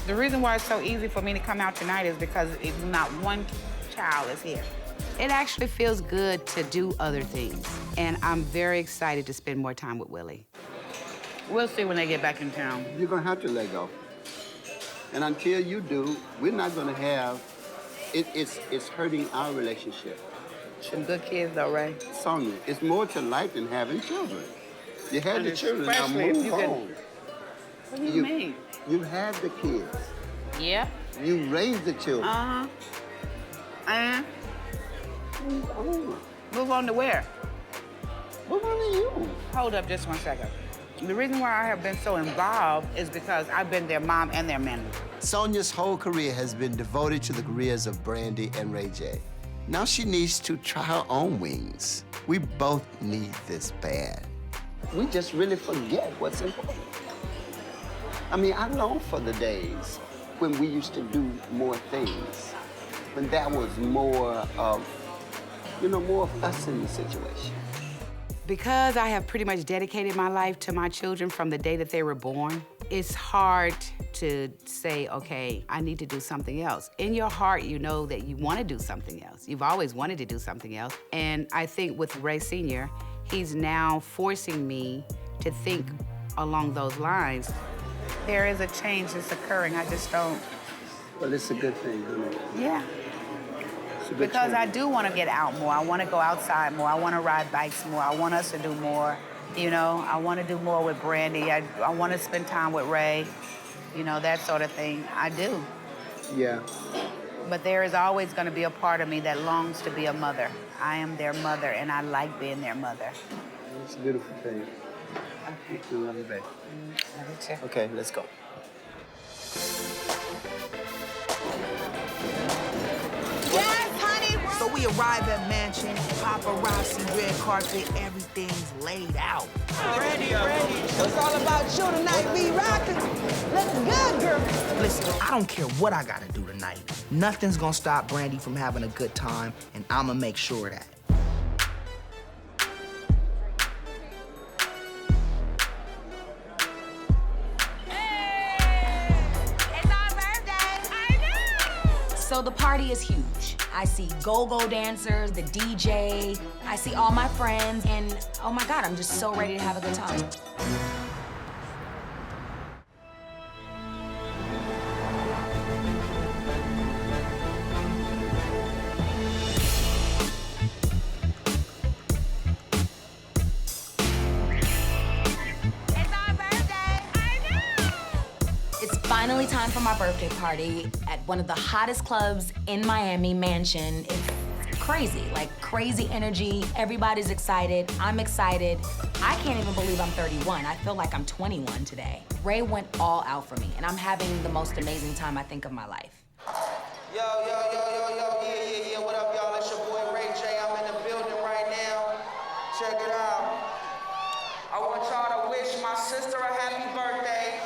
The reason why it's so easy for me to come out tonight is because not one child is here. It actually feels good to do other things, and I'm very excited to spend more time with Willie. We'll see when they get back in town. You're gonna have to let go. And until you do, we're not gonna have, it's hurting our relationship. Some good kids though, Ray. Sonya, it's more to life than having children. You had the children, now especially if move you can- on. What do you mean? You had the kids. Yeah. You raised the children. Uh-huh. And? Move on to where? Move on to you. Hold up just 1 second. The reason why I have been so involved is because I've been their mom and their manager. Sonya's whole career has been devoted to the careers of Brandy and Ray J. Now she needs to try her own wings. We both need this bad. We just really forget what's important. I mean, I long for the days when we used to do more things, when that was more of, more of us in the situation. Because I have pretty much dedicated my life to my children from the day that they were born, it's hard to say, okay, I need to do something else. In your heart, you know that you want to do something else. You've always wanted to do something else. And I think with Ray Sr., he's now forcing me to think along those lines. There is a change that's occurring. I just don't. Well, it's a good thing, honey. Yeah. Because I do want to get out more. I want to go outside more. I want to ride bikes more. I want us to do more. I want to do more with Brandy. I want to spend time with Ray. That sort of thing. I do. Yeah. But there is always going to be a part of me that longs to be a mother. I am their mother, and I like being their mother. It's a beautiful thing. Okay. I love you, babe. Love you too. Okay, let's go. Yes, honey. So we arrive at mansion, paparazzi, red carpet, everything's laid out. Brandy. It's all about you tonight, be rocking. Looking good, girl. Listen, I don't care what I gotta do tonight. Nothing's gonna stop Brandy from having a good time, and I'ma make sure of that. So the party is huge. I see go-go dancers, the DJ, I see all my friends, and oh my God, I'm just so ready to have a good time. Finally time for my birthday party at one of the hottest clubs in Miami, Mansion. It's crazy, like crazy energy. Everybody's excited. I'm excited. I can't even believe I'm 31. I feel like I'm 21 today. Ray went all out for me, and I'm having the most amazing time, I think, of my life. Yo, yeah, what up, y'all? It's your boy Ray J. I'm in the building right now. Check it out. I want y'all to wish my sister a happy birthday.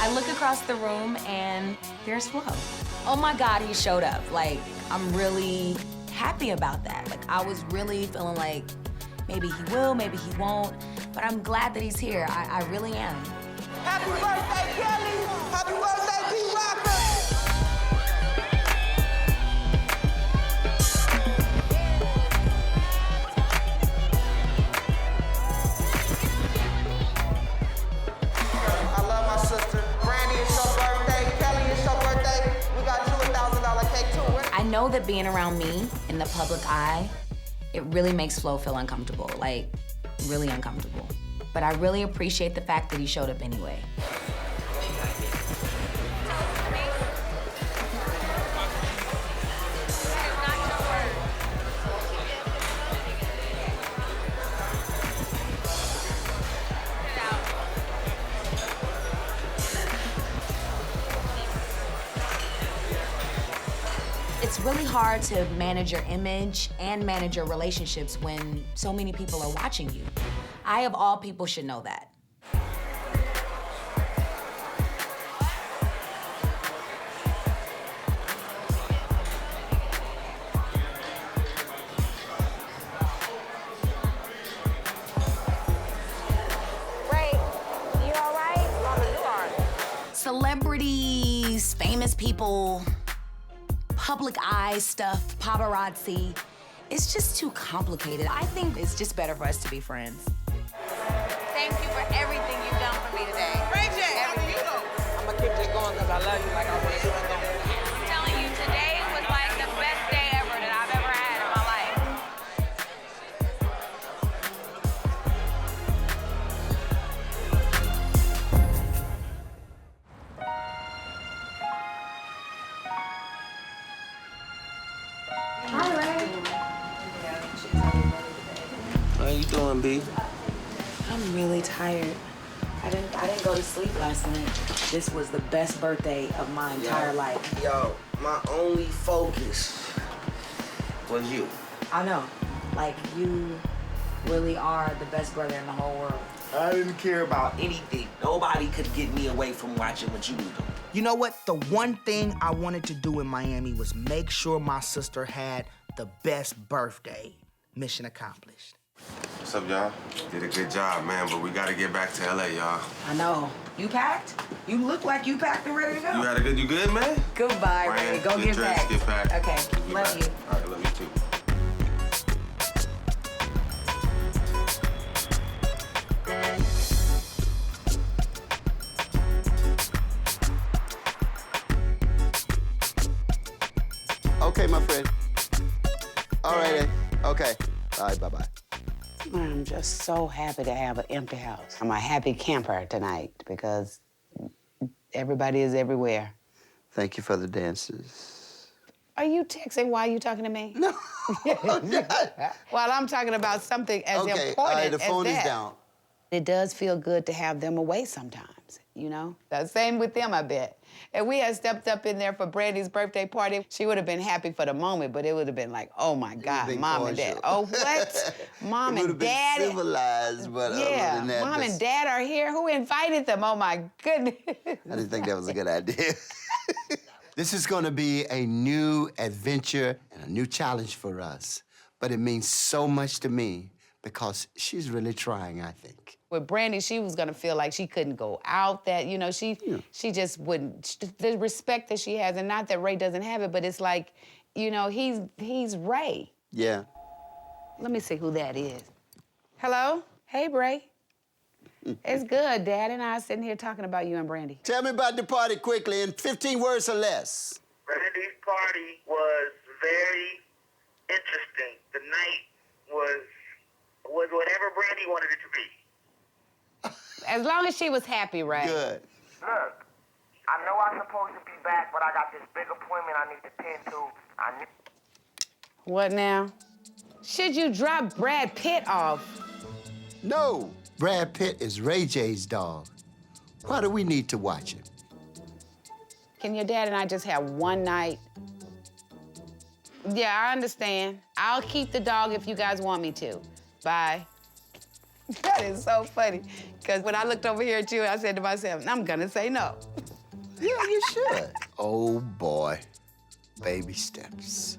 I look across the room and there's Flo. Oh my God, he showed up. Like, I'm really happy about that. Like, I was really feeling like maybe he will, maybe he won't, but I'm glad that he's here. I really am. Happy birthday, Kelly! Happy birthday, P-Rocker! I know that being around me in the public eye, it really makes Flo feel uncomfortable, like really uncomfortable. But I really appreciate the fact that he showed up anyway. It's really hard to manage your image and manage your relationships when so many people are watching you. I, of all people, should know that. Ray, you all right? Mama, you are. Celebrities, famous people, public eye stuff, paparazzi. It's just too complicated. I think it's just better for us to be friends. Thank you for everything you've done for me today. Ray J, how do you know? I'm gonna keep this going because I love you like I always do. I'm telling you, today was like the best day ever that I've ever had in my life. Hi, Ray. How you doing, B? I'm really tired. I didn't go to sleep last night. This was the best birthday of my entire life. Yo, my only focus was you. I know. Like, you really are the best brother in the whole world. I didn't care about anything. Nobody could get me away from watching what you do. You know what? The one thing I wanted to do in Miami was make sure my sister had the best birthday. Mission accomplished. What's up, y'all? Did a good job, man, but we gotta get back to LA, y'all. I know. You packed? You look like you packed and ready to go. You good, man? Goodbye, Ray. Go good get dress, packed. get packed. Okay, love you. All right, love you too. Okay, my friend. All right, then. Okay. All right, bye-bye. I'm just so happy to have an empty house. I'm a happy camper tonight because everybody is everywhere. Thank you for the dances. Are you texting while you talking to me? No. While I'm talking about something as Okay, important all right, the phone as is that. down. It does feel good to have them away sometimes, you know? The same with them, I bet. If we had stepped up in there for Brandy's birthday party, she would have been happy for the moment, but it would have been like, oh my God, Mom and Dad. Oh, what? Mom and Dad. Been civilized, but other than that, Mom and Dad are here. Who invited them? Oh my goodness. I didn't think that was a good idea. This is gonna be a new adventure and a new challenge for us, but it means so much to me because she's really trying, I think. With Brandy, she was gonna feel like she couldn't go out, that, you know, she just wouldn't, the respect that she has, and not that Ray doesn't have it, but it's like, you know, he's Ray. Yeah. Let me see who that is. Hello? Hey, Ray. It's good. Dad and I are sitting here talking about you and Brandy. Tell me about the party quickly in 15 words or less. Brandy's party was very interesting. The night was whatever Brandy wanted it to be. As long as she was happy, Ray. Good. Look, I know I'm supposed to be back, but I got this big appointment I need to tend to. What now? Should you drop Brad Pitt off? No, Brad Pitt is Ray J's dog. Why do we need to watch him? Can your dad and I just have one night? Yeah, I understand. I'll keep the dog if you guys want me to. Bye. That is so funny, because when I looked over here at you, I said to myself, I'm gonna say no. Yeah, you should. Oh, boy. Baby steps.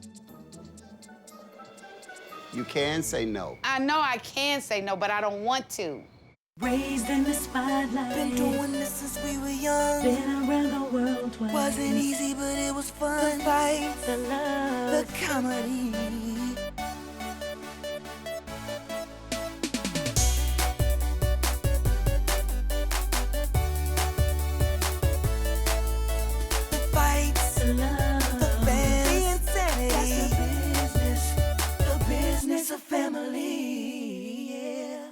You can say no. I know I can say no, but I don't want to. Raised in the spotlight. Been doing this since we were young. Been around the world twice. Wasn't easy, but it was fun. The fight, the love, the comedy. The fights, the love, the fans, the insanity. That's the business of family. Yeah.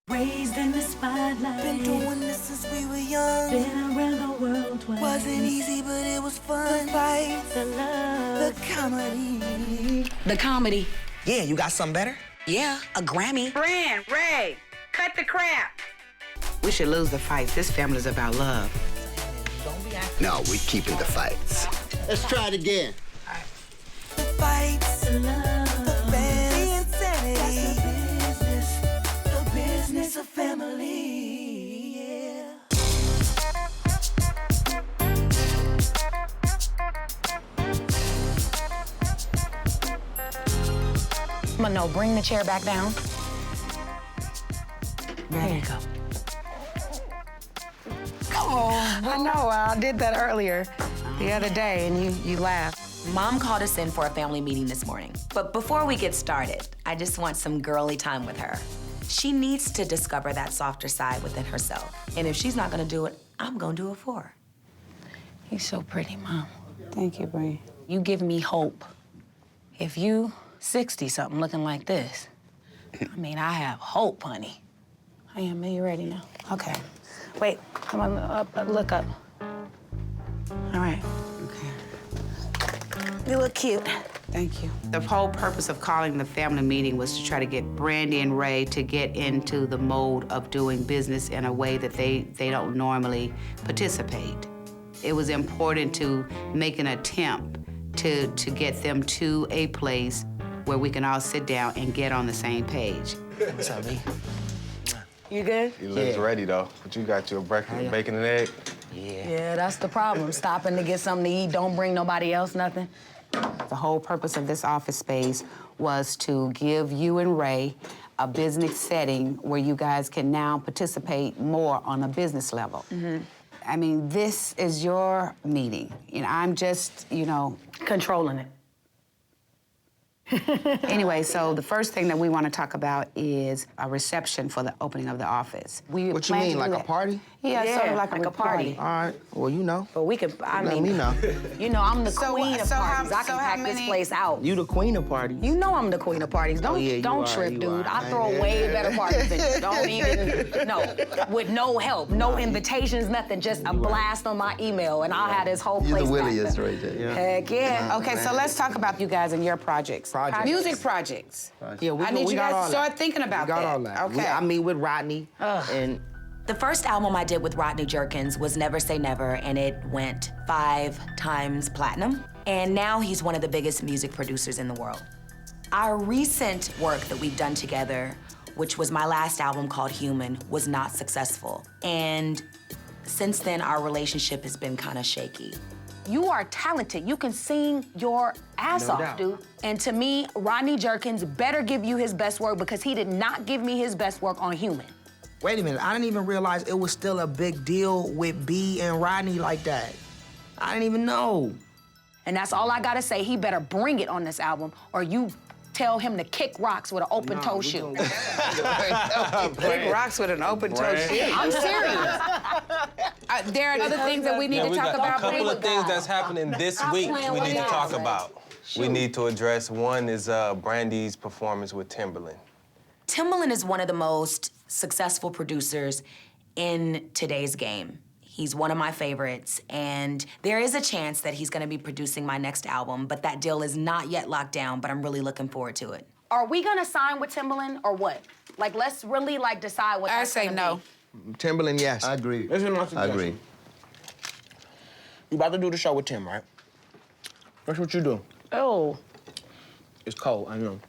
Raised in the spotlight. Been doing this since we were young. Been around the world twice. Wasn't easy, but it was fun. The fight, the love, the comedy. The comedy. Yeah, you got something better? Yeah, a Grammy. Brand, Ray, cut the crap. We should lose the fights. This family's about love. No, we're keeping the fights. Let's try it again. The fights, the love, the fans, the insanity. That's the business of family. Yeah. No, bring the chair back down. There you go. Oh, I know. I did that earlier the other day, and you laughed. Mom called us in for a family meeting this morning. But before we get started, I just want some girly time with her. She needs to discover that softer side within herself. And if she's not gonna do it, I'm gonna do it for her. You're so pretty, Mom. Thank you, Bree. You give me hope. If you 60-something looking like this, I mean, I have hope, honey. I am. Are you ready now? Okay. Wait, come on, look up. All right. Okay. You look cute. Thank you. The whole purpose of calling the family meeting was to try to get Brandy and Ray to get into the mode of doing business in a way that they don't normally participate. It was important to make an attempt to get them to a place where we can all sit down and get on the same page. What's up, B? You good? He looks ready, though. But you got your breakfast, bacon and egg? Yeah, that's the problem. Stopping to get something to eat, don't bring nobody else nothing. The whole purpose of this office space was to give you and Ray a business setting where you guys can now participate more on a business level. I mean, this is your meeting. You know, I'm just, you know... Controlling it. Anyway, so the first thing that we want to talk about is a reception for the opening of the office. What you mean, like a party? Yeah, sort of like a party. All right, well, you know. But we could, Let me know. You know, I'm the queen of parties. I can pack this place out. You the queen of parties. You know I'm the queen of parties. Don't trip, dude. I throw way better parties than you. Don't even, no. With no help, no invitations, nothing. Just a blast on my email, and I'll have this whole place You're the packed williest, up. Ray J. Yeah. Heck yeah. Okay, so let's talk about you guys and your projects. Music projects. Yeah, I need you guys to start thinking about that. We got all that. Okay. I meet with Rodney, and... The first album I did with Rodney Jerkins was Never Say Never, and it went 5 times platinum. And now he's one of the biggest music producers in the world. Our recent work that we've done together, which was my last album called Human, was not successful. And since then, our relationship has been kind of shaky. You are talented. You can sing your ass No off, doubt. dude. And to me, Rodney Jerkins better give you his best work because he did not give me his best work on Human. Wait a minute, I didn't even realize it was still a big deal with B and Rodney like that. I didn't even know. And that's all I gotta say. He better bring it on this album, or you tell him to kick rocks with an open-toe shoe. Kick rocks with an open-toe shoe. I'm serious. There are other things that we need to we talk got about. a couple of things that's happening this week we need to talk about. We need to address. One is Brandy's performance with Timbaland. Timbaland is one of the most successful producers in today's game. He's one of my favorites, and there is a chance that he's gonna be producing my next album, but that deal is not yet locked down, but I'm really looking forward to it. Are we gonna sign with Timbaland or what? Like, let's really decide what I that's say gonna no. be. Timbaland, yes. I agree. Listen to my I suggestion. agree. You about to do the show with Tim, right? That's what you do. Oh. It's cold, I know.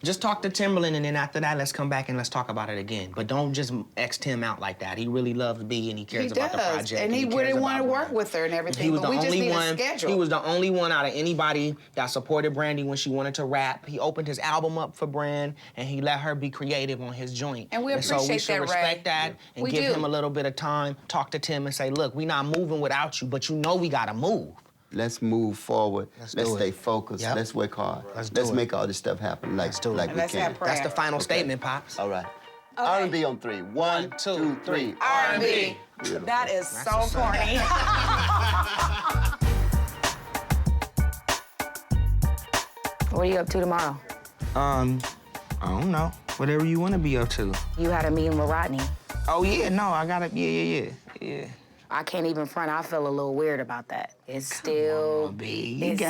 Just talk to Timbaland, and then after that, let's come back and let's talk about it again. But don't just X Tim out like that. He really loves B, and he cares about the project. And he really wanted to work with her and everything, He was but the we just only need a one. schedule. He was the only one out of anybody that supported Brandy when she wanted to rap. He opened his album up for Brand, and he let her be creative on his joint. And we so we appreciate should that, Ray. respect that and We give do. him a little bit of time. Talk to Tim and say, look, we not moving without you, but you know we gotta move. Let's move forward. Let's Let's do it. stay focused. Yep. Let's work hard. Let's do it. make all this stuff happen like we Let's can. have prayer. That's the final statement, Pops. All right. R&B on 3. 1, 2, 3. R&B. Beautiful. That is so corny. What are you up to tomorrow? I don't know. Whatever you want to be up to. You had a meeting with Rodney. Oh, yeah, no, I got it. Yeah. I can't even front. I feel a little weird about that. It's still, it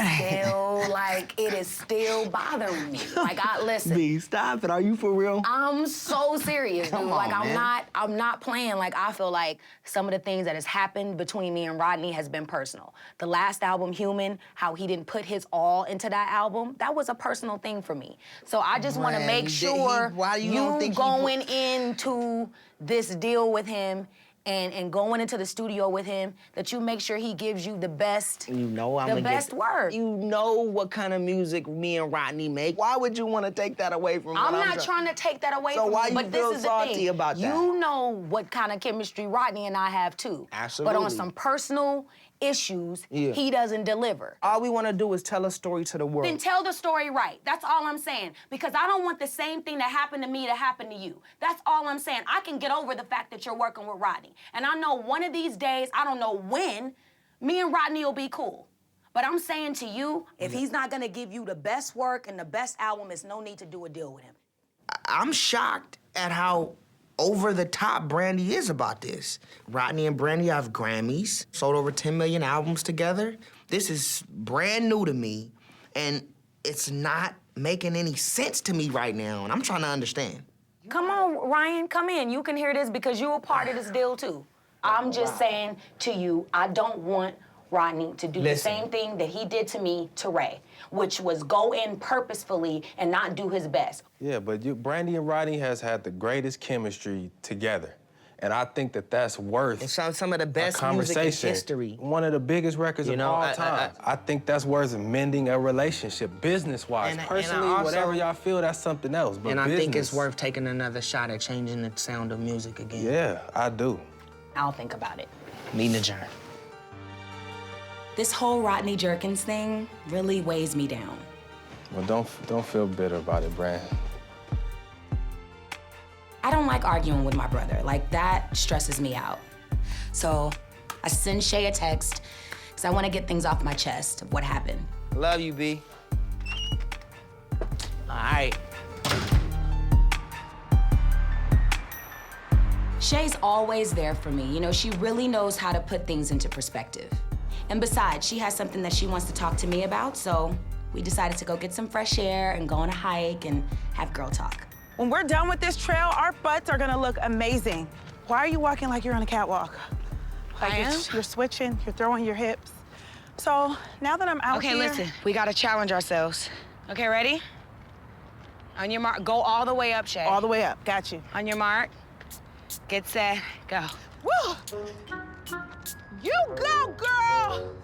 is still bothering me. Like, listen. B, stop it. Are you for real? I'm so serious, dude. Come Like, on, man. I'm not playing. Like, I feel like some of the things that has happened between me and Rodney has been personal. The last album, Human, how he didn't put his all into that album, that was a personal thing for me. So I just want to Ray, make sure why you don't think he going into this deal with him and going into the studio with him, that you make sure he gives you the best, You know I'm the gonna best get, work. You know what kind of music me and Rodney make. Why would you want to take that away from me? I'm not trying to take that away So from why you, you but feel this is the salty thing. about that? You know what kind of chemistry Rodney and I have too. Absolutely. But on some personal issues, Yeah. he doesn't deliver. All we want to do is tell a story to the world. Then tell the story right. That's all I'm saying. Because I don't want the same thing that happened to me to happen to you. That's all I'm saying. I can get over the fact that you're working with Rodney. And I know one of these days, I don't know when, me and Rodney will be cool. But I'm saying to you, if he's not gonna give you the best work and the best album, it's no need to do a deal with him. I'm shocked at how over the top Brandy is about this. Rodney and Brandy have Grammys, sold over 10 million albums together. This is brand new to me, and it's not making any sense to me right now, and I'm trying to understand. Come on, Ryan, come in. You can hear this because you were part of this deal too. I'm just saying to you, I don't want Rodney to do the same thing that he did to me to Ray, which was go in purposefully and not do his best. Yeah, but Brandy and Rodney has had the greatest chemistry together. And I think that that's worth It's some of the best music in history. One of the biggest records of all time. I think that's worth mending a relationship, business-wise. Personally, whatever y'all feel, that's something else. But I think it's worth taking another shot at changing the sound of music again. Yeah, I do. I'll think about it. Meeting adjourned. This whole Rodney Jerkins thing really weighs me down. Well, don't feel bitter about it, Brand. I don't like arguing with my brother. Like, that stresses me out. So I send Shay a text because I want to get things off my chest of what happened. Love you, B. All right. Shay's always there for me. You know, she really knows how to put things into perspective. And besides, she has something that she wants to talk to me about, so we decided to go get some fresh air and go on a hike and have girl talk. When we're done with this trail, our butts are gonna look amazing. Why are you walking like you're on a catwalk? Like you're switching, you're throwing your hips. So now that I'm out here... Okay, listen, we gotta challenge ourselves. Okay, ready? On your mark, go all the way up, Shay. All the way up, got you. On your mark, get set, go. Woo! You go, girl!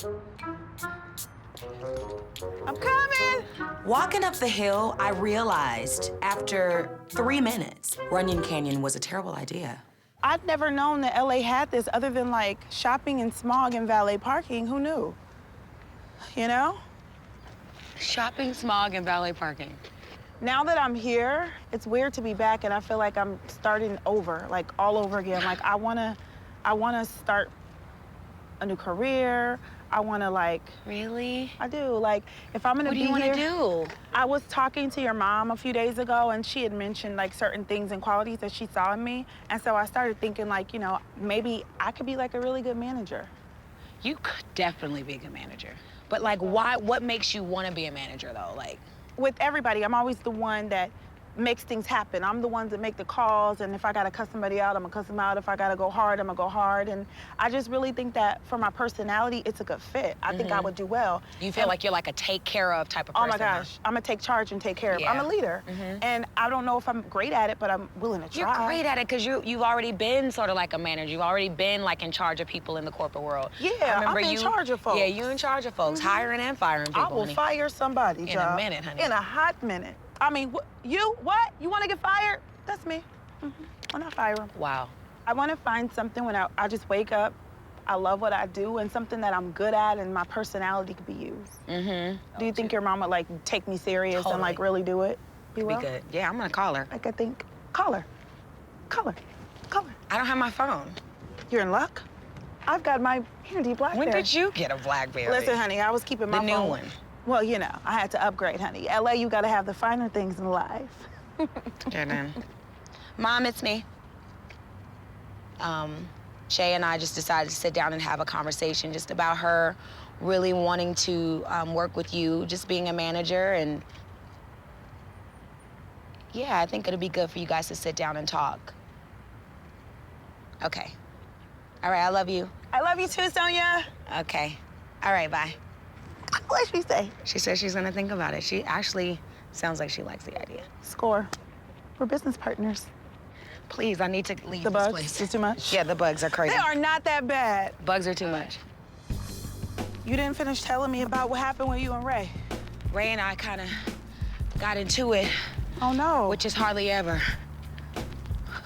I'm coming! Walking up the hill, I realized after 3 minutes, Runyon Canyon was a terrible idea. I'd never known that LA had this other than like shopping and smog and valet parking. Who knew? You know? Shopping, smog, and valet parking. Now that I'm here, it's weird to be back and I feel like I'm starting over, like all over again. Like I wanna start a new career. I wanna like... Really? I do. Like, if I'm gonna be here... What do you wanna do? I was talking to your mom a few days ago and she had mentioned like certain things and qualities that she saw in me. And so I started thinking like, you know, maybe I could be like a really good manager. You could definitely be a good manager. But like, why? What makes you wanna be a manager though? Like, with everybody, I'm always the one that makes things happen. I'm the ones that make the calls, and if I gotta cuss somebody out, I'm gonna cuss them out. If I gotta go hard, I'm gonna go hard. And I just really think that for my personality, it's a good fit. I think I would do well. You feel like you're like a take care of type of person. Oh my gosh, I'm gonna take charge and take care of. I'm a leader. And I don't know if I'm great at it, but I'm willing to try. You're great at it because you've already been sort of like a manager. You've already been like in charge of people in the corporate world. Yeah, I'm in charge of folks. Yeah, you're in charge of folks, hiring and firing people. I will fire somebody, in a minute, honey. In a hot minute. I mean, you want to get fired? That's me. When I fire them. Wow. I want to find something when I just wake up, I love what I do, and something that I'm good at and my personality could be used. Do you think your mom would like take me serious and like really do it? Be good. Yeah, I'm gonna call her. Like I think, call her. Call her. Call her. I don't have my phone. You're in luck. I've got my handy BlackBerry. When did you get a BlackBerry? Listen, honey, I was keeping my phone. The new one. Well, you know, I had to upgrade, honey. LA, you gotta have the finer things in life. Okay, then. Mom, it's me. Shay and I just decided to sit down and have a conversation just about her really wanting to work with you, just being a manager, and yeah, I think it'll be good for you guys to sit down and talk. Okay. All right, I love you. I love you too, Sonya. Okay. All right, bye. What'd she say? She said she's gonna think about it. She actually sounds like she likes the idea. Score. We're business partners. Please, I need to leave the this bugs place. is too much? Yeah, the bugs are crazy. They are not that bad. Bugs are too much. You didn't finish telling me about what happened with you and Ray. Ray and I kind of got into it. Oh, no. Which is hardly ever.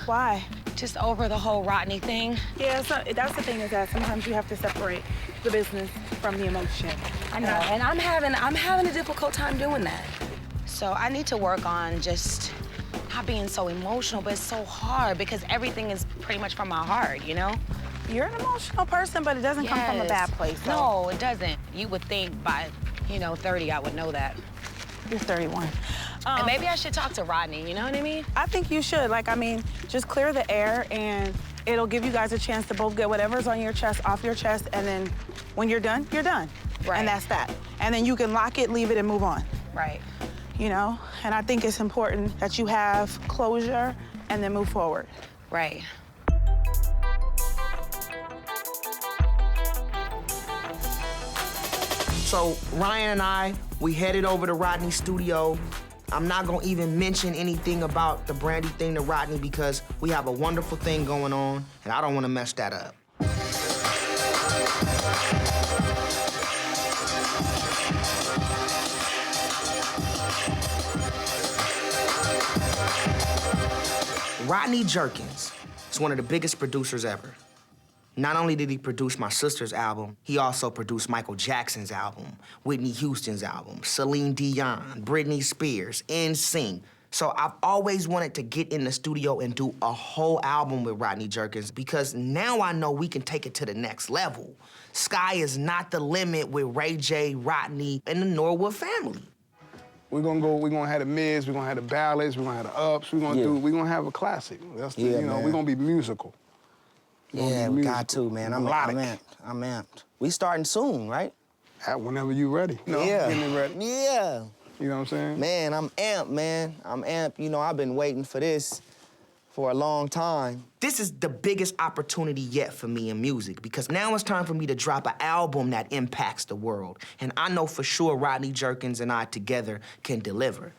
Why? Just over the whole Rodney thing. Yeah, so that's the thing is that sometimes you have to separate the business from the emotion. I know, and I'm having a difficult time doing that. So I need to work on just not being so emotional, but it's so hard because everything is pretty much from my heart, you know? You're an emotional person, but it doesn't come from a bad place. So. No, it doesn't. You would think by, 30, I would know that. You're 31. And maybe I should talk to Rodney, you know what I mean? I think you should. Just clear the air and it'll give you guys a chance to both get whatever's on your chest off your chest, and then when you're done, you're done. Right. And that's that. And then you can lock it, leave it, and move on. Right. You know? And I think it's important that you have closure and then move forward. Right. So Ryan and I, we headed over to Rodney's studio. I'm not gonna even mention anything about the Brandy thing to Rodney because we have a wonderful thing going on, and I don't wanna mess that up. Rodney Jerkins is one of the biggest producers ever. Not only did he produce my sister's album, he also produced Michael Jackson's album, Whitney Houston's album, Celine Dion, Britney Spears, NSYNC. So I've always wanted to get in the studio and do a whole album with Rodney Jerkins because now I know we can take it to the next level. Sky is not the limit with Ray J, Rodney, and the Norwood family. We're gonna have the mids, we're gonna have the ballads, we're gonna have the ups, we're gonna have a classic. That's the, Yeah, you know, man. we're gonna be musical. Yeah, we got to, man. I'm amped. We starting soon, right? Whenever you ready. You know, Yeah. getting ready. Yeah. You know what I'm saying? Man, I'm amped, man. I'm amped. You know, I've been waiting for this for a long time. This is the biggest opportunity yet for me in music because now it's time for me to drop an album that impacts the world. And I know for sure Rodney Jerkins and I together can deliver.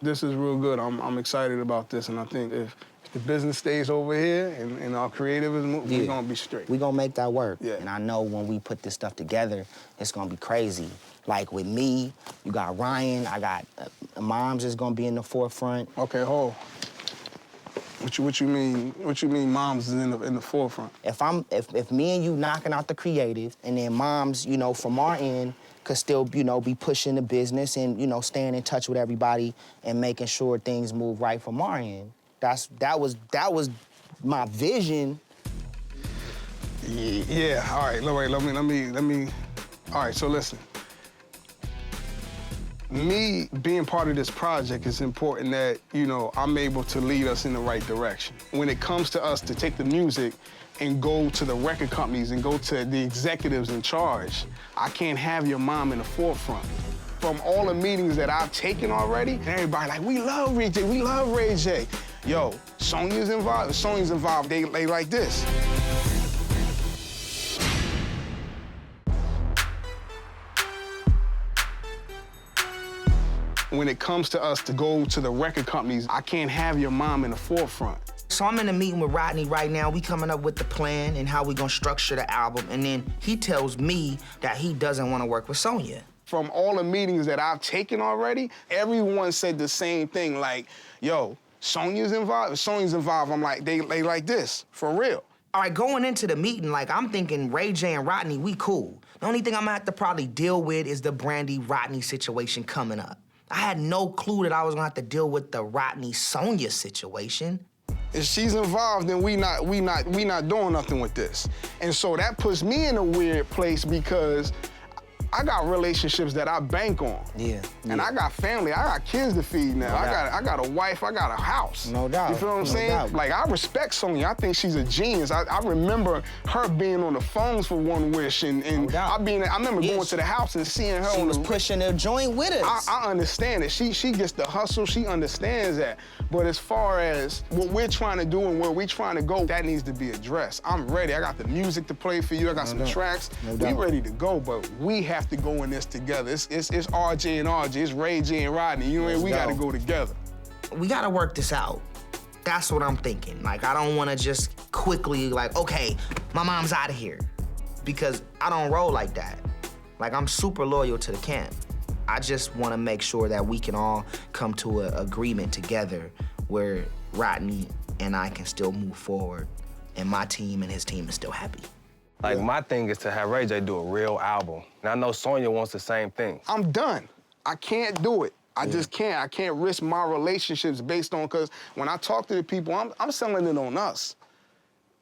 This is real good. I'm excited about this, and I think if the business stays over here and our creative is moving, we're gonna be straight. We're gonna make that work. Yeah. And I know when we put this stuff together, it's gonna be crazy. Like with me, you got Ryan, I got Moms is gonna be in the forefront. Okay, hold. What you mean? What you mean? Moms is in the forefront. If me and you knocking out the creative, and then Moms, you know, from our end, could still, you know, be pushing the business and, you know, staying in touch with everybody and making sure things move right from our end. That was my vision. Yeah. All right. Let me. All right. So listen. Me being part of this project is important that, you know, I'm able to lead us in the right direction. When it comes to us to take the music and go to the record companies and go to the executives in charge, I can't have your mom in the forefront. From all the meetings that I've taken already, everybody like, we love Ray J, we love Ray J. Yo, Sonya's involved, they like this. When it comes to us to go to the record companies, I can't have your mom in the forefront. So I'm in a meeting with Rodney right now. We coming up with the plan and how we gonna structure the album, and then he tells me that he doesn't wanna work with Sonya. From all the meetings that I've taken already, everyone said the same thing, like, yo, Sonya's involved? If Sonya's involved, I'm like, they like this, for real. All right, going into the meeting, like, I'm thinking Ray J and Rodney, we cool. The only thing I'm gonna have to probably deal with is the Brandy-Rodney situation coming up. I had no clue that I was gonna have to deal with the Rodney-Sonya situation. If she's involved, then we not doing nothing with this. And so that puts me in a weird place because I got relationships that I bank on. Yeah. And I got family, I got kids to feed now. I got a wife, I got a house. No doubt. You feel what I'm saying? Doubt. Like, I respect Sonya. I think she's a genius. I remember her being on the phones for One Wish, and I remember going to the house and seeing her She on was pushing the joint with us. I understand it. She gets the hustle, she understands that. But as far as what we're trying to do and where we're trying to go, that needs to be addressed. I'm ready. I got the music to play for you. I got some tracks. We ready to go, but we have to go in this together. It's RJ and RJ. It's Ray J and Rodney. You know, we got to go together. We got to work this out. That's what I'm thinking. Like, I don't want to just quickly, like, okay, my mom's out of here. Because I don't roll like that. Like, I'm super loyal to the camp. I just want to make sure that we can all come to an agreement together where Rodney and I can still move forward and my team and his team is still happy. Like, my thing is to have Ray J do a real album. And I know Sonya wants the same thing. I'm done. I can't do it. I just can't. I can't risk my relationships based on, because when I talk to the people, I'm selling it on us.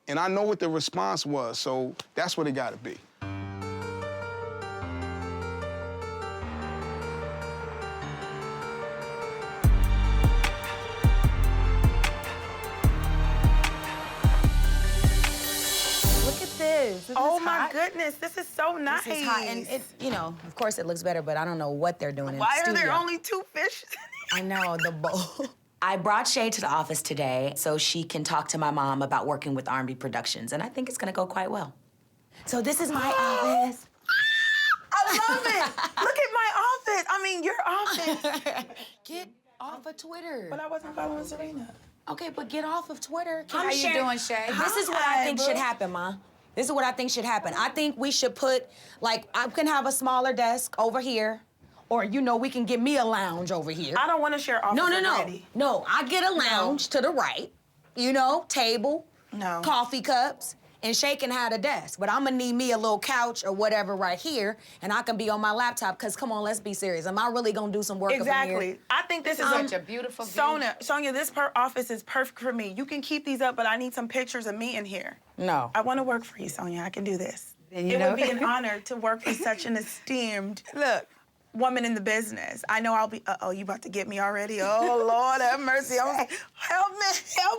And I know what the response was, so that's what it got to be. Oh my goodness, this is so nice. This is hot, and it, you know, of course it looks better, but I don't know what they're doing in the Why studio. are there only 2 fish? I know, the bowl. I brought Shay to the office today so she can talk to my mom about working with Rn'B Productions, and I think it's gonna go quite well. So this is my office. I I love it. Look at my office. I mean, your office. Get off of Twitter. But I wasn't following Serena. Okay, but get off of Twitter. How you doing, Shay? This is what I think should happen, Ma. This is what I think should happen. I think we should put, like, I can have a smaller desk over here, or, you know, we can get me a lounge over here. I don't want to share office with Brandy. No, I get a lounge to the right, you know, table, coffee cups, and Shay can have a desk. But I'm gonna need me a little couch or whatever right here, and I can be on my laptop, because come on, let's be serious. Am I really gonna do some work up in here? Exactly. I think this is such a beautiful view. Sonia, this office is perfect for me. You can keep these up, but I need some pictures of me in here. No. I want to work for you, Sonia. I can do this. Then It would be an honor to work with such an esteemed woman in the business. I know I'll be, uh-oh, you about to get me already? Oh, Lord, have mercy. Help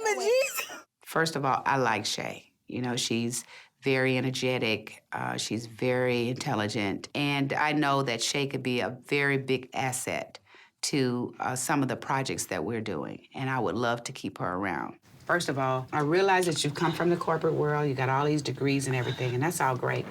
me, Jesus. First of all, I like Shay. You know, she's very energetic, she's very intelligent, and I know that Shay could be a very big asset to some of the projects that we're doing, and I would love to keep her around. First of all, I realize that you've come from the corporate world, you got all these degrees and everything, and that's all great,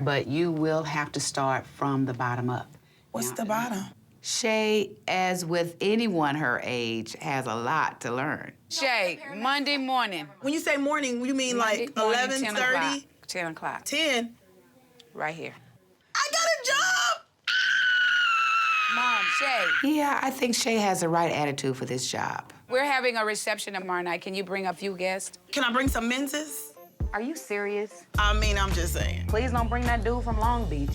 but you will have to start from the bottom up. What's the bottom? Shay, as with anyone her age, has a lot to learn. Shay, Monday morning. When you say morning, you mean like 11:30? 10 o'clock. 10? Right here. I got a job! Mom, Shay. Yeah, I think Shay has the right attitude for this job. We're having a reception tomorrow night. Can you bring a few guests? Can I bring some menses? Are you serious? I mean, I'm just saying. Please don't bring that dude from Long Beach.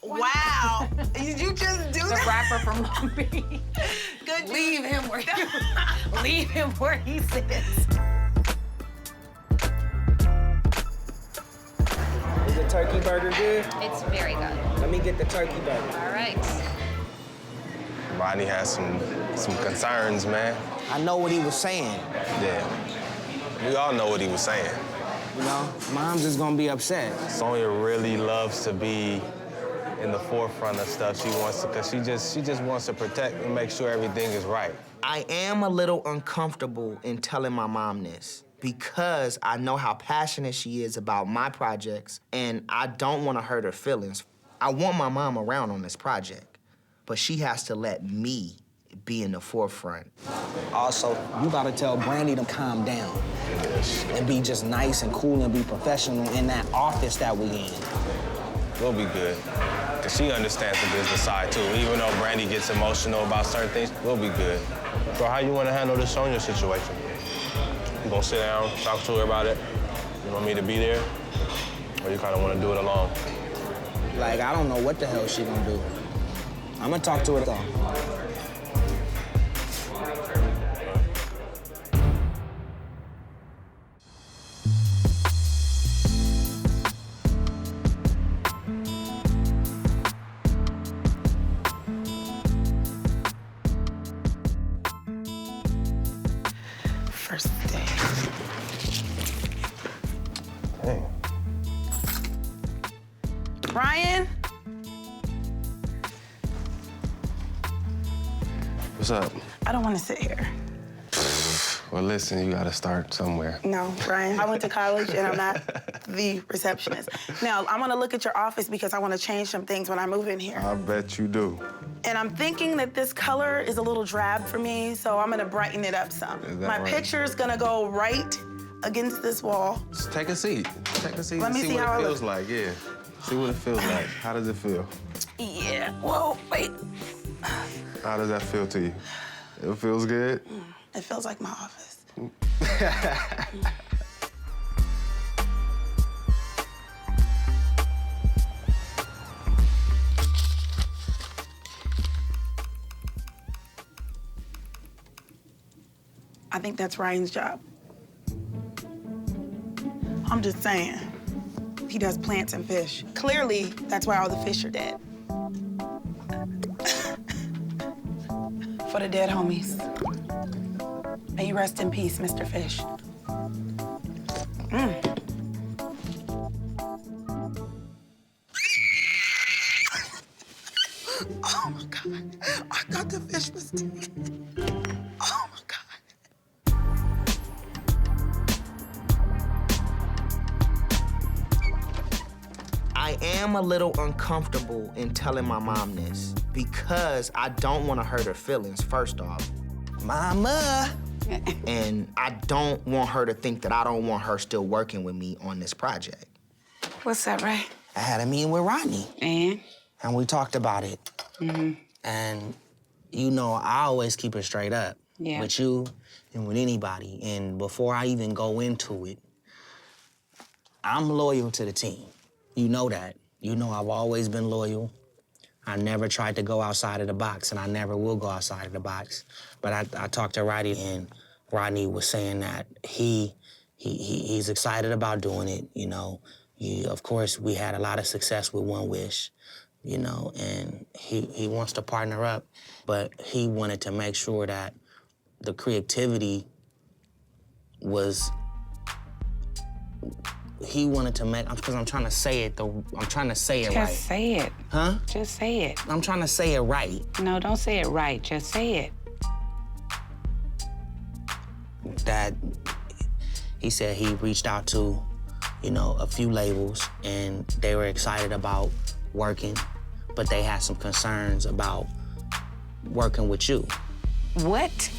Wow. Did you just do The that? rapper from Long Beach. Good. Leave him where leave him where he sits. Is the turkey burger good? It's very good. Let me get the turkey burger. All right. Rodney has some concerns, man. I know what he was saying. Yeah. We all know what he was saying. You know, Mom's just gonna be upset. Sonya really loves to be in the forefront of stuff. She wants to, because she just wants to protect and make sure everything is right. I am a little uncomfortable in telling my mom this because I know how passionate she is about my projects, and I don't want to hurt her feelings. I want my mom around on this project, but she has to let me be in the forefront. Also, you gotta tell Brandy to calm down and be just nice and cool and be professional in that office that we in. We'll be good. Because she understands the business side, too. Even though Brandy gets emotional about certain things, we'll be good. So how you want to handle this Sonya situation? You gonna sit down, talk to her about it? You want me to be there? Or you kind of want to do it alone? Like, I don't know what the hell she gonna do. I'm gonna talk to her though. First day. Hey. Brian? What's up? I don't want to sit here. Well, listen, you gotta start somewhere. No, Brian, I went to college and I'm not the receptionist. Now, I'm gonna look at your office because I want to change some things when I move in here. I bet you do. And I'm thinking that this color is a little drab for me, so I'm gonna brighten it up some. Is that My right? picture's gonna go right against this wall. Just take a seat. Take a seat Let and me see see what how I it feels look. like, yeah. See what it feels like. How does it feel? Yeah, whoa, wait. How does that feel to you? It feels good? It feels like my office. I think that's Ryan's job. I'm just saying. He does plants and fish. Clearly, that's why all the fish are dead. For the dead homies. May you rest in peace, Mr. Fish. Oh my God. I thought the fish was dead. Oh my God. I am a little uncomfortable in telling my mom this because I don't want to hurt her feelings, first off. Mama! And I don't want her to think that I don't want her still working with me on this project. What's up, Ray? I had a meeting with Rodney. And we talked about it. And you know, I always keep it straight up. Yeah. With you and with anybody. And before I even go into it, I'm loyal to the team. You know that. You know I've always been loyal. I never tried to go outside of the box, and I never will go outside of the box. But I talked to Rodney, and Rodney was saying that he's excited about doing it, you know. Of course, we had a lot of success with One Wish, you know, and he wants to partner up, but he wanted to make sure that the creativity was, he wanted to make, because I'm trying to say it, I'm trying to say it right. Just say it. Huh? Just say it. I'm trying to say it right. No, don't say it right. Just say it. That he said he reached out to, you know, a few labels, and they were excited about working, but they had some concerns about working with you. What?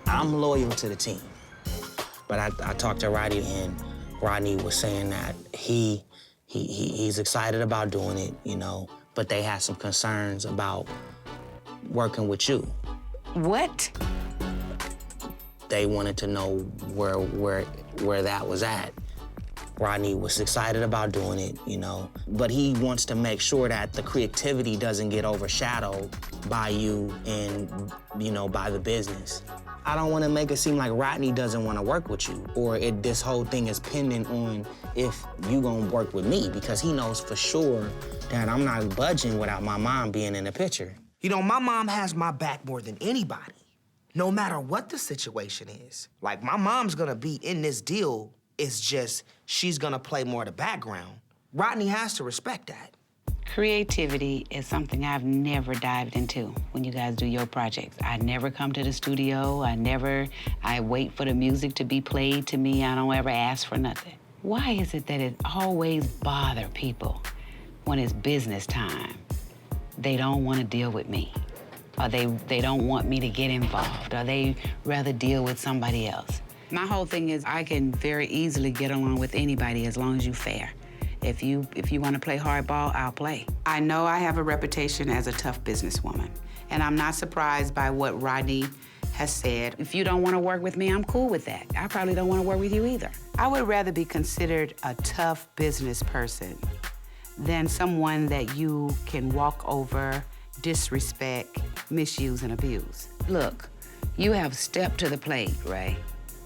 I'm loyal to the team, but I talked to Rodney, and Rodney was saying that he's excited about doing it, you know, but they had some concerns about working with you. What? They wanted to know where that was at. Rodney was excited about doing it, you know, but he wants to make sure that the creativity doesn't get overshadowed by you and, you know, by the business. I don't want to make it seem like Rodney doesn't want to work with you, or this whole thing is pending on if you gonna work with me, because he knows for sure that I'm not budging without my mom being in the picture. You know, my mom has my back more than anybody, no matter what the situation is. Like, my mom's gonna be in this deal, it's just she's gonna play more the background. Rodney has to respect that. Creativity is something I've never dived into when you guys do your projects. I never come to the studio. I wait for the music to be played to me. I don't ever ask for nothing. Why is it that it always bothers people when it's business time? They don't want to deal with me, or they don't want me to get involved, or they rather deal with somebody else. My whole thing is I can very easily get along with anybody as long as you're fair. If you want to play hardball, I'll play. I know I have a reputation as a tough businesswoman, and I'm not surprised by what Rodney has said. If you don't want to work with me, I'm cool with that. I probably don't want to work with you either. I would rather be considered a tough business person than someone that you can walk over, disrespect, misuse, and abuse. Look, you have stepped to the plate, Ray.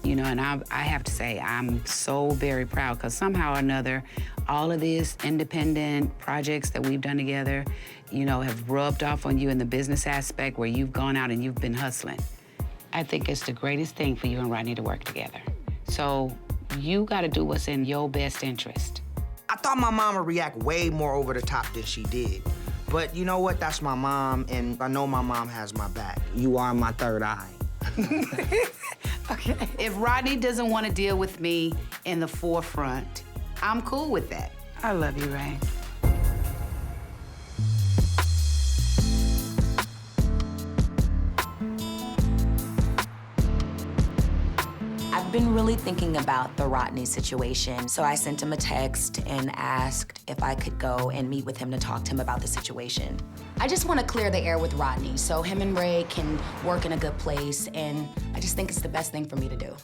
You know, and I have to say, I'm so very proud, because somehow or another, all of these independent projects that we've done together, you know, have rubbed off on you in the business aspect where you've gone out and you've been hustling. I think it's the greatest thing for you and Rodney to work together. So you gotta do what's in your best interest. I thought my mom would react way more over the top than she did. But you know what? That's my mom, and I know my mom has my back. You are my third eye. Okay. If Rodney doesn't want to deal with me in the forefront, I'm cool with that. I love you, Ray. I've been really thinking about the Rodney situation, so I sent him a text and asked if I could go and meet with him to talk to him about the situation. I just want to clear the air with Rodney so him and Ray can work in a good place, and I just think it's the best thing for me to do.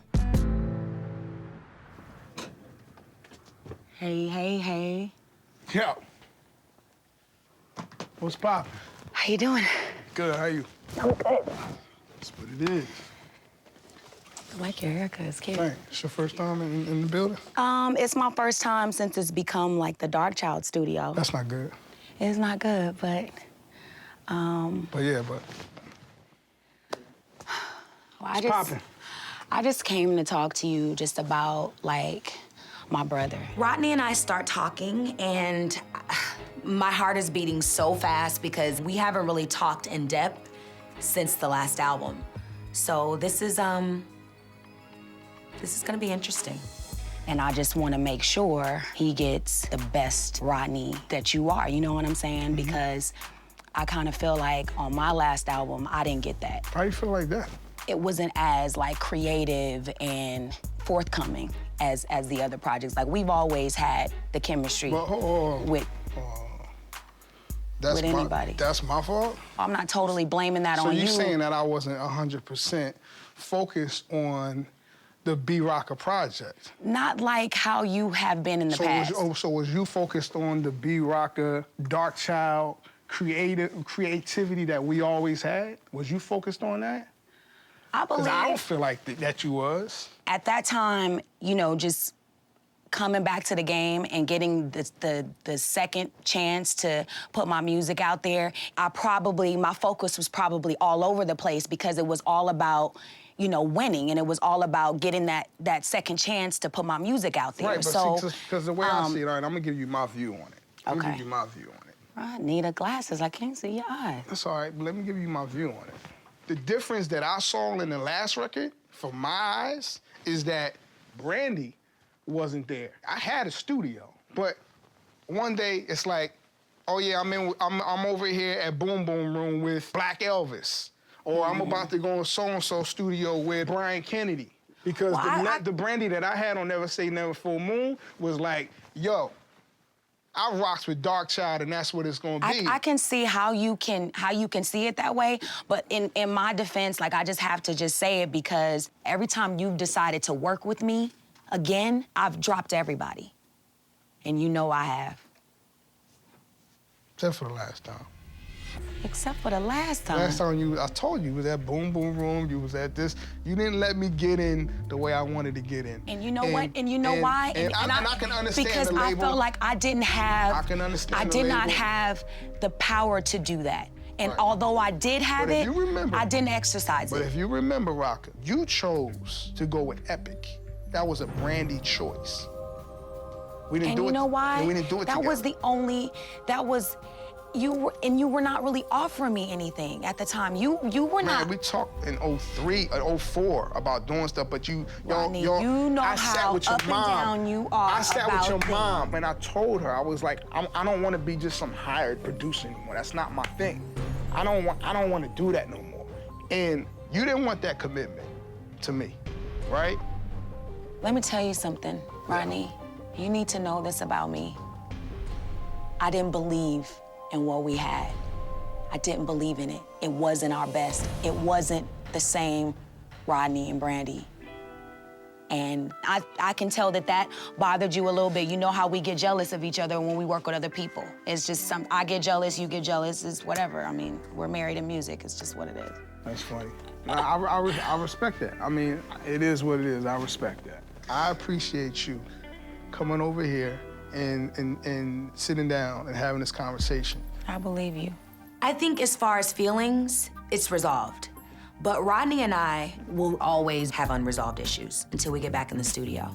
Hey. Yo. What's poppin'? How you doing? Good, how you? I'm good. That's what it is. I like your haircut, it's cute. Thanks. It's your first time in the building? It's my first time since it's become like the Dark Child studio. That's not good. It's not good, but, But well, I just came to talk to you just about, like, my brother. Rodney and I start talking, and my heart is beating so fast because we haven't really talked in depth since the last album. So this is this is gonna be interesting. And I just wanna make sure he gets the best Rodney that you are, you know what I'm saying? Because I kind of feel like on my last album, I didn't get that. How do you feel like that? It wasn't as like creative and forthcoming as the other projects. Like we've always had the chemistry with anybody. That's my fault? I'm not totally blaming that on you. So you're saying that I wasn't 100% focused on the B-Rocker project? Not like how you have been in the past. So was you focused on the B-Rocker, Dark Child, creativity that we always had? Was you focused on that? I believe. 'Cause I don't feel like that you was. At that time, you know, just coming back to the game and getting the second chance to put my music out there, my focus was probably all over the place because it was all about, you know, winning, and it was all about getting that second chance to put my music out there. Right, but because the way I see it, all right, I'm gonna give you my view on it. I'm gonna give you my view on it. I need glasses, I can't see your eyes. That's all right, but let me give you my view on it. The difference that I saw in the last record, from my eyes, is that Brandy wasn't there. I had a studio, but one day it's like, oh yeah, I'm over here at Boom Boom Room with Black Elvis, or I'm about to go in so-and-so studio with Brian Kennedy. Because the Brandy that I had on Never Say Never Full Moon was like, yo, I rocks with Dark Child, and that's what it's gonna be. I can see how you can see it that way, but in my defense, like I just have to just say it because every time you've decided to work with me again, I've dropped everybody, and you know I have. Except for the last time. Except for the last time. Last time I told you was at Boom Boom Room, you was at this. You didn't let me get in the way I wanted to get in. And you know what? And you know why? And I can understand because the label. I felt like I didn't have. I can understand I did not have the power to do that. And although I did have it, I didn't exercise it. But if you remember, Rocker, you chose to go with Epic. That was a Brandy choice. We didn't do it. And you know why? And we didn't do it that together. was the only. That was. You were not really offering me anything at the time. You were not. Man, we talked in 03, 04 about doing stuff, but Rodney, you know how up and down you are. I sat with your mom and I told her, I was like, I don't want to be just some hired producer anymore. That's not my thing. I don't want to do that no more. And you didn't want that commitment to me, right? Let me tell you something, Rodney. You need to know this about me. I didn't believe in what we had. I didn't believe in it. It wasn't our best. It wasn't the same Rodney and Brandy. And I can tell that bothered you a little bit. You know how we get jealous of each other when we work with other people. It's just I get jealous, you get jealous, it's whatever. I mean, we're married in music, it's just what it is. That's funny. I respect that. I mean, it is what it is, I respect that. I appreciate you coming over here and sitting down and having this conversation. I believe you. I think as far as feelings, it's resolved. But Rodney and I will always have unresolved issues until we get back in the studio.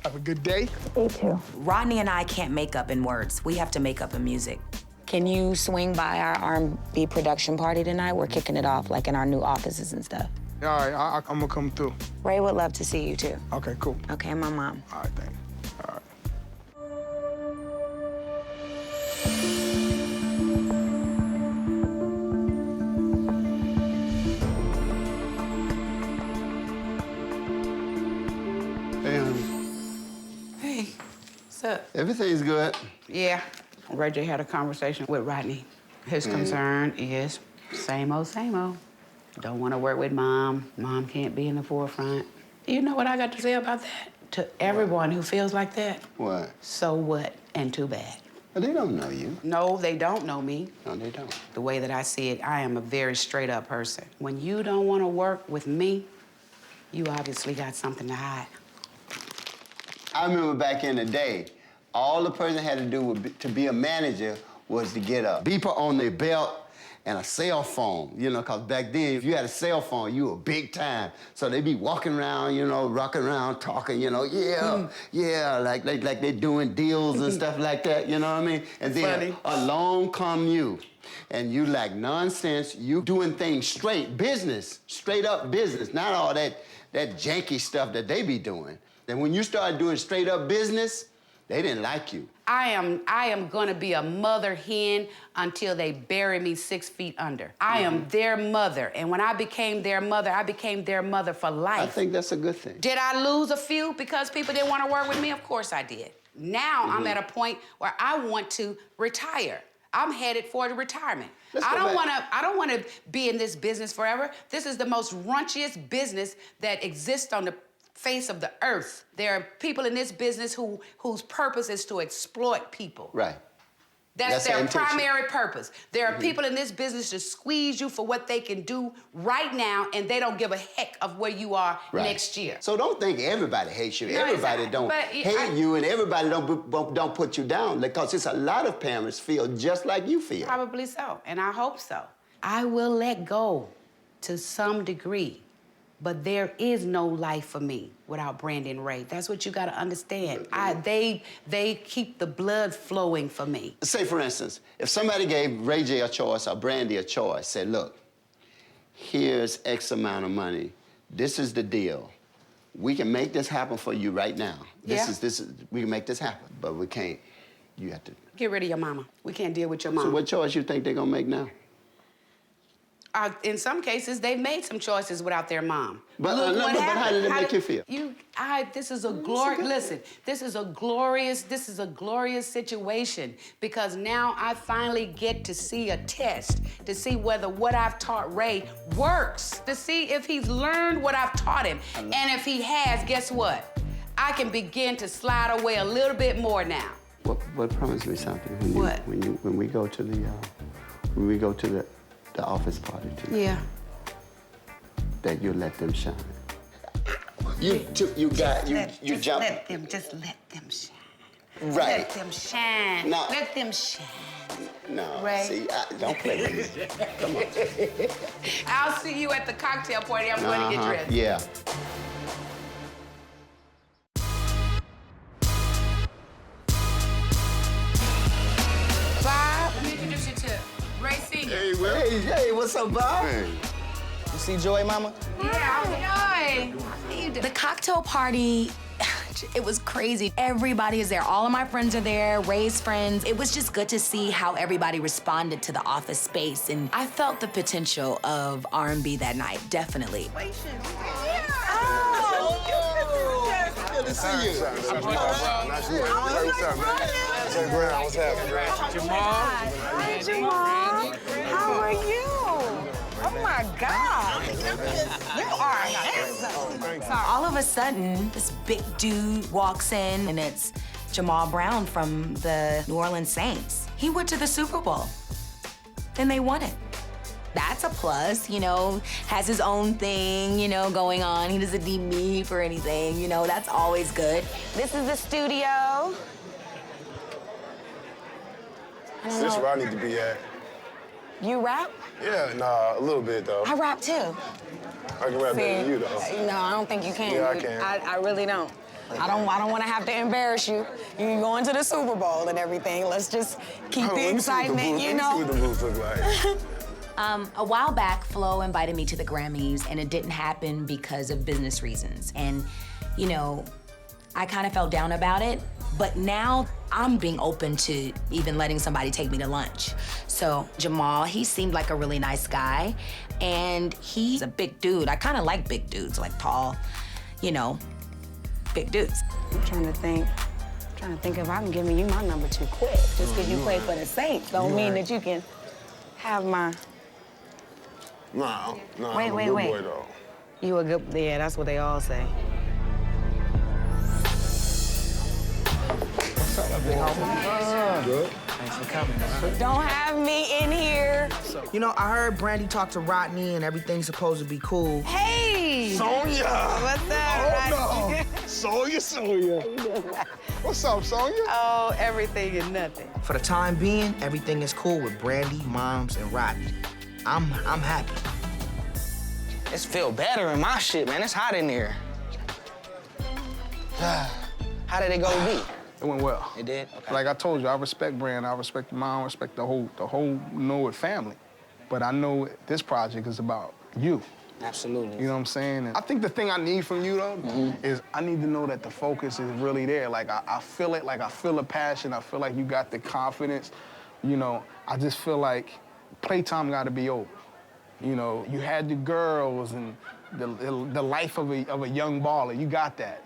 Have a good day. You too. Rodney and I can't make up in words. We have to make up in music. Can you swing by our Rn'B production party tonight? We're kicking it off, like in our new offices and stuff. All right, I'm gonna come through. Ray would love to see you too. Okay, cool. Okay, and my mom. All right, thanks. All right. Hey, what's up? Everything's good. Yeah, Ray J had a conversation with Rodney. His concern is same old, same old. Don't want to work with Mom. Mom can't be in the forefront. You know what I got to say about that? To everyone who feels like that? What? So what, and too bad. They don't know you. No, they don't know me. No, they don't. The way that I see it, I am a very straight up person. When you don't want to work with me, you obviously got something to hide. I remember back in the day, all the person had to do to be a manager was to get a beeper on their belt and a cell phone, you know, because back then, if you had a cell phone, you were big time. So they'd be walking around, you know, rocking around, talking, you know, yeah, like they're doing deals and stuff like that, you know what I mean? And then along come you, and you like nonsense, you doing things straight, business, straight up business, not all that that janky stuff that they be doing. And when you start doing straight up business, they didn't like you. I am gonna be a mother hen until they bury me 6 feet under. I am their mother, and when I became their mother, I became their mother for life. I think that's a good thing. Did I lose a few because people didn't want to work with me? Of course I did. Now I'm at a point where I want to retire. I'm headed for the retirement. I don't want to be in this business forever. This is the most raunchiest business that exists on the face of the earth. There are people in this business whose purpose is to exploit people. Right. That's their primary purpose. There are people in this business to squeeze you for what they can do right now, and they don't give a heck of where you are next year. So don't think everybody hates you. No, Everybody don't hate you, and everybody don't put you down, because it's a lot of parents feel just like you feel. Probably so, and I hope so. I will let go to some degree, but there is no life for me without Brandy and Ray. That's what you gotta understand. They keep the blood flowing for me. Say, for instance, if somebody gave Ray J a choice or Brandy a choice, said, look, here's X amount of money. This is the deal. We can make this happen for you right now. We can make this happen, but we can't. You have to get rid of your mama. We can't deal with your mama. So what choice you think they're gonna make now? In some cases, they've made some choices without their mom. But how did it make you feel? This is a glorious situation, because now I finally get to see a test, to see whether what I've taught Ray works, to see if he's learned what I've taught him. And if he has, guess what? I can begin to slide away a little bit more now. But promise me something. When we go to the office party tonight. Yeah. That you let them shine. Just let them shine. Right. Let them shine. No. Let them shine. No. Ray. See, don't play with me. Come on. I'll see you at the cocktail party. I'm going to get dressed. Yeah. Bob, let me introduce you to Ray Sr. Hey, Will. Hey, what's up, Bob? Hey. You see Joy, Mama? Yeah, Joy. The cocktail party, it was crazy. Everybody is there. All of my friends are there, Ray's friends. It was just good to see how everybody responded to the office space. And I felt the potential of R&B that night, definitely. Good to see you. Nice to meet you. What's up, man? What's happening? Jamal. Hi, Jamal. How are you? Oh my God. You are handsome. All of a sudden, this big dude walks in, and it's Jamal Brown from the New Orleans Saints. He went to the Super Bowl, and they won it. That's a plus, you know, has his own thing, you know, going on. He doesn't need me for anything, you know, that's always good. This is the studio. This is where I need to be at. You rap? Yeah, nah, a little bit, though. I rap too. I can rap better than you, though. No, I don't think you can. Yeah, I can. I really don't. I don't want to have to embarrass you. You're going to the Super Bowl and everything. Let's just keep the excitement, you know. Let me see what the booth look like. A while back, Flo invited me to the Grammys, and it didn't happen because of business reasons. And, you know, I kind of felt down about it, but now I'm being open to even letting somebody take me to lunch. So Jamal, he seemed like a really nice guy, and he's a big dude. I kind of like big dudes, like tall, you know, big dudes. I'm trying to think if I can give you my number too quick. Just because you play for the Saints don't mean that you can have my... No, wait. I'm a good boy, though. You a good... Yeah, that's what they all say. What's up, big homie? Good. Thanks for coming, man. Don't have me in here. You know, I heard Brandy talk to Rodney and everything's supposed to be cool. Hey! Sonja! What's up, Rodney? Sonja. What's up, Sonja? Oh, everything and nothing. For the time being, everything is cool with Brandy, Moms, and Rodney. I'm happy. It's feel better in my shit, man. It's hot in there. How did it go to be? It went well. It did? Okay. Like I told you, I respect Brand, I respect the mom, I respect the whole Norwood family. But I know this project is about you. Absolutely. You know what I'm saying? And I think the thing I need from you, though, is I need to know that the focus is really there. Like, I feel it, like I feel the passion. I feel like you got the confidence. You know, I just feel like playtime got to be over. You know, you had the girls and the life of a young baller. You got that.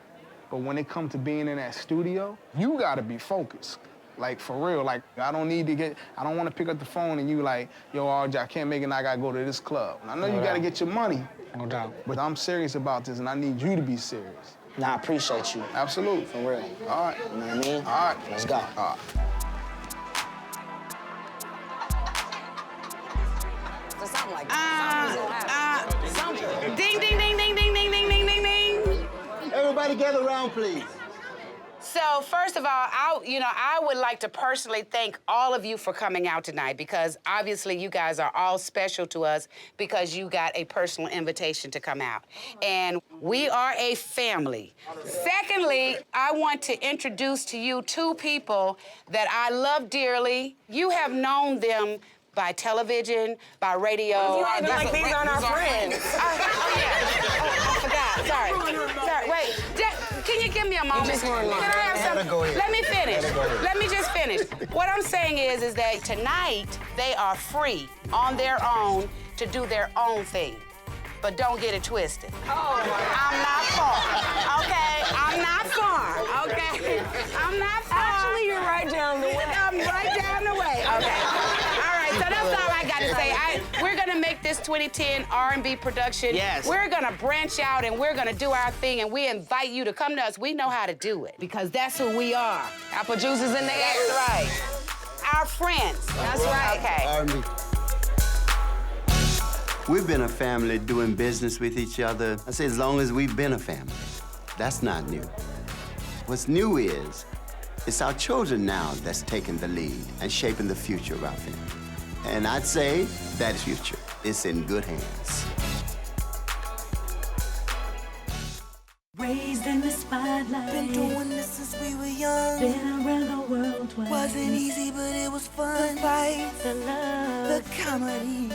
But when it comes to being in that studio, you got to be focused. Like, for real. Like, I don't want to pick up the phone and you like, yo, RJ, I can't make it, and I got to go to this club. And I know you got to get your money. No doubt. But I'm serious about this, and I need you to be serious. Nah, I appreciate you. Absolutely. For real. All right. You know what I mean? All right. Let's go. All right. Something like Ding, ding, ding, ding, ding, ding, ding, ding, ding, ding. Everybody gather around, please. So first of all, I would like to personally thank all of you for coming out tonight, because obviously you guys are all special to us because you got a personal invitation to come out. And we are a family. Secondly, I want to introduce to you two people that I love dearly. You have known them by television, by radio. You acting like these aren't our friends. I forgot. Sorry. Wait. Can you give me a moment? Can I have something? Let me finish. Let me just finish. What I'm saying is that tonight they are free on their own to do their own thing. But don't get it twisted. Oh, I'm not far. Okay? I'm not far. Okay? I'm not far. Actually, you're right down the way. I'm right down the way. Okay. All right, so that's all I got to say. We're going to make this 2010 R&B production. Yes. We're going to branch out and we're going to do our thing, and we invite you to come to us. We know how to do it because that's who we are. Apple juice is in the air. That's right. Our friends. That's right. Okay. R&B. We've been a family doing business with each other, I say, as long as we've been a family. That's not new. What's new is, it's our children now that's taking the lead and shaping the future of our family. And I'd say that future is in good hands. Raised in the spotlight. Been doing this since we were young. Been around the world twice. Wasn't easy, but it was fun. The fight, the love, the comedy.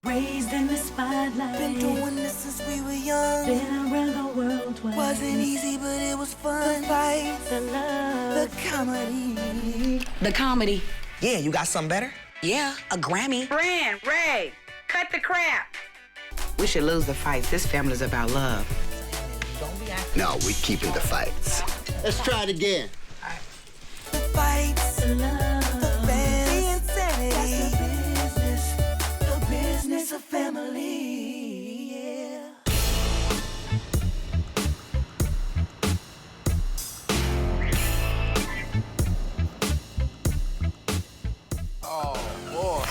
Raised in the spotlight. Been doing this since we were young. Been around the world twice. Wasn't easy, but it was fun. The fight, the love, the comedy. The comedy. Yeah, you got something better? Yeah, a Grammy. Brand, Ray, cut the crap. We should lose the fights. This family's about love. No, we're keeping the fights. Let's try it again. The fights, the love, the fans, the insanity. That's the business of family, yeah. Oh, boy.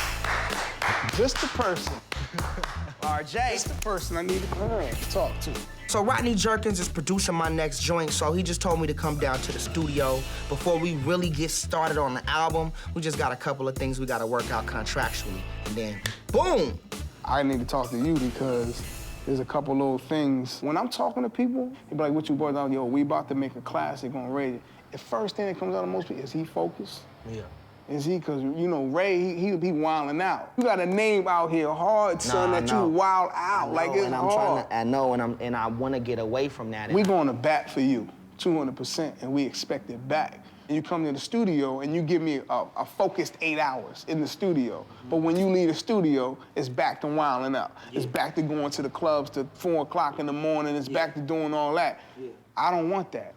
Just the person. RJ. Just the person I need to talk to. So Rodney Jerkins is producing my next joint, so he just told me to come down to the studio. Before we really get started on the album, we just got a couple of things we gotta work out contractually. And then, boom! I need to talk to you because there's a couple little things. When I'm talking to people, they be like, what you boys out? Yo, we about to make a classic on Ray. The first thing that comes out of most people, is he focused? Yeah. Is he? Because, you know, Ray, he be wilding out. You got a name out here hard, son, that you wild out. Like, it's hard. I know, and I want to get away from that. We going to bat for you, 200%, and we expect it back. And you come to the studio, and you give me a focused 8 hours in the studio. But when you leave the studio, it's back to wilding out. Yeah. It's back to going to the clubs to 4 o'clock in the morning. It's back to doing all that. Yeah. I don't want that.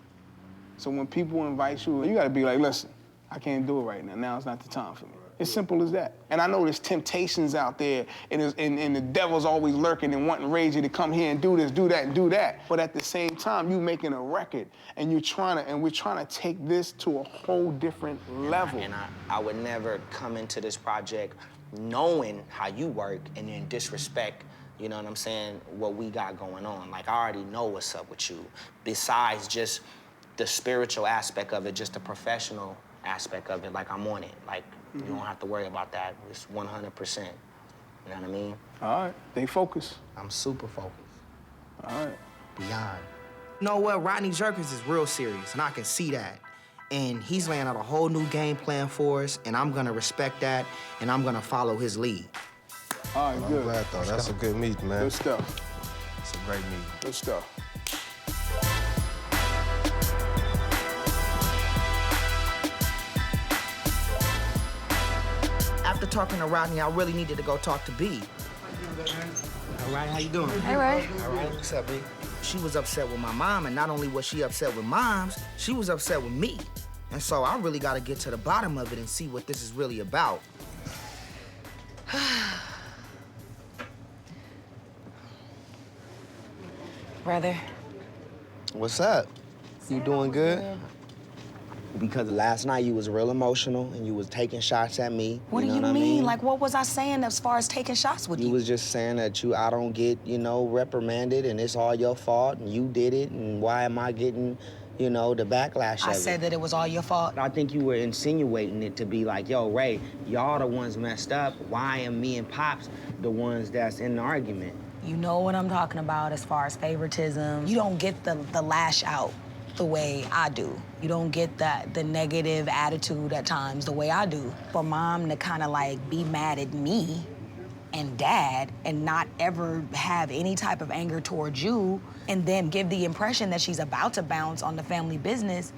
So when people invite you, you got to be like, listen, I can't do it right now. Now is not the time for me. It's simple as that. And I know there's temptations out there, and the devil's always lurking and wanting Ray J to come here and do this, do that, and do that. But at the same time, you making a record, and we're trying to take this to a whole different level. And I would never come into this project knowing how you work and then disrespect, you know what I'm saying, what we got going on. Like, I already know what's up with you. Besides just the spiritual aspect of it, just the professional aspect of it. Like, I'm on it. Like, you don't have to worry about that. It's 100%. You know what I mean? All right, stay focused. I'm super focused. All right. Beyond. You know what? Rodney Jerkins is real serious, and I can see that. And he's laying out a whole new game plan for us, and I'm gonna respect that, and I'm gonna follow his lead. All right, good. I'm glad, though. That's a good meet, man. Good stuff. It's a great meet. Good stuff. After talking to Rodney, I really needed to go talk to B. All right, how you doing? Hey, Ray. All right. What's up, B? She was upset with my mom, and not only was she upset with moms, she was upset with me. And so I really got to get to the bottom of it and see what this is really about. Brother. What's up? You doing good? Because last night you was real emotional and you was taking shots at me. What do you know what mean? I mean? Like, what was I saying as far as taking shots with you? You was just saying that I don't get, reprimanded and it's all your fault and you did it and why am I getting, the backlash of it? I said that it was all your fault. I think you were insinuating it to be like, yo, Ray, y'all the ones messed up. Why am me and Pops the ones that's in the argument? You know what I'm talking about as far as favoritism. You don't get the lash out the way I do. You don't get the negative attitude at times the way I do. For Mom to kind of like be mad at me and Dad and not ever have any type of anger towards you and then give the impression that she's about to bounce on the family business,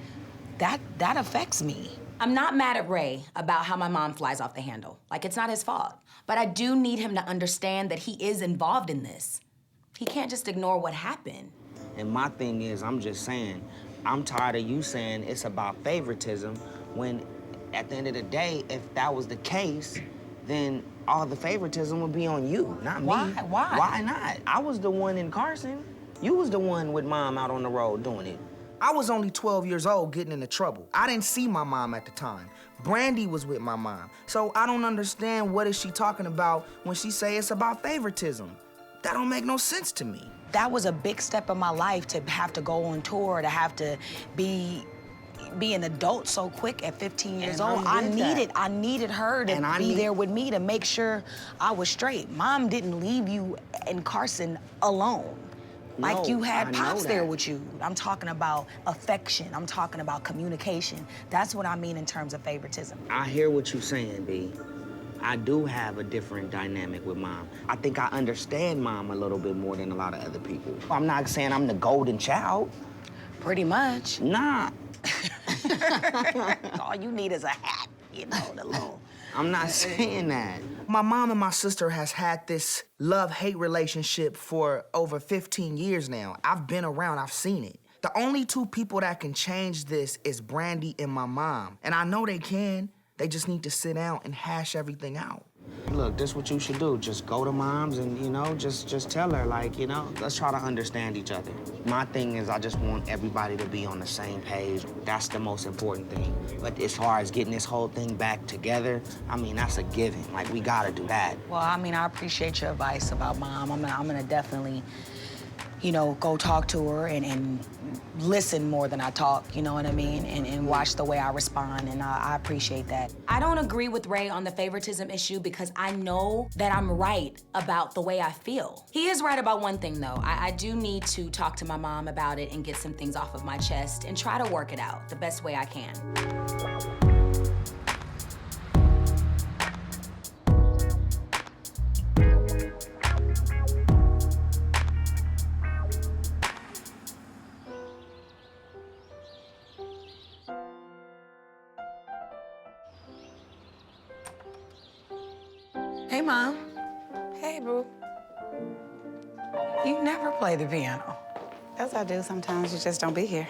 that affects me. I'm not mad at Ray about how my mom flies off the handle. Like, it's not his fault. But I do need him to understand that he is involved in this. He can't just ignore what happened. And my thing is, I'm just saying, I'm tired of you saying it's about favoritism when at the end of the day, if that was the case, then all the favoritism would be on you, not me. Why? Why not? I was the one in Carson. You was the one with Mom out on the road doing it. I was only 12 years old getting into trouble. I didn't see my mom at the time. Brandy was with my mom. So I don't understand what is she talking about when she say it's about favoritism. That don't make no sense to me. That was a big step in my life to have to go on tour, to have to be an adult so quick at 15 years old. I needed her to be there with me to make sure I was straight. Mom didn't leave you in Carson alone. Like, you had Pops there with you. I'm talking about affection. I'm talking about communication. That's what I mean in terms of favoritism. I hear what you're saying, B. I do have a different dynamic with Mom. I think I understand Mom a little bit more than a lot of other people. I'm not saying I'm the golden child. Pretty much. Nah. All you need is a hat, the little... I'm not saying that. My mom and my sister has had this love-hate relationship for over 15 years now. I've been around, I've seen it. The only two people that can change this is Brandy and my mom. And I know they can. They just need to sit down and hash everything out. Look, this is what you should do. Just go to Mom's and, just tell her, like, let's try to understand each other. My thing is I just want everybody to be on the same page. That's the most important thing. But as far as getting this whole thing back together, I mean, that's a given. Like, we gotta do that. Well, I mean, I appreciate your advice about Mom. I'm gonna definitely, go talk to her and listen more than I talk, you know what I mean? And watch the way I respond, and I appreciate that. I don't agree with Ray on the favoritism issue because I know that I'm right about the way I feel. He is right about one thing, though. I do need to talk to my mom about it and get some things off of my chest and try to work it out the best way I can. Hey, Mom. Hey, boo. You never play the piano. Yes, I do. Sometimes you just don't be here.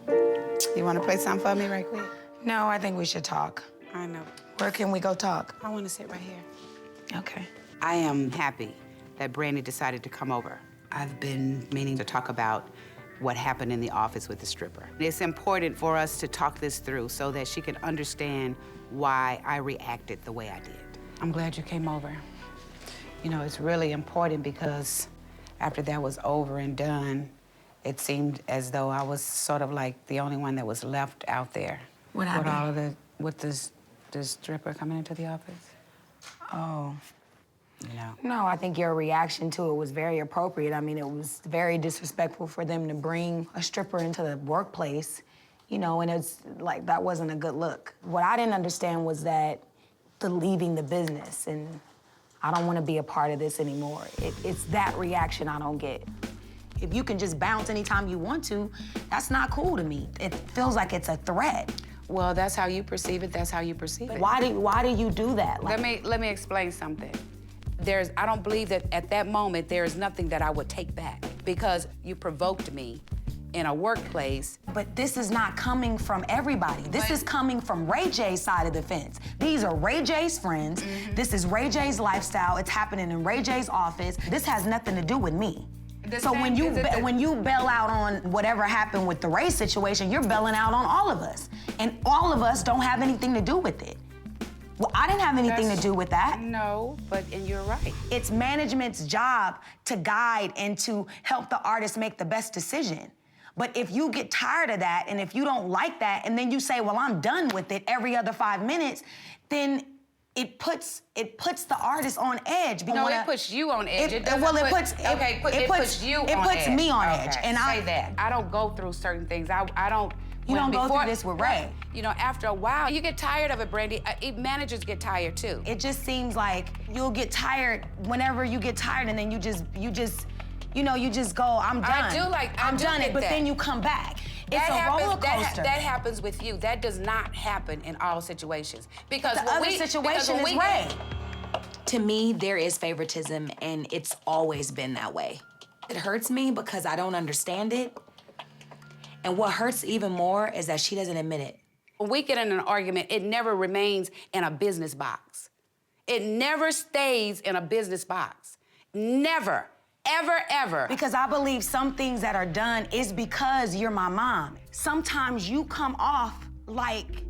You want to play something for me right quick? No, I think we should talk. I know. Where can we go talk? I want to sit right here. Okay. I am happy that Brandy decided to come over. I've been meaning to talk about what happened in the office with the stripper. It's important for us to talk this through so that she can understand why I reacted the way I did. I'm glad you came over. It's really important because after that was over and done, it seemed as though I was sort of like the only one that was left out there. What happened? With all of the, with this stripper coming into the office? Oh. No. No, I think your reaction to it was very appropriate. I mean, it was very disrespectful for them to bring a stripper into the workplace, you know, and it's like, that wasn't a good look. What I didn't understand was that the leaving the business, and I don't want to be a part of this anymore. It's that reaction I don't get. If you can just bounce anytime you want to, that's not cool to me. It feels like it's a threat. Well, that's how you perceive it, that's how you perceive it. Why do you do that? Like, Let me explain something. I don't believe that at that moment there is nothing that I would take back because you provoked me in a workplace. But this is not coming from everybody. This is coming from Ray J's side of the fence. These are Ray J's friends. Mm-hmm. This is Ray J's lifestyle. It's happening in Ray J's office. This has nothing to do with me. So when you bail out on whatever happened with the Ray situation, you're bailing out on all of us. And all of us don't have anything to do with it. Well, I didn't have anything to do with that. No, and you're right. It's management's job to guide and to help the artist make the best decision. But if you get tired of that, and if you don't like that, and then you say, well, I'm done with it every other 5 minutes, then it puts the artist on edge. No, it puts you on edge. It puts you on edge. It puts me on edge. And I say that. I don't go through certain things. I don't. You don't go through this with Ray. You know, after a while, you get tired of it, Brandy. Managers get tired too. It just seems like you'll get tired whenever you get tired, and then you just go, I'm done. I'm done it, but then you come back. It's a roller coaster. That happens with you. That does not happen in all situations. Because the other situation is Ray. To me, there is favoritism, and it's always been that way. It hurts me because I don't understand it. And what hurts even more is that she doesn't admit it. When we get in an argument, it never remains in a business box. It never stays in a business box. Never. Ever, ever. Because I believe some things that are done is because you're my mom. Sometimes you come off like,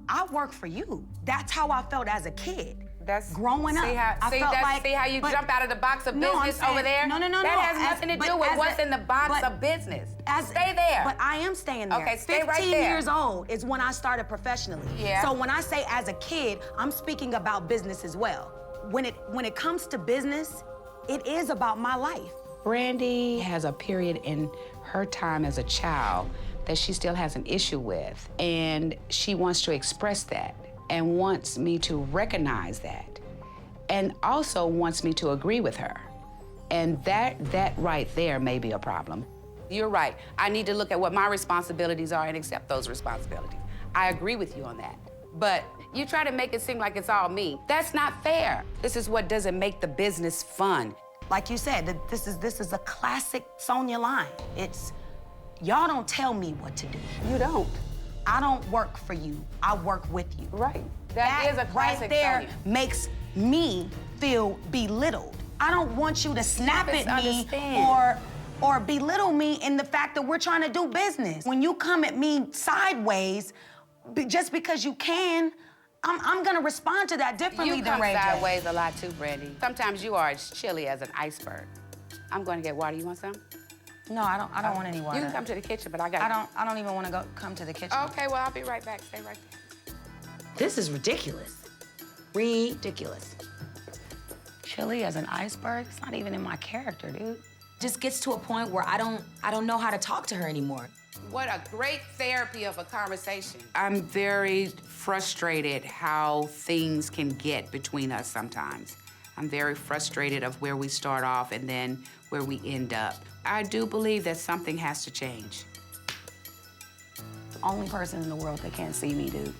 I work for you. That's how I felt as a kid. That's growing up. See how you jump out of the box of business over there? No. That has nothing to do with what's in the box of business. Stay there. But I am staying there. Okay, stay right there. 15 years old is when I started professionally. Yeah. So when I say as a kid, I'm speaking about business as well. When it comes to business, it is about my life. Brandy has a period in her time as a child that she still has an issue with, and she wants to express that and wants me to recognize that, and also wants me to agree with her. And that right there may be a problem. You're right. I need to look at what my responsibilities are and accept those responsibilities. I agree with you on that. But you try to make it seem like it's all me. That's not fair. This is what doesn't make the business fun. Like you said, this is a classic Sonja line. It's, y'all don't tell me what to do. You don't. I don't work for you. I work with you. Right. That is a classic right there Sonja. Makes me feel belittled. I don't want you to snap at me or belittle me in the fact that we're trying to do business. When you come at me sideways, just because you can, I'm gonna respond to that differently than Ray J. You come sideways a lot too, Brandy. Sometimes you are as chilly as an iceberg. I'm going to get water. You want some? No, I don't want any water. You can come to the kitchen, but I got. I don't even want to come to the kitchen. Okay, well I'll be right back. Stay right there. This is ridiculous. Ridiculous. Chilly as an iceberg? It's not even in my character, dude. Just gets to a point where I don't know how to talk to her anymore. What a great therapy of a conversation. I'm very frustrated how things can get between us sometimes. I'm very frustrated of where we start off and then where we end up. I do believe that something has to change. Only person in the world that can't see me, dude.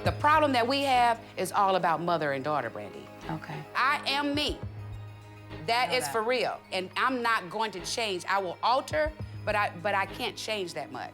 The problem that we have is all about mother and daughter, Brandy. Okay. I am me. That is for real. And I'm not going to change. I will alter, but I can't change that much.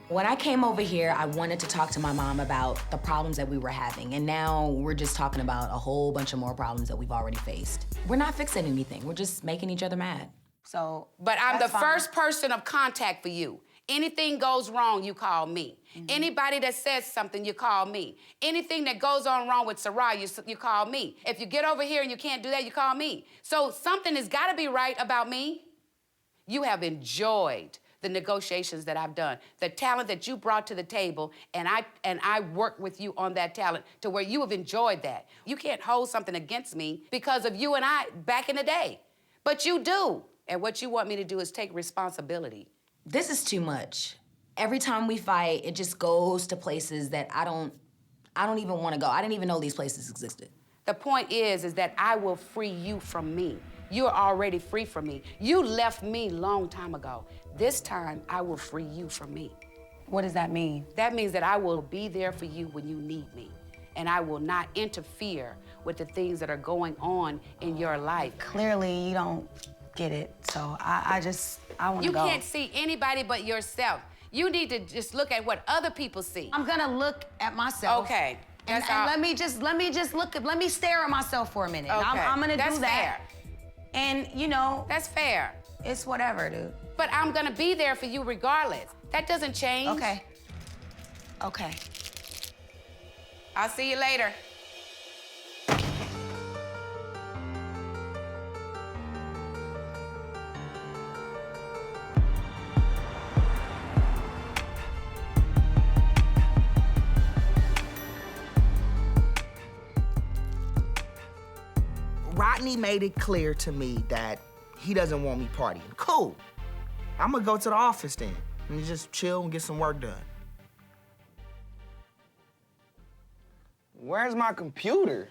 When I came over here, I wanted to talk to my mom about the problems that we were having. And now we're just talking about a whole bunch of more problems that we've already faced. We're not fixing anything. We're just making each other mad. So, but I'm the first person of contact for you. Anything goes wrong, you call me. Anybody that says something, you call me. Anything that goes on wrong with Sarai, you call me. If you get over here and you can't do that, you call me. So something has got to be right about me. You have enjoyed the negotiations that I've done, the talent that you brought to the table, and I worked with you on that talent to where you have enjoyed that. You can't hold something against me because of you and I back in the day, but you do. And what you want me to do is take responsibility. This is too much. Every time we fight, it just goes to places that I don't even want to go. I didn't even know these places existed. The point is that I will free you from me. You're already free from me. You left me long time ago. This time, I will free you from me. What does that mean? That means that I will be there for you when you need me. And I will not interfere with the things that are going on in your life. Clearly, you don't get it, so I want to go. You can't see anybody but yourself. You need to just look at what other people see. I'm gonna look at myself. Okay. And let me stare at myself for a minute. Okay. I'm gonna That's do that. fair. And you know, that's fair. It's whatever, dude. But I'm gonna be there for you regardless. That doesn't change. Okay. Okay. I'll see you later. Rodney made it clear to me that he doesn't want me partying. Cool. I'm gonna go to the office then and just chill and get some work done. Where's my computer?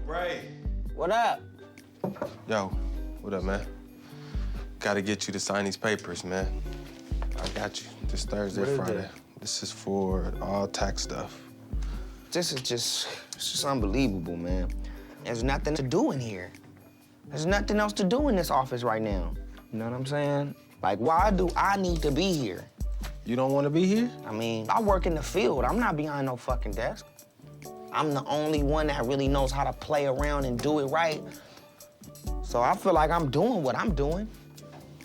Ray. What up? Yo, what up, man? Gotta get you to sign these papers, man. I got you. This Thursday, What is Friday. that? This is for all tax stuff. This is just unbelievable, man. There's nothing to do in here. There's nothing else to do in this office right now. You know what I'm saying? Like, why do I need to be here? You don't want to be here? I mean, I work in the field. I'm not behind no fucking desk. I'm the only one that really knows how to play around and do it right. So I feel like I'm doing what I'm doing.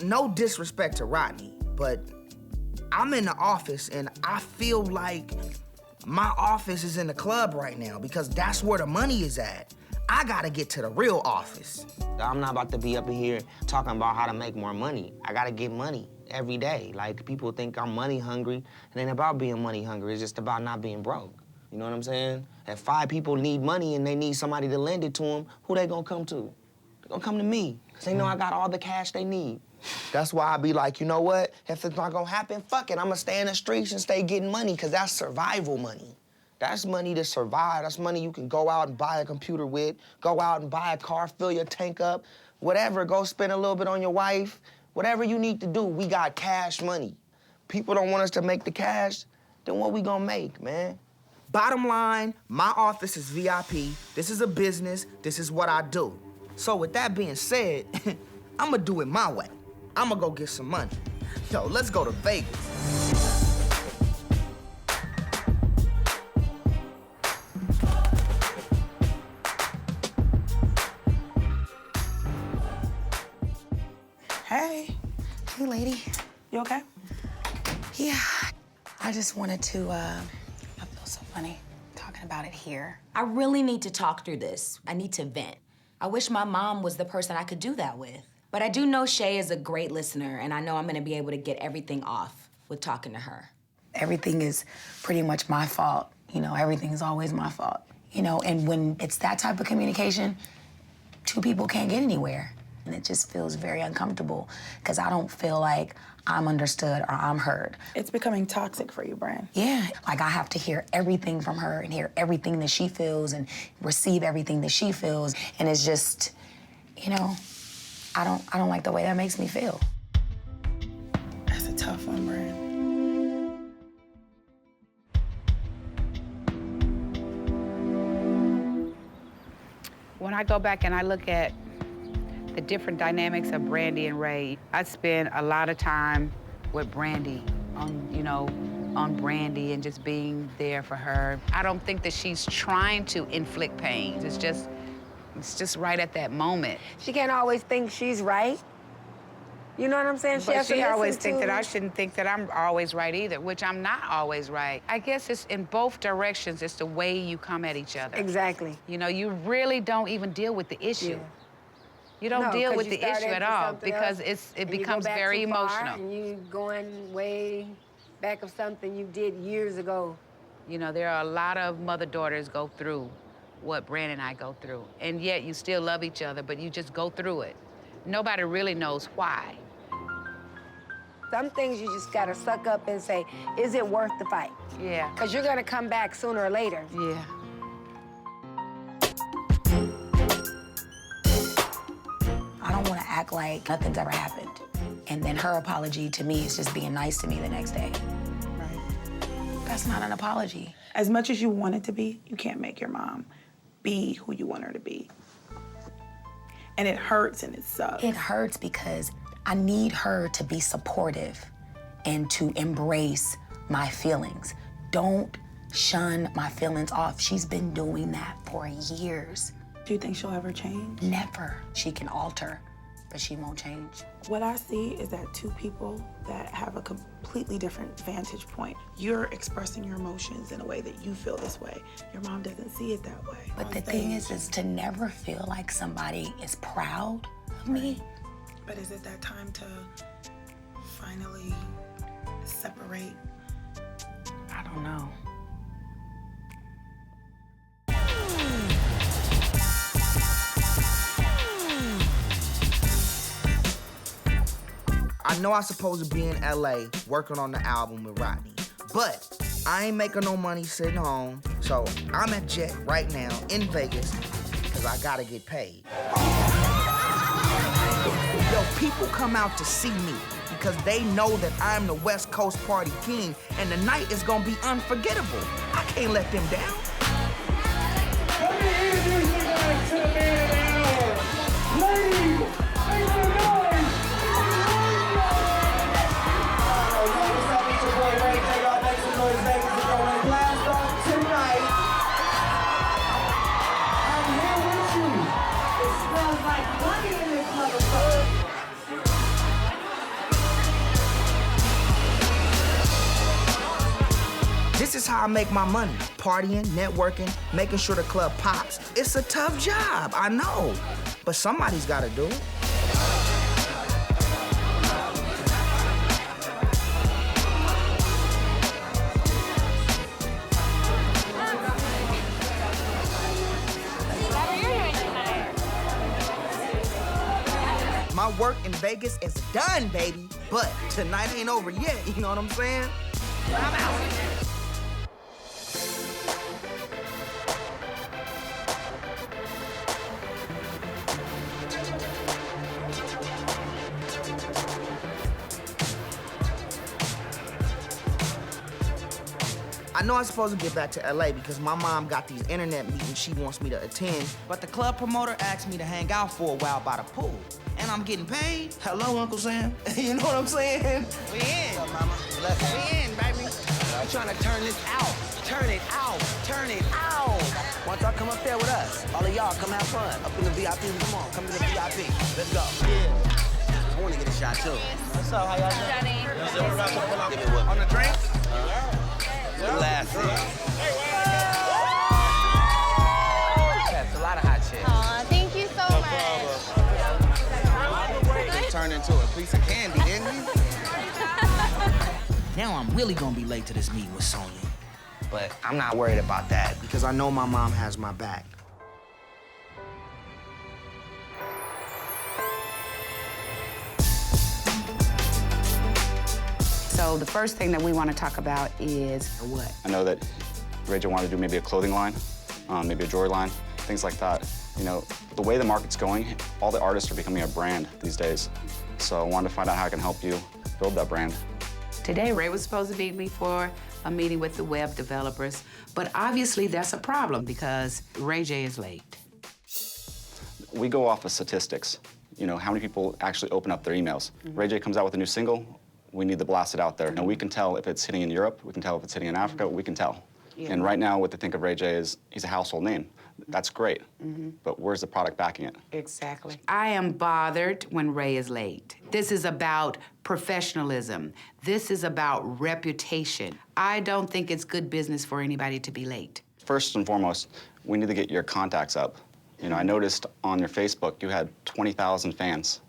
No disrespect to Rodney, but I'm in the office and I feel like my office is in the club right now because that's where the money is at. I gotta get to the real office. I'm not about to be up in here talking about how to make more money. I gotta get money every day. Like, people think I'm money hungry. It ain't about being money hungry. It's just about not being broke. You know what I'm saying? If 5 people need money and they need somebody to lend it to them, who they gonna come to? They gonna come to me, because they know I got all the cash they need. That's why I be like, you know what? If it's not gonna happen, fuck it. I'm gonna stay in the streets and stay getting money, because that's survival money. That's money to survive. That's money you can go out and buy a computer with, go out and buy a car, fill your tank up, whatever. Go spend a little bit on your wife. Whatever you need to do, we got cash money. People don't want us to make the cash, then what we gonna make, man? Bottom line, my office is VIP. This is a business. This is what I do. So with that being said, I'm gonna do it my way. I'm gonna go get some money. Yo, let's go to Vegas. Hey. Hey, lady. You okay? Yeah. I just wanted to, I feel so funny talking about it here. I really need to talk through this. I need to vent. I wish my mom was the person I could do that with. But I do know Shay is a great listener, and I know I'm gonna be able to get everything off with talking to her. Everything is pretty much my fault. You know, everything is always my fault. You know, and when it's that type of communication, 2 people can't get anywhere. And it just feels very uncomfortable because I don't feel like I'm understood or I'm heard. It's becoming toxic for you, Bran. Yeah, like I have to hear everything from her and hear everything that she feels and receive everything that she feels. And it's just, you know, I don't like the way that makes me feel. That's a tough one, Bran. When I go back and I look at the different dynamics of Brandy and Ray, I spend a lot of time with Brandy on, you know, on Brandy and just being there for her. I don't think that she's trying to inflict pain. It's just right at that moment. She can't always think she's right. You know what I'm saying? But she always think that I shouldn't think that I'm always right either, which I'm not always right. I guess it's in both directions. It's the way you come at each other. Exactly. You know, you really don't even deal with the issue. Yeah. You don't deal with the issue at all something because else, it and you go becomes back very too far, emotional. And you going way back of something you did years ago. You know, there are a lot of mother-daughters go through what Brandy and I go through, and yet you still love each other, but you just go through it. Nobody really knows why. Some things you just gotta suck up and say, is it worth the fight? Yeah. Because you're gonna come back sooner or later. Yeah. I don't want to act like nothing's ever happened. And then her apology to me is just being nice to me the next day. Right. That's not an apology. As much as you want it to be, you can't make your mom be who you want her to be. And it hurts and it sucks. It hurts because I need her to be supportive and to embrace my feelings. Don't shun my feelings off. She's been doing that for years. Do you think she'll ever change? Never. She can alter, but she won't change. What I see is that two people that have a completely different vantage point. You're expressing your emotions in a way that you feel this way. Your mom doesn't see it that way. But the thing is to never feel like somebody is proud of me. But is it that time to finally separate? I don't know. I know I'm supposed to be in LA working on the album with Rodney, but I ain't making no money sitting home, so I'm at Jet right now in Vegas because I gotta get paid. Yo, people come out to see me because they know that I'm the West Coast party king and the night is gonna be unforgettable. I can't let them down. Let me introduce you guys to the man of the hour. Ladies, make some noise. What's up, it's your boy Ray J. Y'all make some noise, Vegas. We're going to blast off tonight. I'm here with you. It smells like money in this motherfucker. This is how I make my money. Partying, networking, making sure the club pops. It's a tough job, I know, but somebody's gotta do it. My work in Vegas is done, baby, but tonight ain't over yet, you know what I'm saying? I'm out. I know I'm supposed to get back to LA because my mom got these internet meetings she wants me to attend, but the club promoter asked me to hang out for a while by the pool. And I'm getting paid. Hello, Uncle Sam. You know what I'm saying? We in. What's up, mama? We in, baby. I'm trying to turn this out. Turn it out. Turn it out. Once y'all come up there with us, all of y'all come have fun. Up in the VIP, come on, come to the VIP. Let's go. Yeah. I want to get a shot, too. What's up, how y'all doing? Give me what? On the drink? Last That's a lot of hot shit. Aw, thank you so much. It turned into a piece of candy, didn't we? Now I'm really gonna be late to this meeting with Sonja. But I'm not worried about that because I know my mom has my back. So the first thing that we want to talk about is what? I know that Ray J wanted to do maybe a clothing line, maybe a jewelry line, things like that. You know, the way the market's going, all the artists are becoming a brand these days. So I wanted to find out how I can help you build that brand. Today, Ray was supposed to meet me for a meeting with the web developers, but obviously that's a problem because Ray J is late. We go off of statistics. You know, how many people actually open up their emails. Ray J comes out with a new single, we need to blast it out there. And we can tell if it's hitting in Europe, we can tell if it's hitting in Africa, we can tell. Yeah. And right now, what they think of Ray J is he's a household name. That's great, but where's the product backing it? Exactly. I am bothered when Ray is late. This is about professionalism. This is about reputation. I don't think it's good business for anybody to be late. First and foremost, we need to get your contacts up. You know, I noticed on your Facebook you had 20,000 fans.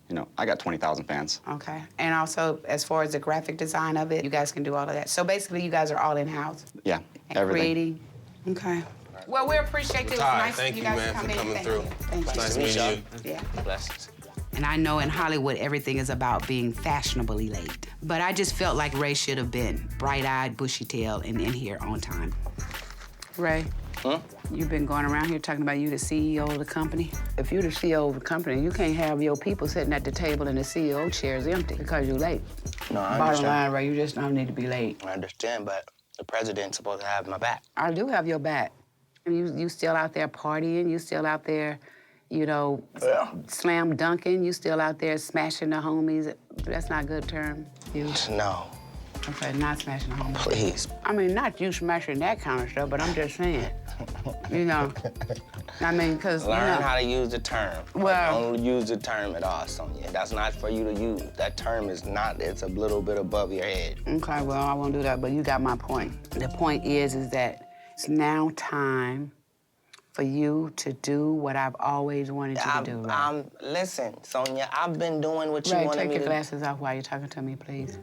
You know, I got 20,000 fans. Okay. And also, as far as the graphic design of it, you guys can do all of that. So basically, you guys are all in-house? Yeah, And everything. creating? Okay. Well, we appreciate it. It was nice thank you you, guys man, come for in. coming Thank through. you. Thank you. Nice meeting you. Yeah. Blessings. And I know in Hollywood, everything is about being fashionably late. But I just felt like Ray should have been bright-eyed, bushy-tailed, and in here on time. Ray, you've been going around here talking about you the CEO of the company. If you're the CEO of the company, you can't have your people sitting at the table and the CEO chair's empty because you're late. No, I Bottom understand. line, Ray, you just don't need to be late. I understand, but the president's supposed to have my back. I do have your back. You still out there partying. You still out there, you know, slam dunking. You still out there smashing the homies. That's not a good term. You? No. Okay, not smashing the homies. Please. I mean, not you smashing that kind of stuff, but I'm just saying. You know, I mean, because, Learn how to use the term. Well- Don't use the term at all, Sonia. That's not for you to use. That term is not, it's a little bit above your head. Okay, well, I won't do that, but you got my point. The point is that it's now time for you to do what I've always wanted you to do, right? Listen, Sonia, I've been doing what you Ray, wanted take me your to glasses off while you're talking to me, please.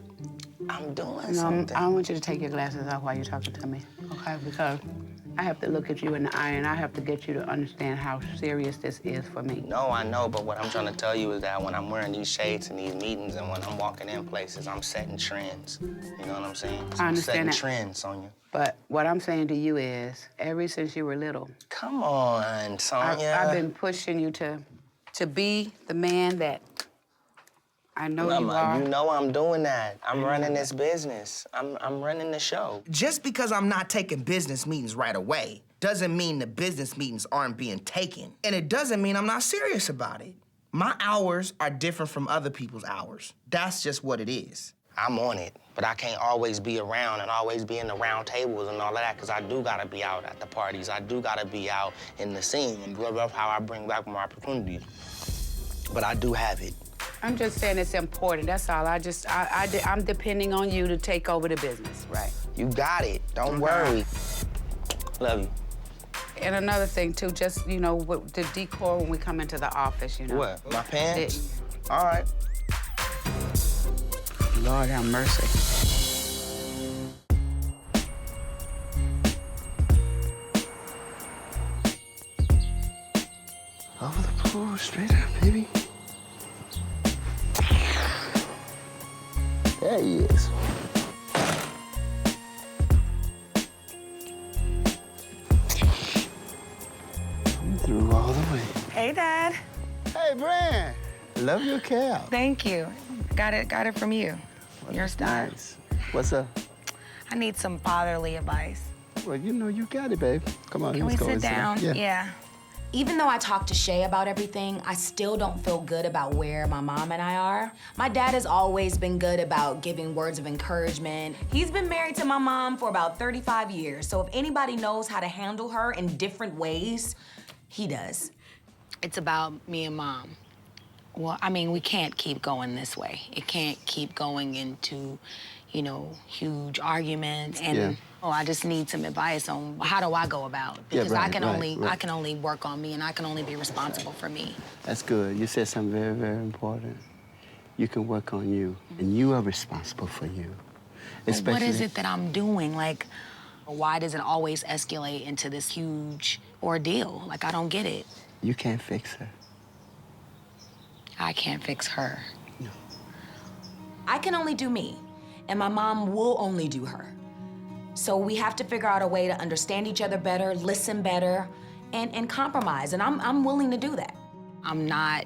I'm doing No, something. I don't want you to take your glasses off while you're talking to me, okay? Because I have to look at you in the eye and I have to get you to understand how serious this is for me. No, I know, but what I'm trying to tell you is that when I'm wearing these shades in these meetings and when I'm walking in places, I'm setting trends. You know what I'm saying? So I I'm understand setting that. trends, Sonia. But what I'm saying to you is, ever since you were little, come on, Sonia. I've been pushing you to be the man that I know you are. You know I'm doing that. I'm running this business. I'm running the show. Just because I'm not taking business meetings right away doesn't mean the business meetings aren't being taken. And it doesn't mean I'm not serious about it. My hours are different from other people's hours. That's just what it is. I'm on it, but I can't always be around and always be in the round tables and all of that, because I do gotta be out at the parties. I do gotta be out in the scene, and that's how I bring back more opportunities. But I do have it. I'm just saying it's important, that's all. I'm depending on you to take over the business, right? You got it, don't worry. Love you. And another thing, too, just, you know, with the decor when we come into the office, you know. What, my pants? All right. Lord have mercy. Over the pool, straight up, baby. There he is. I'm through all the way. Hey, Dad. Hey, Brand. Love your cap. Thank you. Got it from you. You're a star. Nice. What's up? I need some fatherly advice. Well, you know you got it, babe. Come on, Can we let's go sit and down? Yeah. Even though I talked to Shay about everything, I still don't feel good about where my mom and I are. My dad has always been good about giving words of encouragement. He's been married to my mom for about 35 years, so if anybody knows how to handle her in different ways, he does. It's about me and Mom. Well, I mean, we can't keep going this way. It can't keep going into, you know, huge arguments. And I just need some advice on how do I go about it? Because I can only work on me and I can only be responsible for me. That's good. You said something very, very important. You can work on you, and you are responsible for you. But what is it that I'm doing? Like, why does it always escalate into this huge ordeal? Like, I don't get it. You can't fix her. I can't fix her. No. I can only do me, and my mom will only do her. So we have to figure out a way to understand each other better, listen better, and compromise, and I'm willing to do that. I'm not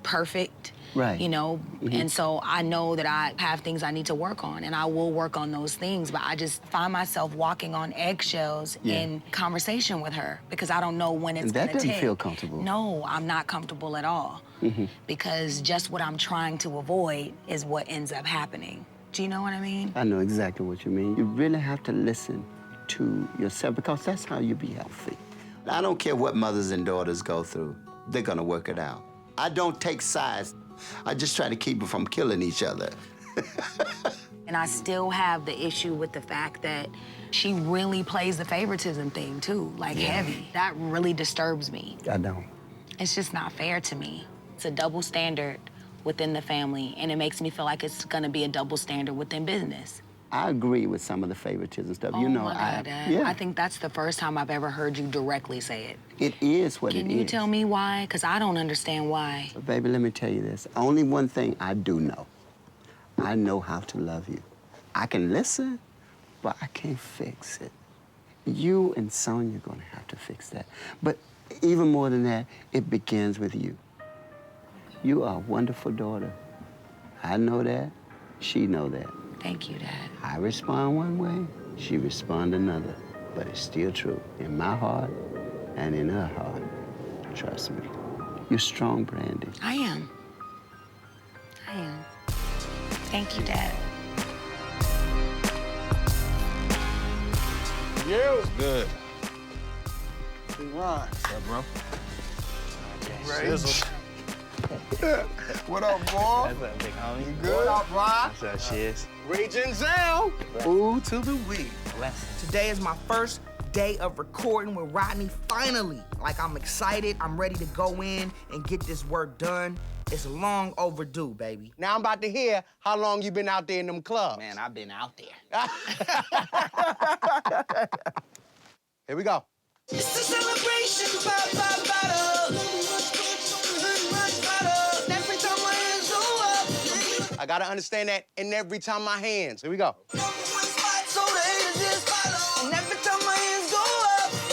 perfect, Right. You know? And so I know that I have things I need to work on, and I will work on those things, but I just find myself walking on eggshells in conversation with her because I don't know when it's gonna That doesn't take. feel comfortable. No, I'm not comfortable at all. Because just what I'm trying to avoid is what ends up happening. Do you know what I mean? I know exactly what you mean. You really have to listen to yourself because that's how you be healthy. I don't care what mothers and daughters go through. They're gonna work it out. I don't take sides. I just try to keep them from killing each other. And I still have the issue with the fact that she really plays the favoritism thing too, like heavy. That really disturbs me. I don't. It's just not fair to me. It's a double standard within the family, and it makes me feel like it's gonna be a double standard within business. I agree with some of the favoritism stuff. Oh You know, my God, Dad. yeah. I think that's the first time I've ever heard you directly say it. It is what it is. Can you tell me why? Because I don't understand why. But baby, let me tell you this. Only one thing I do know. I know how to love you. I can listen, but I can't fix it. You and Sonya are gonna have to fix that. But even more than that, it begins with you. You are a wonderful daughter. I know that. She know that. Thank you, Dad. I respond one way, she respond another. But it's still true in my heart and in her heart. Trust me. You're strong, Brandy. I am. I am. Thank you, Dad. You. Good. Ron. What's up, bro? Ray. What up, boy? What's up, big homie? You good? What up, Ron? What's up, Shiz? Ray Zenzel. Ooh to the week. Today is my first day of recording with Rodney, finally. Like, I'm excited. I'm ready to go in and get this work done. It's long overdue, baby. Now I'm about to hear how long you been out there in them clubs. Man, I've been out there. Here we go. It's a celebration, pop, pop, bottle. Every time my hands go up. I gotta understand that in every time my hands. Here we go. So the haters just follow. And every time my hands go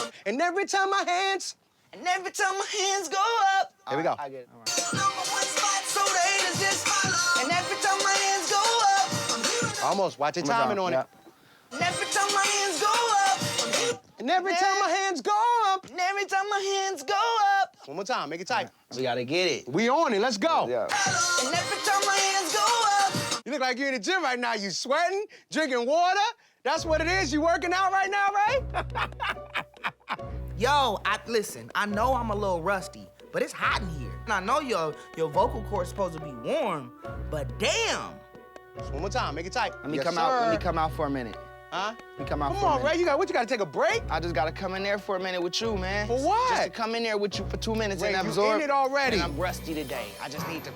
up. And every time my hands. And every time my hands go up. Here we go. I get it. All right. So the haters just follow. And every time my hands go up. Almost. Watch your timing on it. And every time my hands go up. And every time my hands go up. And every time my hands go up. One more time. Make it tight. We gotta get it. We on it. Let's go. Yeah. And every time my hands go up. You look like you're in the gym right now. You sweating, drinking water. That's what it is. You working out right now, right? Yo, listen, I know I'm a little rusty, but it's hot in here. And I know your vocal cord's supposed to be warm, but damn. Just one more time. Make it tight. Let me Yes, come out. sir. Let me come out for a minute. Huh? Let me come out Come for a on, minute. Ray. You gotta take a break? I just gotta come in there for a minute with you, man. For what? Just to come in there with you for 2 minutes Ray, and you absorb. in it already. And I'm rusty today. I just need to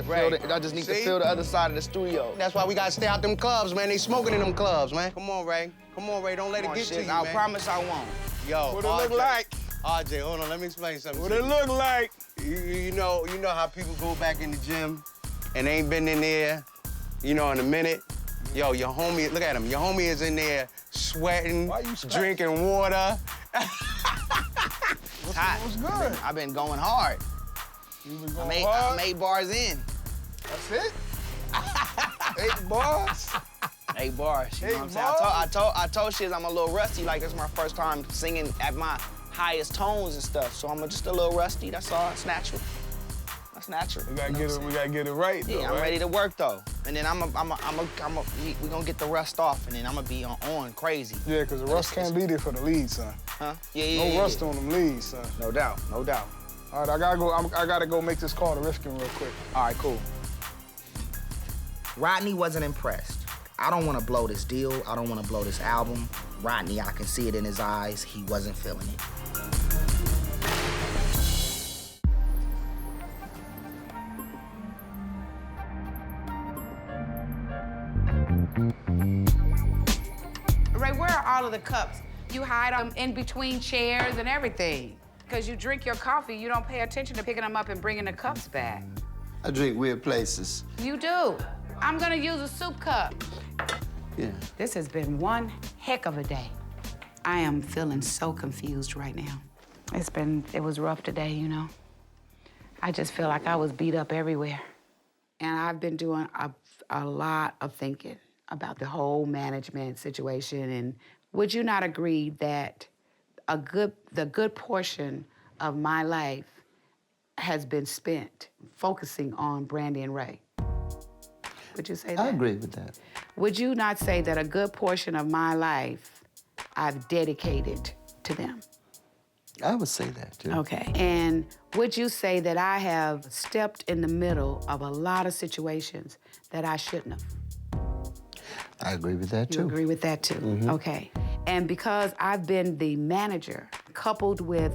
Ray, feel I just need to see? feel the other side of the studio. That's why we gotta stay out them clubs, man. They smoking in them clubs, man. Come on, Ray. Come on, Ray. Don't let Come it on, get to Shiz. you, I man. promise I won't. Yo, What it look like? RJ, hold on. Let me explain something. What to it you. look like? You know how people go back in the gym and ain't been in there, in a minute. Yo, your homie, look at him. Your homie is in there sweating, drinking water. What's good? I've been going hard. You been going I'm hard? 8 bars in. That's it? 8 bars? 8 bars. You know what I'm saying? I told Shiz I'm a little rusty. Like, it's my first time singing at my highest tones and stuff. So I'm just a little rusty. That's all. It's natural. That's natural. We gotta get it right, though, Yeah, I'm right? ready to work, though. And then we gonna get the rust off, and then I'm gonna be on crazy. Yeah, because the rust can't be there for the lead, son. Huh? Yeah. No rust on them leads, son. No doubt, no doubt. All right, I gotta go make this call to Rifkin real quick. All right, cool. Rodney wasn't impressed. I don't want to blow this deal. I don't want to blow this album. Rodney, I can see it in his eyes. He wasn't feeling it. Ray, where are all of the cups? You hide them in between chairs and everything. Because you drink your coffee, you don't pay attention to picking them up and bringing the cups back. I drink weird places. You do. I'm gonna use a soup cup. Yeah. This has been one heck of a day. I am feeling so confused right now. It was rough today, you know. I just feel like I was beat up everywhere. And I've been doing a lot of thinking about the whole management situation. And would you not agree that the good portion of my life has been spent focusing on Brandy and Ray? Would you say that? I agree with that. Would you not say that a good portion of my life I've dedicated to them? I would say that, too. Okay. And would you say that I have stepped in the middle of a lot of situations that I shouldn't have? I agree with that, too. You agree with that, too? Mhm. Okay. And because I've been the manager, coupled with,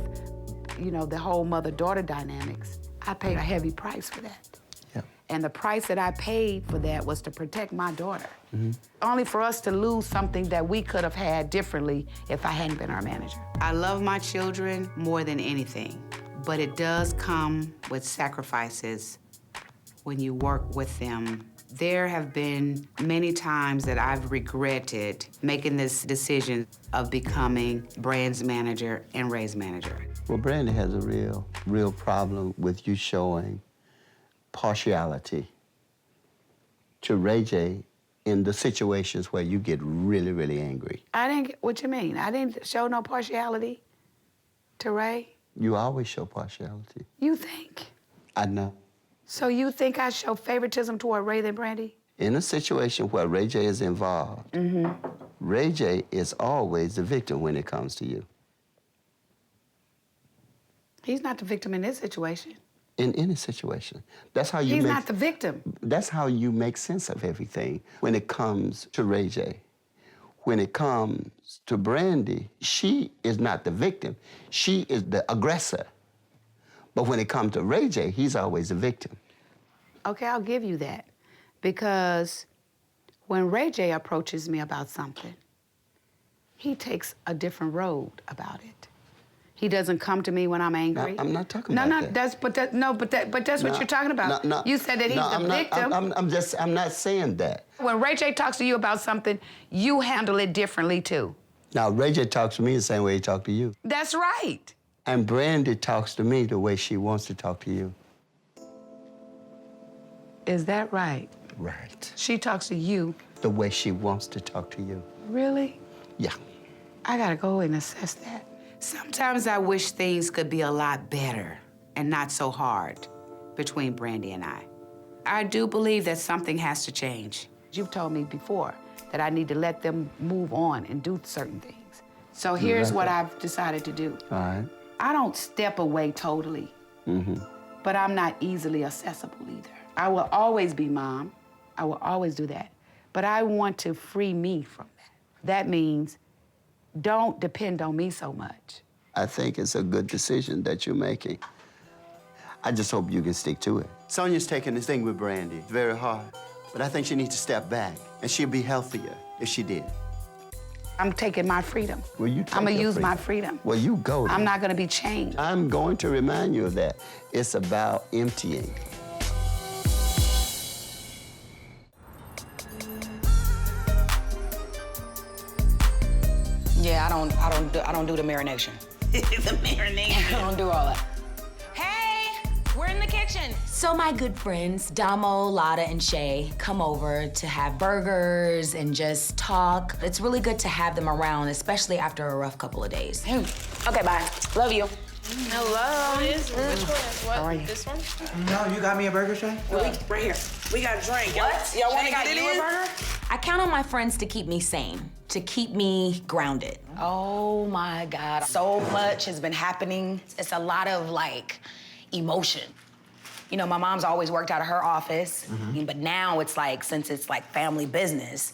you know, the whole mother-daughter dynamics, I paid a heavy price for that. Yeah. And the price that I paid for that was to protect my daughter. Mm-hmm. Only for us to lose something that we could have had differently if I hadn't been our manager. I love my children more than anything, but it does come with sacrifices when you work with them. There have been many times that I've regretted making this decision of becoming Brand's manager and Ray's manager. Well, Brandy has a real problem with you showing partiality to Ray J in the situations where you get really, really angry. I didn't, what you mean? I didn't show no partiality to Ray? You always show partiality. You think? I know. So you think I show favoritism toward Ray than Brandy? In a situation where Ray J is involved, Ray J is always the victim when it comes to you. He's not the victim in this situation. In any situation. That's how you He's make... not the victim. That's how you make sense of everything when it comes to Ray J. When it comes to Brandy, she is not the victim. She is the aggressor. But when it comes to Ray J, he's always the victim. Okay, I'll give you that. Because when Ray J approaches me about something, he takes a different road about it. He doesn't come to me when I'm angry. No, I'm not talking about that. But that's what you're talking about. No, you said that he's the victim. I'm not saying that. When Ray J talks to you about something, you handle it differently too. Now, Ray J talks to me the same way he talks to you. That's right. And Brandy talks to me the way she wants to talk to you. Is that right? Right. She talks to you. The way she wants to talk to you. Really? Yeah. I gotta go and assess that. Sometimes I wish things could be a lot better and not so hard between Brandy and I. I do believe that something has to change. You've told me before that I need to let them move on and do certain things. So here's what I've decided to do. All right. I don't step away totally, but I'm not easily accessible either. I will always be mom. I will always do that. But I want to free me from that. That means don't depend on me so much. I think it's a good decision that you're making. I just hope you can stick to it. Sonja's taking this thing with Brandy. It's very hard. But I think she needs to step back, and she'll be healthier if she did. I'm taking my freedom. Well, you I'm gonna use my freedom. Well, you go then. I'm not gonna be chained. I'm going to remind you of that. It's about emptying. Yeah, I don't do the marination. The marination. I don't do all that. Hey, we're in the kitchen. So my good friends, Damo, Lotta, and Shay come over to have burgers and just talk. It's really good to have them around, especially after a rough couple of days. Okay, bye. Love you. Hello. Which one? What? How are you? This one? No, you got me a burger, Shay? Right here. We got a drink. Y'all want to get it in? I count on my friends to keep me sane, to keep me grounded. Oh my God, so much has been happening. It's a lot of like emotion. You know, my mom's always worked out of her office, but now it's like, since it's like family business,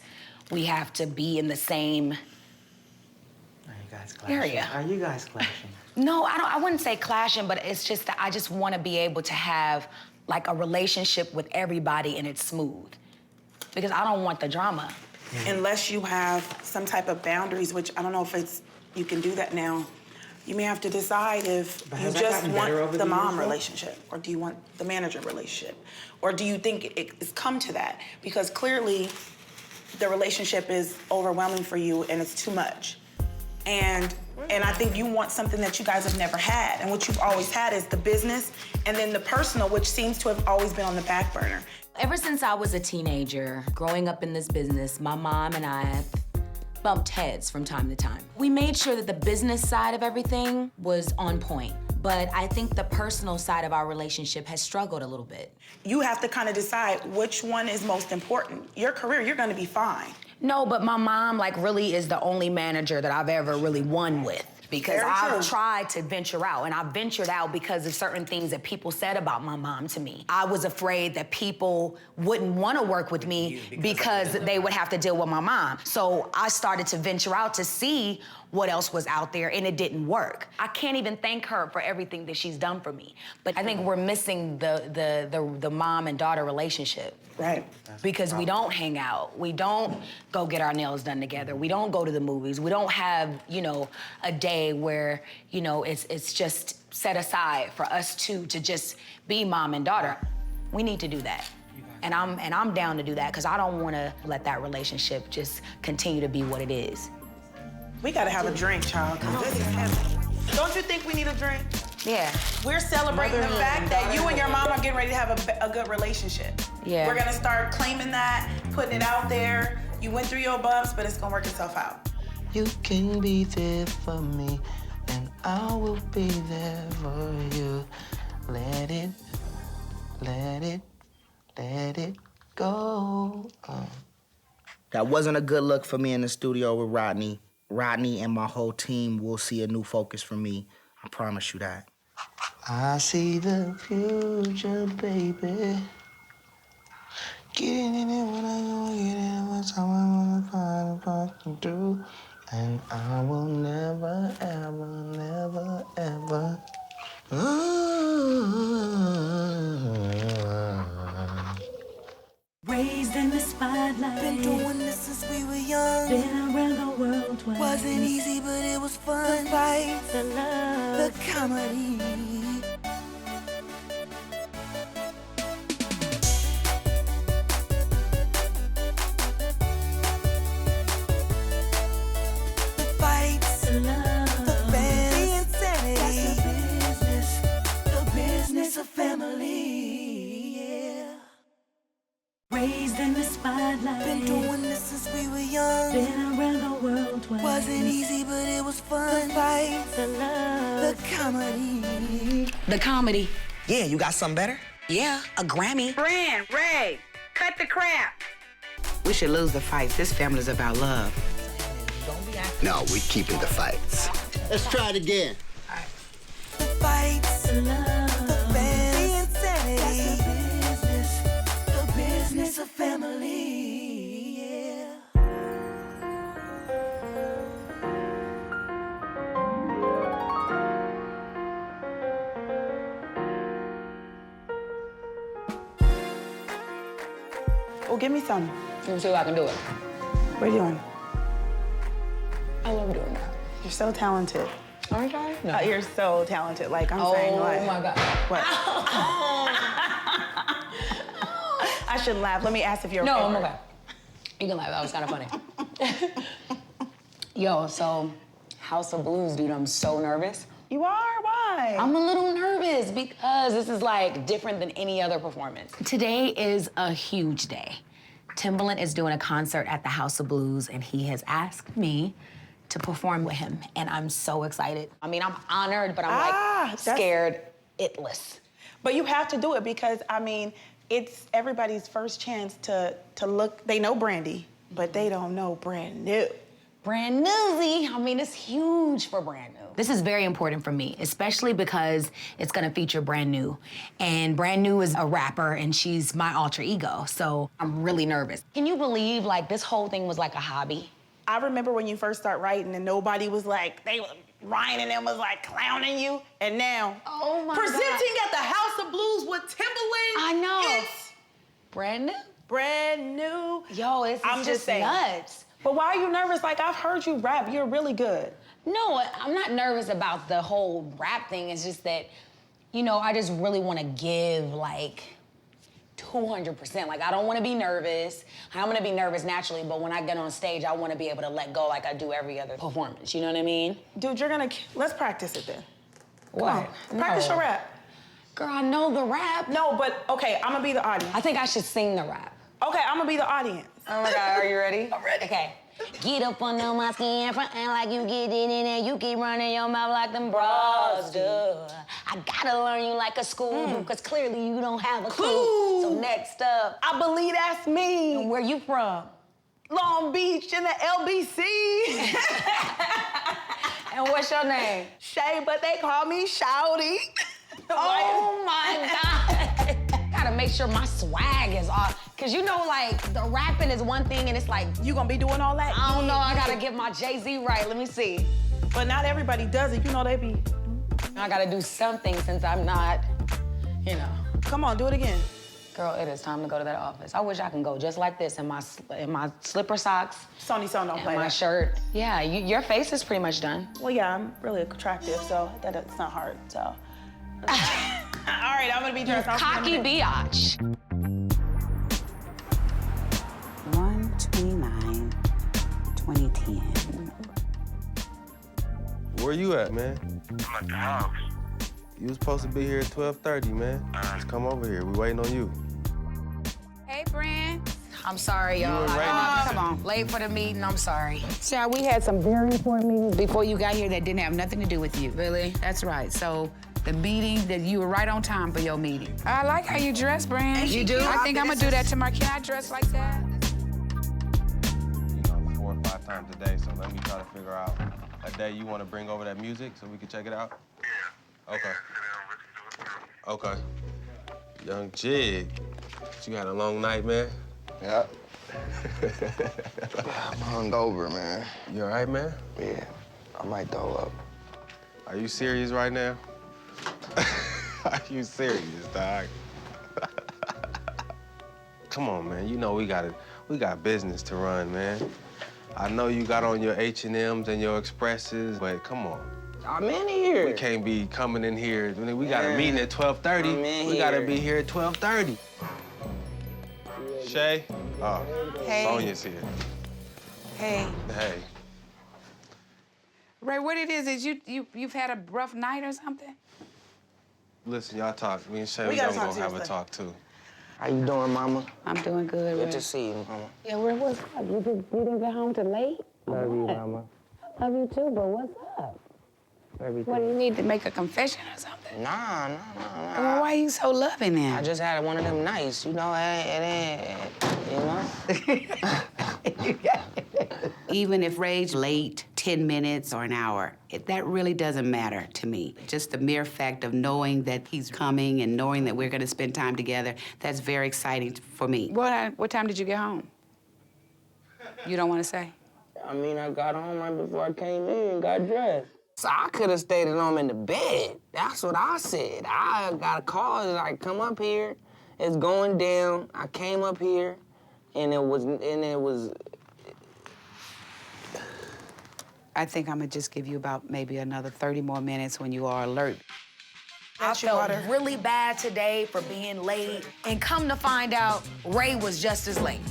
we have to be in the same area. Are you guys clashing? No, I wouldn't say clashing, but it's just that I just want to be able to have like a relationship with everybody and it's smooth. Because I don't want the drama. Unless you have some type of boundaries, which I don't know if you can do that now. You may have to decide if you just want the mom relationship, or do you want the manager relationship? Or do you think it's come to that? Because clearly the relationship is overwhelming for you and it's too much. And I think you want something that you guys have never had. And what you've always had is the business and then the personal, which seems to have always been on the back burner. Ever since I was a teenager, growing up in this business, my mom and I bumped heads from time to time. We made sure that the business side of everything was on point, but I think the personal side of our relationship has struggled a little bit. You have to kind of decide which one is most important. Your career, you're gonna be fine. No, but my mom, like, really is the only manager that I've ever really won with. Because I've tried to venture out, and I ventured out because of certain things that people said about my mom to me. I was afraid that people wouldn't want to work with me because they would have to deal with my mom. So I started to venture out to see what else was out there, and it didn't work. I can't even thank her for everything that she's done for me. But I think we're missing the mom and daughter relationship. Right. Because we don't hang out. We don't go get our nails done together. We don't go to the movies. We don't have, you know, a day where, you know, it's just set aside for us two to just be mom and daughter. We need to do that. And I'm down to do that because I don't want to let that relationship just continue to be what it is. We gotta have a drink, child, because this is heavy. Don't you think we need a drink? Yeah. We're celebrating the fact that you and your mom are getting ready to have a good relationship. Yeah. We're gonna start claiming that, putting it out there. You went through your bumps, but it's gonna work itself out. You can be there for me, and I will be there for you. Let it go. That wasn't a good look for me in the studio with Rodney. Rodney and my whole team will see a new focus from me. I promise you that. I see the future, baby. Getting in it when I wanna get in, what time I wanna find what I can do. And I will never, ever. Raised in the spotlight. Been doing this since we were young. Been around the world twice. Wasn't easy, but it was fun. The fight, the love, the comedy. The fights, the love, the fans, the insanity. That's the business of family. Raised in the spotlight. Been doing this since we were young. Been around the world twice. Wasn't easy, but it was fun. The fight, the love, the comedy. The comedy. Yeah, you got something better? Yeah, a Grammy. Brand, Ray, cut the crap. We should lose the fights. This family's about love. No, we keeping the fights. Let's try it again. The fights, the love, the fans, the insanity. That's the business of family, yeah. Oh, give me some. Let me see if I can do it. What are you doing? I love doing that. You're so talented. Aren't I? No. You're so talented. Like, I'm saying, like. Oh, my God. What? I shouldn't laugh. Let me ask if you're okay. No, I'm okay. You can laugh. That was kind of funny. Yo, so House of Blues, dude, I'm so nervous. You are? Why? I'm a little nervous because this is like different than any other performance. Today is a huge day. Timbaland is doing a concert at the House of Blues, and he has asked me to perform with him, and I'm so excited. I mean, I'm honored, but I'm like scared, itless. But you have to do it because, I mean, it's everybody's first chance to look. They know Brandy, but they don't know Brand New. Brand Newsy. I mean, it's huge for Brand New. This is very important for me, especially because it's gonna feature Brand New. And Brand New is a rapper, and she's my alter ego, so I'm really nervous. Can you believe, like, this whole thing was like a hobby? I remember when you first start writing and nobody was like, Ryan and them was like clowning you, and now, oh my presenting God. at the House of Blues with Timbaland. I know. It's Brand New. Brand New. Yo, it's I'm just saying. Nuts. But why are you nervous? Like, I've heard you rap. You're really good. No, I'm not nervous about the whole rap thing. It's just that, you know, I just really want to give, like, 200%. Like, I don't want to be nervous. I'm going to be nervous naturally, but when I get on stage, I want to be able to let go like I do every other performance. You know what I mean? Dude, let's practice it then. What? Practice your rap. Girl, I know the rap. No, but okay, I'm gonna be the audience. I think I should sing the rap. Okay, I'm gonna be the audience. Oh my God, are you ready? I'm ready. Okay. Get up under my skin, frontin' like you get it in there. You keep running your mouth like them bras do. I gotta learn you like a school, cause clearly you don't have a clue. So next up, I believe that's me. And where you from? Long Beach in the LBC. And what's your name? Shay, but they call me Shouty. Oh my God. Gotta make sure my swag is off. Cause you know, like, the rapping is one thing and it's like, you gonna be doing all that? I don't know, I gotta get my Jay-Z right, let me see. But not everybody does it, you know they be. I gotta do something since I'm not, you know. Come on, do it again. Girl, it is time to go to that office. I wish I can go just like this in my slipper socks. Sony Son don't play my that. shirt. Yeah, your face is pretty much done. Well, yeah, I'm really attractive, so it's not hard, so. All right, I'm gonna be dressed. Cocky biatch. 1/29/2010. Where you at, man? I'm at the house. You was supposed to be here at 12:30, man. Just come over here. We waiting on you. Hey, Brand. I'm sorry, y'all. Come on. Late for the meeting, I'm sorry. Child, we had some very important meetings before you got here that didn't have nothing to do with you. Really? That's right. So the meeting, that you were right on time for your meeting. I like how you dress, Brand. You do? I think I'm gonna do that tomorrow. Can I dress like that? You know, 4 or 5 times a day, so let me try to figure out a day you want to bring over that music so we can check it out? Yeah. Okay. Okay. Young Jig, you had a long night, man? Yep. I'm hungover, man. You all right, man? Yeah, I might throw up. Are you serious right now? Are you serious, dog? Come on, man. You know we got business to run, man. I know you got on your H&Ms and your Expresses, but come on. I'm in here. We can't be coming in here. We got a meeting at 12:30. We gotta be here at 12:30. Shay? Oh, Hey. Sonya's here. Hey. Hey. Ray, what it is you've had a rough night or something? Listen, y'all talk. Me and Shay, We we gotta gonna talk go have a seriously. talk, too. How you doing, mama? I'm doing good, Good Ray. to see you, mama. Yeah, Ray, what's up? You didn't get home till late? Love you, mama. Love you too, but what's up? Everything. What, do you need to make a confession or something? Nah. Well, why you so loving then? I just had one of them nights, you know, Even if Ray's late 10 minutes or an hour, that really doesn't matter to me. Just the mere fact of knowing that he's coming and knowing that we're gonna spend time together, that's very exciting for me. What time did you get home? You don't want to say? I mean, I got home right before I came in and got dressed. So I could have stayed at home in the bed. That's what I said. I got a call, like, come up here. It's going down. I came up here, and it was. I think I'm gonna just give you about maybe another 30 more minutes when you are alert. I felt really bad today for being late. And come to find out, Ray was just as late.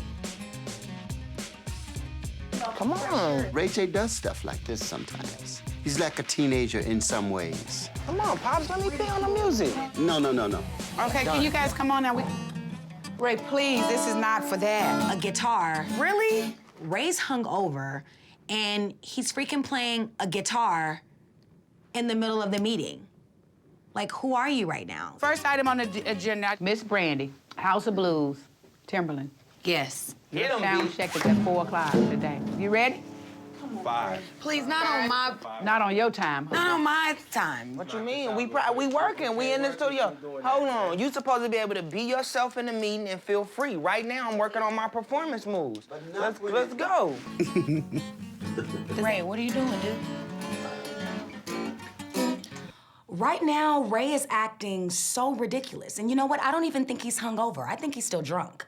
Come on. Ray J does stuff like this sometimes. He's like a teenager in some ways. Come on, Pops, let me be on the music. No. Okay, can you guys come on now? Ray, please, this is not for that. A guitar. Really? Ray's hungover, and he's freaking playing a guitar in the middle of the meeting. Like, who are you right now? First item on the agenda, Miss Brandy, House of Blues, Timberland. Yes. Your sound check is at 4 o'clock today. You ready? 5. Please, not on my... Not on your time. Not on my time. What you mean? We working. We in the studio. Hold on. You supposed to be able to be yourself in the meeting and feel free. Right now, I'm working on my performance moves. Let's go. Ray, what are you doing, dude? Right now, Ray is acting so ridiculous. And you know what? I don't even think he's hungover. I think he's still drunk.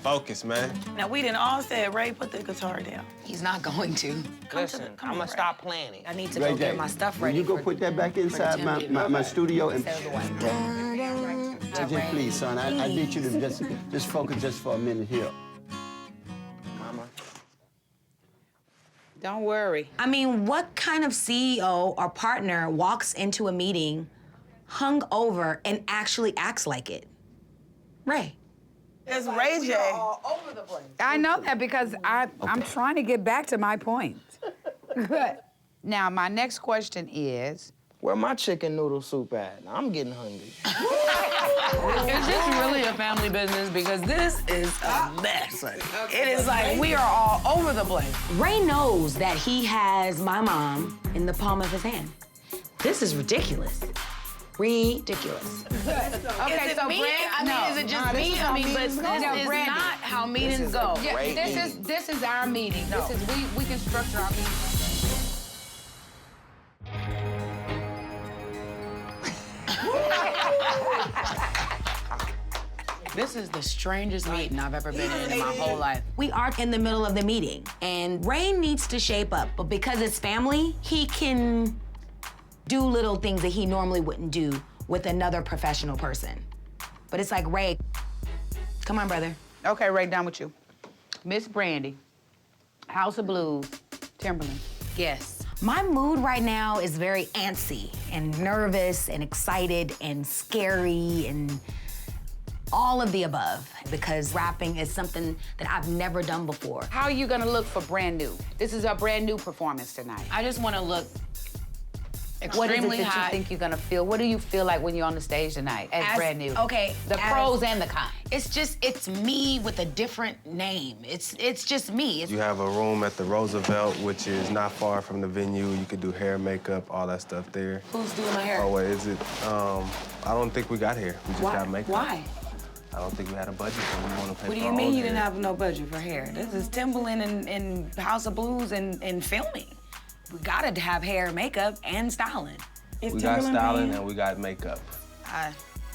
focus, man. Now, we didn't all say, Ray, put the guitar down. He's not going to. Listen, I'm gonna stop playing it. I need to Ray go J, get my stuff will ready. you go put that back inside my studio and... Ray J, please, son, I need you to just focus just for a minute here. Mama. Don't worry. I mean, what kind of CEO or partner walks into a meeting hung over and actually acts like it? Ray. It's Ray J. All over the place. I know that because I'm trying to get back to my point. Now, my next question is, Where my chicken noodle soup at? I'm getting hungry. Is this really a family business? Because this is a mess. It is like we are all over the place. Ray knows that he has my mom in the palm of his hand. This is ridiculous. Ridiculous. okay, so me? Brand, I mean, is it just me? I mean, but this is not how meetings go. Yeah, this is our meeting. No. This is we can structure our meeting. This is the strangest meeting I've ever been in my whole life. We are in the middle of the meeting, and Ray needs to shape up, but because it's family, he can do little things that he normally wouldn't do with another professional person. But it's like, Ray, come on, brother. Okay, Ray, done with you. Miss Brandy, House of Blues, Timberland. Yes. My mood right now is very antsy and nervous and excited and scary and all of the above, because rapping is something that I've never done before. How are you gonna look for brand new? This is a brand new performance tonight. I just want to look What is it extremely that hot. you think you're gonna feel? What do you feel like when you're on the stage tonight as brand new? Okay. The pros and the cons. It's me with a different name. It's just me. You have a room at the Roosevelt, which is not far from the venue. You could do hair, makeup, all that stuff there. Who's doing my hair? Oh, wait, is it? I don't think we got hair. We just got makeup. Why? I don't think we had a budget, so we want to pay What do for you our mean own you didn't hair. have no budget for hair? This is Timberland and House of Blues and filming. We gotta have hair, makeup, and styling. We got styling and we got makeup.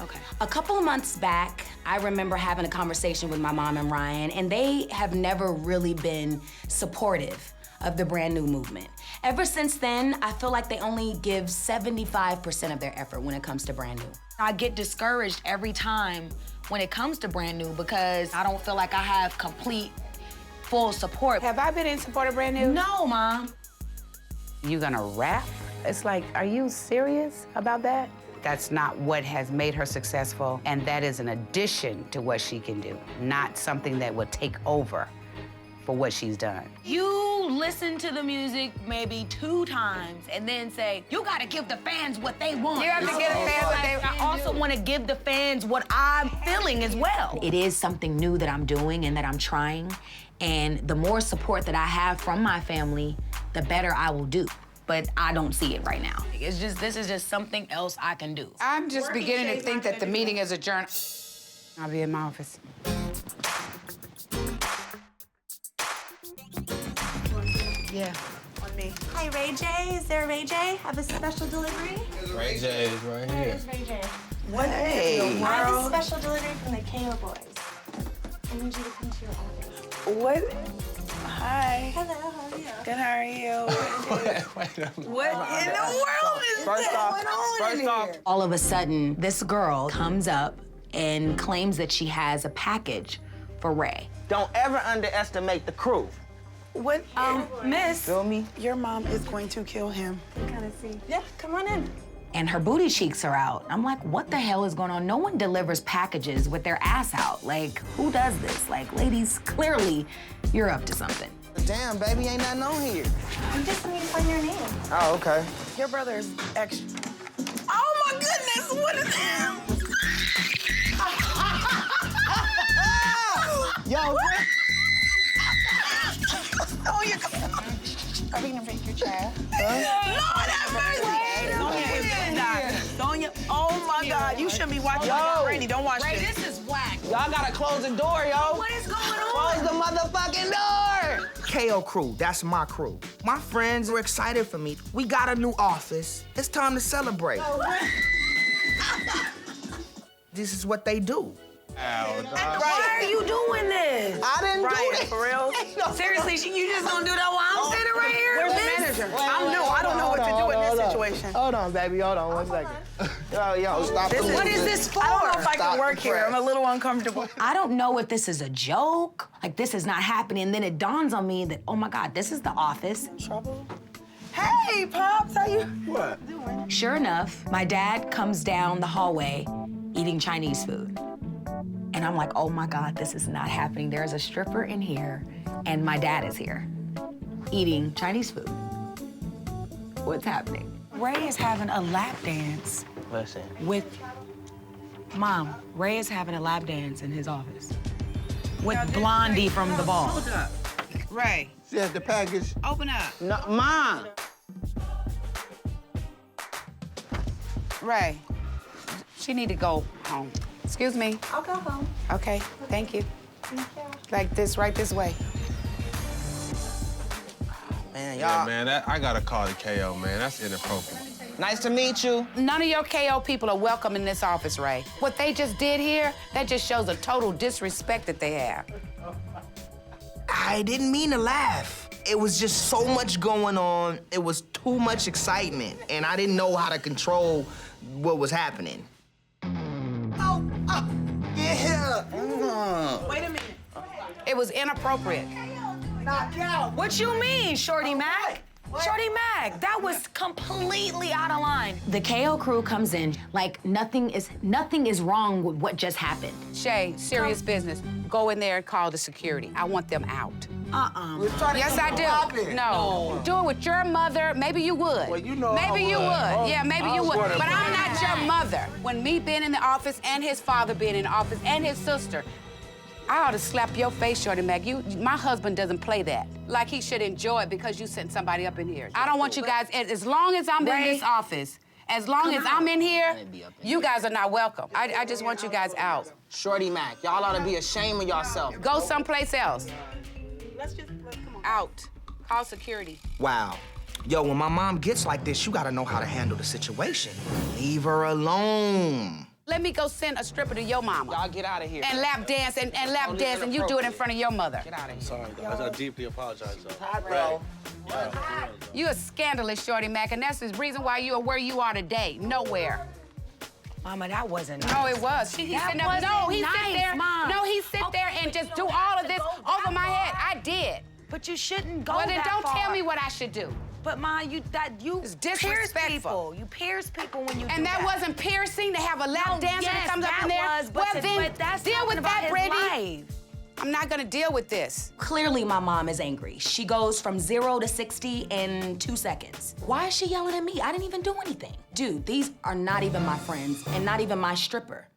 Okay. A couple of months back, I remember having a conversation with my mom and Ryan, and they have never really been supportive of the brand new movement. Ever since then, I feel like they only give 75% of their effort when it comes to brand new. I get discouraged every time when it comes to brand new because I don't feel like I have complete, full support. Have I been in support of brand new? No, Mom. You gonna rap? It's like, are you serious about that? That's not what has made her successful, and that is an addition to what she can do, not something that will take over for what she's done. You listen to the music maybe 2 times and then say, you gotta give the fans what they want. You have to give the fans what they I also wanna give the fans what I'm feeling as well. It is something new that I'm doing and that I'm trying, and the more support that I have from my family, the better I will do. But I don't see it right now. It's just, this is just something else I can do. I'm just beginning to think that the meeting is adjourned. I'll be in my office. Yeah. On me. Hi, Ray J. Is there a Ray J? Have a special delivery? Ray J is right Where here. is Ray J? What in the I have a world? special delivery from the KO Boys. I need you to come to your office. What? Hi. Hello, how are you? Good, how are you? What in the world is First that off- going on first in off- here? All of a sudden, this girl comes up and claims that she has a package for Ray. Don't ever underestimate the crew. What, miss, Feel me? your mom is going to kill him. Kind of see. Yeah, come on in. And her booty cheeks are out. I'm like, what the hell is going on? No one delivers packages with their ass out. Like, who does this? Like, ladies, clearly you're up to something. Damn, baby, ain't nothing on here. I just need to find your name. Oh, okay. Your brother is extra. Oh my goodness, what is that? Yo, Oh, you're Are we gonna break your chair? Lord have mercy! Sonya, oh my God, you shouldn't be watching Yo. Brandy, don't watch Ray, this. this is whack. y'all gotta close the door, yo. What is going on? Close the motherfucking door! KO crew, that's my crew. My friends are excited for me. We got a new office. It's time to celebrate. This is what they do. Why are you doing this? I didn't do Ryan, it. for real? Seriously, you just gonna do that while I'm standing right here? Where's the manager? I'm new. I don't know what to do in this situation. Hold on, baby. Hold on 1 second. Yo, stop. What is this for? I don't know if I can work here. I'm a little uncomfortable. I don't know if this is a joke, like this is not happening. And then it dawns on me that, oh my God, this is the office. Trouble? Hey, Pops, how you? What? Sure enough, my dad comes down the hallway eating Chinese food. And I'm like, oh my God, this is not happening. There's a stripper in here, and my dad is here eating Chinese food. What's happening? Ray is having a lap dance. Listen. With Mom, Ray is having a lap dance in his office. With Blondie from the ball. Hold up. Ray. She has the package. Open up. No, Mom. Ray. She need to go home. Excuse me. I'll go home. Okay, thank you. Thank you. Like this, right this way. Man, Yeah, y'all. man, I gotta call the KO, man. That's inappropriate. Nice to meet you. None of your KO people are welcome in this office, Ray. What they just did here, that just shows a total disrespect that they have. I didn't mean to laugh. It was just so much going on. It was too much excitement, and I didn't know how to control what was happening. Yeah. Wait a minute. It was inappropriate. Knock out. What you mean, Shorty Mack? Shorty Mack, that was completely out of line. The KO crew comes in like nothing is wrong with what just happened. Shay, serious business. Go in there and call the security. I want them out. Yes, I do. No. Do it with your mother. Maybe you would. Well, you know maybe I you would. would. Yeah, maybe I you was would. wondering But I'm about not your mother. When me being in the office and his father being in the office and his sister, I ought to slap your face, Shorty Mack. My husband doesn't play that. Like he should enjoy it because you sent somebody up in here. I don't want you guys, as long as I'm in this office, as long as I'm in here, you guys are not welcome. I just want you guys out. Shorty Mack, y'all ought to be ashamed of yourself. Go someplace else. Let's come on. Out. Call security. Wow. Yo, when my mom gets like this, you gotta know how to handle the situation. Leave her alone. Let me go send a stripper to your mama. Y'all get out of here. And lap dance and lap dance, and you do it in front of your mother. Get out of here. Sorry, guys. I deeply apologize. Hi, bro. You are scandalous, Shorty Mack, and that's the reason why you are where you are today. Nowhere. Mama, that wasn't No, it was. He sit there. No, he sit there. Mom. No, he sit there and just do all of this over my head. I did. But you shouldn't go Well, then that don't far. tell me what I should do. But Ma, you It's pierce disrespectful. people. You pierce people when you do And that wasn't piercing to have a lap dancer that comes up in there. Well, then that's deal with that, Brandy. Brandy. I'm not gonna deal with this. Clearly, my mom is angry. She goes from 0 to 60 in 2 seconds. Why is she yelling at me? I didn't even do anything. Dude, these are not even my friends and not even my stripper.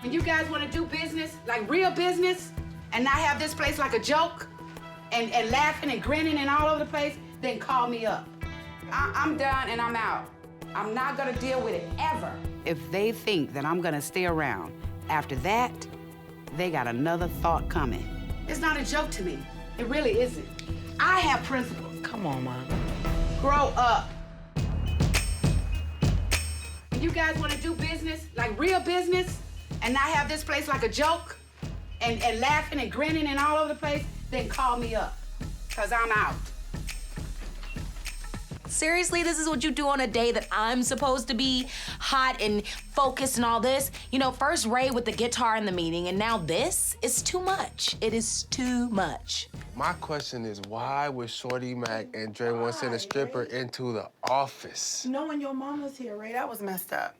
When you guys wanna do business, like real business, and not have this place like a joke, and laughing and grinning and all over the place, then call me up. I'm done and I'm out. I'm not gonna deal with it ever. If they think that I'm gonna stay around after that, they got another thought coming. It's not a joke to me. It really isn't. I have principles. Come on, Mom. Grow up. When you guys wanna do business, like real business, and not have this place like a joke, and laughing and grinning and all over the place, then call me up, cause I'm out. Seriously, this is what you do on a day that I'm supposed to be hot and focused and all this? You know, first Ray with the guitar in the meeting, and now this is too much. It is too much. My question is, why would Shorty Mack and Dre want to send a stripper into the office? Knowing your mom was here, Ray, that was messed up.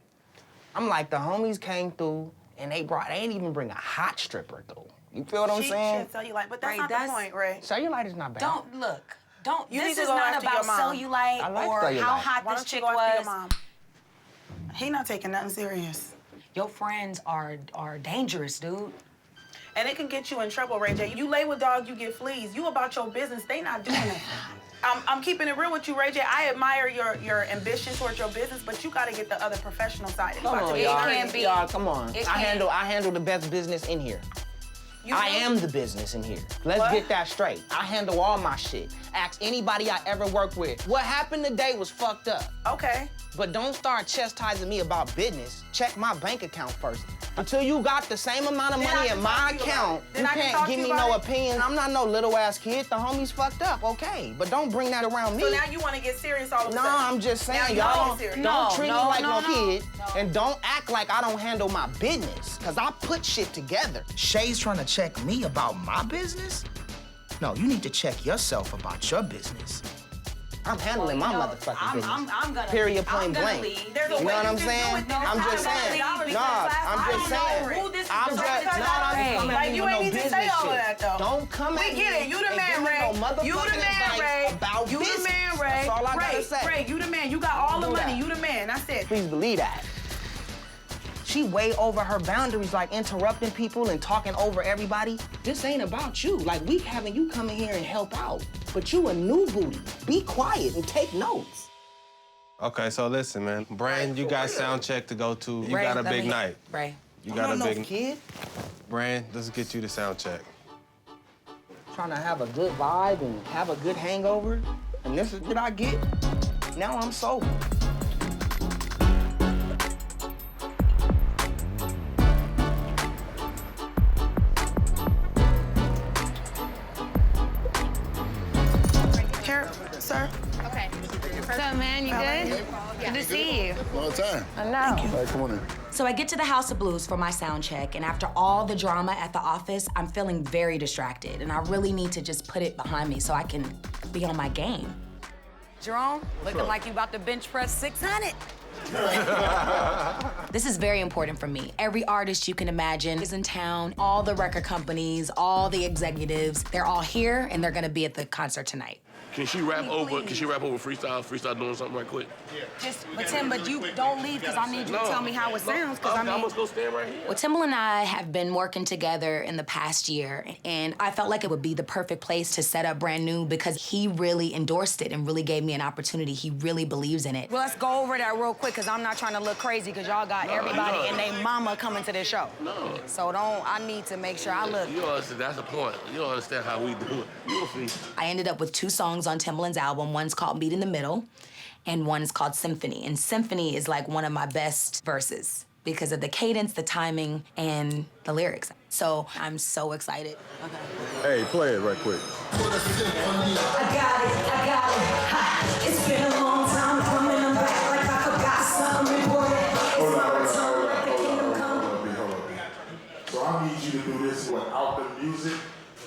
I'm like, the homies came through and they ain't even bring a hot stripper through. You feel what I'm saying? Cellulite, but that's Ray, not that's- the point, Ray. Cellulite is not bad. You This need to is go not after about your mom. cellulite I like or cellulite. how hot Why this don't you chick go after your was. mom? He not taking nothing serious. Your friends are dangerous, dude. And it can get you in trouble, Ray J. You lay with dogs, you get fleas. You about your business, they not doing it. I'm keeping it real with you, Ray J. I admire your ambition towards your business, but you gotta get the other professional side. It's Come about to on, be y'all. crazy. Y'all, come on. It I can't. handle the best business in here. I am the business in here. Let's What? get that straight. I handle all my shit. Ask anybody I ever worked with. What happened today was fucked up. Okay. But don't start chastising me about business. Check my bank account first. Until you got the same amount of money in my account, you can't give me no opinion. I'm not no little ass kid. The homie's fucked up, okay. But don't bring that around me. So now you want to get serious all of a sudden? No, I'm just saying, y'all don't treat me like no kid. And don't act like I don't handle my business, because I put shit together. Shay's trying to check me about my business? No, you need to check yourself about your business. I'm handling my motherfucking business. I'm gonna Period, point blank. leave. You know what I'm saying? I'm just saying. I'm just saying. Like, you ain't need to say all of that, though. Don't come at me. We get it. You the man, Ray. You the man, Ray. You the man, Ray. That's all I gotta say. Ray, you the man. You got all the money. You the man. That's it. Please believe that. She way over her boundaries, like interrupting people and talking over everybody. This ain't about you. Like, we having you come in here and help out. But you a new booty. Be quiet and take notes. Okay, so listen, man. Brand, you got sound check to go to. You got a big night. Ray. You got a big no kid. Brand, let's get you the sound check. Trying to have a good vibe and have a good hangover. And this is what I get. Now I'm sober. Sir? Okay. What's up, man? You good? Good to see you. Long time. I know. All right, come on in. So I get to the House of Blues for my sound check, and after all the drama at the office, I'm feeling very distracted, and I really need to just put it behind me so I can be on my game. Jerome, looking like you about to bench press 600. This is very important for me. Every artist you can imagine is in town. All the record companies, all the executives, they're all here, and they're gonna be at the concert tonight. Can she rap over? Can she rap over freestyle doing something right quick? But Tim, but you don't leave because I need you to tell me how it sounds. Because I must go stand right here. Well, Timbaland and I have been working together in the past year, and I felt like it would be the perfect place to set up Brand New because he really endorsed it and really gave me an opportunity. He really believes in it. Well, let's go over that real quick because I'm not trying to look crazy because y'all got everybody and their mama coming to this show. No. So I need to make sure I look. You understand, that's the point. You don't understand how we do it. You'll see. I ended up with 2 songs on Timbaland's album. One's called Meet in the Middle, and one's called Symphony. And Symphony is like one of my best verses because of the cadence, the timing, and the lyrics. So I'm so excited. Hey, play it right quick. I got it, ha. It's been a long time coming, I'm back like I forgot something important. It's my return like the kingdom come. So I need you to do this without the music.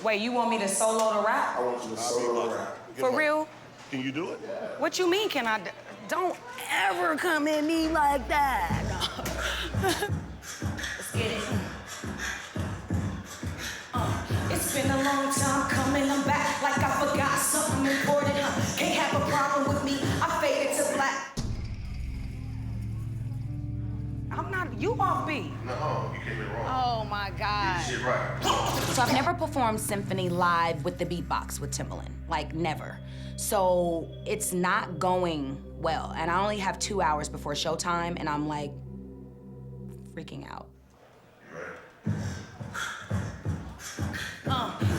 Wait, you want me to solo the rap? I want you to solo the rap. For real? Can you do it? What you mean, can I? Don't ever come at me like that. Let's get it. It's been a long time coming, I'm back like I forgot something important. Can't have a problem with me, I faded to black. I'm not, you off beat. No, you came in wrong. Oh my God. You did shit right. So I've never performed Symphony live with the beatbox with Timbaland, like never. So it's not going well. And I only have 2 hours before showtime, and I'm like freaking out.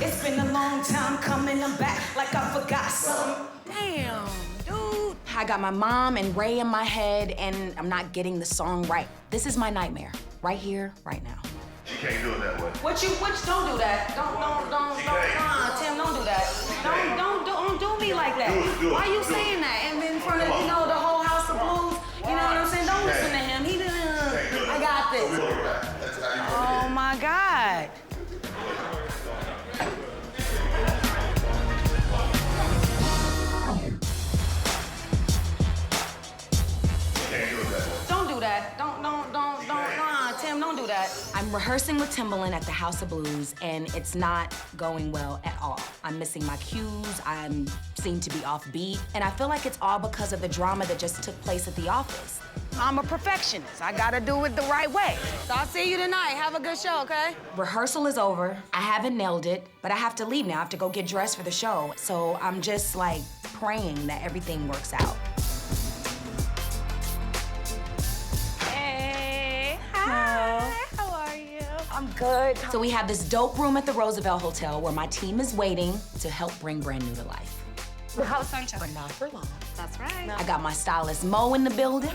It's been a long time coming, I'm back like I forgot something. Damn, dude. I got my mom and Ray in my head, and I'm not getting the song right. This is my nightmare, right here, right now. She can't do it that way. Don't do that. Tim, don't do that. Don't do me like that. Do it, Why you do saying it. that? And in front of, the whole House of Blues, you know what I'm saying? Don't listen to him. He didn't, I got this. Oh my God. Don't do that. Tim, don't do that. I'm rehearsing with Timbaland at the House of Blues, and it's not going well at all. I'm missing my cues, I seem to be off beat, and I feel like it's all because of the drama that just took place at the office. I'm a perfectionist. I gotta do it the right way. So I'll see you tonight. Have a good show, okay? Rehearsal is over. I haven't nailed it, but I have to leave now. I have to go get dressed for the show. So I'm just like praying that everything works out. Hey, hi. How are you? I'm good. So we have this dope room at the Roosevelt Hotel where my team is waiting to help bring Brand New to life. How's Sonja? But not for long. That's right. I got my stylist Mo in the building.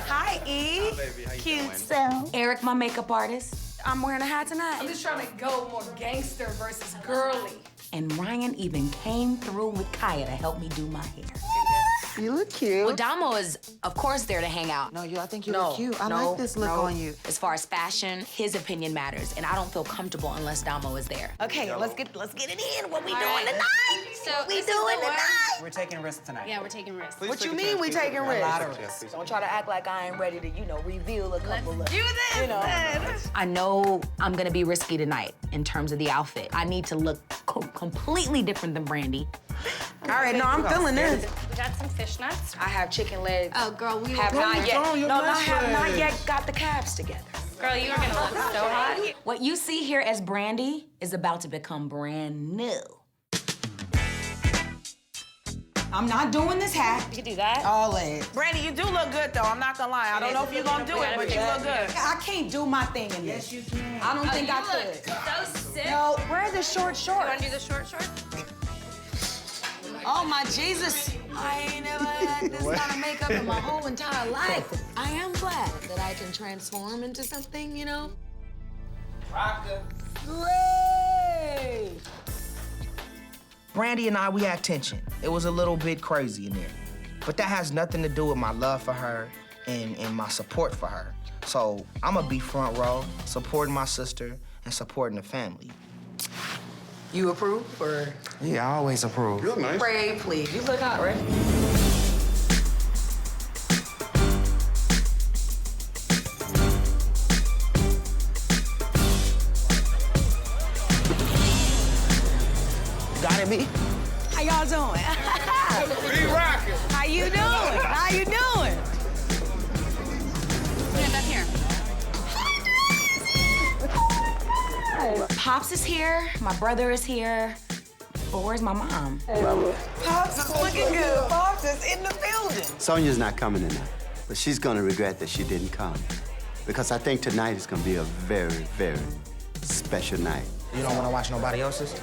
Hi, E. Cute self. Eric, my makeup artist. I'm wearing a hat tonight. I'm just trying to go more gangster versus girly. And Ryan even came through with Kaya to help me do my hair. You look cute. Well, Damo is, of course, there to hang out. No, I think you look cute. I like this look on you. As far as fashion, his opinion matters, and I don't feel comfortable unless Damo is there. Okay, let's get it in. What we All doing right. tonight? So what we this is doing the one. tonight? We're taking risks tonight. Yeah, we're taking risks. What you mean we taking A lot of risks? risks. Don't try to act like I ain't ready to, reveal a couple of. Do this. You know. I know I'm gonna be risky tonight in terms of the outfit. I need to look completely different than Brandy. All right, no, I'm feeling this. We got some fishnets. I have chicken legs. Oh, girl, we have not yet got the calves together. Girl, you are gonna look so hot. What you see here as Brandy is about to become brand new. I'm not doing this hat. You can do that. All in. Brandy, you do look good though. I'm not gonna lie. I don't know if you're gonna do it, but you look good. I can't do my thing in this. Yes, you can. I don't think I could. So sick. No, where are the short You shorts? wanna do the short shorts? Oh my Jesus. I ain't never had this kind of makeup in my whole entire life. I am glad that I can transform into something, you know? Ray! Brandy and I, we had tension. It was a little bit crazy in there. But that has nothing to do with my love for her and my support for her. So I'm gonna be front row, supporting my sister and supporting the family. You approve or? Yeah, I always approve. You look nice. Ray, please. You look hot, Ray. Got it, B? How y'all doing? We rocking. How you doing? How you doing? Stand up here. Pops is here, my brother is here, but where's my mom? Pops is looking good. Pops is in the building. Sonja's not coming tonight, but she's gonna regret that she didn't come. Because I think tonight is gonna be a very, very special night. You don't wanna watch nobody else's?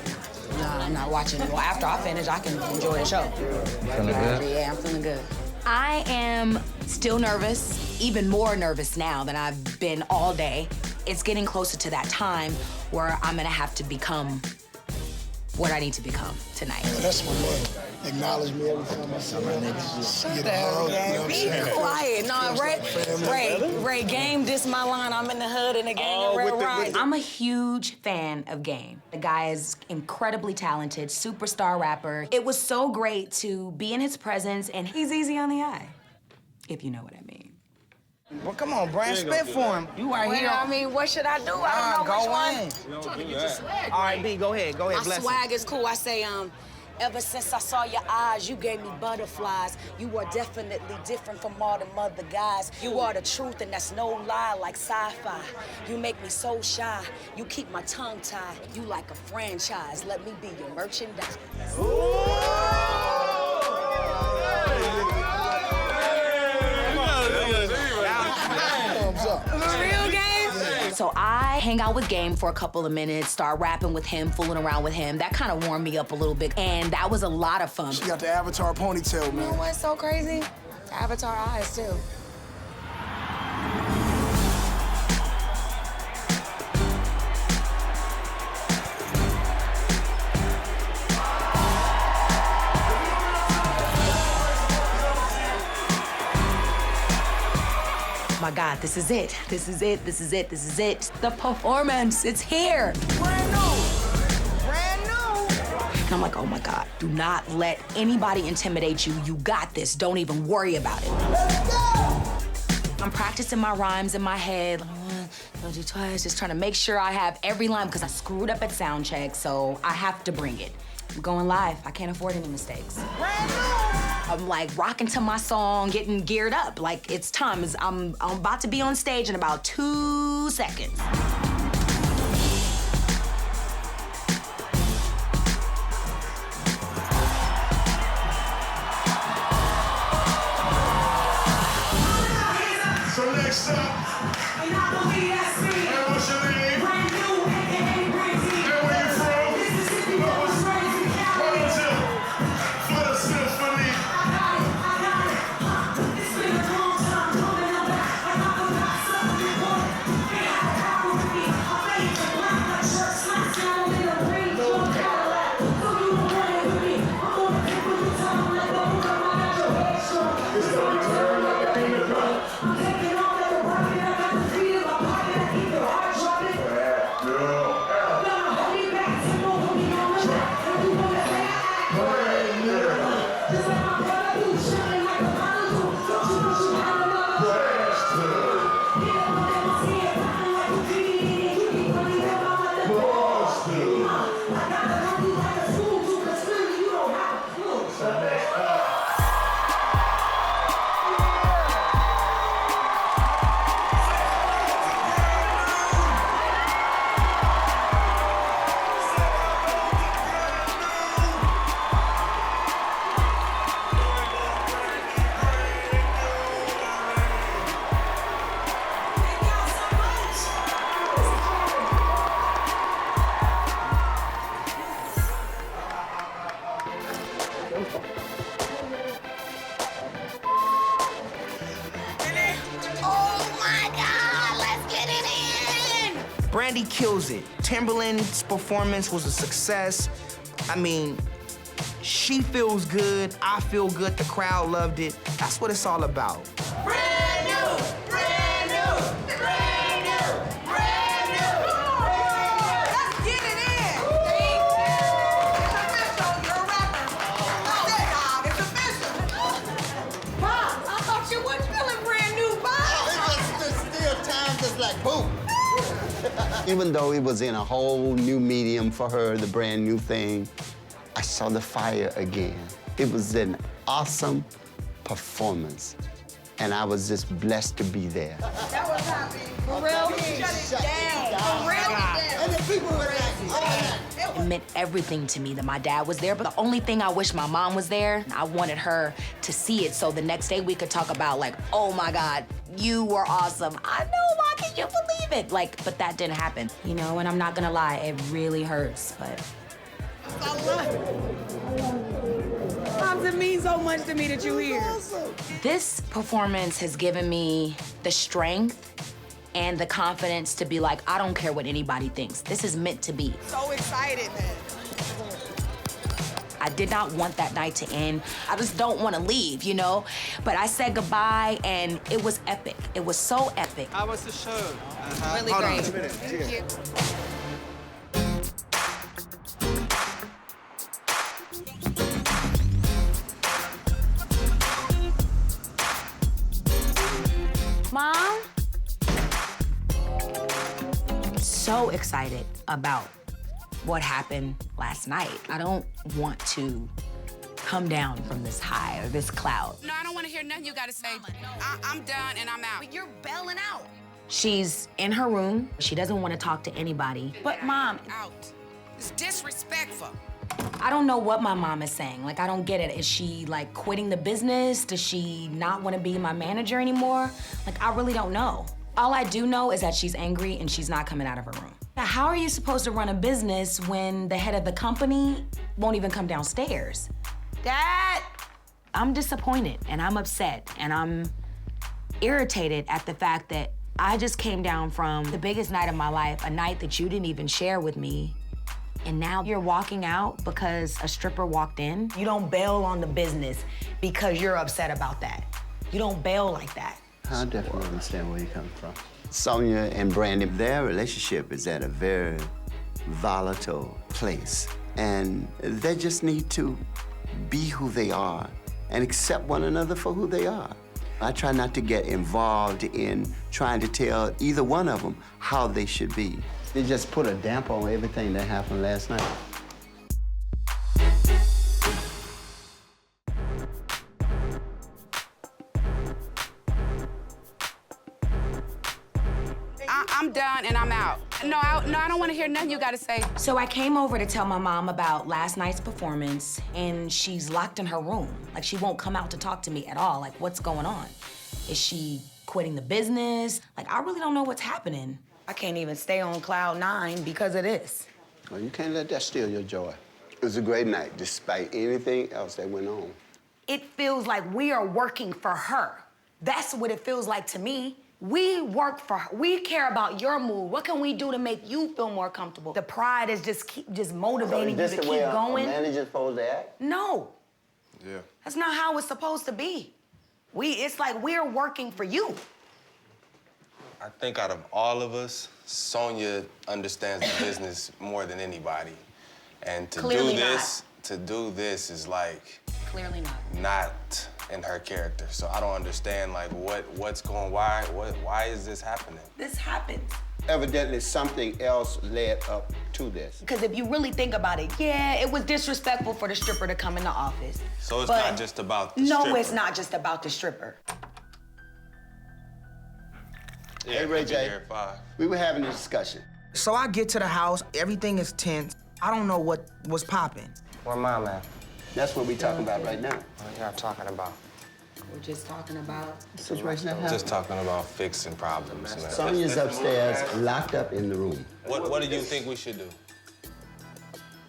No, I'm not watching. Well, after I finish, I can enjoy the show. Feeling good? Yeah, I'm feeling good. I am still nervous, even more nervous now than I've been all day. It's getting closer to that time where I'm gonna have to become what I need to become tonight. That's my man. Acknowledge me every time I see my niggas. Get a hug, you know what I'm Be saying? quiet. No, Ray, Game, this my line. I'm in the hood and the gang of Red Ride. I'm a huge fan of Game. The guy is incredibly talented, superstar rapper. It was so great to be in his presence, and he's easy on the eye, if you know what I mean. Well, come on, Brand, spit for him. You are here. I mean, what should I do? I don't know which one. All right, B, go ahead, My bless swag is cool. I say, ever since I saw your eyes, you gave me butterflies. You are definitely different from all the other guys. You are the truth, and that's no lie, like sci-fi. You make me so shy. You keep my tongue tied. You like a franchise. Let me be your merchandise. Real Game? So I hang out with Game for a couple of minutes, start rapping with him, fooling around with him. That kind of warmed me up a little bit, and that was a lot of fun. She got the Avatar ponytail, You know man. what's so crazy? Avatar eyes, too. My God, this is it. This is it. This is it. This is it. The performance, it's here. Brand new. Brand new. And I'm like, oh my God, do not let anybody intimidate you. You got this. Don't even worry about it. Let's go. I'm practicing my rhymes in my head. Don't do twice. Just trying to make sure I have every line because I screwed up at sound check, so I have to bring it. I'm going live. I can't afford any mistakes. Brand new. I'm like rocking to my song, getting geared up. Like it's time. I'm about to be on stage in about 2 seconds. So next up, and what's your name? And where you from? What was it? For the Oh my God, let's get it in! Brandy kills it. Timberland's performance was a success. I mean, she feels good, I feel good, the crowd loved it. That's what it's all about. Brand new, brand new, brand new, brand new. Let's get it in. It's official, you're a rapper. That's it, it's official. Mom, I thought you weren't feeling brand new, Mom. It's still time, just like boom. Even though it was in a whole new medium for her, the brand new thing, I saw the fire again. It was an awesome performance, and I was just blessed to be there. That was happy. For real, you shut it down. For real. And the people were like, oh. It meant everything to me that my dad was there, but the only thing I wish my mom was there, I wanted her to see it so the next day we could talk about like, oh my God, you were awesome. I know, Mom, can you believe it? Like, but that didn't happen, you know, and I'm not gonna lie, it really hurts, but. Moms, it means so much to me that you're here. This performance has given me the strength and the confidence to be like, I don't care what anybody thinks. This is meant to be. So excited, man. I did not want that night to end. I just don't want to leave, you know? But I said goodbye, and it was epic. It was so epic. How was the show? Really Hold on great. a minute. Thank you. Mom? So excited about what happened last night. I don't want to come down from this high or this cloud. No, I don't want to hear nothing you got to say. I'm done and I'm out. But you're bailing out. She's in her room. She doesn't want to talk to anybody. But Mom, Out. It's disrespectful. I don't know what my mom is saying. Like, I don't get it. Is she, like, quitting the business? Does she not want to be my manager anymore? Like, I really don't know. All I do know is that she's angry and she's not coming out of her room. Now, how are you supposed to run a business when the head of the company won't even come downstairs? Dad! I'm disappointed and I'm upset and I'm irritated at the fact that I just came down from the biggest night of my life, a night that you didn't even share with me. And now you're walking out because a stripper walked in? You don't bail on the business because you're upset about that. You don't bail like that. I definitely understand where you're coming from. Sonja and Brandy, their relationship is at a very volatile place. And they just need to be who they are and accept one another for who they are. I try not to get involved in trying to tell either one of them how they should be. It just put a damper on everything that happened last night. I'm done and I'm out. No, I don't want to hear nothing you got to say. So I came over to tell my mom about last night's performance, and she's locked in her room. Like, she won't come out to talk to me at all. Like, what's going on? Is she quitting the business? Like, I really don't know what's happening. I can't even stay on cloud 9 because of this. Well, you can't let that steal your joy. It was a great night, despite anything else that went on. It feels like we are working for her. That's what it feels like to me. We work for her. We care about your mood. What can we do to make you feel more comfortable? The pride is just motivating you to keep going. A manager's supposed to act? No. Yeah. That's not how it's supposed to be. It's like we're working for you. I think out of all of us, Sonja understands the business more than anybody. And to Clearly do this is like Clearly not. not in her character. So I don't understand like what's going why is this happening? This happens. Evidently something else led up to this. Because if you really think about it, yeah, it was disrespectful for the stripper to come in the office. So it's But not just about the No, stripper. it's not just about the stripper. Hey, Ray J, we were having a discussion. So I get to the house, everything is tense. I don't know what was popping. Where Mom at? That's what we talking about right now. What y'all talking about? We're just talking about situation that happened. Just talking about fixing problems, man. Sonja's upstairs, locked up in the room. What do you think we should do?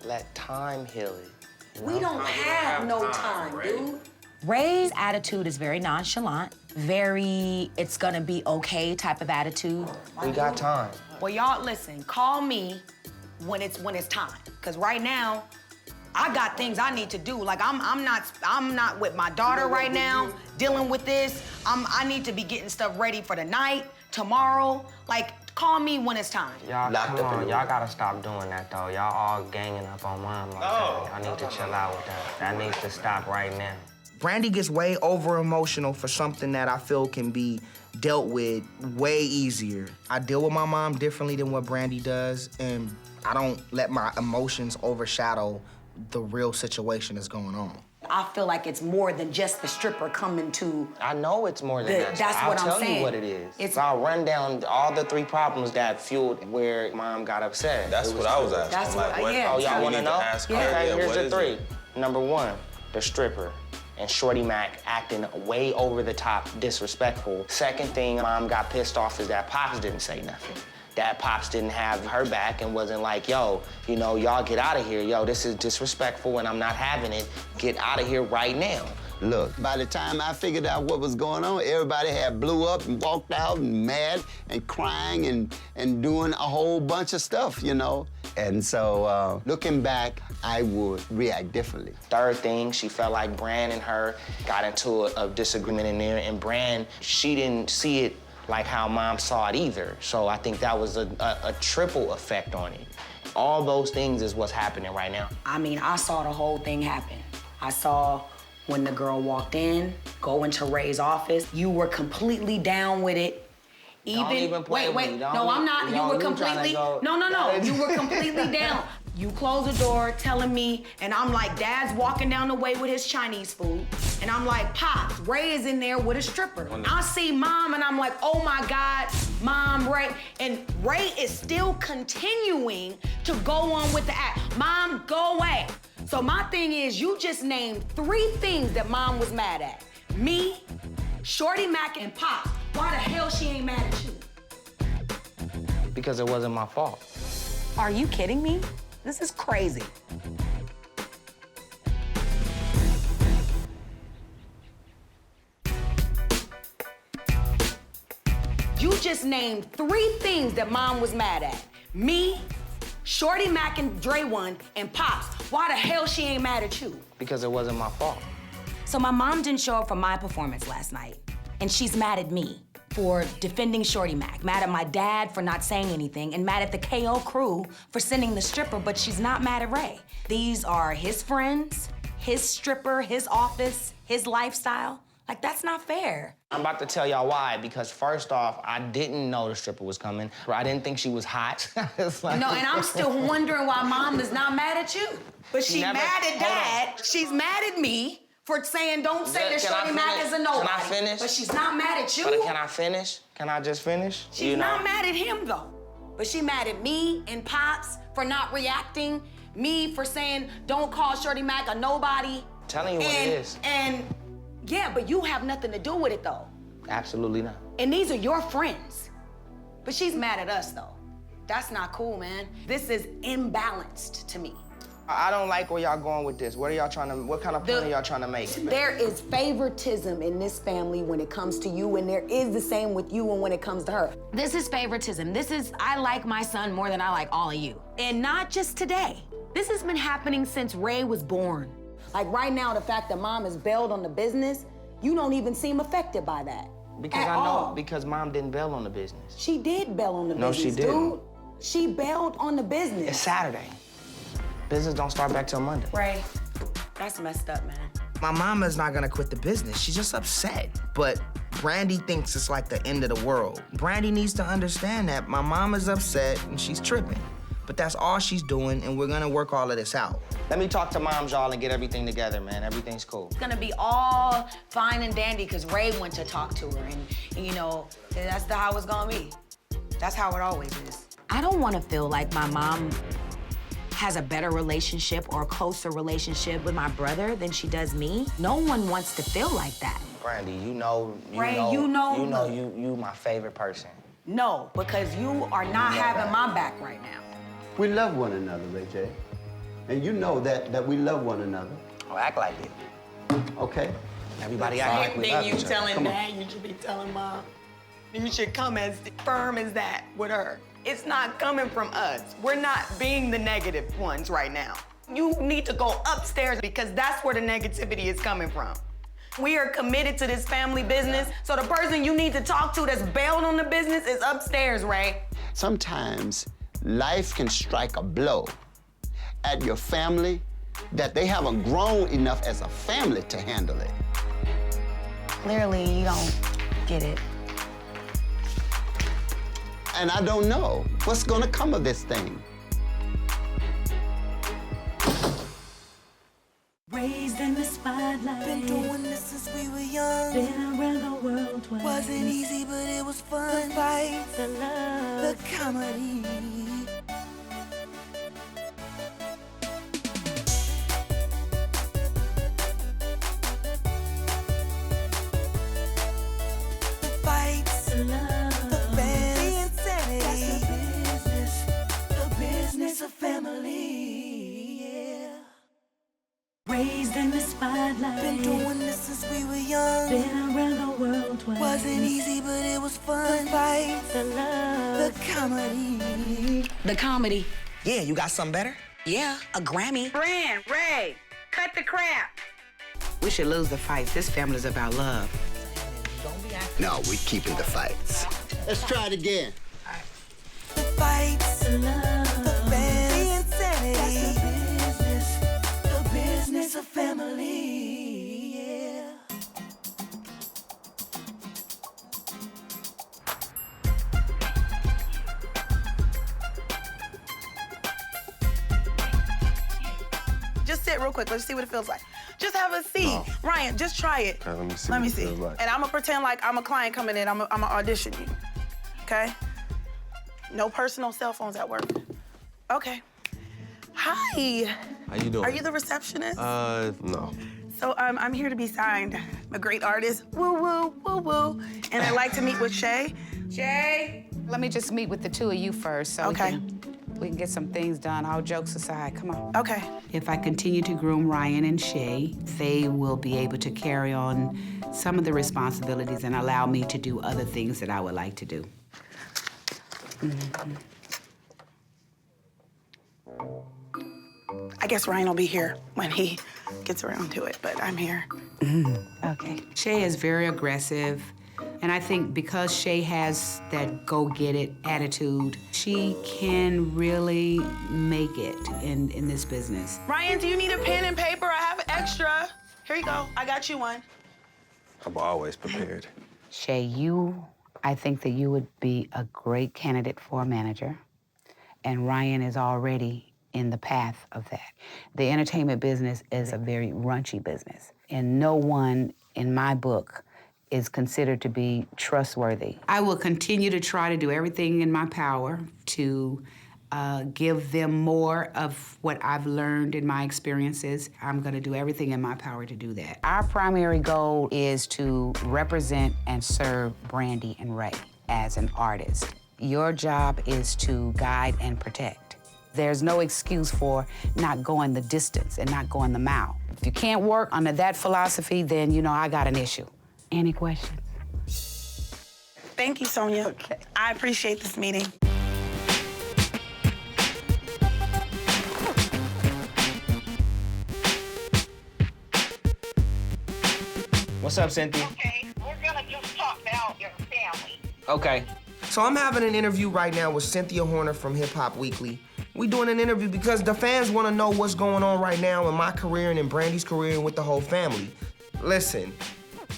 Let time heal it. We don't have no time, dude. Ray's attitude is very nonchalant, very it's gonna be okay type of attitude. We got time. Well, y'all listen, call me when it's time. Cause right now, I got things I need to do. Like I'm not with my daughter right now, dealing with this. I need to be getting stuff ready for the night, tomorrow. Like, call me when it's time. Y'all, come on, y'all gotta stop doing that though. Y'all all ganging up on Mom like that. Y'all need to chill out with that. That needs to stop right now. Brandy gets way over emotional for something that I feel can be dealt with way easier. I deal with my mom differently than what Brandy does, and I don't let my emotions overshadow the real situation that's going on. I feel like it's more than just the stripper coming to. I know it's more than that. That's what I'm saying. I'll tell you what it is. I'll run down all the 3 problems that fueled where Mom got upset. That's what I was asking. That's like, what, yeah. Oh, y'all wanna know? Okay, here's the 3. Number 1, the stripper. And Shorty Mack acting way over the top, disrespectful. Second thing, Mom got pissed off is that Pops didn't say nothing. That Pops didn't have her back and wasn't like, yo, you know, y'all get out of here. Yo, this is disrespectful and I'm not having it. Get out of here right now. Look, by the time I figured out what was going on, everybody had blew up and walked out and mad and crying and doing a whole bunch of stuff, you know? And so, looking back, I would react differently. Third thing, she felt like Bran and her got into a disagreement in there, and Bran, she didn't see it like how Mom saw it either. So I think that was a triple effect on it. All those things is what's happening right now. I mean, I saw the whole thing happen. I saw when the girl walked in, go into Ray's office. You were completely down with it. Don't even play with me. No, I'm not. You were completely, no. You were completely down. You close the door telling me, and I'm like, Dad's walking down the way with his Chinese food. And I'm like, Pops, Ray is in there with a stripper. I see Mom, and I'm like, oh my God, Mom, Ray. And Ray is still continuing to go on with the act. Mom, go away. So my thing is, you just named 3 things that Mom was mad at. Me, Shorty Mack, and Pop. Why the hell she ain't mad at you? Because it wasn't my fault. Are you kidding me? This is crazy. You just named 3 things that Mom was mad at. Me, Shorty Mack and Dre One, and Pops. Why the hell she ain't mad at you? Because it wasn't my fault. So my mom didn't show up for my performance last night, and she's mad at me for defending Shorty Mack, mad at my dad for not saying anything, and mad at the KO crew for sending the stripper, but she's not mad at Ray. These are his friends, his stripper, his office, his lifestyle. Like, that's not fair. I'm about to tell y'all why, because first off, I didn't know the stripper was coming. I didn't think she was hot. Like... No, and I'm still wondering why Mom is not mad at you. But she's mad at Dad, she's mad at me for saying don't say that Shorty Mack is a nobody. Can I finish? But she's not mad at you. But can I finish? Can I just finish? She's not mad at him, though. But she mad at me and Pops for not reacting, me for saying don't call Shorty Mack a nobody. Telling you what it is. And yeah, but you have nothing to do with it, though. Absolutely not. And these are your friends. But she's mad at us, though. That's not cool, man. This is imbalanced to me. I don't like where y'all going with this. What kind of point are y'all trying to make? There is favoritism in this family when it comes to you, and there is the same with you and when it comes to her. This is favoritism. This is, I like my son more than I like all of you. And not just today. This has been happening since Ray was born. Like right now, the fact that Mom is bailed on the business, you don't even seem affected by that. Because I know, because Mom didn't bail on the business. She did bail on the business, No, she didn't. dude. She bailed on the business. It's Saturday. Business don't start back till Monday. Ray, that's messed up, man. My mama's not gonna quit the business. She's just upset. But Brandy thinks it's like the end of the world. Brandy needs to understand that my mama's upset and she's tripping. But that's all she's doing, and we're gonna work all of this out. Let me talk to Moms, y'all, and get everything together, man. Everything's cool. It's gonna be all fine and dandy because Ray went to talk to her, and you know, that's how it's gonna be. That's how it always is. I don't want to feel like my mom has a better relationship or a closer relationship with my brother than she does me. No one wants to feel like that. Brandy, you know you my favorite person. No, because you are not having my back right now. We love one another, Ray J. And you know that we love one another. Oh, act like it. Okay? Everybody act like we love you each other. telling Come on. Dad, you should be telling Mom. You should come as firm as that with her. It's not coming from us. We're not being the negative ones right now. You need to go upstairs because that's where the negativity is coming from. We are committed to this family business, so the person you need to talk to that's bailed on the business is upstairs, Ray. Sometimes life can strike a blow at your family that they haven't grown enough as a family to handle it. Clearly, you don't get it. And I don't know what's gonna come of this thing. Raised in the spotlight. Been doing this since we were young. Been around the world twice. Wasn't easy, but it was fun. The fights, the love, the comedy. The fights, the love, the fans, the insanity. That's the business of family. Yeah. Raised in the spotlight. Been doing this since we were young. Been around the world twice. Wasn't easy, but it was fun. The fights, the love, the comedy. The comedy. Yeah, you got something better? Yeah, a Grammy. Brand, Ray, cut the crap. We should lose the fights. This family's about love. No, we're keeping the fights. Let's try it again. The fights, the love, the fans, the insanity. That's the business of family. Yeah. Just sit real quick. Let's see what it feels like. Just have a seat. No. Ryan, just try it. Okay, let me see. Let me what it see. feels like. And I'm gonna pretend like I'm a client coming in. I'm gonna audition you. Okay? No personal cell phones at work. Okay. Hi. How you doing? Are you the receptionist? No. So I'm here to be signed. I'm a great artist. Woo, woo, woo, woo. And I'd like to meet with Shay. Shay, let me just meet with the two of you first so Okay. we can get some things done, all jokes aside. Come on. Okay. If I continue to groom Ryan and Shay, they will be able to carry on some of the responsibilities and allow me to do other things that I would like to do. I guess Ryan will be here when he gets around to it, but I'm here. Okay. Shay is very aggressive, and I think because Shay has that go-get-it attitude, she can really make it in this business. Ryan, do you need a pen and paper? I have extra. Here you go. I got you one. I'm always prepared. Shay, I think that you would be a great candidate for a manager, and Ryan is already in the path of that. The entertainment business is a very raunchy business, and no one in my book is considered to be trustworthy. I will continue to try to do everything in my power to give them more of what I've learned in my experiences. I'm gonna do everything in my power to do that. Our primary goal is to represent and serve Brandy and Ray as an artist. Your job is to guide and protect. There's no excuse for not going the distance and not going the mile. If you can't work under that philosophy, then you know I got an issue. Any questions? Thank you, Sonia. Okay. I appreciate this meeting. What's up, Cynthia? Okay, we're gonna just talk about your family. Okay. So I'm having an interview right now with Cynthia Horner from Hip Hop Weekly. We doing an interview because the fans want to know what's going on right now in my career and in Brandy's career and with the whole family. Listen,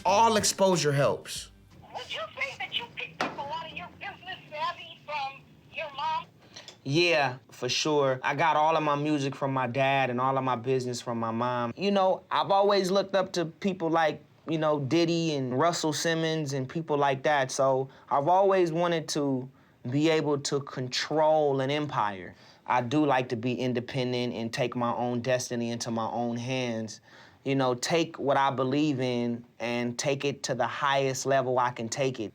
all exposure helps. Would you say that you picked up a lot of your business savvy from your mom? Yeah, for sure. I got all of my music from my dad and all of my business from my mom. You know, I've always looked up to people like, you know, Diddy and Russell Simmons and people like that. So I've always wanted to be able to control an empire. I do like to be independent and take my own destiny into my own hands. You know, take what I believe in and take it to the highest level I can take it.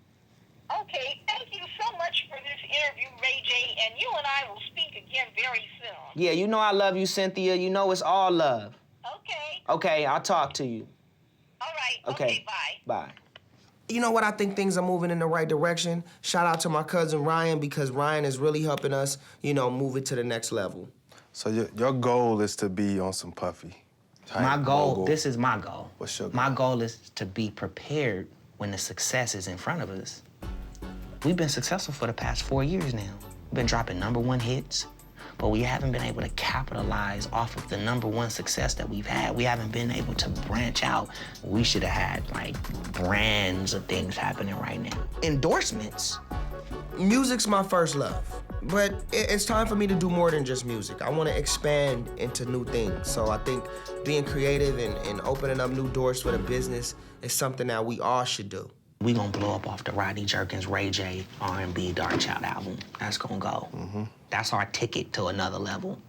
Okay, thank you so much for this interview, Ray J. Ray, and you and I will speak again very soon. Yeah, you know I love you, Cynthia. You know it's all love. Okay. Okay, I'll talk to you. All right. Okay, bye. Bye. You know what? I think things are moving in the right direction. Shout out to my cousin Ryan, because Ryan is really helping us, you know, move it to the next level. So your goal is to be on some Puffy. My goal, this is my goal. What's your goal? My goal is to be prepared when the success is in front of us. We've been successful for the past 4 years now. We've been dropping #1 hits, but we haven't been able to capitalize off of the #1 success that we've had. We haven't been able to branch out. We should have had, like, brands of things happening right now. Endorsements. Music's my first love, but it's time for me to do more than just music. I want to expand into new things. So I think being creative and opening up new doors for the business is something that we all should do. We gonna blow up off the Rodney Jerkins, Ray J, Rn'B Dark Child album. That's gonna go. That's our ticket to another level.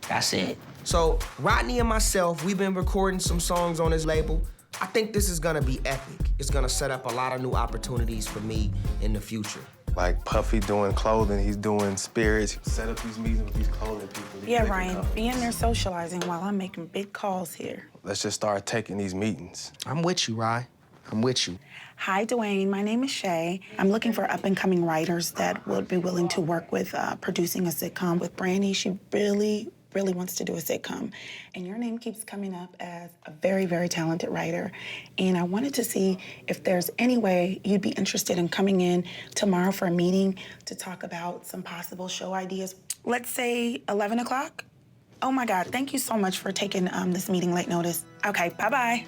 That's it. So Rodney and myself, we've been recording some songs on his label. I think this is gonna be epic. It's gonna set up a lot of new opportunities for me in the future. Like Puffy doing clothing, he's doing spirits. Set up these meetings with these clothing people. Yeah, Ryan, be in there socializing while I'm making big calls here. Let's just start taking these meetings. I'm with you, Rye. I'm with you. Hi, Dwayne. My name is Shay. I'm looking for up-and-coming writers that would be willing to work with producing a sitcom with Brandy. She really wants to do a sitcom. And your name keeps coming up as a very, very talented writer. And I wanted to see if there's any way you'd be interested in coming in tomorrow for a meeting to talk about some possible show ideas. Let's say 11 o'clock? Oh my God, thank you so much for taking this meeting late notice. Okay, bye-bye.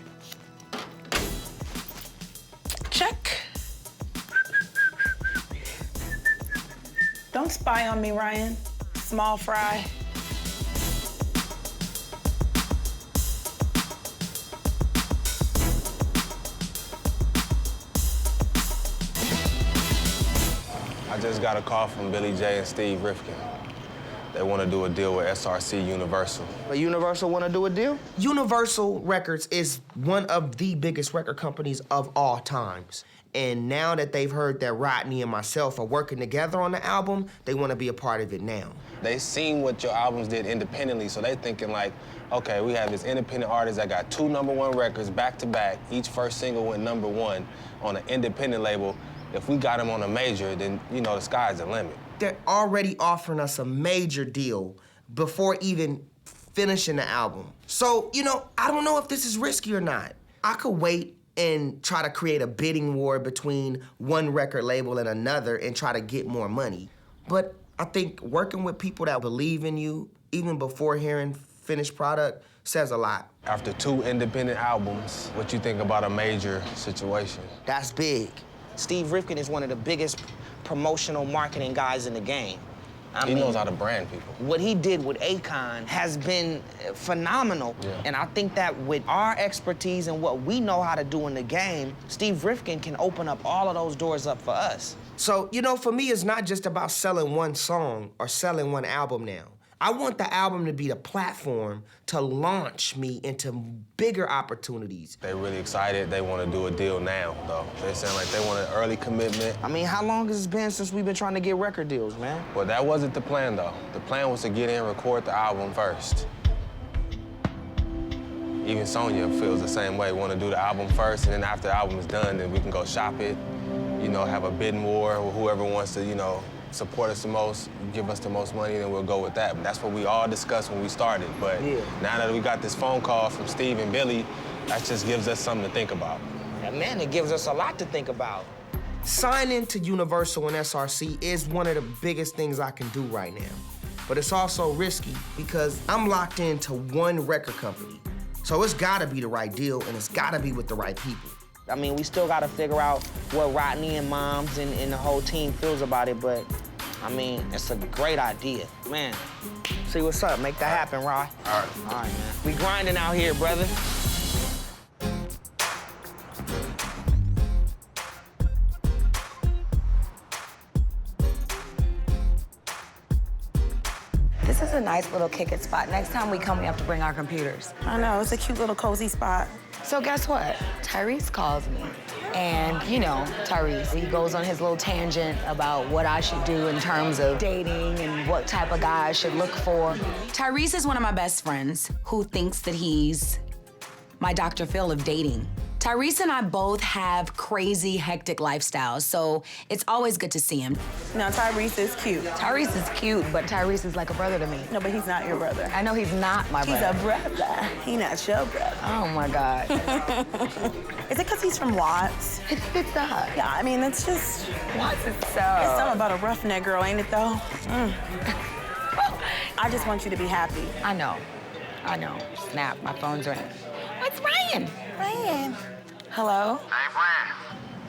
Check. Don't spy on me, Ryan. Small fry. I just got a call from Billy J and Steve Rifkin. They want to do a deal with SRC Universal. But Universal want to do a deal? Universal Records is one of the biggest record companies of all times. And now that they've heard that Rodney and myself are working together on the album, they want to be a part of it now. They seen what your albums did independently, so they thinking like, okay, we have this independent artist that got 2 #1 records back to back. Each first single went #1 on an independent label. If we got him on a major, then, you know, the sky's the limit. They're already offering us a major deal before even finishing the album. So, you know, I don't know if this is risky or not. I could wait and try to create a bidding war between one record label and another and try to get more money. But I think working with people that believe in you, even before hearing finished product, says a lot. After 2 independent albums, what you think about a major situation? That's big. Steve Rifkin is one of the biggest promotional marketing guys in the game. He knows how to brand people. What he did with Akon has been phenomenal. Yeah. And I think that with our expertise and what we know how to do in the game, Steve Rifkin can open up all of those doors up for us. So, you know, for me, it's not just about selling one song or selling one album now. I want the album to be the platform to launch me into bigger opportunities. They're really excited. They want to do a deal now, though. They sound like they want an early commitment. I mean, how long has it been since we've been trying to get record deals, man? Well, that wasn't the plan, though. The plan was to get in, record the album first. Even Sonja feels the same way. Want to do the album first, and then after the album is done, then we can go shop it, you know, have a bidding war with whoever wants to, you know, support us the most, give us the most money, then we'll go with that. But that's what we all discussed when we started. But now that we got this phone call from Steve and Billy, that just gives us something to think about. Yeah, man, it gives us a lot to think about. Signing to Universal and SRC is one of the biggest things I can do right now. But it's also risky because I'm locked into one record company. So it's gotta be the right deal and it's gotta be with the right people. I mean, we still gotta figure out what Rodney and Moms and the whole team feels about it, but I mean, it's a great idea. Man, see what's up, make that happen, Rod. All right. All right, man. We grinding out here, brother. This is a nice little kick-it spot. Next time we come, we have to bring our computers. I know, it's a cute little cozy spot. So guess what? Tyrese calls me. And, you know, Tyrese, he goes on his little tangent about what I should do in terms of dating and what type of guy I should look for. Tyrese is one of my best friends who thinks that he's my Dr. Phil of dating. Tyrese and I both have crazy, hectic lifestyles, so it's always good to see him. Now, Tyrese is cute. Tyrese is cute, but Tyrese is like a brother to me. No, but he's not your brother. I know he's not my brother. He's a brother. He not your brother. Oh, my God. Is it because he's from Watts? It fits up. Yeah, I mean, it's just... Watts is so... It's something about a roughneck girl, ain't it, though? I just want you to be happy. I know. Snap, my phone's ringing. It's Ryan. Ryan. Hello? Hey, Brand.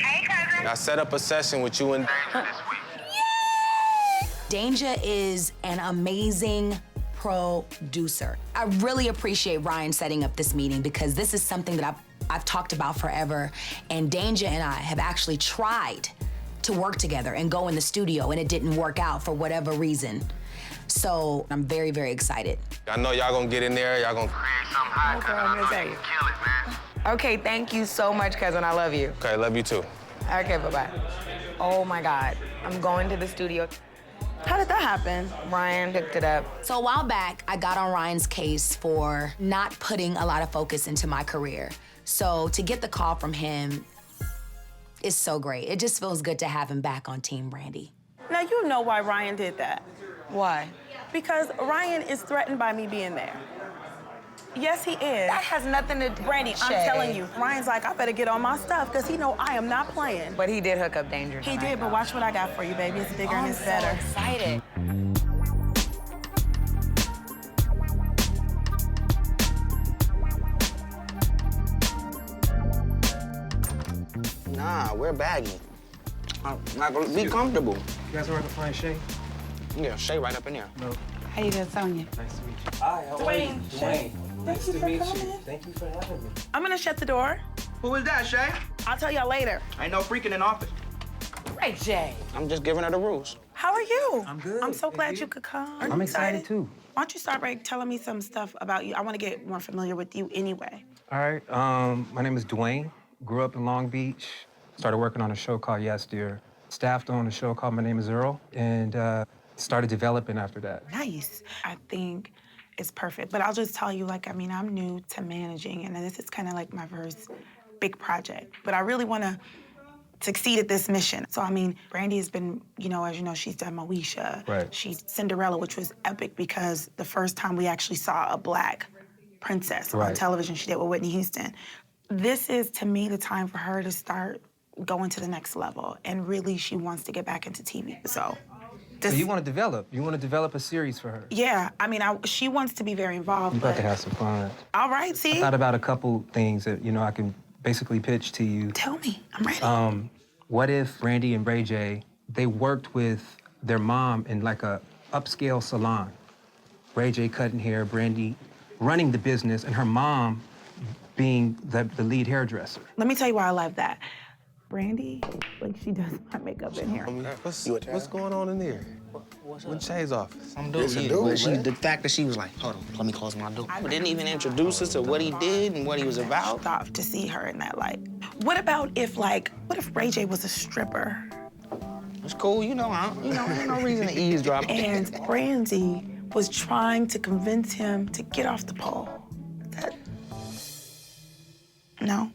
Hey, cousin. I set up a session with you and Danger this week. Danger is an amazing producer. I really appreciate Ryan setting up this meeting because this is something that I've talked about forever, and Danger and I have actually tried to work together and go in the studio, and it didn't work out for whatever reason. So I'm very, very excited. I know y'all gonna get in there, y'all gonna create something hot, Okay, I'm gonna tell you. Kill it, man. Okay, thank you so much, cousin. I love you. Okay, love you too. Okay, bye-bye. Oh my God, I'm going to the studio. How did that happen? Ryan hooked it up. So a while back, I got on Ryan's case for not putting a lot of focus into my career. So to get the call from him is so great. It just feels good to have him back on Team Brandy. Now, you know why Ryan did that. Why? Because Ryan is threatened by me being there. Yes, he is. That has nothing to do with Brandy, I'm telling you. Ryan's like, I better get on my stuff because he know I am not playing. But he did hook up Danger. He did, but watch what I got for you, baby. It's bigger and it's better. I'm so excited. Nah, we're baggy. Like, be comfortable. You guys working for Shay? Yeah, Shay right up in there. No. How you doing, Sonya? Nice to meet you. Hi, how are you? Dwayne. Nice to meet you. Thank you for having me. I'm gonna shut the door. Who is that, Shay? I'll tell y'all later. Ain't no freaking in office. Ray J. I'm just giving her the rules. How are you? I'm good. I'm so glad you could come. I'm excited too. Why don't you start by telling me some stuff about you? I want to get more familiar with you anyway. All right. My name is Dwayne. Grew up in Long Beach. Started working on a show called Yes Dear. Staffed on a show called My Name Is Earl, and started developing after that. Nice. I think it's perfect. But I'll just tell you, like, I mean, I'm new to managing, and this is kind of like my first big project. But I really want to succeed at this mission. So, I mean, Brandy has been, you know, as you know, she's done Moesha. Right. She's Cinderella, which was epic because the first time we actually saw a Black princess on television, she did with Whitney Houston. This is, to me, the time for her to start going to the next level. And really, she wants to get back into TV. So you want to develop? You want to develop a series for her? Yeah, I mean, she wants to be very involved. You about to have some fun. All right, see? I thought about a couple things that, you know, I can basically pitch to you. Tell me, I'm ready. What if Brandy and Ray J, they worked with their mom in like a upscale salon? Ray J cutting hair, Brandy running the business, and her mom being the lead hairdresser. Let me tell you why I love that. Brandy, like, she does my makeup in here. What's going on in there? With Shay's office? I'm doing it. The fact that she was like, hold on, let me close my door. But didn't even introduce us to what he did and what he was about. Stop to see her in that light. What about if, like, what if Ray J was a stripper? It's cool, you know, there's no reason to eavesdrop. And Brandy was trying to convince him to get off the pole. No?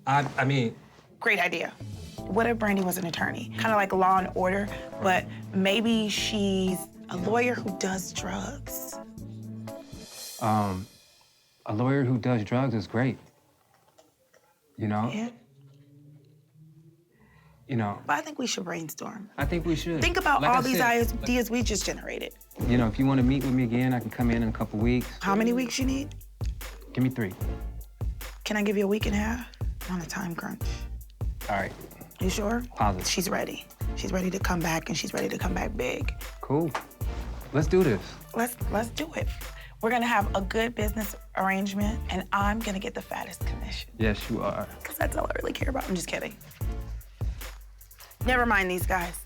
I mean... Great idea. What if Brandy was an attorney? Kind of like Law and Order, but maybe she's a lawyer who does drugs. A lawyer who does drugs is great. You know? Yeah. You know. But I think we should brainstorm. I think we should. Think about Like all I these said, ideas we just generated. You know, if you want to meet with me again, I can come in a couple weeks. How many weeks you need? Give me 3. Can I give you a week and a half? I'm on a time crunch. All right. You sure? Positive. She's ready. She's ready to come back, and she's ready to come back big. Cool. Let's do this. Let's do it. We're gonna have a good business arrangement, and I'm gonna get the fattest commission. Yes, you are. Because that's all I really care about. I'm just kidding. Never mind these guys.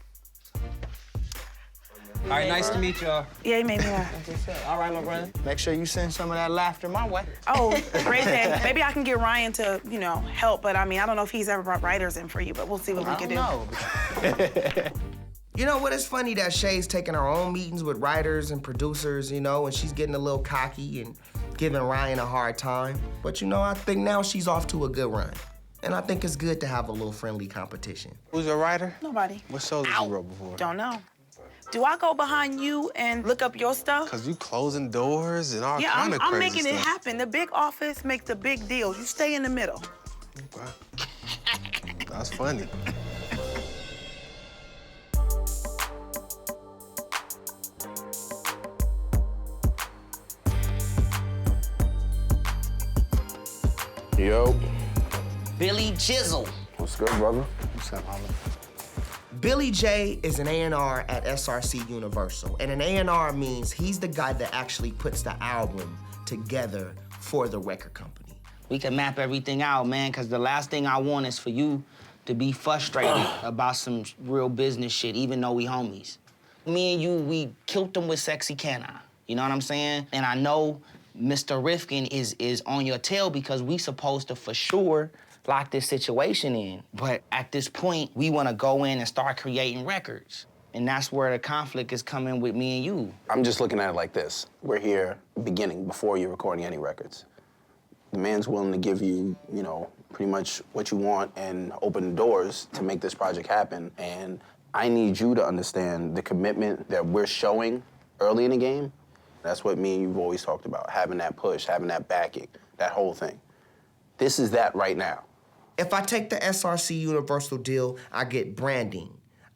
All right, nice to meet y'all. Yeah, he made me laugh. All right, my brother. Make sure you send some of that laughter my way. Oh, Ray J, maybe I can get Ryan to, you know, help, but I mean, I don't know if he's ever brought writers in for you, but we'll see what we can do. You know what? It's funny that Shay's taking her own meetings with writers and producers, you know, and she's getting a little cocky and giving Ryan a hard time. But you know, I think now she's off to a good run. And I think it's good to have a little friendly competition. Who's your writer? Nobody. What shows have you wrote before? Don't know. Do I go behind you and look up your stuff? Cause you closing doors and all Yeah, kind of crazy I'm making stuff. it happen. The big office makes the big deals. You stay in the middle. Okay. That's funny. Yo. Billy Jizzle. What's good, brother? What's up, Oliver? Billy J is an A&R at SRC Universal, and an A&R means he's the guy that actually puts the album together for the record company. We can map everything out, man, because the last thing I want is for you to be frustrated about some real business shit, even though we homies. Me and you, we killed them with Sexy Can I? You know what I'm saying? And I know Mr. Rifkin is on your tail because we supposed to, for sure, lock this situation in. But at this point, we want to go in and start creating records. And that's where the conflict is coming with me and you. I'm just looking at it like this. We're here beginning, before you're recording any records. The man's willing to give you, you know, pretty much what you want and open the doors to make this project happen. And I need you to understand the commitment that we're showing early in the game. That's what me and you've always talked about, having that push, having that backing, that whole thing. This is that right now. If I take the SRC Universal deal, I get branding.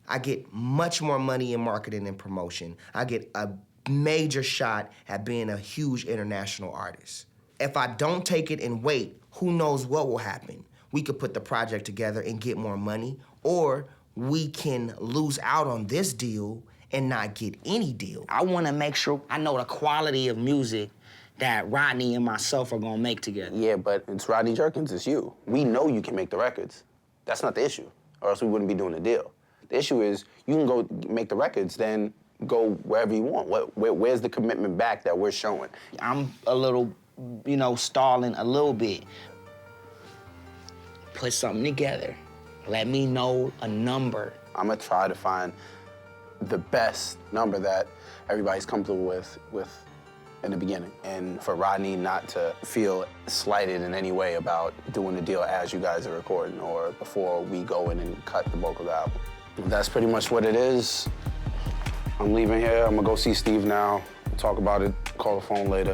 I get much more money in marketing and promotion. I get a major shot at being a huge international artist. If I don't take it and wait, who knows what will happen? We could put the project together and get more money, or we can lose out on this deal and not get any deal. I want to make sure I know the quality of music that Rodney and myself are gonna make together. Yeah, but it's Rodney Jerkins, it's you. We know you can make the records. That's not the issue, or else we wouldn't be doing the deal. The issue is you can go make the records, then go wherever you want. Where's the commitment back that we're showing? I'm a little, you know, stalling a little bit. Put something together. Let me know a number. I'm gonna try to find the best number that everybody's comfortable with in the beginning. And for Rodney not to feel slighted in any way about doing the deal as you guys are recording or before we go in and cut the bulk of the album. That's pretty much what it is. I'm leaving here. I'm gonna go see Steve now, talk about it, call the phone later.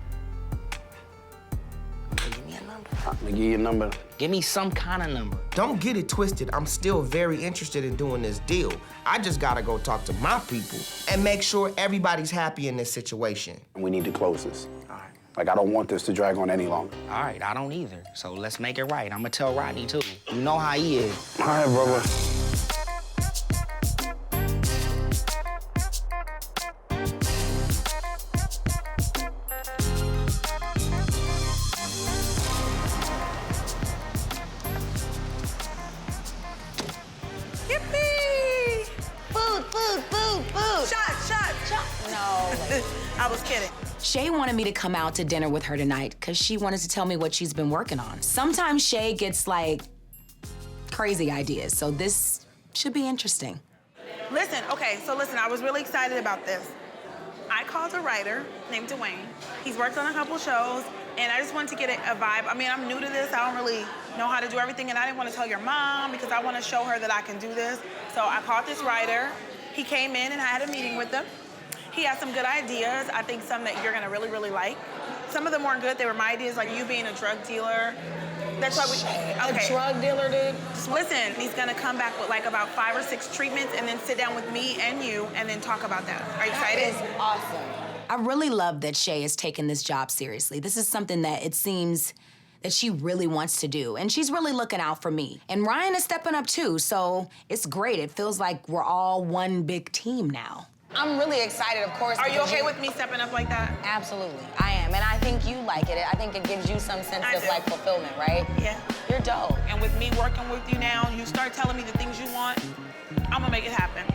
Give me a number. I'm gonna give you a number. Give me some kind of number. Don't get it twisted. I'm still very interested in doing this deal. I just gotta go talk to my people and make sure everybody's happy in this situation. And we need to close this. All right. Like, I don't want this to drag on any longer. All right, I don't either. So let's make it right. I'm gonna tell Rodney, too. You know how he is. All right, brother. I was kidding. Shay wanted me to come out to dinner with her tonight because she wanted to tell me what she's been working on. Sometimes Shay gets, like, crazy ideas, so this should be interesting. Listen, okay, so listen, I was really excited about this. I called a writer named Dwayne. He's worked on a couple shows, and I just wanted to get a vibe. I mean, I'm new to this. I don't really know how to do everything, and I didn't want to tell your mom because I want to show her that I can do this. So I called this writer. He came in, and I had a meeting with him. He has some good ideas. I think some that you're gonna really, really like. Some of them weren't good. They were my ideas, like you being a drug dealer. That's why we, okay. A drug dealer, dude? Listen, he's gonna come back with like about 5 or 6 treatments and then sit down with me and you and then talk about that. Are you excited? That is awesome. I really love that Shay is taking this job seriously. This is something that it seems that she really wants to do, and she's really looking out for me. And Ryan is stepping up too, so it's great. It feels like we're all one big team now. I'm really excited, of course. Are you okay with me stepping up like that? Absolutely, I am. And I think you like it. I think it gives you some sense of like fulfillment, right? Yeah. You're dope. And with me working with you now, you start telling me the things you want, I'm gonna make it happen.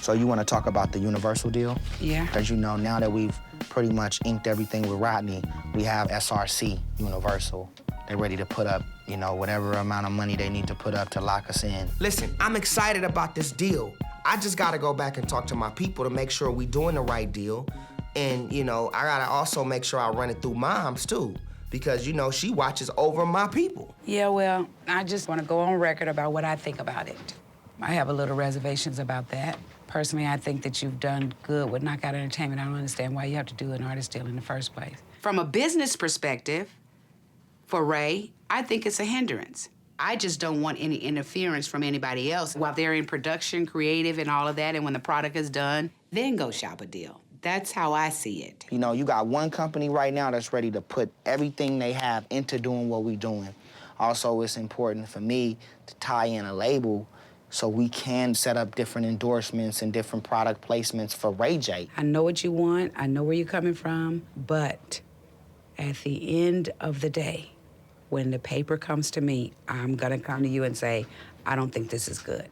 So you want to talk about the Universal deal? Yeah. Because you know, now that we've pretty much inked everything with Rodney, we have SRC, Universal. They're ready to put up, you know, whatever amount of money they need to put up to lock us in. Listen, I'm excited about this deal. I just gotta go back and talk to my people to make sure we doing the right deal. And, you know, I gotta also make sure I run it through Moms, too. Because, you know, she watches over my people. Yeah, well, I just want to go on record about what I think about it. I have a little reservations about that. Personally, I think that you've done good with Knockout Entertainment. I don't understand why you have to do an artist deal in the first place. From a business perspective, for Ray, I think it's a hindrance. I just don't want any interference from anybody else. While they're in production, creative, and all of that, and when the product is done, then go shop a deal. That's how I see it. You know, you got one company right now that's ready to put everything they have into doing what we're doing. Also, it's important for me to tie in a label so we can set up different endorsements and different product placements for Ray J. I know what you want, I know where you're coming from, but at the end of the day, when the paper comes to me, I'm gonna come to you and say, I don't think this is good.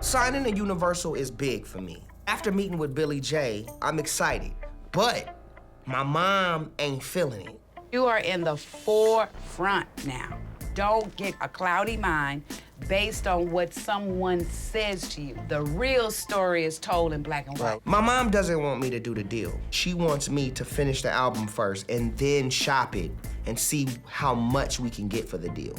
Signing a Universal is big for me. After meeting with Billy J, I'm excited, but my mom ain't feeling it. You are in the forefront now. Don't get a cloudy mind based on what someone says to you. The real story is told in black and white. My mom doesn't want me to do the deal. She wants me to finish the album first and then shop it and see how much we can get for the deal.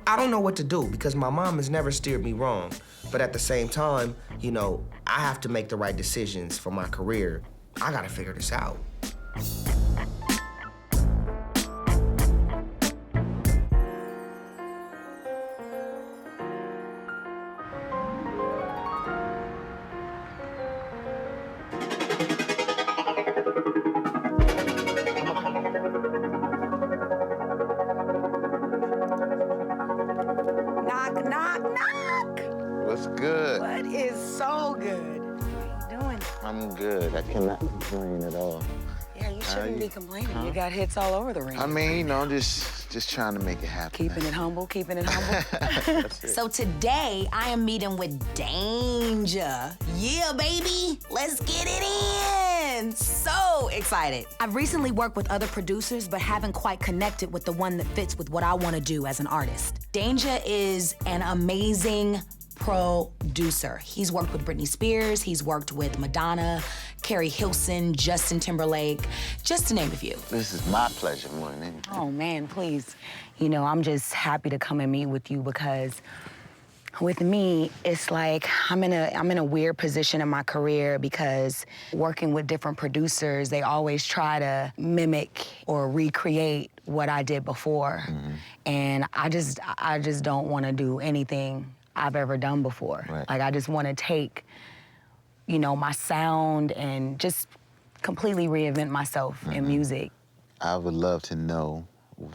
I don't know what to do because my mom has never steered me wrong. But at the same time, you know, I have to make the right decisions for my career. I gotta figure this out. Knock, knock, knock. What's good? What is so good? How you doing? I'm good. I cannot complain at all. Yeah, you shouldn't be complaining. Huh? You got hits all over the ring. I mean, you know, I'm just trying to make it happen. Keeping it humble, keeping it humble. So today, I am meeting with Danger. Yeah, baby, let's get it in. So excited. I've recently worked with other producers, but haven't quite connected with the one that fits with what I want to do as an artist. Danger is an amazing producer. He's worked with Britney Spears, he's worked with Madonna, Carrie Hilson, Justin Timberlake, just to name a few. This is my pleasure more than anything. Oh man, please. You know, I'm just happy to come and meet with you because with me, it's like I'm in a weird position in my career because working with different producers, they always try to mimic or recreate what I did before. Mm-hmm. And I just don't want to do anything I've ever done before. Right. Like I just want to take, you know, my sound and just completely reinvent myself in music. I would love to know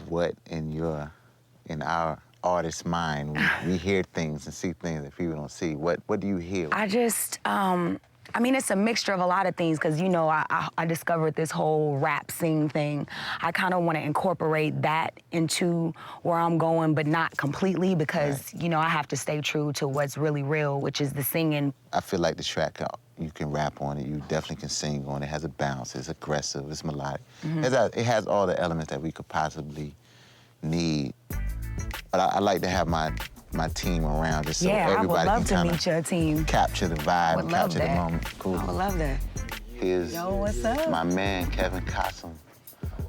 what in our artist's mind, we hear things and see things that people don't see. What do you hear? I just, I mean, it's a mixture of a lot of things because, you know, I discovered this whole rap sing thing. I kind of want to incorporate that into where I'm going, but not completely because, you know, I have to stay true to what's really real, which is the singing. I feel like the track, you can rap on it, you definitely can sing on it. It has a bounce, it's aggressive, it's melodic. Mhm. It has all the elements that we could possibly need. But I like to have my team around just so Yeah, I would everybody love can to kind meet your team. of capture the vibe, Would and love capture the that. moment. Cool. I would love that. Here's Yo, what's up? my man, Kevin Cossum.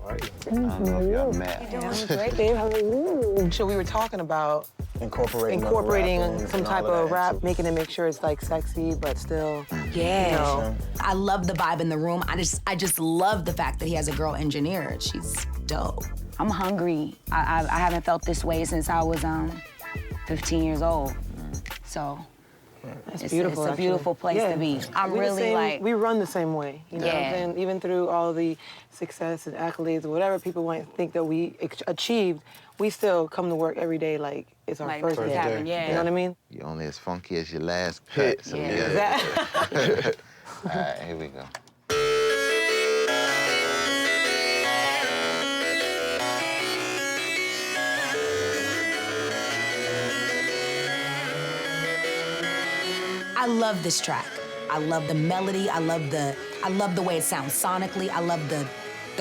I don't know if y'all met. Great, babe. How are you? So we were talking about Incorporating some type of rap, making it make sure it's like sexy, but still. Yeah. You know. I love the vibe in the room. I just love the fact that he has a girl engineer. She's dope. I'm hungry. I haven't felt this way since I was 15 years old. So That's it's beautiful. a beautiful place Yeah. to be. I'm We the really same- like. we run the same way. You know what I'm Yeah. saying? Even through all the success and accolades or whatever people might think that we achieved, we still come to work every day like it's our Like first it's day. happened, yeah. You know what I mean? You're only as funky as your last cut. So Yeah. we gotta- All right, here we go. I love this track. I love the melody. I love the way it sounds sonically. I love the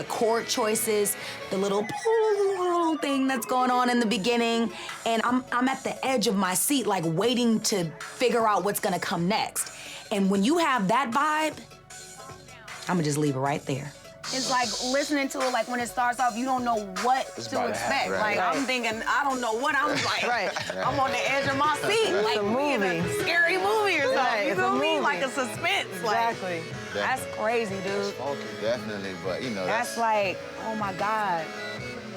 chord choices, the little thing that's going on in the beginning. And I'm at the edge of my seat, like waiting to figure out what's gonna come next. And when you have that vibe, I'm gonna just leave it right there. It's like listening to it, like when it starts off, you don't know what to expect. Right. Like I'm thinking, I don't know what I'm like. I'm on the edge of my seat, It's like a we in a movie. scary movie or something. Right, You it's a feel me? movie. Like a suspense. Exactly. Like, that's crazy, dude. Definitely, but you know, That's like, oh my God.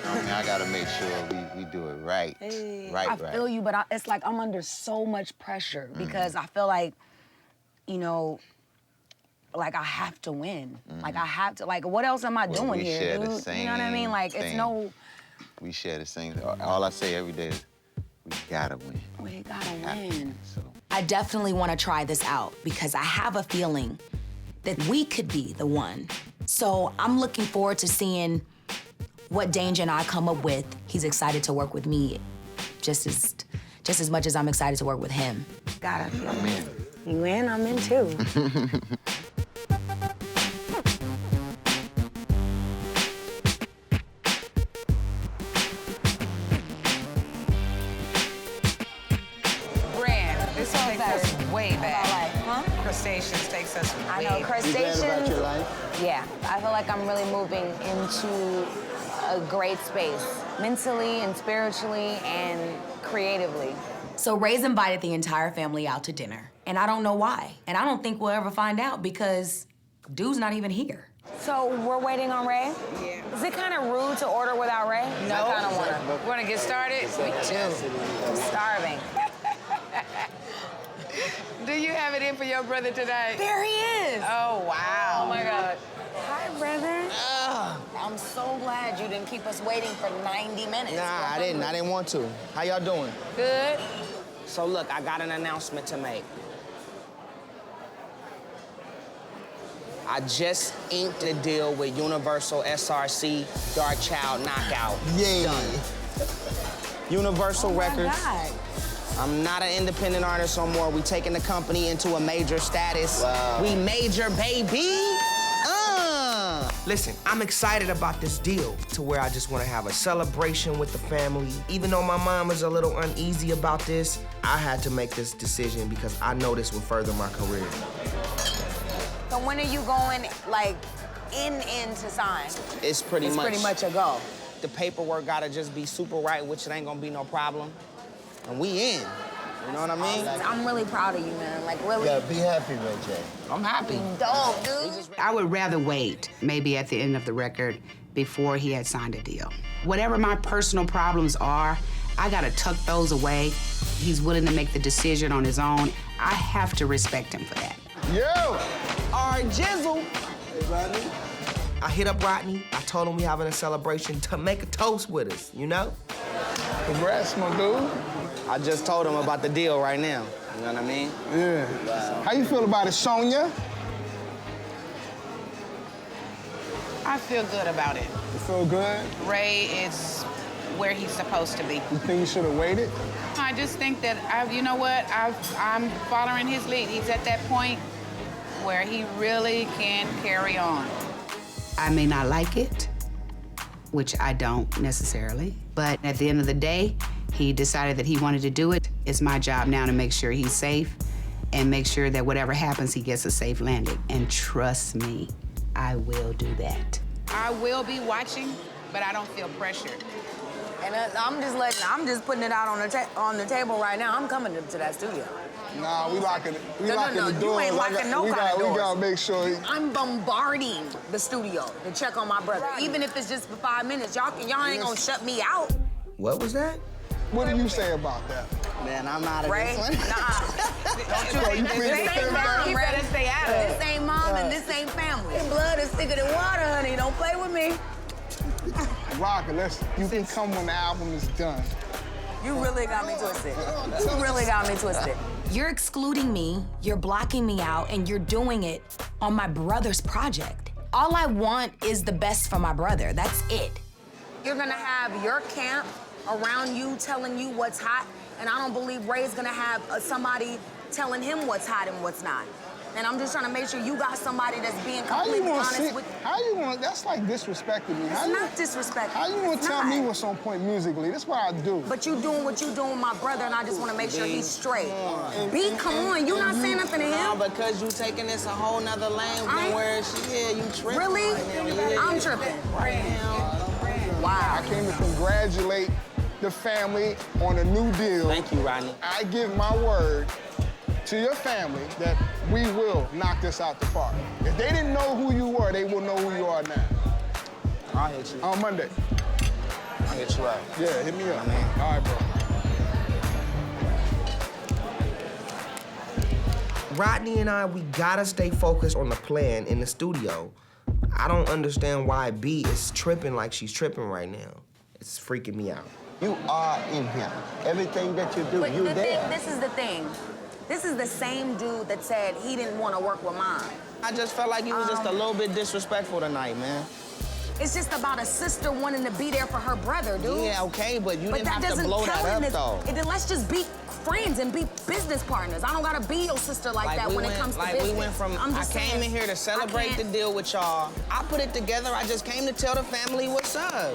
I mean, I gotta make sure we do it right. I feel you, but it's like I'm under so much pressure because I feel like, you know, like I have to win. Like I have to, like what else am I doing we here, share dude? the same You know what I mean? Like it's thing. no, We share the same. All I say every day is, we gotta win. we gotta win. I definitely want to try this out because I have a feeling that we could be the one. So I'm looking forward to seeing what Danger and I come up with. He's excited to work with me just as much as I'm excited to work with him. Gotta feel I'm in. You in? I'm in too. Brand, this takes us way back. Huh? Crustaceans takes us way I know, back. crustaceans. life? Yeah, I feel like I'm really moving into a great space, mentally and spiritually and creatively. So Ray's invited the entire family out to dinner, and I don't know why. And I don't think we'll ever find out because dude's not even here. So we're waiting on Ray? Yeah. Is it kind of rude to order without Ray? No. I kind of want to. Want to get started? Me too. I'm starving. Do you have it in for your brother today? There he is. Oh, wow. Oh, my God. Hi, brother. I'm so glad you didn't keep us waiting for 90 minutes. Nah, I didn't want to. How y'all doing? Good. So look, I got an announcement to make. I just inked a deal with Universal SRC Dark Child Knockout. Yeah. Done. Universal Records. God. I'm not an independent artist no more. We taking the company into a major status. Wow. We major, baby. Listen, I'm excited about this deal to where I just want to have a celebration with the family. Even though my mom is a little uneasy about this, I had to make this decision because I know this will further my career. So when are you going, like, in to sign? It's pretty much a go. the paperwork gotta just be super right, which it ain't gonna be no problem. And we in. You know what I mean? I'm really proud of you, man. Like, really. Yeah, be happy, Ray J. I'm happy. Dope, dude. I would rather wait, maybe at the end of the record, before he had signed a deal. Whatever my personal problems are, I gotta tuck those away. He's willing to make the decision on his own. I have to respect him for that. Yo! All right, Jizzle. Hey, Rodney. I hit up Rodney. I told him we having a celebration to make a toast with us, you know? Congrats, my dude. I just told him about the deal right now. You know what I mean? Yeah. Wow. How you feel about it, Sonja? I feel good about it. You feel good? Ray is where he's supposed to be. You think you should have waited? I just think that, you know what, I'm following his lead. He's at that point where he really can carry on. I may not like it, which I don't necessarily, but at the end of the day, he decided that he wanted to do it. It's my job now to make sure he's safe and make sure that whatever happens, he gets a safe landing. And trust me, I will do that. I will be watching, but I don't feel pressured. And I'm just putting it out on the table right now. I'm coming to that studio. Nah, we locking the doors. You ain't locking no kind of doors. We gotta make sure. I'm bombarding the studio to check on my brother. Even if it's just for 5 minutes, y'all ain't gonna shut me out. What was that? What do you say about that? Man, I'm out of Ray? this one. Nah. This ain't mom, You better stay out of it. This ain't mom and this ain't family. Blood is thicker than water, honey. Don't play with me. Rocker, you can come when the album is done. You really got me twisted. You really got me twisted. You're excluding me, you're blocking me out, and you're doing it on my brother's project. All I want is the best for my brother. That's it. You're gonna have your camp around you telling you what's hot, and I don't believe Ray's gonna have somebody telling him what's hot and what's not. And I'm just trying to make sure you got somebody that's being completely honest with you. How you want? That's like disrespecting me. It's not disrespectful. How you want to tell me what's on point musically? That's what I do. But you doing what you doing with my brother, and I just want to make sure he's straight. B, come on, you not saying nothing to him? No, because you taking this a whole nother lane from where you tripping. Really? I'm tripping. Wow. I came to congratulate the family on a new deal. Thank you, Rodney. I give my word to your family that we will knock this out the park. If they didn't know who you were, they will know who you are now. I'll hit you. On Monday. I'll hit you up. Yeah, hit me up. All right, bro. Rodney and I, we gotta stay focused on the plan in the studio. I don't understand why B is tripping like she's tripping right now. It's freaking me out. You are in here. Everything that you do, But you there. this is the thing. This is the same dude that said he didn't want to work with mine. I just felt like you was just a little bit disrespectful tonight, man. It's just about a sister wanting to be there for her brother, dude. Yeah, okay, but you didn't that have to doesn't blow tell that him up, this- Then let's just be friends and be business partners. I don't gotta be your sister like that when it comes to business. we went from, I came in here to celebrate the deal with y'all. I put it together, I just came to tell the family what's up.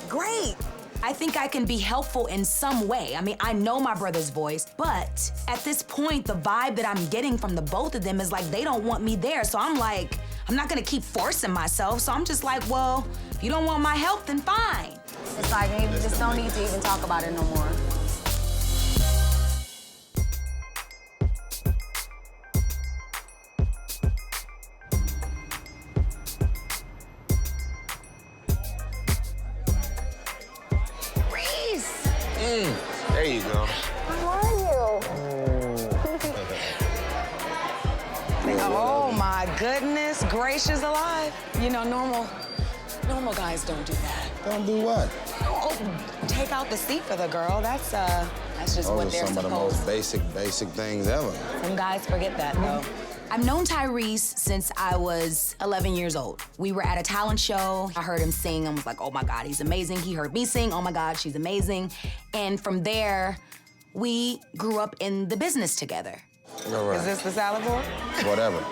Great. I think I can be helpful in some way. I mean, I know my brother's voice, but at this point, the vibe that I'm getting from the both of them is like they don't want me there. So I'm like, I'm not gonna keep forcing myself. So I'm just like, well, if you don't want my help, then fine. It's like, you just don't need to even talk about it no more. There you go. How are you? Oh my goodness gracious alive. You know, normal guys don't do that. Don't do what? Oh, take out the seat for the girl. That's just what they're Those are some of the most basic things ever. Some guys forget that though. I've known Tyrese since I was 11 years old. We were at a talent show. I heard him sing. I was like, oh my God, he's amazing. He heard me sing. Oh my God, she's amazing. And from there, we grew up in the business together. All right. Is this the salad board? Whatever.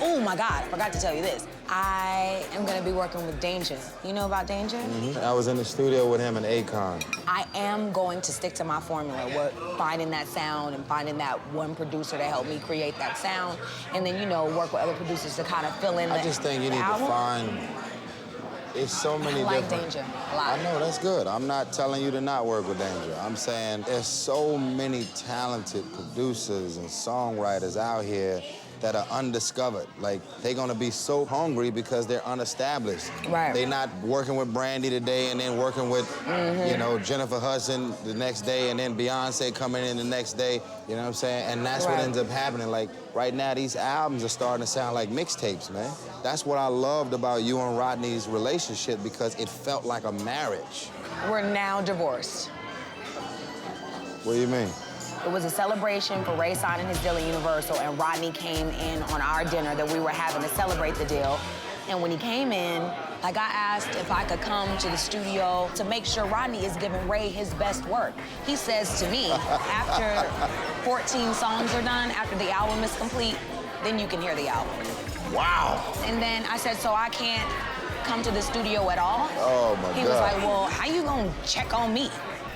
Oh my God, I forgot to tell you this. I am gonna be working with Danger. You know about Danger? I was in the studio with him and Akon. I am going to stick to my formula, finding that sound and finding that one producer to help me create that sound, and then, you know, work with other producers to kind of fill in I just think you need to find, it's so many I like different. Danger a lot. I know, that's good. I'm not telling you to not work with Danger. I'm saying there's so many talented producers and songwriters out here that are undiscovered. Like, they're gonna be so hungry because they're unestablished. Right. They're not working with Brandy today and then working with, you know, Jennifer Hudson the next day and then Beyonce coming in the next day, you know what I'm saying? And that's what ends up happening. Like, right now, these albums are starting to sound like mixtapes, man. That's what I loved about you and Rodney's relationship because it felt like a marriage. We're now divorced. What do you mean? It was a celebration for Ray signing his deal at Universal, and Rodney came in on our dinner that we were having to celebrate the deal. And when he came in, like, I asked if I could come to the studio to make sure Rodney is giving Ray his best work. He says to me, after 14 songs are done, after the album is complete, then you can hear the album. Wow. And then I said, so I can't come to the studio at all? Oh, my God. He was like, well, how you gonna check on me?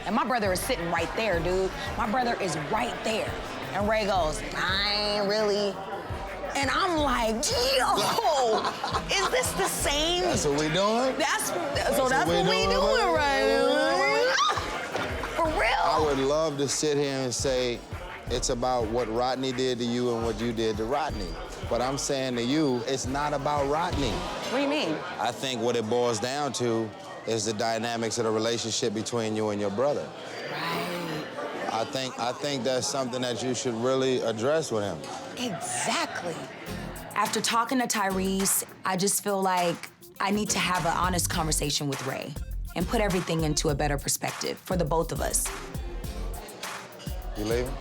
And my brother is sitting right there, dude. My brother is right there. And Ray goes, I ain't really. And I'm like, yo, is this the same? That's what we doing? That's what we doing right now. For real. I would love to sit here and say it's about what Rodney did to you and what you did to Rodney. But I'm saying to you, it's not about Rodney. What do you mean? I think what it boils down to is the dynamics of the relationship between you and your brother. Right. I think that's something that you should really address with him. Exactly. After talking to Tyrese, I just feel like I need to have an honest conversation with Ray and put everything into a better perspective for the both of us. You leaving?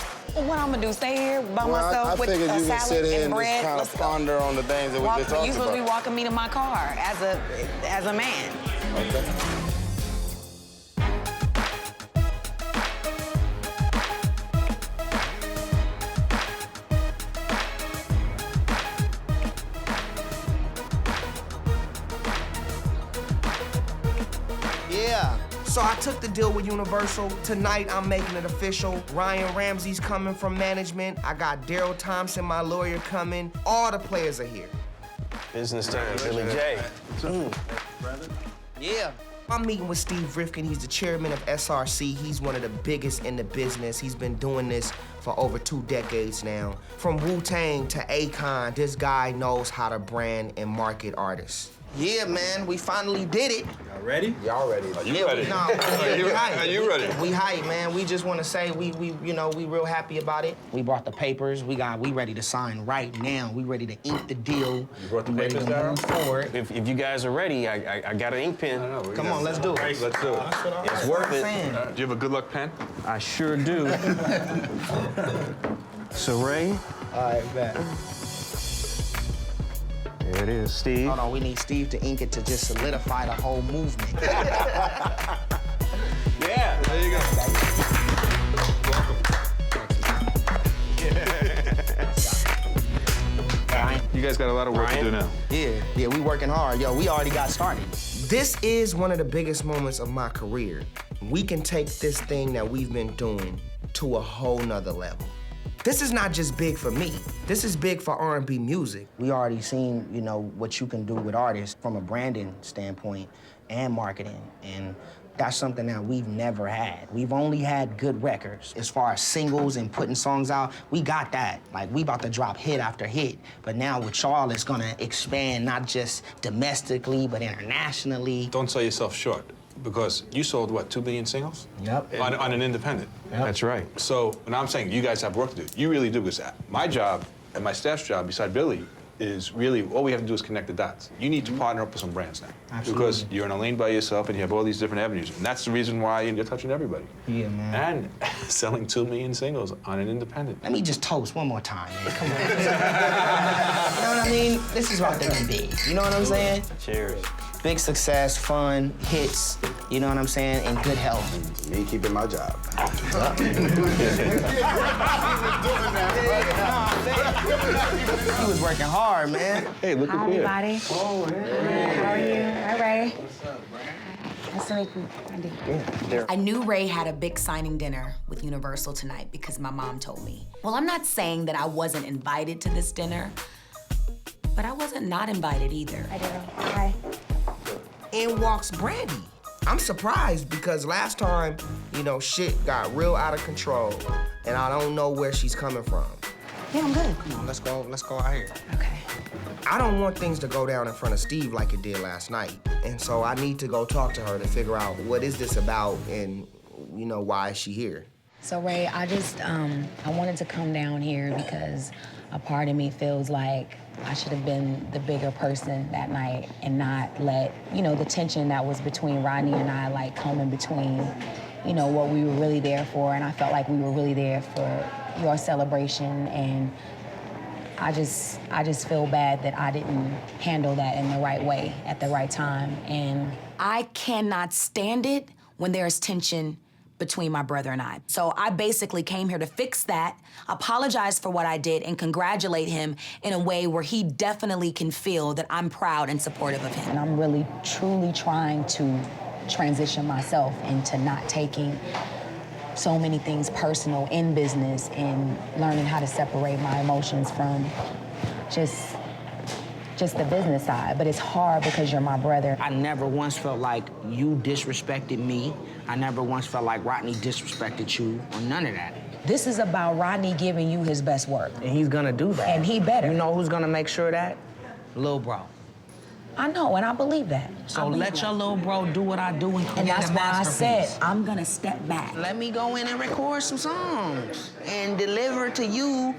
What I'm gonna do, stay here by myself I with figured a you can sit salad here and and bread? just kind of ponder on the things that we just talked You supposed to be about. walking me to my car as a man. Okay. So I took the deal with Universal. Tonight, I'm making it official. Ryan Ramsey's coming from management. I got Daryl Thompson, my lawyer, coming. All the players are here. Business time, Billy J. Yeah. I'm meeting with Steve Rifkin. He's the chairman of SRC. He's one of the biggest in the business. He's been doing this for over 2 decades now. From Wu-Tang to Akon, this guy knows how to brand and market artists. Yeah, man, we finally did it. Y'all ready? Y'all ready? Are you ready? Are you ready? We hype, man. We just want to say we real happy about it. We brought the papers. We ready to sign right now. We ready to ink the deal. You brought the papers, move forward. If you guys are ready, I got an ink pen. Come on, let's do it. Let's do it. It's worth it. Do you have a good luck pen? I sure do. So, Ray? All right, bet. There it is, Steve. Hold on, we need Steve to ink it to just solidify the whole movement. Yeah, there you go. You guys got a lot of work to do now. Yeah, we working hard. Yo, we already got started. This is one of the biggest moments of my career. We can take this thing that we've been doing to a whole nother level. This is not just big for me. This is big for R&B music. We already seen, what you can do with artists from a branding standpoint and marketing, and that's something that we've never had. We've only had good records. As far as singles and putting songs out, we got that. Like, we about to drop hit after hit. But now with y'all, it's gonna expand not just domestically, but internationally. Don't sell yourself short, because you sold, what, 2 million singles? Yep. On an independent. Yep. That's right. So, when I'm saying you guys have work to do, you really do, because my job and my staff's job, beside Billy, is really, all we have to do is connect the dots. You need to partner up with some brands now. Absolutely. Because you're in a lane by yourself and you have all these different avenues. And that's the reason why you're touching everybody. Yeah, man. And selling 2 million singles on an independent. Let me just toast one more time, man. Come on. You know what I mean? This is about to be big. You know what I'm saying? Cheers. Big success, fun, hits, you know what I'm saying, and good health. Me keeping my job. He was working hard, man. Hey, look Hi, everybody. Oh, hey. How are you? Hi, Ray. What's up, Brandy? Nice to meet you, Brandy. I knew Ray had a big signing dinner with Universal tonight because my mom told me. Well, I'm not saying that I wasn't invited to this dinner, but I wasn't not invited either. Hi, Daryl. Hi. In walks Brandy. I'm surprised because last time, shit got real out of control, and I don't know where she's coming from. Yeah, I'm good. Come on, let's go out here. Okay. I don't want things to go down in front of Steve like it did last night, and so I need to go talk to her to figure out what is this about and, why is she here? So, Ray, I wanted to come down here because a part of me feels like I should have been the bigger person that night and not let, the tension that was between Rodney and I, come in between, what we were really there for. And I felt like we were really there for your celebration. And I just feel bad that I didn't handle that in the right way at the right time. And I cannot stand it when there's tension between my brother and I. So I basically came here to fix that, apologize for what I did, and congratulate him in a way where he definitely can feel that I'm proud and supportive of him. And I'm really, truly trying to transition myself into not taking so many things personal in business and learning how to separate my emotions from just the business side. But it's hard because you're my brother. I never once felt like you disrespected me. I never once felt like Rodney disrespected you, or none of that. This is about Rodney giving you his best work. And he's gonna do that. And he better. You know who's gonna make sure of that? Lil' bro. I know, and I believe that. So let your little bro do what I do and create that's a why I said masterpiece. I'm gonna step back. Let me go in and record some songs and deliver to you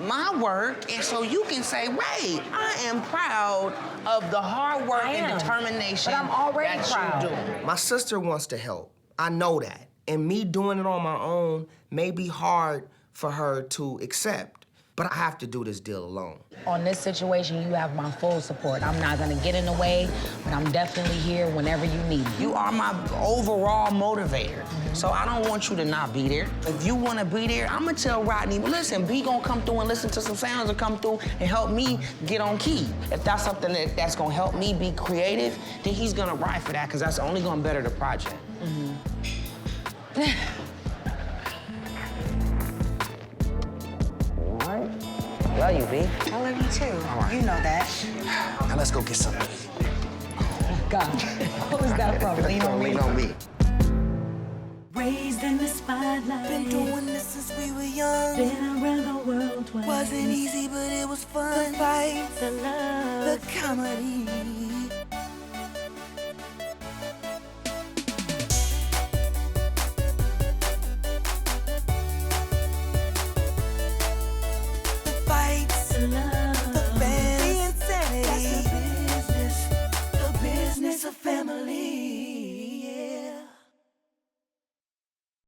my work, and so you can say, Ray, I am proud of the hard work and determination but I'm already proud. You do. My sister wants to help. I know that. And me doing it on my own may be hard for her to accept. But I have to do this deal alone. On this situation, you have my full support. I'm not gonna get in the way, but I'm definitely here whenever you need me. You are my overall motivator. So I don't want you to not be there. If you wanna be there, I'm gonna tell Rodney, well, listen, B gonna come through and listen to some sounds and come through and help me get on key. If that's something that's gonna help me be creative, then he's gonna ride for that, because that's only gonna better the project. Love you, B. I love you too. You know that. Now let's go get something. God, what was that from? Lean on me. Lean on me. Raised in the spotlight. Been doing this since we were young. Been around the world twice. Wasn't easy, but it was fun. The fights, the love, the comedy. The fights, the love.